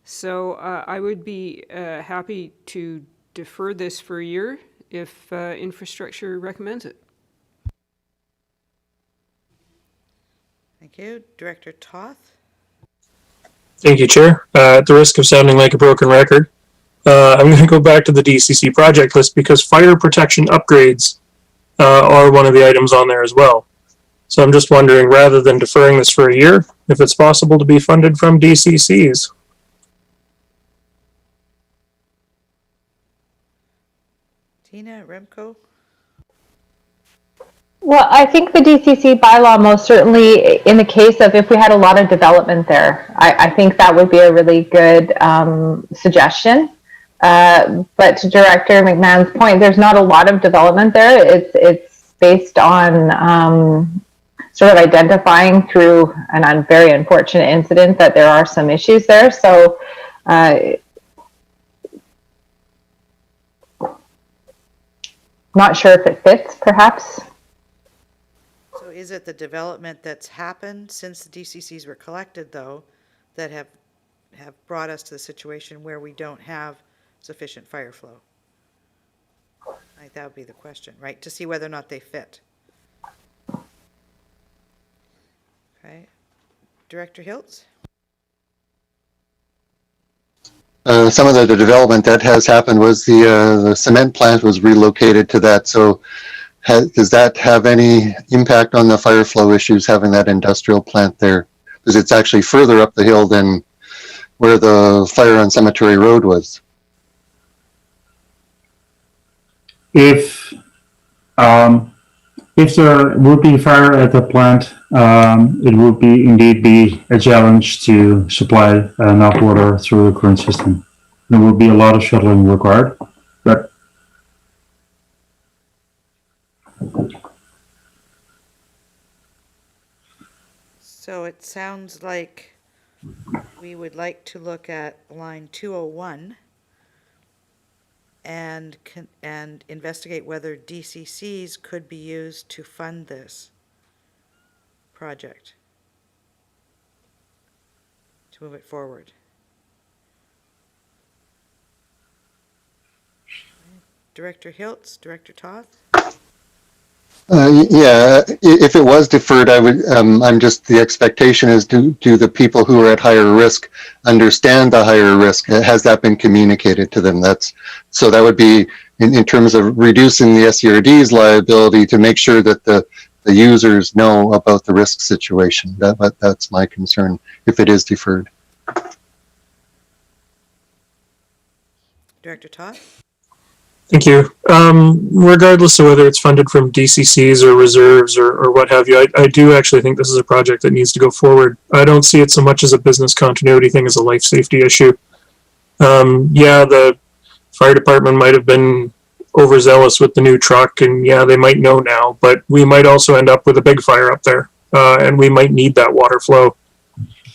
So I would be happy to defer this for a year if infrastructure recommends it. Thank you. Director Toth? Thank you, Chair. At the risk of sounding like a broken record, I'm going to go back to the DCC project list because fire protection upgrades are one of the items on there as well. So I'm just wondering, rather than deferring this for a year, if it's possible to be funded from DCCs. Tina, Remco? Well, I think the DCC bylaw most certainly, in the case of if we had a lot of development there, I think that would be a really good suggestion. But to Director McMahon's point, there's not a lot of development there. It's based on sort of identifying through an very unfortunate incident that there are some issues there. So not sure if it fits, perhaps. So is it the development that's happened since the DCCs were collected, though, that have brought us to the situation where we don't have sufficient fire flow? I think that would be the question, right? To see whether or not they fit. Okay. Director Hiltz? Some of the development that has happened was the cement plant was relocated to that. So does that have any impact on the fire flow issues, having that industrial plant there? Because it's actually further up the hill than where the fire on Cemetery Road was. If there would be fire at the plant, it would indeed be a challenge to supply enough water through the current system. There would be a lot of shuttling required, but So it sounds like we would like to look at line 201 and investigate whether DCCs could be used to fund this project, to move it forward. Director Hiltz, Director Toth? Yeah, if it was deferred, I would. The expectation is do the people who are at higher risk understand the higher risk? Has that been communicated to them? So that would be in terms of reducing the SERD's liability to make sure that the users know about the risk situation. That's my concern if it is deferred. Director Toth? Thank you. Regardless of whether it's funded from DCCs or reserves or what have you, I do actually think this is a project that needs to go forward. I don't see it so much as a business continuity thing as a life safety issue. Yeah, the fire department might have been overzealous with the new truck, and yeah, they might know now, but we might also end up with a big fire up there, and we might need that water flow.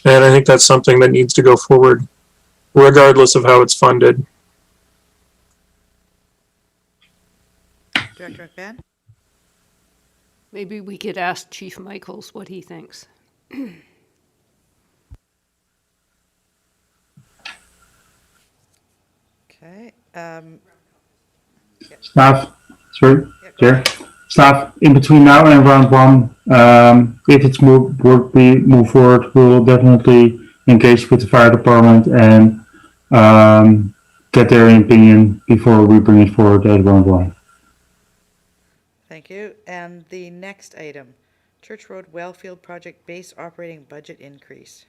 And I think that's something that needs to go forward, regardless of how it's funded. Director McMahon? Maybe we could ask Chief Michaels what he thinks. Okay. staff, Chair, staff, in between now and round one, if it's move forward, we'll definitely engage with the fire department and get their opinion before we bring it forward at round one. Thank you. And the next item, Church Road Wellfield Project Base Operating Budget Increase.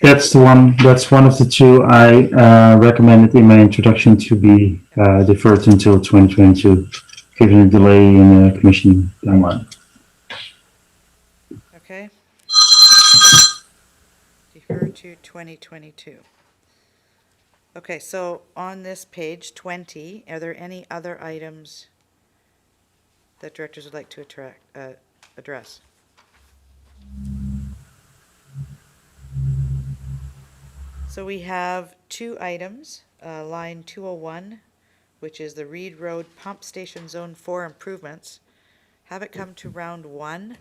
That's one of the two I recommended in my introduction to be deferred until 2022, given a delay in the commissioning timeline. Okay. Defer to 2022. Okay, so on this page 20, are there any other items that directors would like to address? So we have two items, line 201, which is the Reed Road Pump Station Zone 4 improvements. Have it come to round one,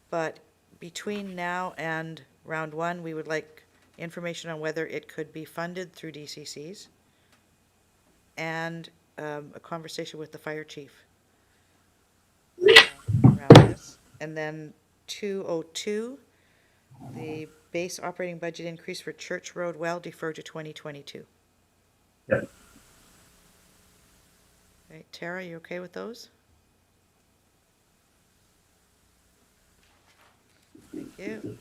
but between now and round one, we would like information on whether it could be funded through DCCs, and a conversation with the fire chief around this. And then 202, the base operating budget increase for Church Road well deferred to 2022. Yeah. Okay, Tara, you okay with those? Thank you.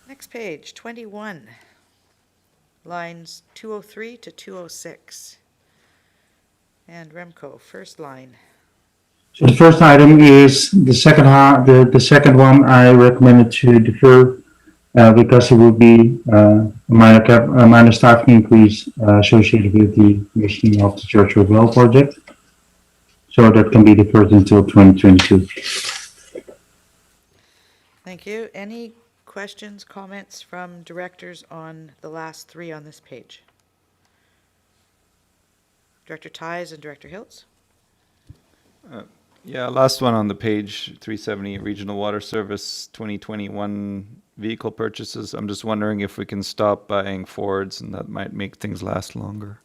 Next page, 21, lines 203 to 206. And Remco, first line. So the first item is the second the second one I recommended to defer because it would be a minor staffing increase associated with the commissioning of the Church Road Well project. So that can be deferred until 2022. Thank you. Any questions, comments from directors on the last three on this page? Director Ties and Director Hiltz? Yeah, last one on the page, 370, Regional Water Service 2021 vehicle purchases. I'm just wondering if we can stop buying Fords, and that might make things last longer.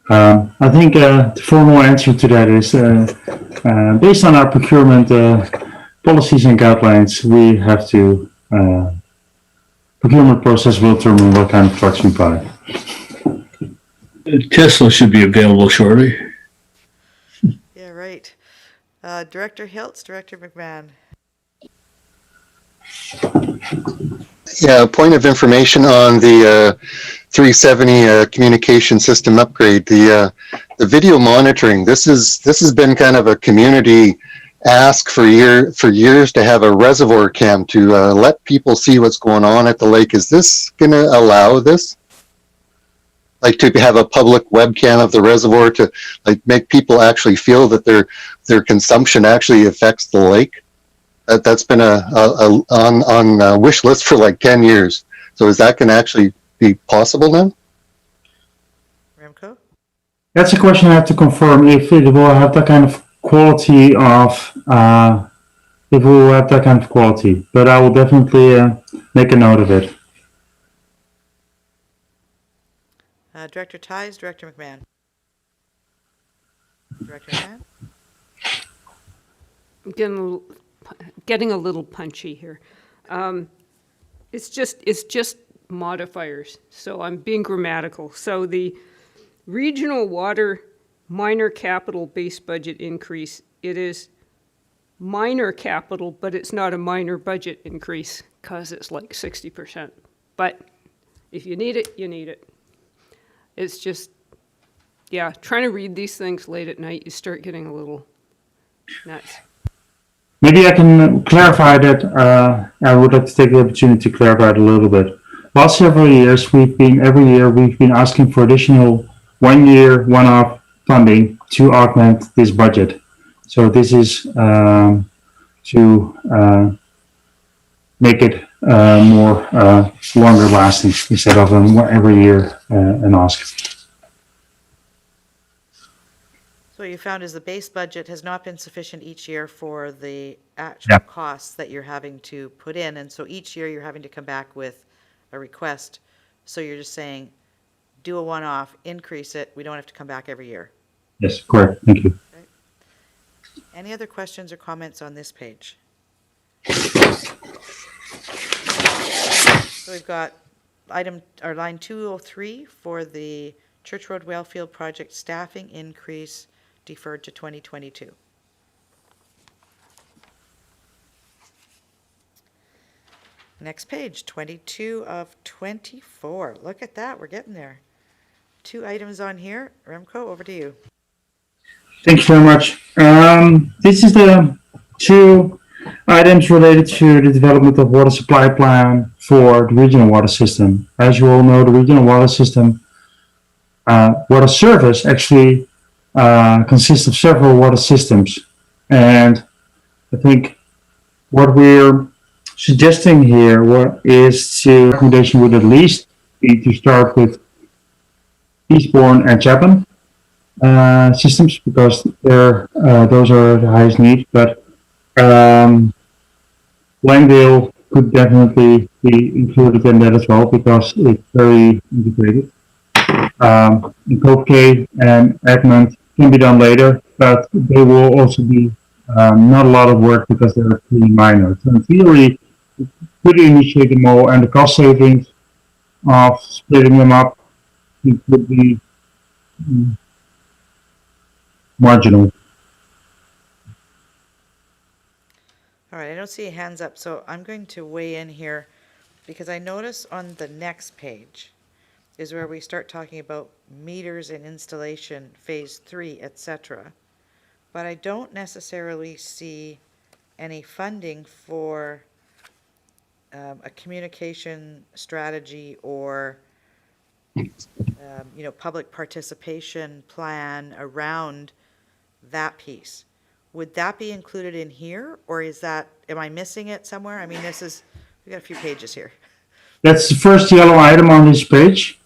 I think the formal answer to that is based on our procurement policies and guidelines, we have to procurement process will determine what kind of trucks we buy. Tesla should be available shortly. Yeah, right. Director Hiltz, Director McMahon. Yeah, a point of information on the 370 communication system upgrade. The video monitoring. This has been kind of a community ask for years to have a reservoir cam to let people see what's going on at the lake. Is this going to allow this? Like to have a public webcam of the reservoir to like make people actually feel that their consumption actually affects the lake? That's been on a wish list for like 10 years. So is that going to actually be possible now? Remco? That's a question I have to confirm if it will have that kind of quality but I will definitely make a note of it. Director Ties, Director McMahon. Director McMahon? I'm getting a little punchy here. It's just modifiers, so I'm being grammatical. So the regional water minor capital base budget increase, it is minor capital, but it's not a minor budget increase because it's like 60%. But if you need it, you need it. It's just, yeah, trying to read these things late at night, you start getting a little nuts. Maybe I can clarify that. I would like to take the opportunity to clarify it a little bit. Last several years, every year we've been asking for additional 1 year, one-off funding to augment this budget. So this is to make it more longer lasting instead of every year an ask. So what you found is the base budget has not been sufficient each year for the actual costs that you're having to put in, and so each year you're having to come back with a request. So you're just saying, do a one-off, increase it, we don't have to come back every year. Yes, correct. Thank you. Okay. Any other questions or comments on this page? So we've got line 203 for the Church Road Wellfield project staffing increase deferred to 2022. Next page, 22 of 24. Look at that, we're getting there. 2 items on here. Remco, over to you. Thank you very much. This is the 2 items related to the development of water supply plan for the regional water system. As you all know, the regional water system water service actually consists of several water systems. And I think what we're suggesting here is to recommendation would at least be to start with Eastbourne and Chapman systems because those are the highest need. But Langdale could definitely be included in that as well because it's very integrated. In Cove Cay and Egmont can be done later, but they will also be not a lot of work because they're pretty minor. So in theory, we could initiate them all, and the cost savings of splitting them up would be marginal. All right, I don't see hands up, so I'm going to weigh in here because I notice on the next page is where we start talking about meters and installation, phase 3, etc. But I don't necessarily see any funding for a communication strategy or public participation plan around that piece. Would that be included in here, or am I missing it somewhere? I mean, we got a few pages here. That's the first yellow item on this page.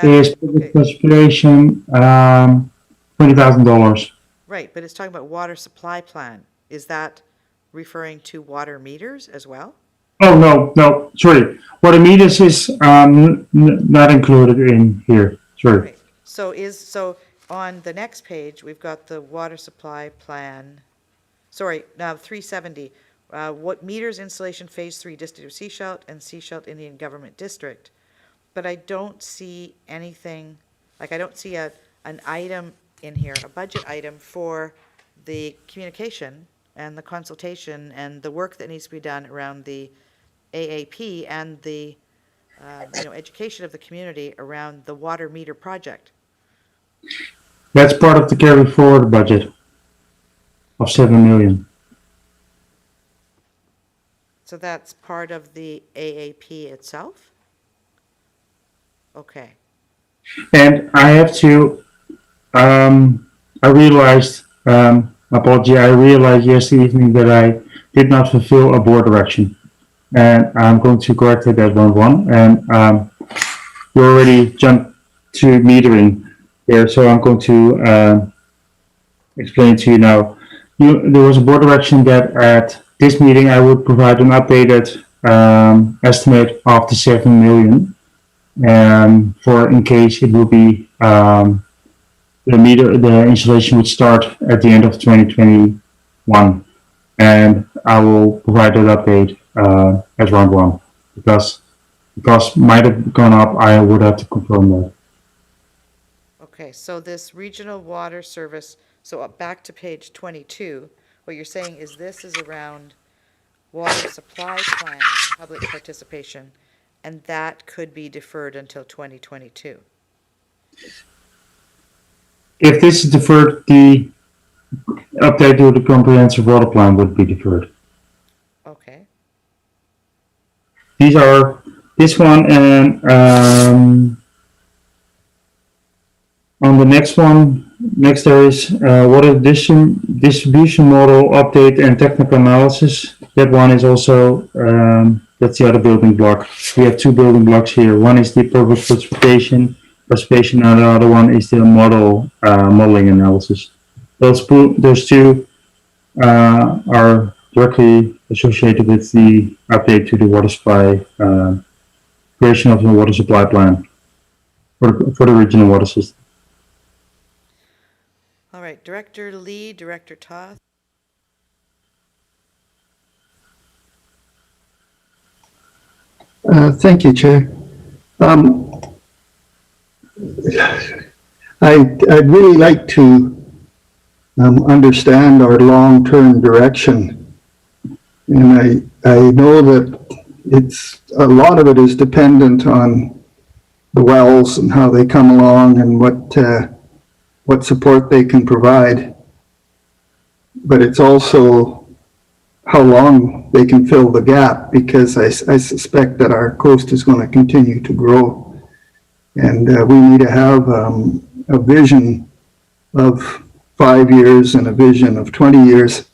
Is public participation, $20,000. Right, but it's talking about water supply plan. Is that referring to water meters as well? Oh, no, sorry. Water meters is not included in here. Sorry. Right. So on the next page, we've got the water supply plan. Sorry, now 370. What meters installation phase 3 District of Seashelt and Seashelt Indian Government District. But I don't see anything, like I don't see an item in here, a budget item for the communication and the consultation and the work that needs to be done around the AAP and the, education of the community around the water meter project. That's part of the carry forward budget of 7 million. So that's part of the AAP itself? Okay. And I have to, I realized, apology, I realized yesterday evening that I did not fulfill a board direction. And I'm going to correct it as 1-1. And you already jumped to metering there, so I'm going to explain to you now. There was a board direction that at this meeting I would provide an updated estimate of the 7 million. For in case it will be the installation would start at the end of 2021, and I will provide that update as round 1 because might have gone up. I would have to confirm that. Okay, so this regional water service, so back to page 22, what you're saying is this is around water supply plan, public participation, and that could be deferred until 2022. If this is deferred, the update to the comprehensive water plan would be deferred. Okay. These are this one and on the next one, there is water distribution model update and technical analysis. That one is also that's the other building block. We have 2 building blocks here. One is the public participation, and the other one is the modeling analysis. Those 2 are directly associated with the update to the water supply, creation of the water supply plan for the regional water system. All right, Director Lee, Director Toth. Thank you, Chair. I'd really like to understand our long-term direction. And I know that a lot of it is dependent on the wells and how they come along and what support they can provide. But it's also how long they can fill the gap, because I suspect that our coast is going to continue to grow. And we need to have a vision of 5 years and a vision of 20 years.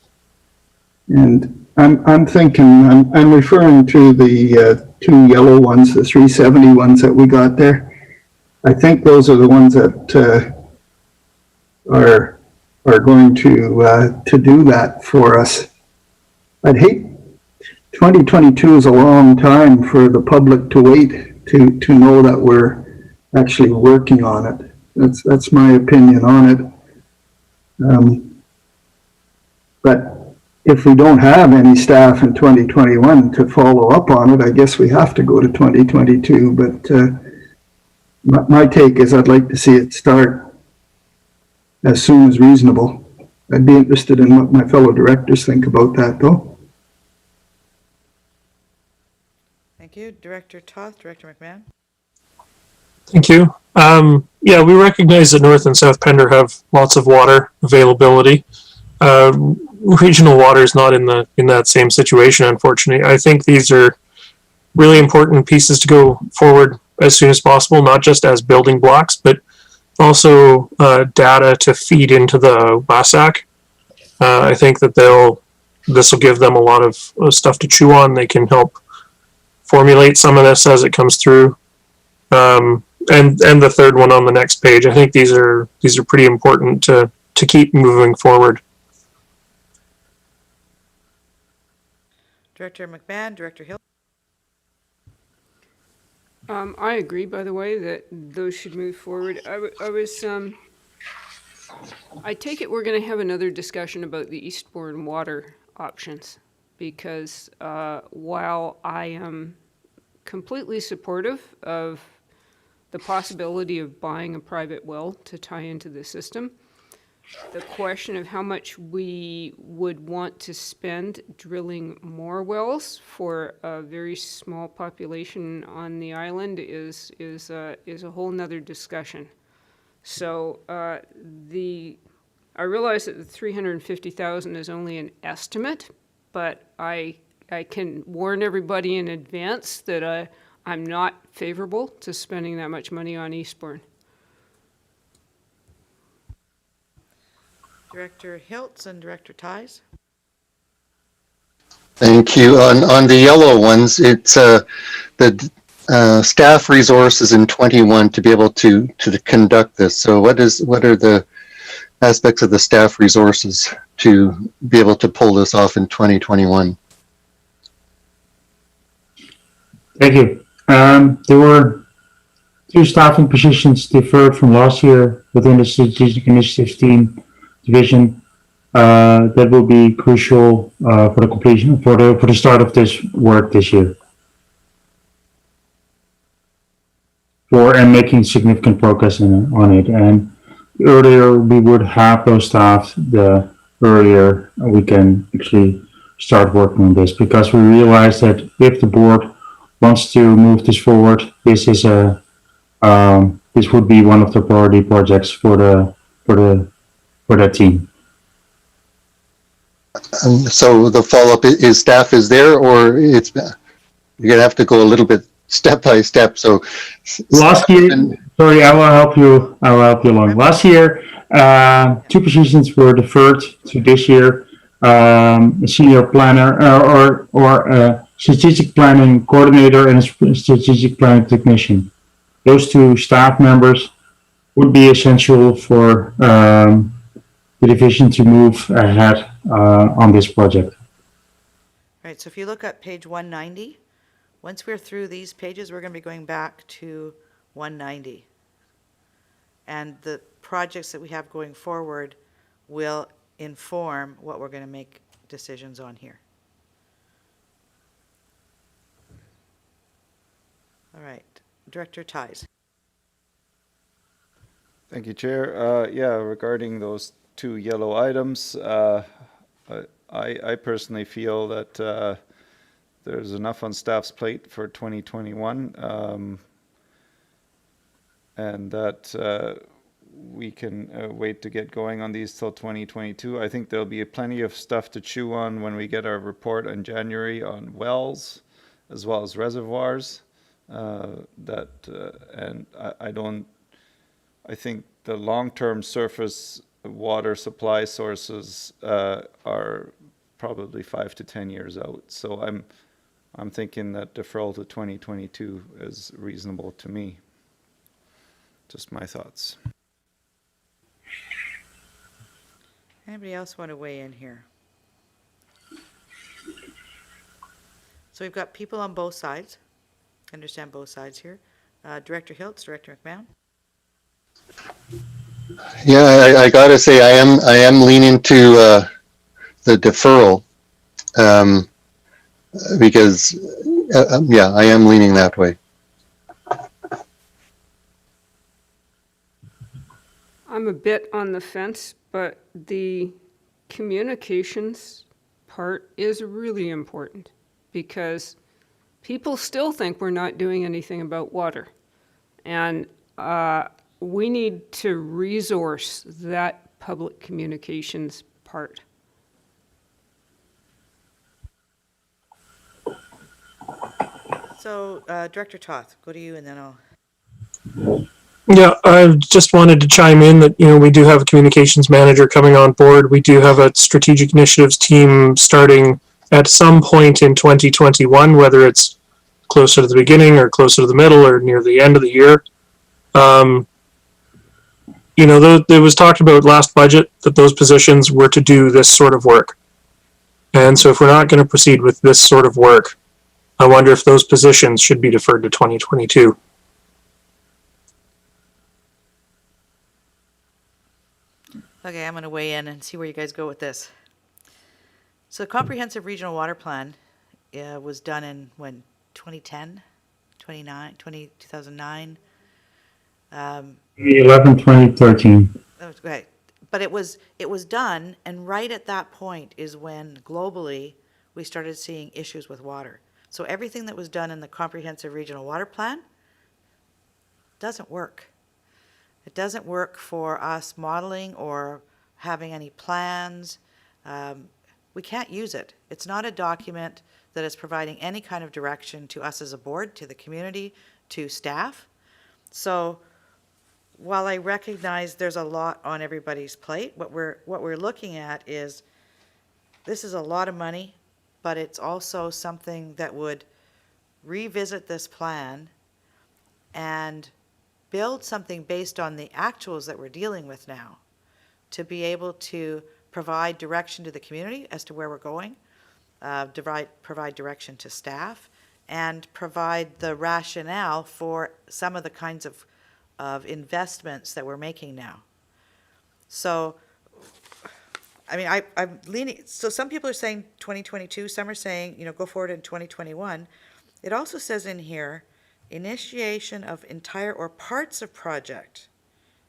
And I'm thinking, I'm referring to the 2 yellow ones, the 370 ones that we got there. I think those are the ones that are going to do that for us. I'd hate 2022 is a long time for the public to wait to know that we're actually working on it. That's my opinion on it. But if we don't have any staff in 2021 to follow up on it, I guess we have to go to 2022. But my take is I'd like to see it start as soon as reasonable. I'd be interested in what my fellow directors think about that, though. Thank you. Director Toth, Director McMahon. Thank you. Yeah, we recognize that North and South Pender have lots of water availability. Regional water is not in that same situation, unfortunately. I think these are really important pieces to go forward as soon as possible, not just as building blocks, but also data to feed into the WASAC. I think that this will give them a lot of stuff to chew on. They can help formulate some of this as it comes through. And the third one on the next page, I think these are pretty important to keep moving forward. Director McMahon, Director Hill. I agree, by the way, that those should move forward. I was I take it we're going to have another discussion about the Eastbourne water options, because while I am completely supportive of the possibility of buying a private well to tie into the system, the question of how much we would want to spend drilling more wells for a very small population on the island is a whole nother discussion. So I realize that the 350,000 is only an estimate, but I can warn everybody in advance that I'm not favorable to spending that much money on Eastbourne. Director Hiltz and Director Ties. Thank you. On the yellow ones, it's the staff resources in 21 to be able to conduct this. So what are the aspects of the staff resources to be able to pull this off in 2021? Thank you. There were 2 staffing positions deferred from last year within the Strategic Initiatives Team division that will be crucial for the completion, for the start of this work this year. And making significant progress on it. And the earlier we would have those staff, the earlier we can actually start working on this, because we realize that if the board wants to move this forward, this is this would be one of the priority projects for that team. So the follow-up is staff is there, or you're gonna have to go a little bit step by step. So last year, sorry, I will help you along. Last year, 2 positions were deferred to this year. A senior planner or a strategic planning coordinator and a strategic planning technician. Those 2 staff members would be essential for the division to move ahead on this project. Right, so if you look at page 190, once we're through these pages, we're going to be going back to 190. And the projects that we have going forward will inform what we're going to make decisions on here. All right, Director Ties. Thank you, Chair. Yeah, regarding those 2 yellow items, I personally feel that there's enough on staff's plate for 2021, and that we can wait to get going on these till 2022. I think there'll be plenty of stuff to chew on when we get our report in January on wells as well as reservoirs. And I think the long-term surface water supply sources are probably 5 to 10 years out. So I'm thinking that deferral to 2022 is reasonable to me. Just my thoughts. Anybody else want to weigh in here? So we've got people on both sides. Understand both sides here. Director Hiltz, Director McMahon. Yeah, I gotta say I am leaning to the deferral because yeah, I am leaning that way. I'm a bit on the fence, but the communications part is really important, because people still think we're not doing anything about water. And we need to resource that public communications part. So, Director Toth, go to you and then I'll... Yeah, I just wanted to chime in that, we do have a communications manager coming on board. We do have a strategic initiatives team starting at some point in 2021, whether it's closer to the beginning or closer to the middle or near the end of the year. There was talked about last budget that those positions were to do this sort of work. And so if we're not going to proceed with this sort of work, I wonder if those positions should be deferred to 2022. Okay, I'm going to weigh in and see where you guys go with this. So the Comprehensive Regional Water Plan was done in, when, 2010, 2009? 2011, 2013. Okay, but it was done, and right at that point is when globally we started seeing issues with water. So everything that was done in the Comprehensive Regional Water Plan doesn't work. It doesn't work for us modeling or having any plans. We can't use it. It's not a document that is providing any kind of direction to us as a board, to the community, to staff. So while I recognize there's a lot on everybody's plate, what we're looking at is, this is a lot of money, but it's also something that would revisit this plan and build something based on the actuals that we're dealing with now, to be able to provide direction to the community as to where we're going, provide direction to staff, and provide the rationale for some of the kinds of investments that we're making now. So, I mean, I'm leaning, so some people are saying 2022, some are saying, go forward in 2021. It also says in here, initiation of entire or parts of project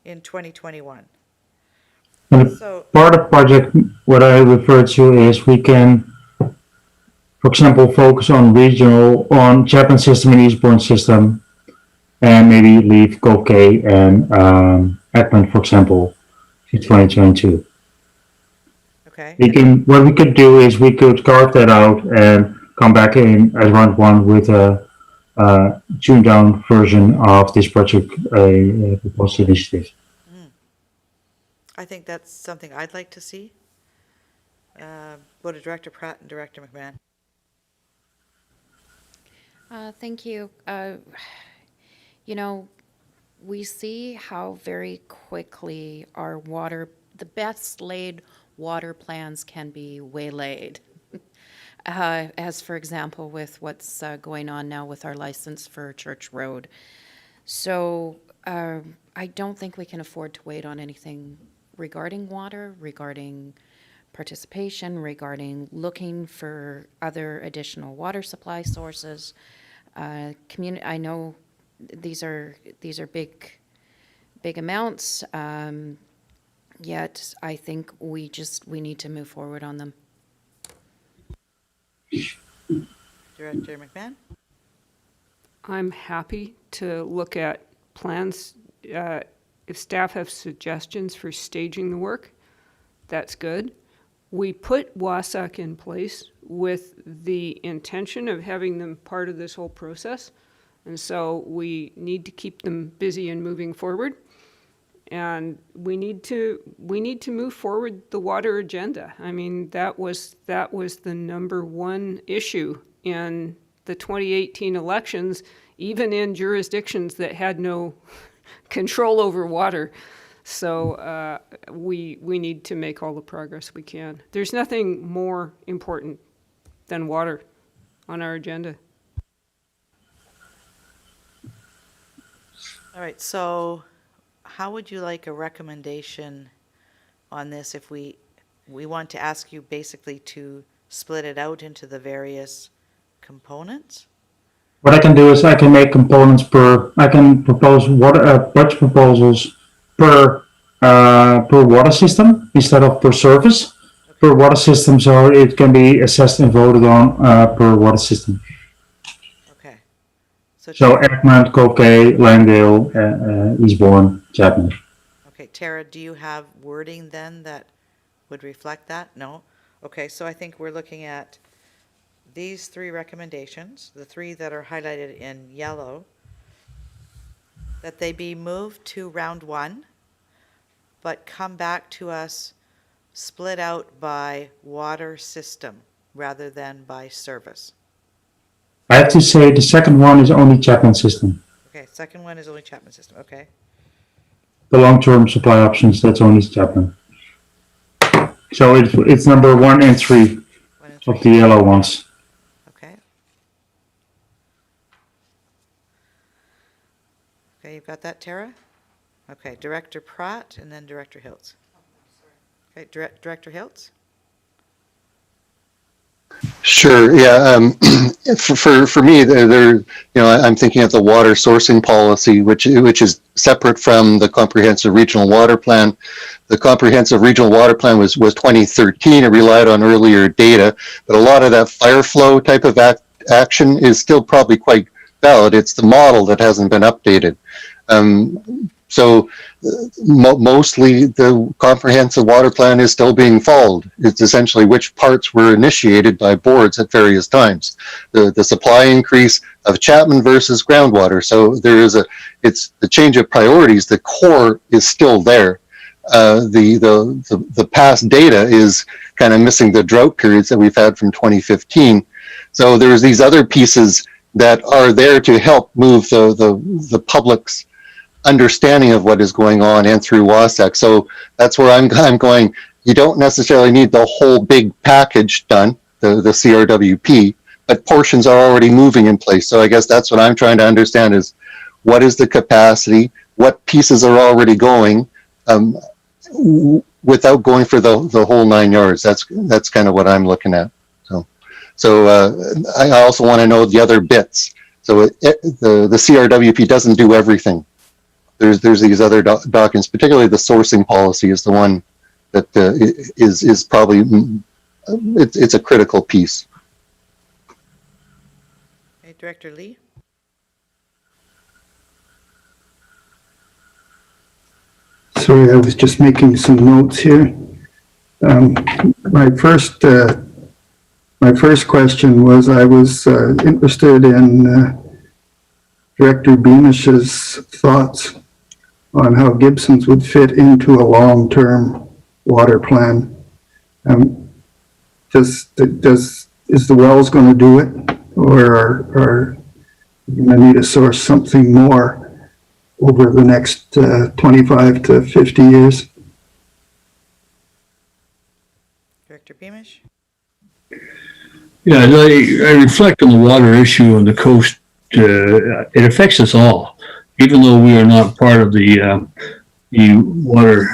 in 2021. And So, part of project, what I refer to is we can, for example, focus on Chapman system and Eastbourne system, and maybe leave Covecay and Edmund, for example, in 2022. okay, What we could do is we could carve that out and come back in as round one with a tuned down version of this project proposed initiative. I think that's something I'd like to see. Go to Director Pratt and Director McMahon. Thank you. We see how very quickly the best laid water plans can be waylaid. As for example, with what's going on now with our license for Church Road. So I don't think we can afford to wait on anything regarding water, regarding participation, regarding looking for other additional water supply sources. I know these are big amounts, yet I think we need to move forward on them. Director McMahon? I'm happy to look at plans. If staff have suggestions for staging the work, that's good. We put WASAC in place with the intention of having them part of this whole process. And so we need to keep them busy and moving forward. And we need to move forward the water agenda. I mean, that was the number one issue in the 2018 elections, even in jurisdictions that had no control over water. So we need to make all the progress we can. There's nothing more important than water on our agenda. All right, so how would you like a recommendation on this if we want to ask you basically to split it out into the various components? What I can do is I can make components I can propose budget proposals per water system instead of per service. Okay. Per water system, so it can be assessed and voted on per water system. Okay. So Egmont, Covecay, Langdale, Eastbourne, Chapman. Okay, Tara, do you have wording then that would reflect that? No? Okay, so I think we're looking at these three recommendations, the three that are highlighted in yellow, that they be moved to round one, but come back to us split out by water system rather than by service. I have to say the second one is only Chapman system. Okay, second one is only Chapman system, okay. The long-term supply options, that's only Chapman. So it's number 1 and 3 of the yellow ones. Okay. Okay, you've got that, Tara? Okay, Director Pratt and then Director Hiltz. Okay, Director Hiltz? Sure. Yeah. For me, I'm thinking of the water sourcing policy, which is separate from the comprehensive regional water plan. The comprehensive regional water plan was 2013. It relied on earlier data, but a lot of that fire flow type of action is still probably quite valid. It's the model that hasn't been updated. So mostly the comprehensive water plan is still being followed. It's essentially which parts were initiated by boards at various times. The supply increase of Chapman versus groundwater. So it's the change of priorities. The core is still there. The past data is kind of missing the drought periods that we've had from 2015. So there's these other pieces that are there to help move the public's understanding of what is going on and through WASAC. So that's where I'm going. You don't necessarily need the whole big package done, the CRWP, but portions are already moving in place. So I guess that's what I'm trying to understand is what is the capacity, what pieces are already going without going for the whole 9 yards. That's kind of what I'm looking at. So I also want to know the other bits. So the CRWP doesn't do everything. There's these other documents, particularly the sourcing policy is the one that is probably, it's a critical piece. Okay, Director Lee? Sorry, I was just making some notes here. My first question was I was interested in Director Beamish's thoughts on how Gibson's would fit into a long-term water plan. Is the wells going to do it, or are you going to need to source something more over the next 25 to 50 years? Director Beamish? Yeah, I reflect on the water issue on the coast. It affects us all, even though we are not part of the water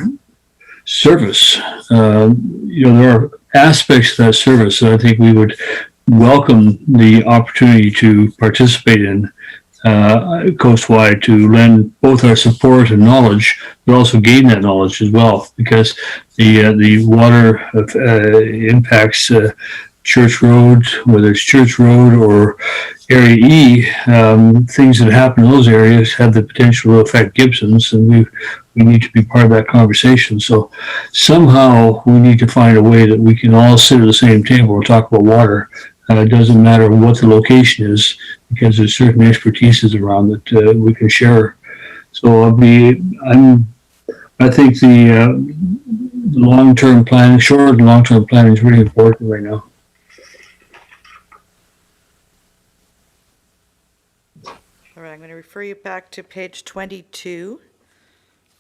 service. There are aspects of that service that I think we would welcome the opportunity to participate in coastwide, to lend both our support and knowledge, but also gain that knowledge as well, because the water impacts Church Road, whether it's Church Road or Area E, things that happen in those areas have the potential to affect Gibson's, and we need to be part of that conversation. So somehow we need to find a way that we can all sit at the same table and talk about water. It doesn't matter what the location is, because there's certain expertises around that we can share. So I think the long-term planning, short and long-term planning is really important right now. All right, I'm going to refer you back to page 22.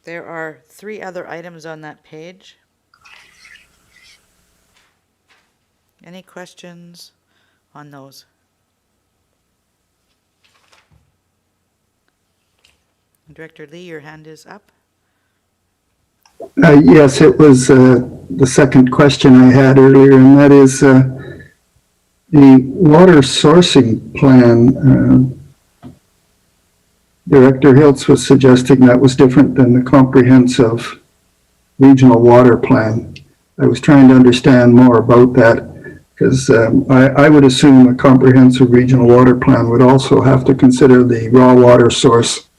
There are 3 other items on that page. Any questions on those? Director Lee, your hand is up. Yes, it was the second question I had earlier, and that is the water sourcing plan. Director Hiltz was suggesting that was different than the comprehensive regional water plan. I was trying to understand more about that, because I would assume a comprehensive regional water plan would also have to consider the raw water source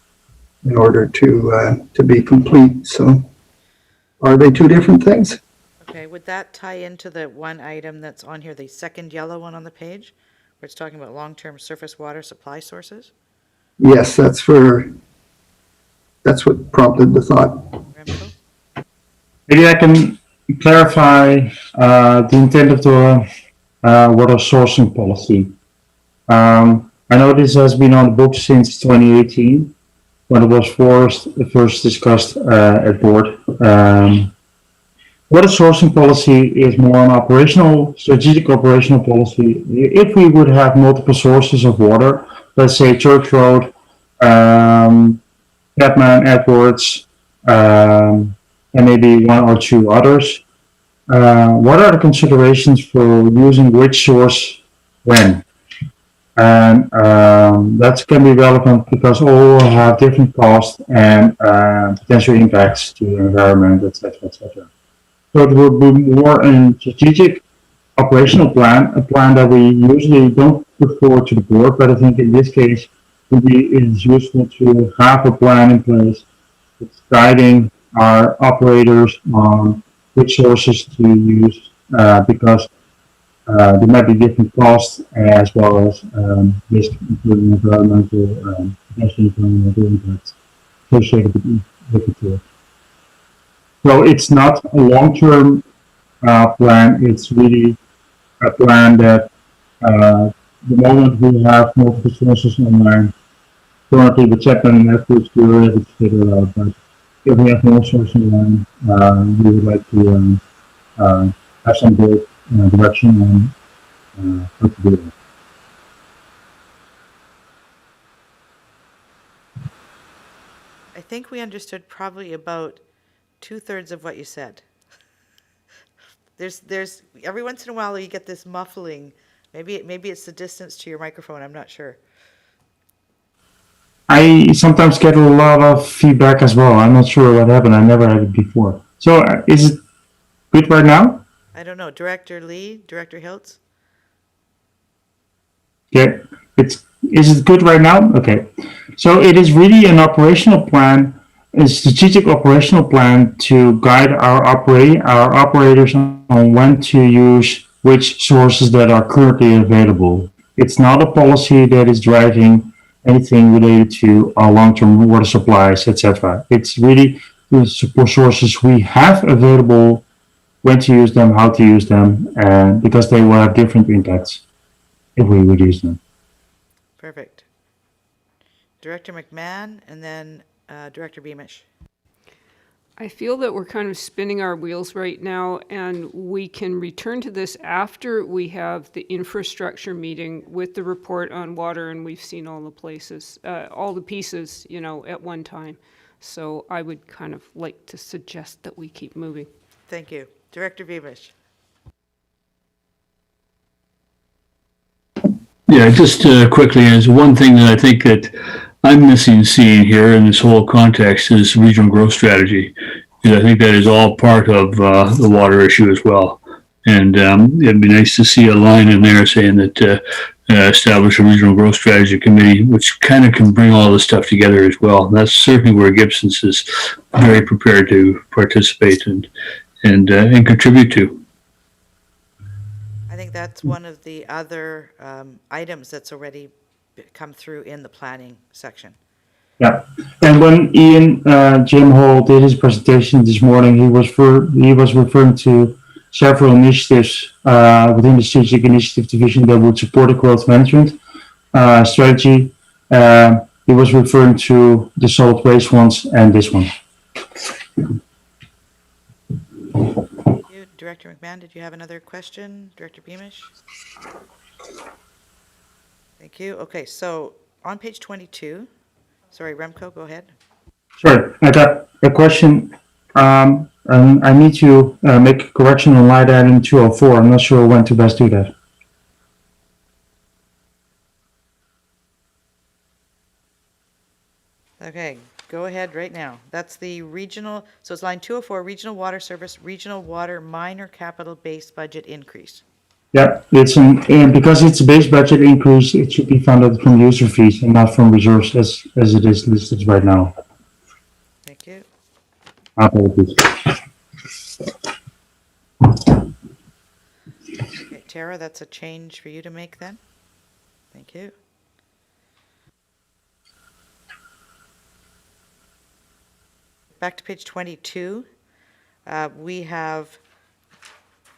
in order to be complete. So are they two different things? Okay, would that tie into the one item that's on here, the second yellow one on the page, where it's talking about long-term surface water supply sources? Yes, that's what prompted the thought. Remco? Maybe I can clarify the intent of the water sourcing policy. I know this has been on the books since 2018, when it was first discussed at board. Water sourcing policy is more an strategic operational policy. If we would have multiple sources of water, let's say Church Road, Batman, Edwards, and maybe 1 or 2 others, what are the considerations for using which source when? And that can be relevant because all have different costs and potential impacts to the environment, etc., etc. So it would be more a strategic operational plan, a plan that we usually don't put forward to the board, but I think in this case it is useful to have a plan in place that's guiding our operators on which sources to use because there might be different costs as well as risk, including environmental, potential environmental impacts associated with the tool. So it's not a long-term plan. It's really a plan that the moment we have multiple sources online, currently with Chapman Networks, we're able to figure it out. But if we have more sources online, we would like to have some good direction on how to do that. I think we understood probably about 2/3 of what you said. There's every once in a while you get this muffling. Maybe it's the distance to your microphone. I'm not sure. I sometimes get a lot of feedback as well. I'm not sure what happened. I never had it before. So is it good right now? I don't know. Director Lee, Director Hiltz? Yeah, is it good right now? Okay. So it is really an operational plan, a strategic operational plan to guide our operators on when to use which sources that are currently available. It's not a policy that is driving anything related to our long-term water supplies, etc. It's really the support sources we have available, when to use them, how to use them, and because they will have different impacts if we would use them. Perfect. Director McMahon and then Director Beamish. I feel that we're kind of spinning our wheels right now, and we can return to this after we have the infrastructure meeting with the report on water, and we've seen all the places, all the pieces, at one time. So I would kind of like to suggest that we keep moving. Thank you. Director Beamish. Yeah, just quickly, as one thing that I think that I'm missing seeing here in this whole context is regional growth strategy. And I think that is all part of the water issue as well. And it'd be nice to see a line in there saying that establish a regional growth strategy committee, which kind of can bring all this stuff together as well. And that's certainly where Gibson's is very prepared to participate and contribute to. I think that's one of the other items that's already come through in the planning section. Yeah, and when Jim Hall did his presentation this morning, he was referring to several initiatives within the strategic initiative division that would support the growth management strategy. He was referring to the solid waste ones and this one. Director McMahon, did you have another question? Director Beamish? Thank you. Okay, so on page 22, sorry, Remco, go ahead. Sorry, I got a question. And I need to make a correction on line item 204. I'm not sure when to best do that. Okay, go ahead right now. That's the regional, so it's line 204, regional water service, regional water minor capital base budget increase. Yeah, and because it's a base budget increase, it should be funded from user fees and not from reserves as it is listed right now. Thank you. Apologies. Okay, Tara, that's a change for you to make then. Thank you. Back to page 22. We have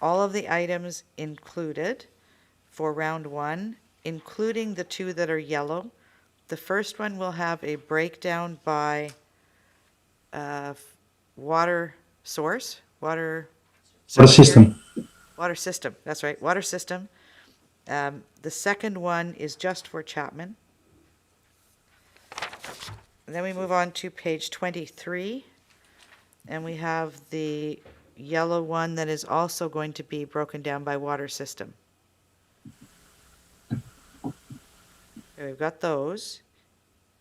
all of the items included for round one, including the two that are yellow. The first one will have a breakdown by water source, water system. Water system, that's right, water system. The second one is just for Chapman. And then we move on to page 23, and we have the yellow one that is also going to be broken down by water system. Okay, we've got those.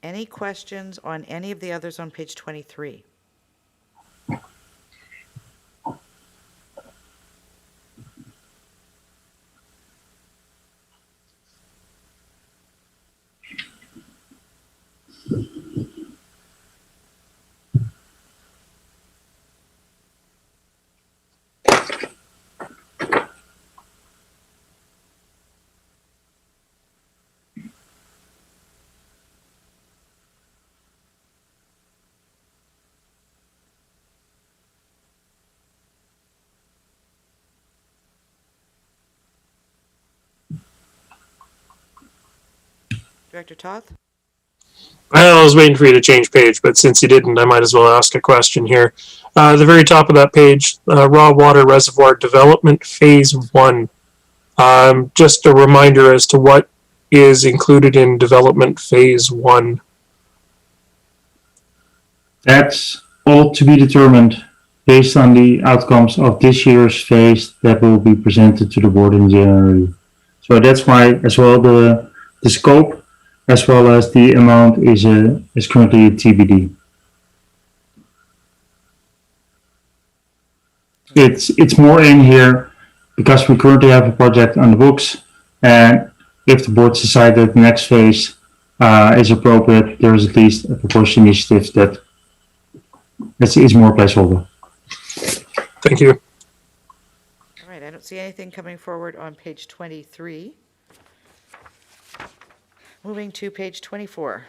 Any questions on any of the others on page 23? Director Toth? Well, I was waiting for you to change page, but since you didn't, I might as well ask a question here. At the very top of that page, raw water reservoir development phase 1. Just a reminder as to what is included in development phase 1. That's all to be determined based on the outcomes of this year's phase that will be presented to the board in January. So that's why as well the scope as well as the amount is currently TBD. It's more in here because we currently have a project on the books, and if the board decides that the next phase is appropriate, there is at least a proposed initiative that is more placeholder. Thank you. All right, I don't see anything coming forward on page 23. Moving to page 24.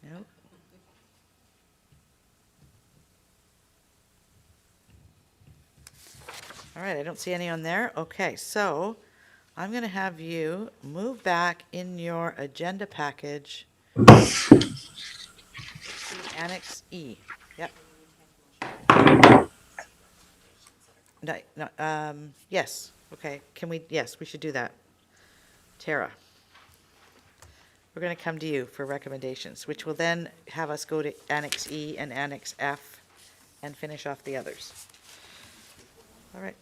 Nope. All right, I don't see any on there. Okay, so I'm going to have you move back in your agenda package to Annex E. Yep. No, yes, okay, yes, we should do that. Tara, we're going to come to you for recommendations, which will then have us go to Annex E and Annex F and finish off the others. All right.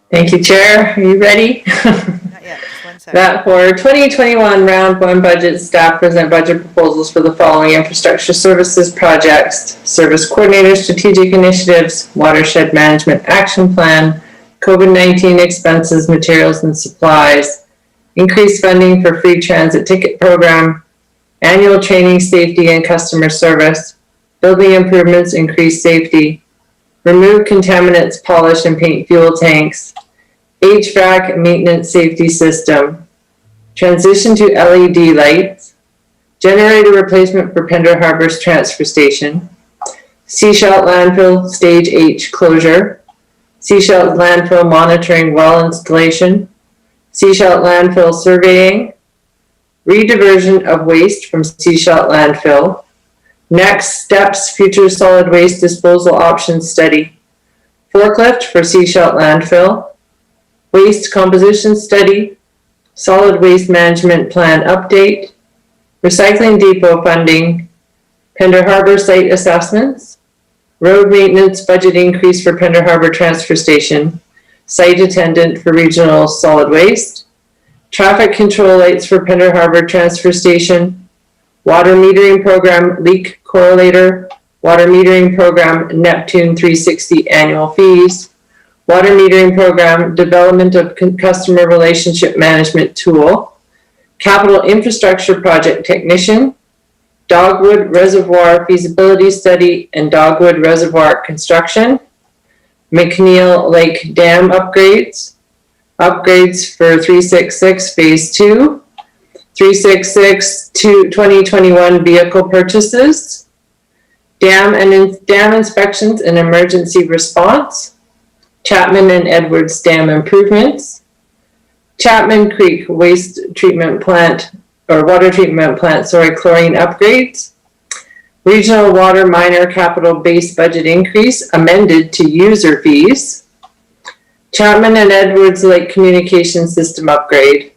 Thank you, Chair. Are you ready? Not yet, just 1 second. That for 2021 round 1 budget, staff present budget proposals for the following infrastructure services projects: service coordinator strategic initiatives, watershed management action plan, COVID-19 expenses, materials and supplies, increased funding for free transit ticket program, annual training, safety and customer service, building improvements, increased safety, remove contaminants, polish and paint fuel tanks, HVAC maintenance safety system, transition to LED lights, generator replacement for Pender Harbor's transfer station, Seashell landfill stage H closure, Seashell landfill monitoring well installation, Seashell landfill surveying, rediversion of waste from Seashell landfill, next steps future solid waste disposal options study, forklift for Seashell landfill, waste composition study, solid waste management plan update, recycling depot funding, Pender Harbor site assessments, road maintenance budget increase for Pender Harbor transfer station, site attendant for regional solid waste, traffic control lights for Pender Harbor transfer station, water metering program leak correlator, water metering program Neptune 360 annual fees, water metering program development of customer relationship management tool, capital infrastructure project technician, Dogwood Reservoir feasibility study and Dogwood Reservoir construction, McNeil Lake Dam upgrades, upgrades for 366 phase 2, 366 to 2021 vehicle purchases, dam inspections and emergency response, Chapman and Edwards Dam improvements, Chapman Creek waste treatment plant, or water treatment plant, chlorine upgrades, Regional water minor capital base budget increase amended to user fees. Chapman and Edwards Lake Communication System upgrade.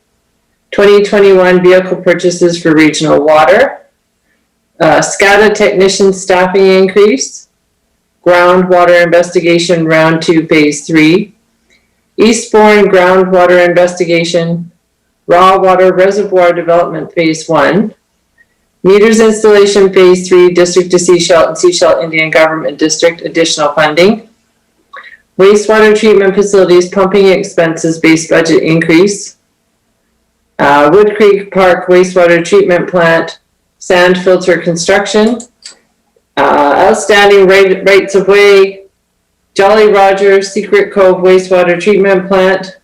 2021 vehicle purchases for regional water. SCADA technician staffing increase. Groundwater investigation round 2 phase 3. Eastbourne groundwater investigation. Raw water reservoir development phase 1. Meters installation phase 3, district to Sechelt and Sechelt Indian Government District, additional funding. Wastewater treatment facilities pumping expenses base budget increase. Wood Creek Park wastewater treatment plant, sand filter construction. Outstanding rights of way, Jolly Roger Secret Cove wastewater treatment plant,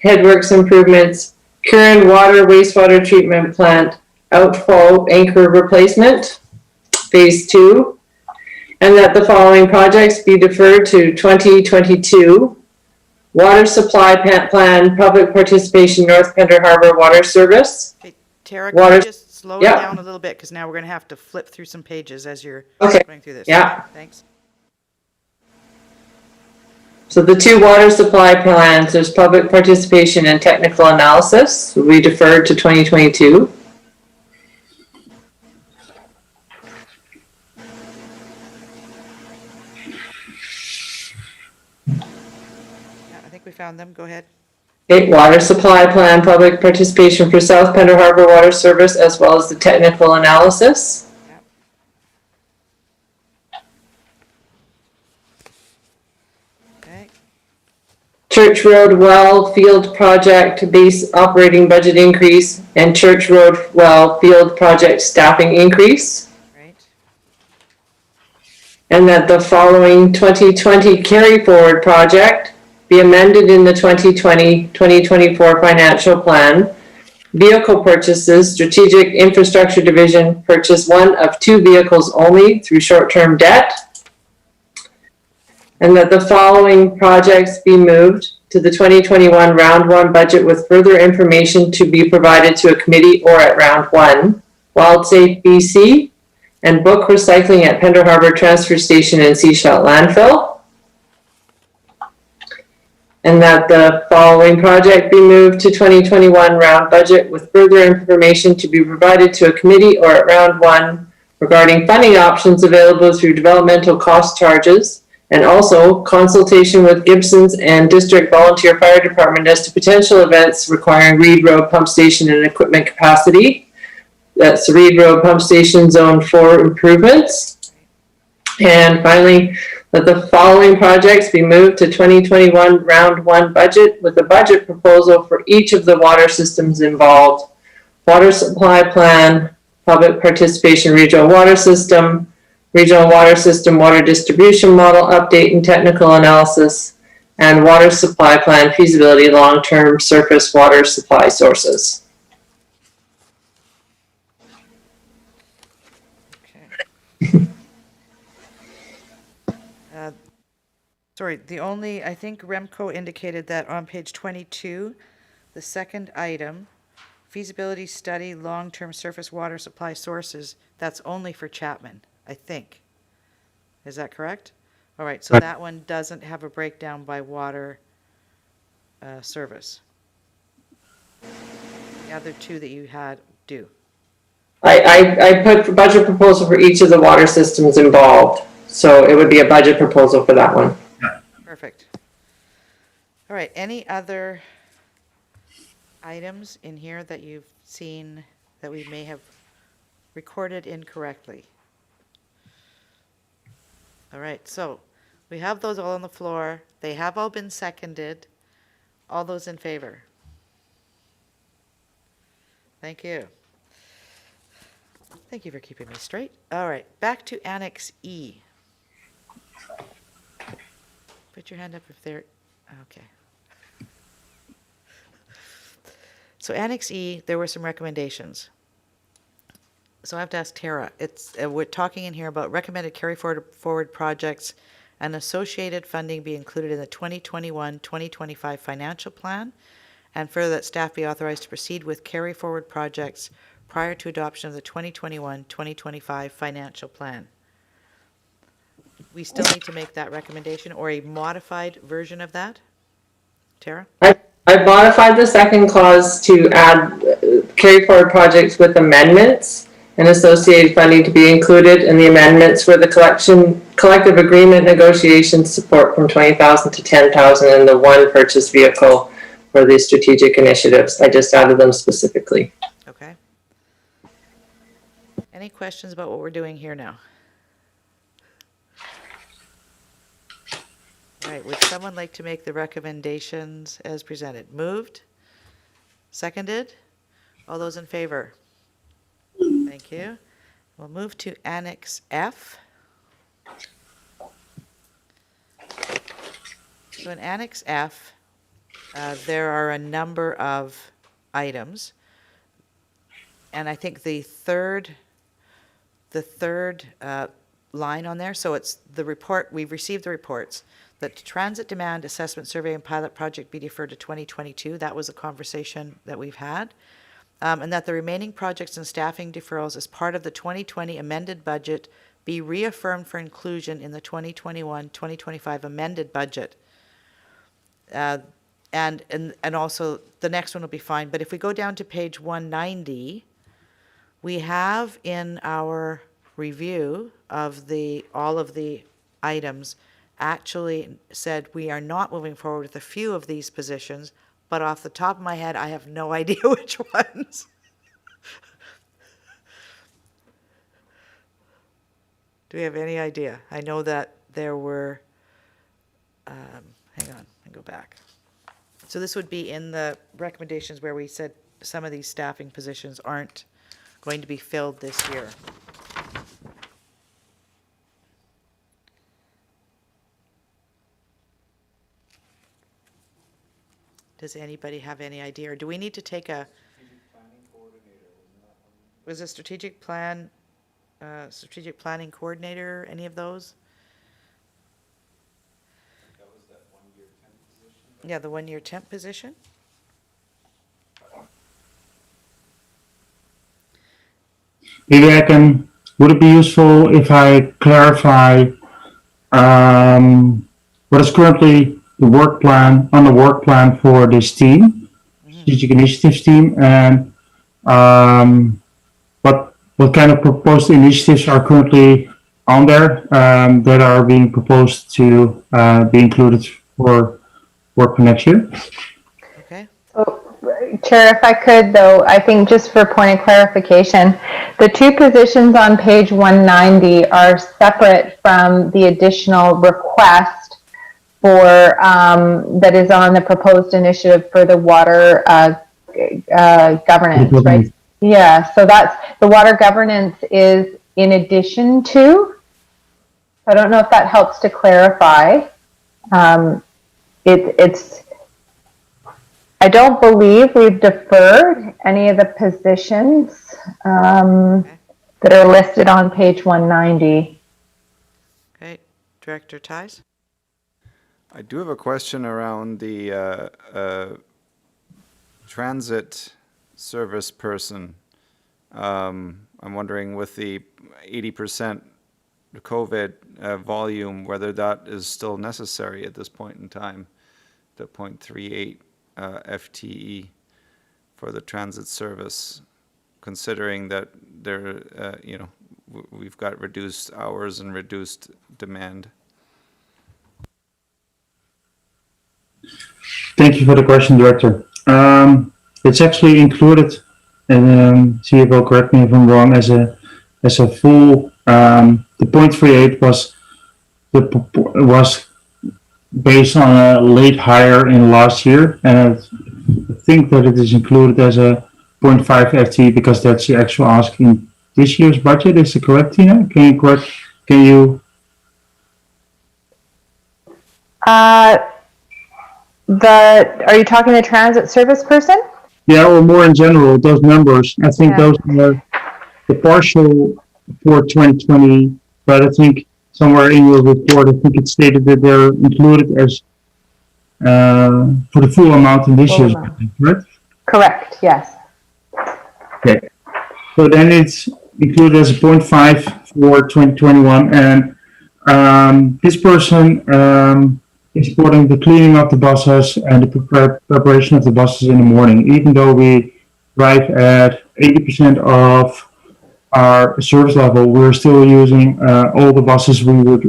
headworks improvements, Curran water wastewater treatment plant, outfall anchor replacement, phase 2, and that the following projects be deferred to 2022. Water supply plan, public participation, North Pender Harbor Water Service. Okay, Tara, can you just slow it down a little bit, because now we're going to have to flip through some pages as you're going through this. Yeah. Thanks. So the 2 water supply plans, there's public participation and technical analysis, will be deferred to 2022. Yeah, I think we found them. Go ahead. Okay, water supply plan, public participation for South Pender Harbor Water Service, as well as the technical analysis. Okay. Church Road Well Field Project base operating budget increase and Church Road Well Field Project staffing increase. Right. And that the following 2020 carry forward project be amended in the 2020-2024 financial plan. Vehicle purchases, Strategic Infrastructure Division purchase 1 of 2 vehicles only through short-term debt. And that the following projects be moved to the 2021 round 1 budget with further information to be provided to a committee or at round 1. Wild Safe BC and book recycling at Pender Harbor Transfer Station and Sechelt Landfill. And that the following project be moved to 2021 round budget with further information to be provided to a committee or at round 1 regarding funding options available through developmental cost charges, and also consultation with Gibson's and District Volunteer Fire Department as to potential events requiring Reed Road Pump Station and equipment capacity. That's Reed Road Pump Station Zone 4 improvements. And finally, that the following projects be moved to 2021 round 1 budget with a budget proposal for each of the water systems involved. Water supply plan, public participation regional water system water distribution model update and technical analysis, and water supply plan feasibility long-term surface water supply sources. Okay. Sorry, I think Remco indicated that on page 22, the second item, feasibility study, long-term surface water supply sources, that's only for Chapman, I think. Is that correct? All right, so that one doesn't have a breakdown by water service. The other 2 that you had do. I put budget proposal for each of the water systems involved, so it would be a budget proposal for that one. Perfect. All right, any other items in here that you've seen that we may have recorded incorrectly? All right, so we have those all on the floor. They have all been seconded. All those in favor? Thank you. Thank you for keeping me straight. All right, back to Annex E. Put your hand up if they're, okay. So Annex E, there were some recommendations. So I have to ask Tara, we're talking in here about recommended carry forward projects and associated funding be included in the 2021-2025 financial plan and further that staff be authorized to proceed with carry-forward projects prior to adoption of the 2021-2025 financial plan. We still need to make that recommendation or a modified version of that? Tara? I modified the second clause to add carry forward projects with amendments and associated funding to be included in the amendments for the collective agreement negotiation support from 20,000 to 10,000 and the one purchase vehicle for the strategic initiatives. I just added them specifically. Okay. Any questions about what we're doing here now? All right, would someone like to make the recommendations as presented? Moved? Seconded? All those in favor? Thank you. We'll move to Annex F. So in Annex F, there are a number of items. And I think the third line on there, so it's the report, we've received the reports that transit demand assessment survey and pilot project be deferred to 2022. That was a conversation that we've had. And that the remaining projects and staffing deferrals as part of the 2020 amended budget be reaffirmed for inclusion in the 2021-2025 amended budget. And also, the next one will be fine. But if we go down to page 190, we have in our review of all of the items actually said we are not moving forward with a few of these positions, but off the top of my head, I have no idea which ones. Do we have any idea? I know that there were, hang on, I go back. So this would be in the recommendations where we said some of these staffing positions aren't going to be filled this year. Does anybody have any idea, or do we need to take a? Was a strategic planning coordinator, any of those? That was that 1-year temp position? Yeah, the 1-year temp position. Maybe would it be useful if I clarify what is currently the work plan for this team, strategic initiatives team, and what kind of proposed initiatives are currently on there that are being proposed to be included for work for next year? Okay. Chair, if I could, though, I think just for point of clarification, the two positions on page 190 are separate from the additional request for that is on the proposed initiative for the water governance, right? Yeah, so that's the water governance is in addition to. I don't know if that helps to clarify. It's. I don't believe we've deferred any of the positions that are listed on page 190. Okay, Director Ties? I do have a question around the transit service person. I'm wondering with the 80% COVID volume, whether that is still necessary at this point in time, the 0.38 FTE for the transit service, considering that there, we've got reduced hours and reduced demand. Thank you for the question, Director. It's actually included, and CFO, correct me if I'm wrong, as a full. The 0.38 was based on a late hire in last year, and I think that it is included as a 0.5 FTE because that's the actual ask in this year's budget. Is it correct, Tina? Can you correct? Can you? Are you talking the transit service person? Yeah, or more in general, those numbers. I think those are the partial for 2020, but I think somewhere in your report, I think it stated that they're included as for the full amount in this Full year's amount. budget, correct? Correct, yes. Okay. So then it's included as a 0.5 for 2021, and this person is supporting the cleaning of the buses and the preparation of the buses in the morning. Even though we drive at 80% of our service level, we're still using all the buses we would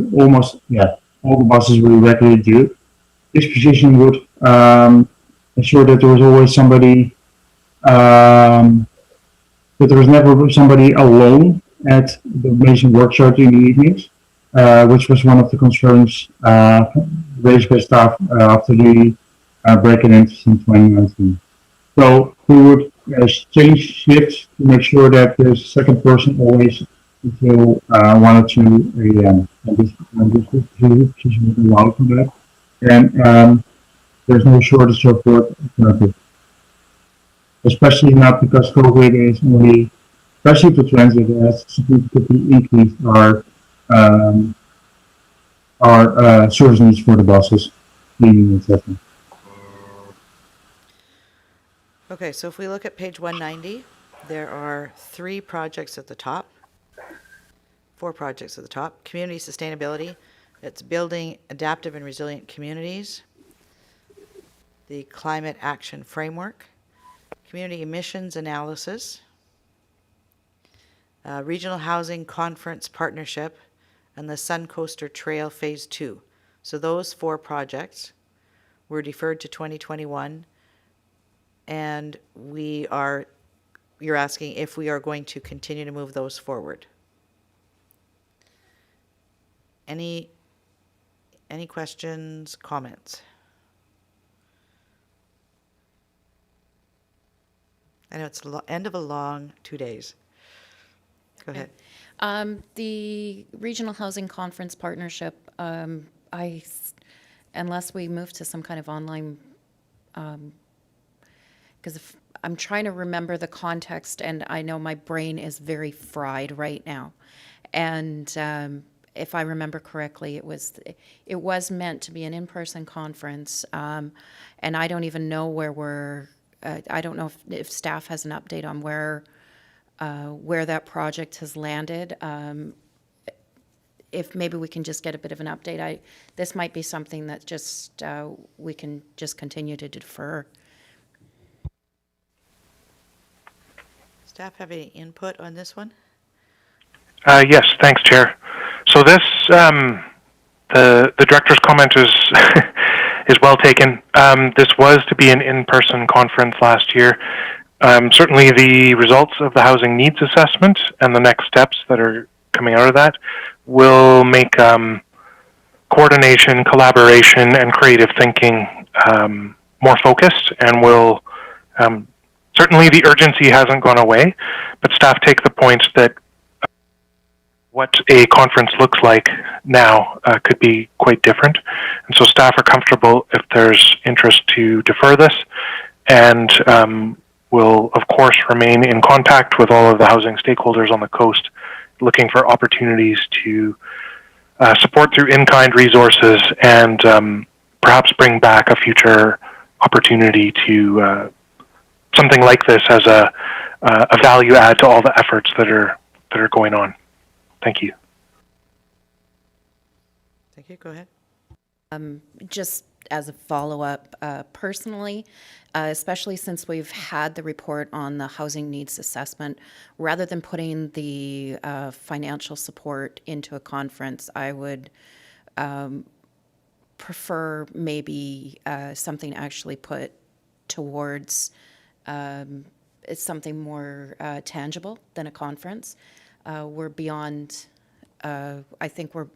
all the buses we regularly do. This position would ensure that there was always somebody, that there was never somebody alone at the Mason workshop in the evenings, which was one of the concerns raised by staff after the break-in in 2019. So we would change shifts to make sure that there's a second person always until 1 or 2 a.m. And this position would allow for that. And there's no shortage of work currently. Especially not because COVID is only, especially for transit, has significantly increased our service needs for the buses, cleaning, etc. Okay, so if we look at page 190, there are 3 projects at the top, 4 projects at the top. Community sustainability, it's building adaptive and resilient communities. The climate action framework, community emissions analysis, regional housing conference partnership, and the Sun Coaster Trail Phase 2. So those 4 projects were deferred to 2021, and you're asking if we are going to continue to move those forward. Any questions, comments? I know it's the end of a long 2 days. Go ahead. The Regional Housing Conference Partnership, unless we move to some kind of online, because I'm trying to remember the context, and I know my brain is very fried right now. And if I remember correctly, it was meant to be an in-person conference, and I don't even know where I don't know if staff has an update on where that project has landed. If maybe we can just get a bit of an update. This might be something that just we can just continue to defer. Staff have any input on this one? Yes, thanks, Chair. So this, the director's comment is is well taken. This was to be an in-person conference last year. Certainly the results of the housing needs assessment and the next steps that are coming out of that will make coordination, collaboration, and creative thinking more focused, and will certainly the urgency hasn't gone away, but staff take the point that what a conference looks like now could be quite different. And so staff are comfortable if there's interest to defer this, and will of course remain in contact with all of the housing stakeholders on the coast, looking for opportunities to support through in-kind resources, and perhaps bring back a future opportunity to something like this as a value add to all the efforts that are going on. Thank you. Thank you. Go ahead. Just as a follow-up, personally, especially since we've had the report on the housing needs assessment, rather than putting the financial support into a conference, I would prefer maybe something actually put towards it's something more tangible than a conference. We're beyond, I think we're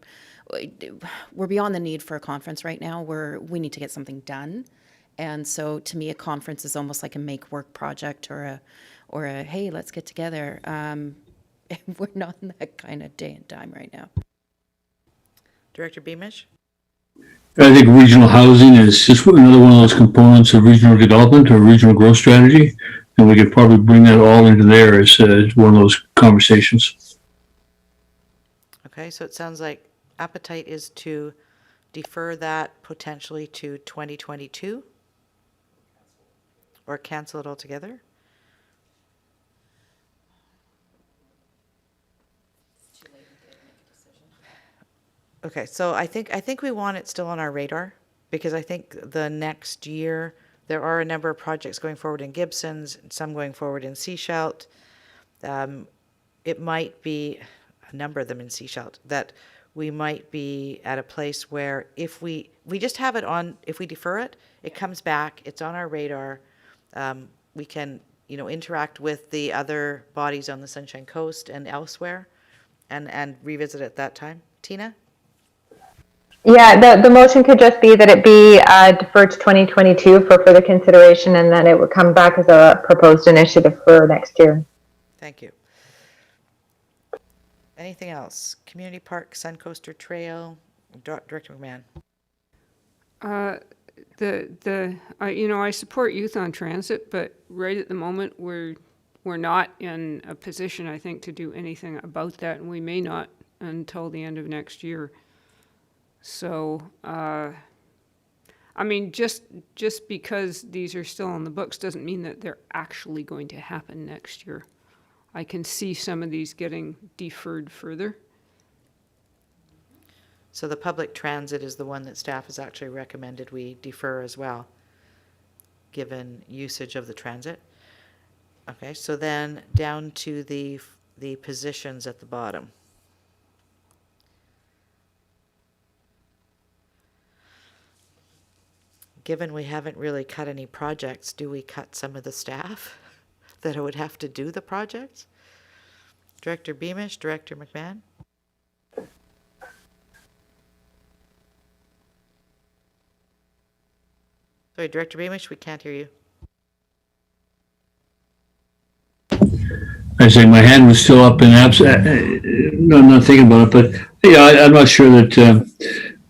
beyond the need for a conference right now. We need to get something done. And so to me, a conference is almost like a make work project or a hey, let's get together. We're not in that kind of day and time right now. Director Beamish? I think regional housing is just another one of those components of regional development or regional growth strategy. And we could probably bring that all into there as one of those conversations. Okay, so it sounds like appetite is to defer that potentially to 2022. or cancel it altogether? Okay, so I think we want it still on our radar, because I think the next year, there are a number of projects going forward in Gibson's, some going forward in Seashelt. It might be, a number of them in Seashelt, that we might be at a place where if we just have it on, if we defer it, it comes back, it's on our radar. We can, interact with the other bodies on the Sunshine Coast and elsewhere and revisit it at that time. Tina? Yeah, the motion could just be that it be deferred to 2022 for further consideration, and then it would come back as a proposed initiative for next year. Thank you. Anything else? Community Park, Suncoaster Trail, Director McMahon. I support youth on transit, but right at the moment we're not in a position, I think, to do anything about that, and we may not until the end of next year. So, just because these are still on the books doesn't mean that they're actually going to happen next year. I can see some of these getting deferred further. So the public transit is the one that staff has actually recommended we defer as well, given usage of the transit. Okay, so then down to the positions at the bottom. Given we haven't really cut any projects, do we cut some of the staff that would have to do the projects? Director Beamish, Director McMahon? Sorry, Director Beamish, we can't hear you. I say my hand was still up in no, I'm not thinking about it, but yeah, I'm not sure that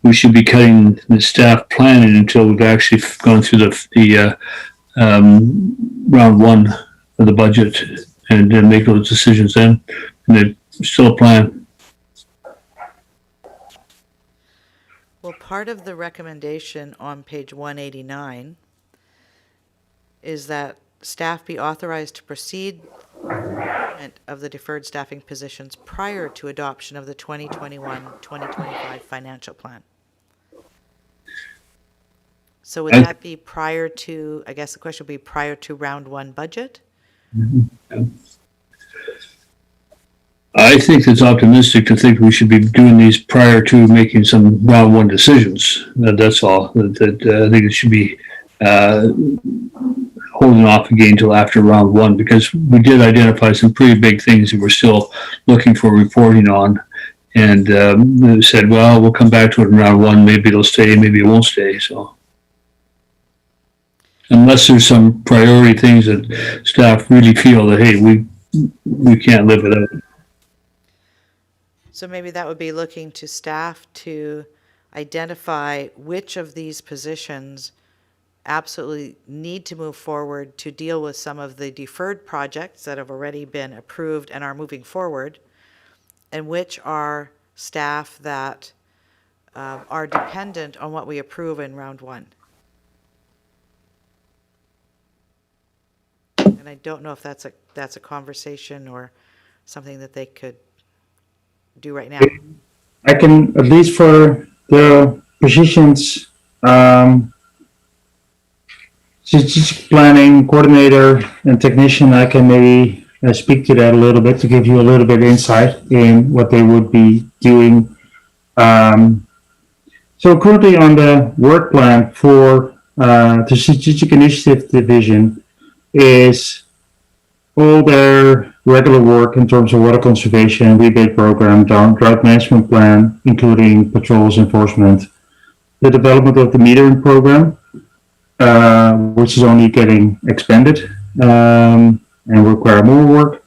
we should be cutting the staff planning until we've actually gone through the round one of the budget and then make those decisions then. And there's still a plan. Well, part of the recommendation on page 189 is that staff be authorized to proceed of the deferred staffing positions prior to adoption of the 2021-2025 financial plan. So would that be prior to, I guess the question would be prior to round one budget? I think it's optimistic to think we should be doing these prior to making some round one decisions. That's all. I think it should be holding off again until after round one, because we did identify some pretty big things that we're still looking for reporting on. And they said, well, we'll come back to it in round one. Maybe it'll stay, maybe it won't stay. So unless there's some priority things that staff really feel that, hey, we can't live without it. So maybe that would be looking to staff to identify which of these positions absolutely need to move forward to deal with some of the deferred projects that have already been approved and are moving forward, and which are staff that are dependent on what we approve in round one. And I don't know if that's a conversation or something that they could do right now. I can, at least for the positions, strategic planning coordinator and technician, I can maybe speak to that a little bit to give you a little bit of insight in what they would be doing. So currently on the work plan for the strategic initiative division is all their regular work in terms of water conservation, rebate program, drought management plan, including patrols enforcement, the development of the metering program, which is only getting expanded and will require more work.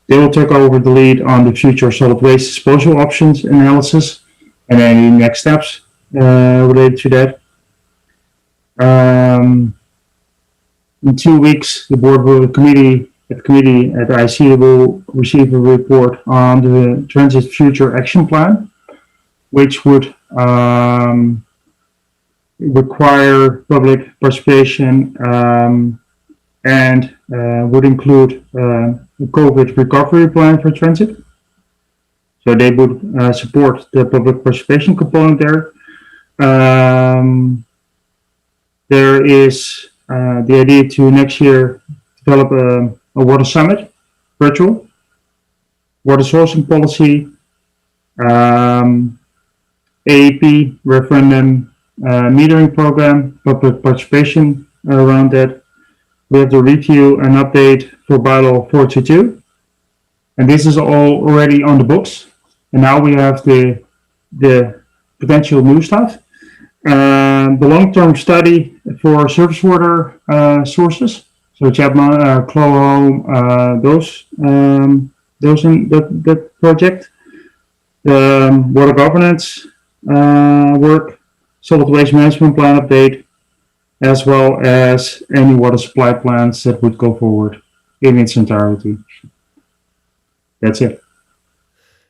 They will take over the lead on the future solid waste disposal options analysis and any next steps related to that. In 2 weeks, the board will committee at IC will receive a report on the Transit Future Action Plan, which would require public participation and would include a COVID recovery plan for transit. So they would support the public participation component there. There is the idea to next year develop a water summit, virtual, water sourcing policy, AEP, referendum, metering program, public participation around that. We have to review and update for bylaw 422. And this is all already on the books. And now we have the potential new stuff. The long-term study for surface water sources, so Chapman, Clohome, those in that project. The water governance work, solid waste management plan update, as well as any water supply plans that would go forward in its entirety. That's it.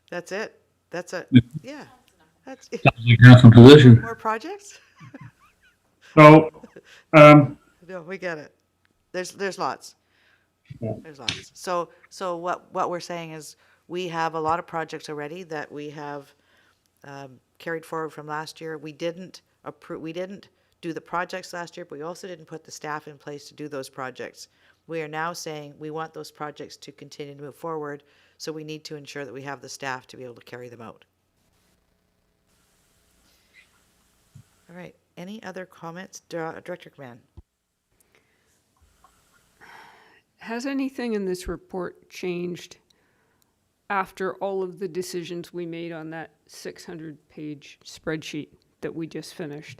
That's it. That's it. Yeah. That's Sounds like half a position. more projects? So, No, we get it. There's lots. There's lots. So what we're saying is we have a lot of projects already that we have carried forward from last year. We didn't do the projects last year, but we also didn't put the staff in place to do those projects. We are now saying we want those projects to continue to move forward, so we need to ensure that we have the staff to be able to carry them out. All right. Any other comments? Director Command. Has anything in this report changed after all of the decisions we made on that 600-page spreadsheet that we just finished?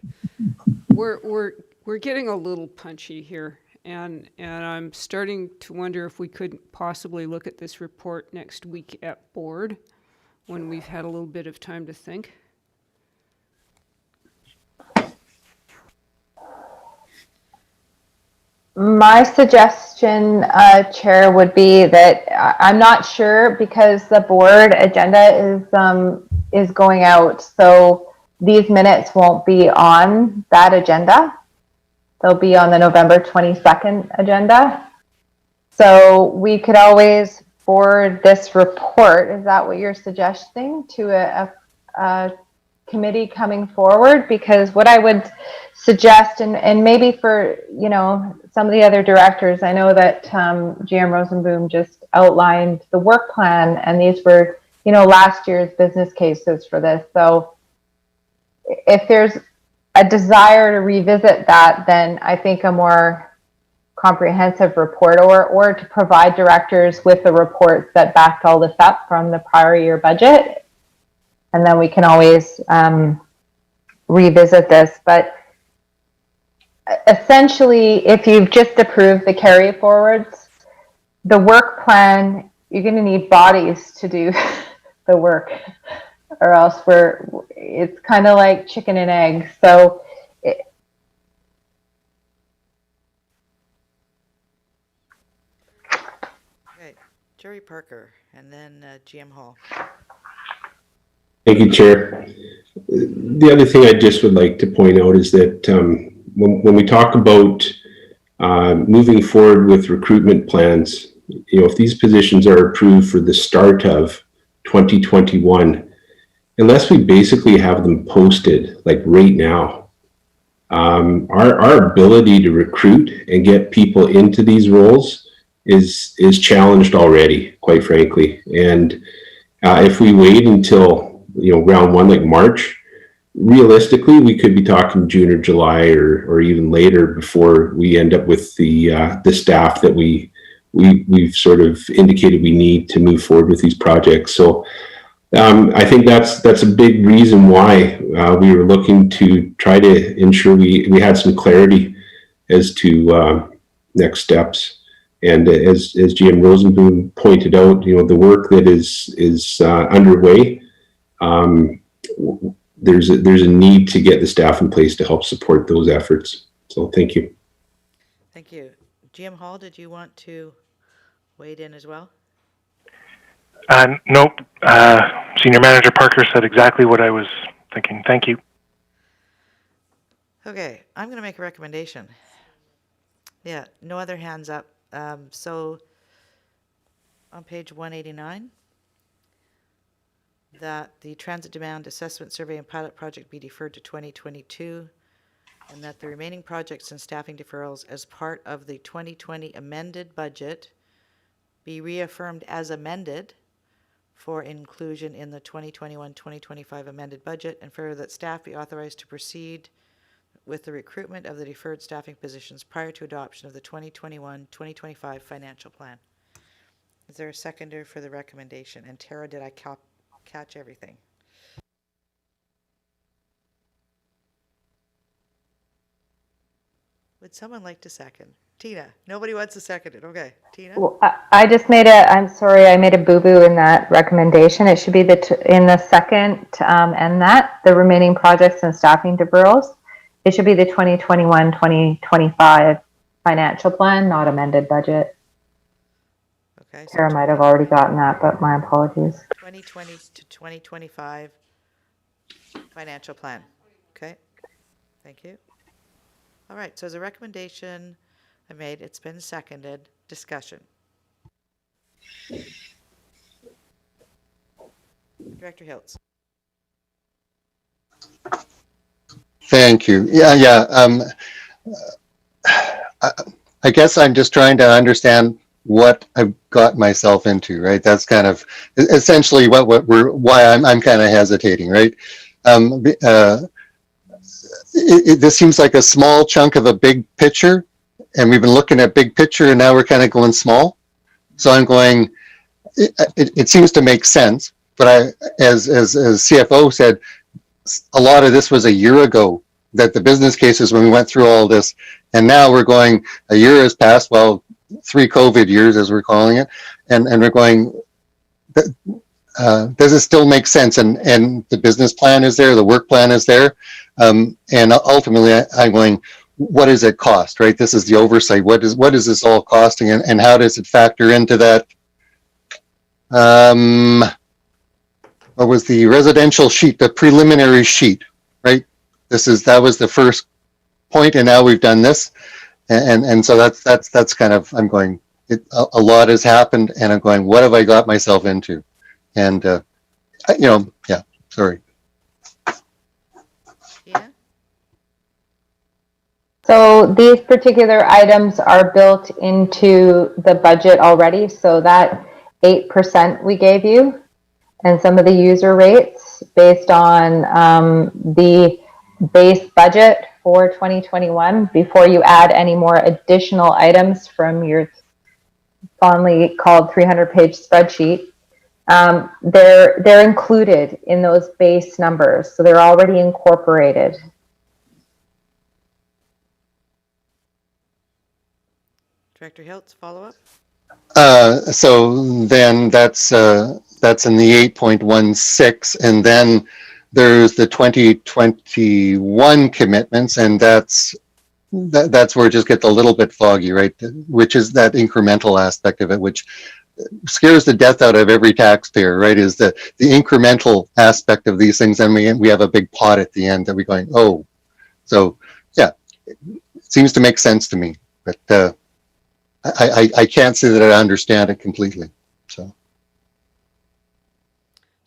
We're getting a little punchy here, and I'm starting to wonder if we couldn't possibly look at this report next week at board when we've had a little bit of time to think. My suggestion, Chair, would be that I'm not sure because the board agenda is going out, so these minutes won't be on that agenda. They'll be on the November 22nd agenda. So we could always forward this report. Is that what you're suggesting to a committee coming forward? Because what I would suggest, and maybe for, you know, some of the other directors, I know that GM Rosenboom just outlined the work plan, and these were, you know, last year's business cases for this. So if there's a desire to revisit that, then I think a more comprehensive report, or to provide directors with the reports that backed all this up from the prior year budget, and then we can always revisit this. But essentially, if you've just approved the carry forwards, the work plan, you're going to need bodies to do the work, or else it's kind of like chicken and egg. So Okay, Jerry Parker, and then GM Hall. Thank you, Chair. The other thing I just would like to point out is that when we talk about moving forward with recruitment plans, you know, if these positions are approved for the start of 2021, unless we basically have them posted like right now, our ability to recruit and get people into these roles is challenged already, quite frankly. And if we wait until, you know, round one, like March, realistically, we could be talking June or July or even later before we end up with the staff that we've sort of indicated we need to move forward with these projects. So I think that's a big reason why we were looking to try to ensure we had some clarity as to next steps. And as GM Rosenboom pointed out, you know, the work that is underway, there's a need to get the staff in place to help support those efforts. So thank you. Thank you. GM Hall, did you want to weigh in as well? Nope. Senior Manager Parker said exactly what I was thinking. Thank you. Okay, I'm going to make a recommendation. Yeah, no other hands up. So on page 189, that the transit demand assessment survey and pilot project be deferred to 2022, and that the remaining projects and staffing deferrals as part of the 2020 amended budget be reaffirmed as amended for inclusion in the 2021-2025 amended budget, and further that staff be authorized to proceed with the recruitment of the deferred staffing positions prior to adoption of the 2021-2025 financial plan. Is there a seconder for the recommendation? And Tara, did I catch everything? Would someone like to second? Tina. Nobody wants to second it. Okay. Tina? Well, I just made I'm sorry, I made a boo-boo in that recommendation. It should be in the second, and that, the remaining projects and staffing deferrals. It should be the 2021-2025 financial plan, not amended budget. Okay. So Tara might have already gotten that, but my apologies. 2020 to 2025 financial plan. Okay. Thank you. All right. So as a recommendation I made, it's been seconded. Discussion. Director Hiltz. Thank you. Yeah. I guess I'm just trying to understand what I've got myself into, right? That's kind of essentially why I'm kind of hesitating, right? This seems like a small chunk of a big picture, and we've been looking at big picture, and now we're kind of going small. So I'm going. It seems to make sense, but as CFO said, a lot of this was a year ago. That the business cases when we went through all this, and now we're going. A year has passed. Well, 3 COVID years, as we're calling it, and we're going. Does it still make sense? And the business plan is there, the work plan is there, and ultimately I'm going. What does it cost? Right. This is the oversight. What is this all costing, and how does it factor into that? What was the residential sheet? The preliminary sheet, right? That was the first point, and now we've done this, and so that's kind of I'm going. A lot has happened, and I'm going. What have I got myself into? And yeah. Sorry. Yeah. So these particular items are built into the budget already. So that 8% we gave you, and some of the user rates based on the base budget for 2021 before you add any more additional items from your fondly called 300-page spreadsheet. They're included in those base numbers, so they're already incorporated. Director Hiltz, follow up. So then that's in the 8.16, and then there's the 2021 commitments, and that's where it just gets a little bit foggy, right? Which is that incremental aspect of it, which scares the death out of every taxpayer, right? Is the incremental aspect of these things, and we have a big pot at the end that we're going, oh, so yeah, it seems to make sense to me, but I can't say that I understand it completely. So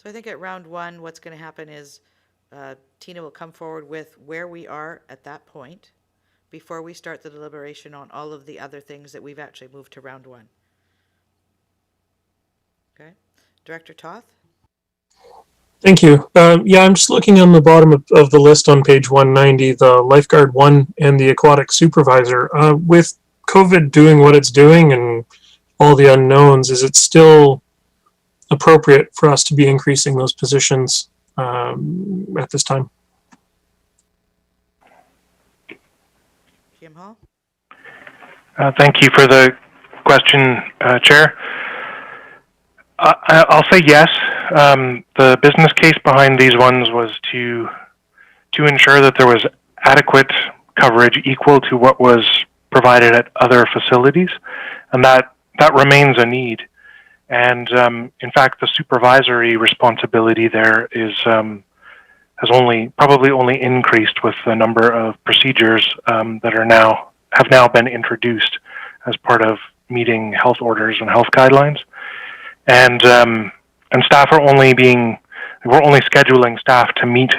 I think at round one, what's going to happen is Tina will come forward with where we are at that point before we start the deliberation on all of the other things that we've actually moved to round one. Okay. Director Toth? Thank you. Yeah, I'm just looking on the bottom of the list on page 190, the lifeguard 1 and the aquatic supervisor. With COVID doing what it's doing and all the unknowns, is it still appropriate for us to be increasing those positions at this time? Jim Hall? Thank you for the question, Chair. I'll say yes. The business case behind these ones was to ensure that there was adequate coverage equal to what was provided at other facilities, and that remains a need. And in fact, the supervisory responsibility there is has probably only increased with the number of procedures that have now been introduced as part of meeting health orders and health guidelines, and staff we're only scheduling staff to meet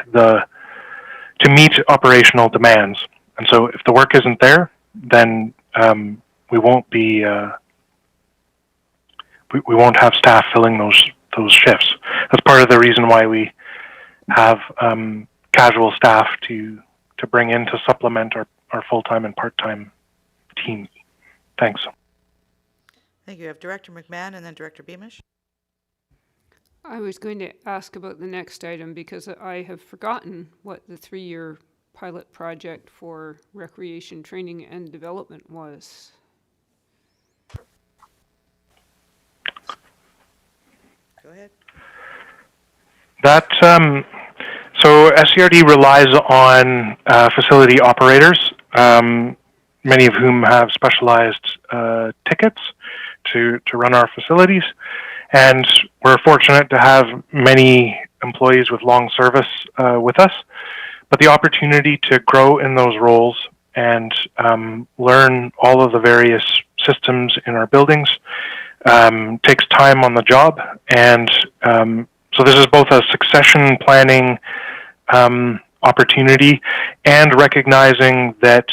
operational demands. And so if the work isn't there, then we won't have staff filling those shifts. That's part of the reason why we have casual staff to bring in to supplement our full-time and part-time team. Thanks. Thank you. I have Director McMahon and then Director Beamish. I was going to ask about the next item because I have forgotten what the 3-year pilot project for recreation training and development was. Go ahead. That so SCRD relies on facility operators, many of whom have specialized tickets to run our facilities, and we're fortunate to have many employees with long service with us. But the opportunity to grow in those roles and learn all of the various systems in our buildings takes time on the job, and so this is both a succession planning opportunity and recognizing that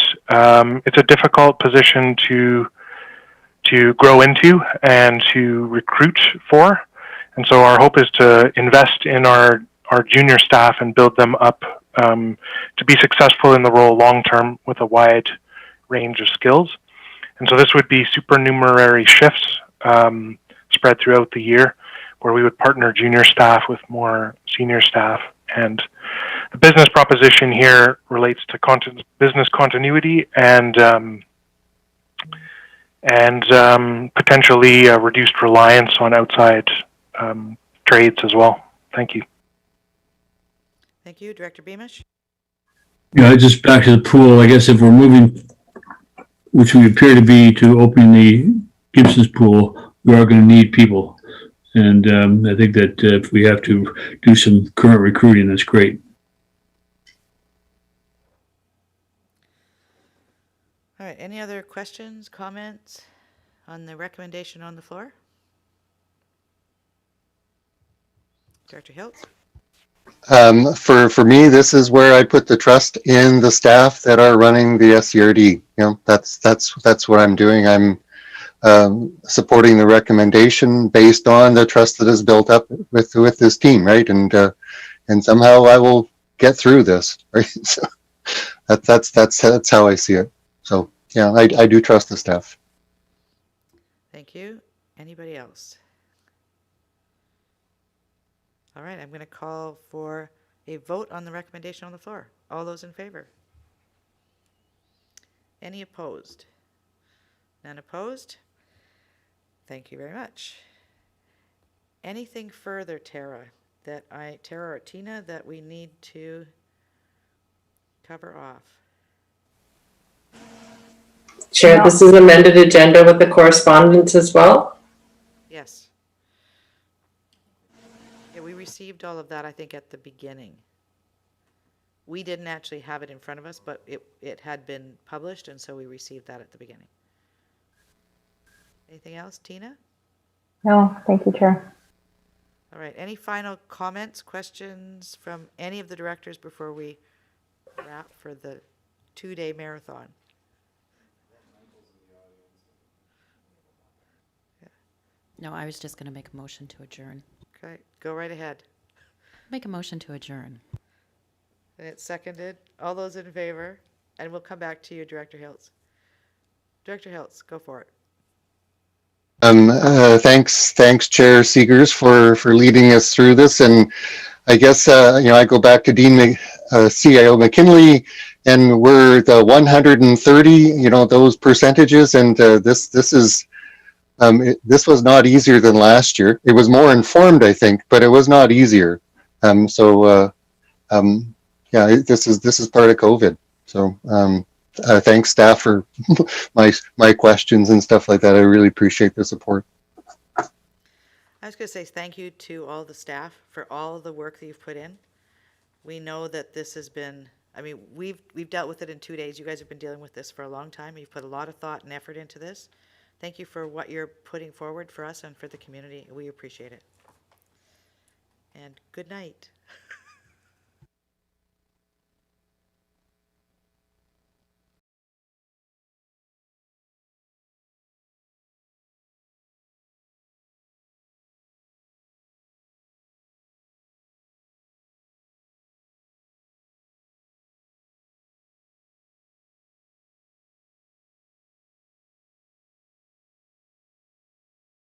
it's a difficult position to grow into and to recruit for. And so our hope is to invest in our junior staff and build them up to be successful in the role long term with a wide range of skills. And so this would be supernumerary shifts spread throughout the year, where we would partner junior staff with more senior staff. And the business proposition here relates to business continuity and potentially reduced reliance on outside trades as well. Thank you. Thank you. Director Beamish? Yeah, just back to the pool. I guess if we're moving, which we appear to be, to opening the Gibson's pool, we are going to need people. And I think that if we have to do some current recruiting, that's great. All right. Any other questions, comments on the recommendation on the floor? Director Hiltz? For me, this is where I put the trust in the staff that are running the SCRD. That's what I'm doing. I'm supporting the recommendation based on the trust that is built up with this team, right? And somehow I will get through this, right? So that's how I see it. So yeah, I do trust the staff. Thank you. Anybody else? All right, I'm going to call for a vote on the recommendation on the floor. All those in favor? Any opposed? None opposed? Thank you very much. Anything further, Tara or Tina, that we need to cover off? Chair, this is amended agenda with the correspondence as well? Yes. Yeah, we received all of that, I think, at the beginning. We didn't actually have it in front of us, but it had been published, and so we received that at the beginning. Anything else, Tina? No, thank you, Chair. All right, any final comments, questions from any of the directors before we wrap for the 2-day marathon? No, I was just going to make a motion to adjourn. Okay, go right ahead. Make a motion to adjourn. And it's seconded. All those in favor? And we'll come back to you, Director Hiltz. Director Hiltz, go for it. Thanks, Chair Seegers for leading us through this. And I guess, I go back to CIO McKinley, and we're the 130, those percentages. And this was not easier than last year. It was more informed, I think, but it was not easier. This is part of COVID. So thanks, staff, for my questions and stuff like that. I really appreciate the support. I was going to say thank you to all the staff for all the work that you've put in. We know that this has been, I mean, we've dealt with it in 2 days. You guys have been dealing with this for a long time. You've put a lot of thought and effort into this. Thank you for what you're putting forward for us and for the community. We appreciate it. And good night.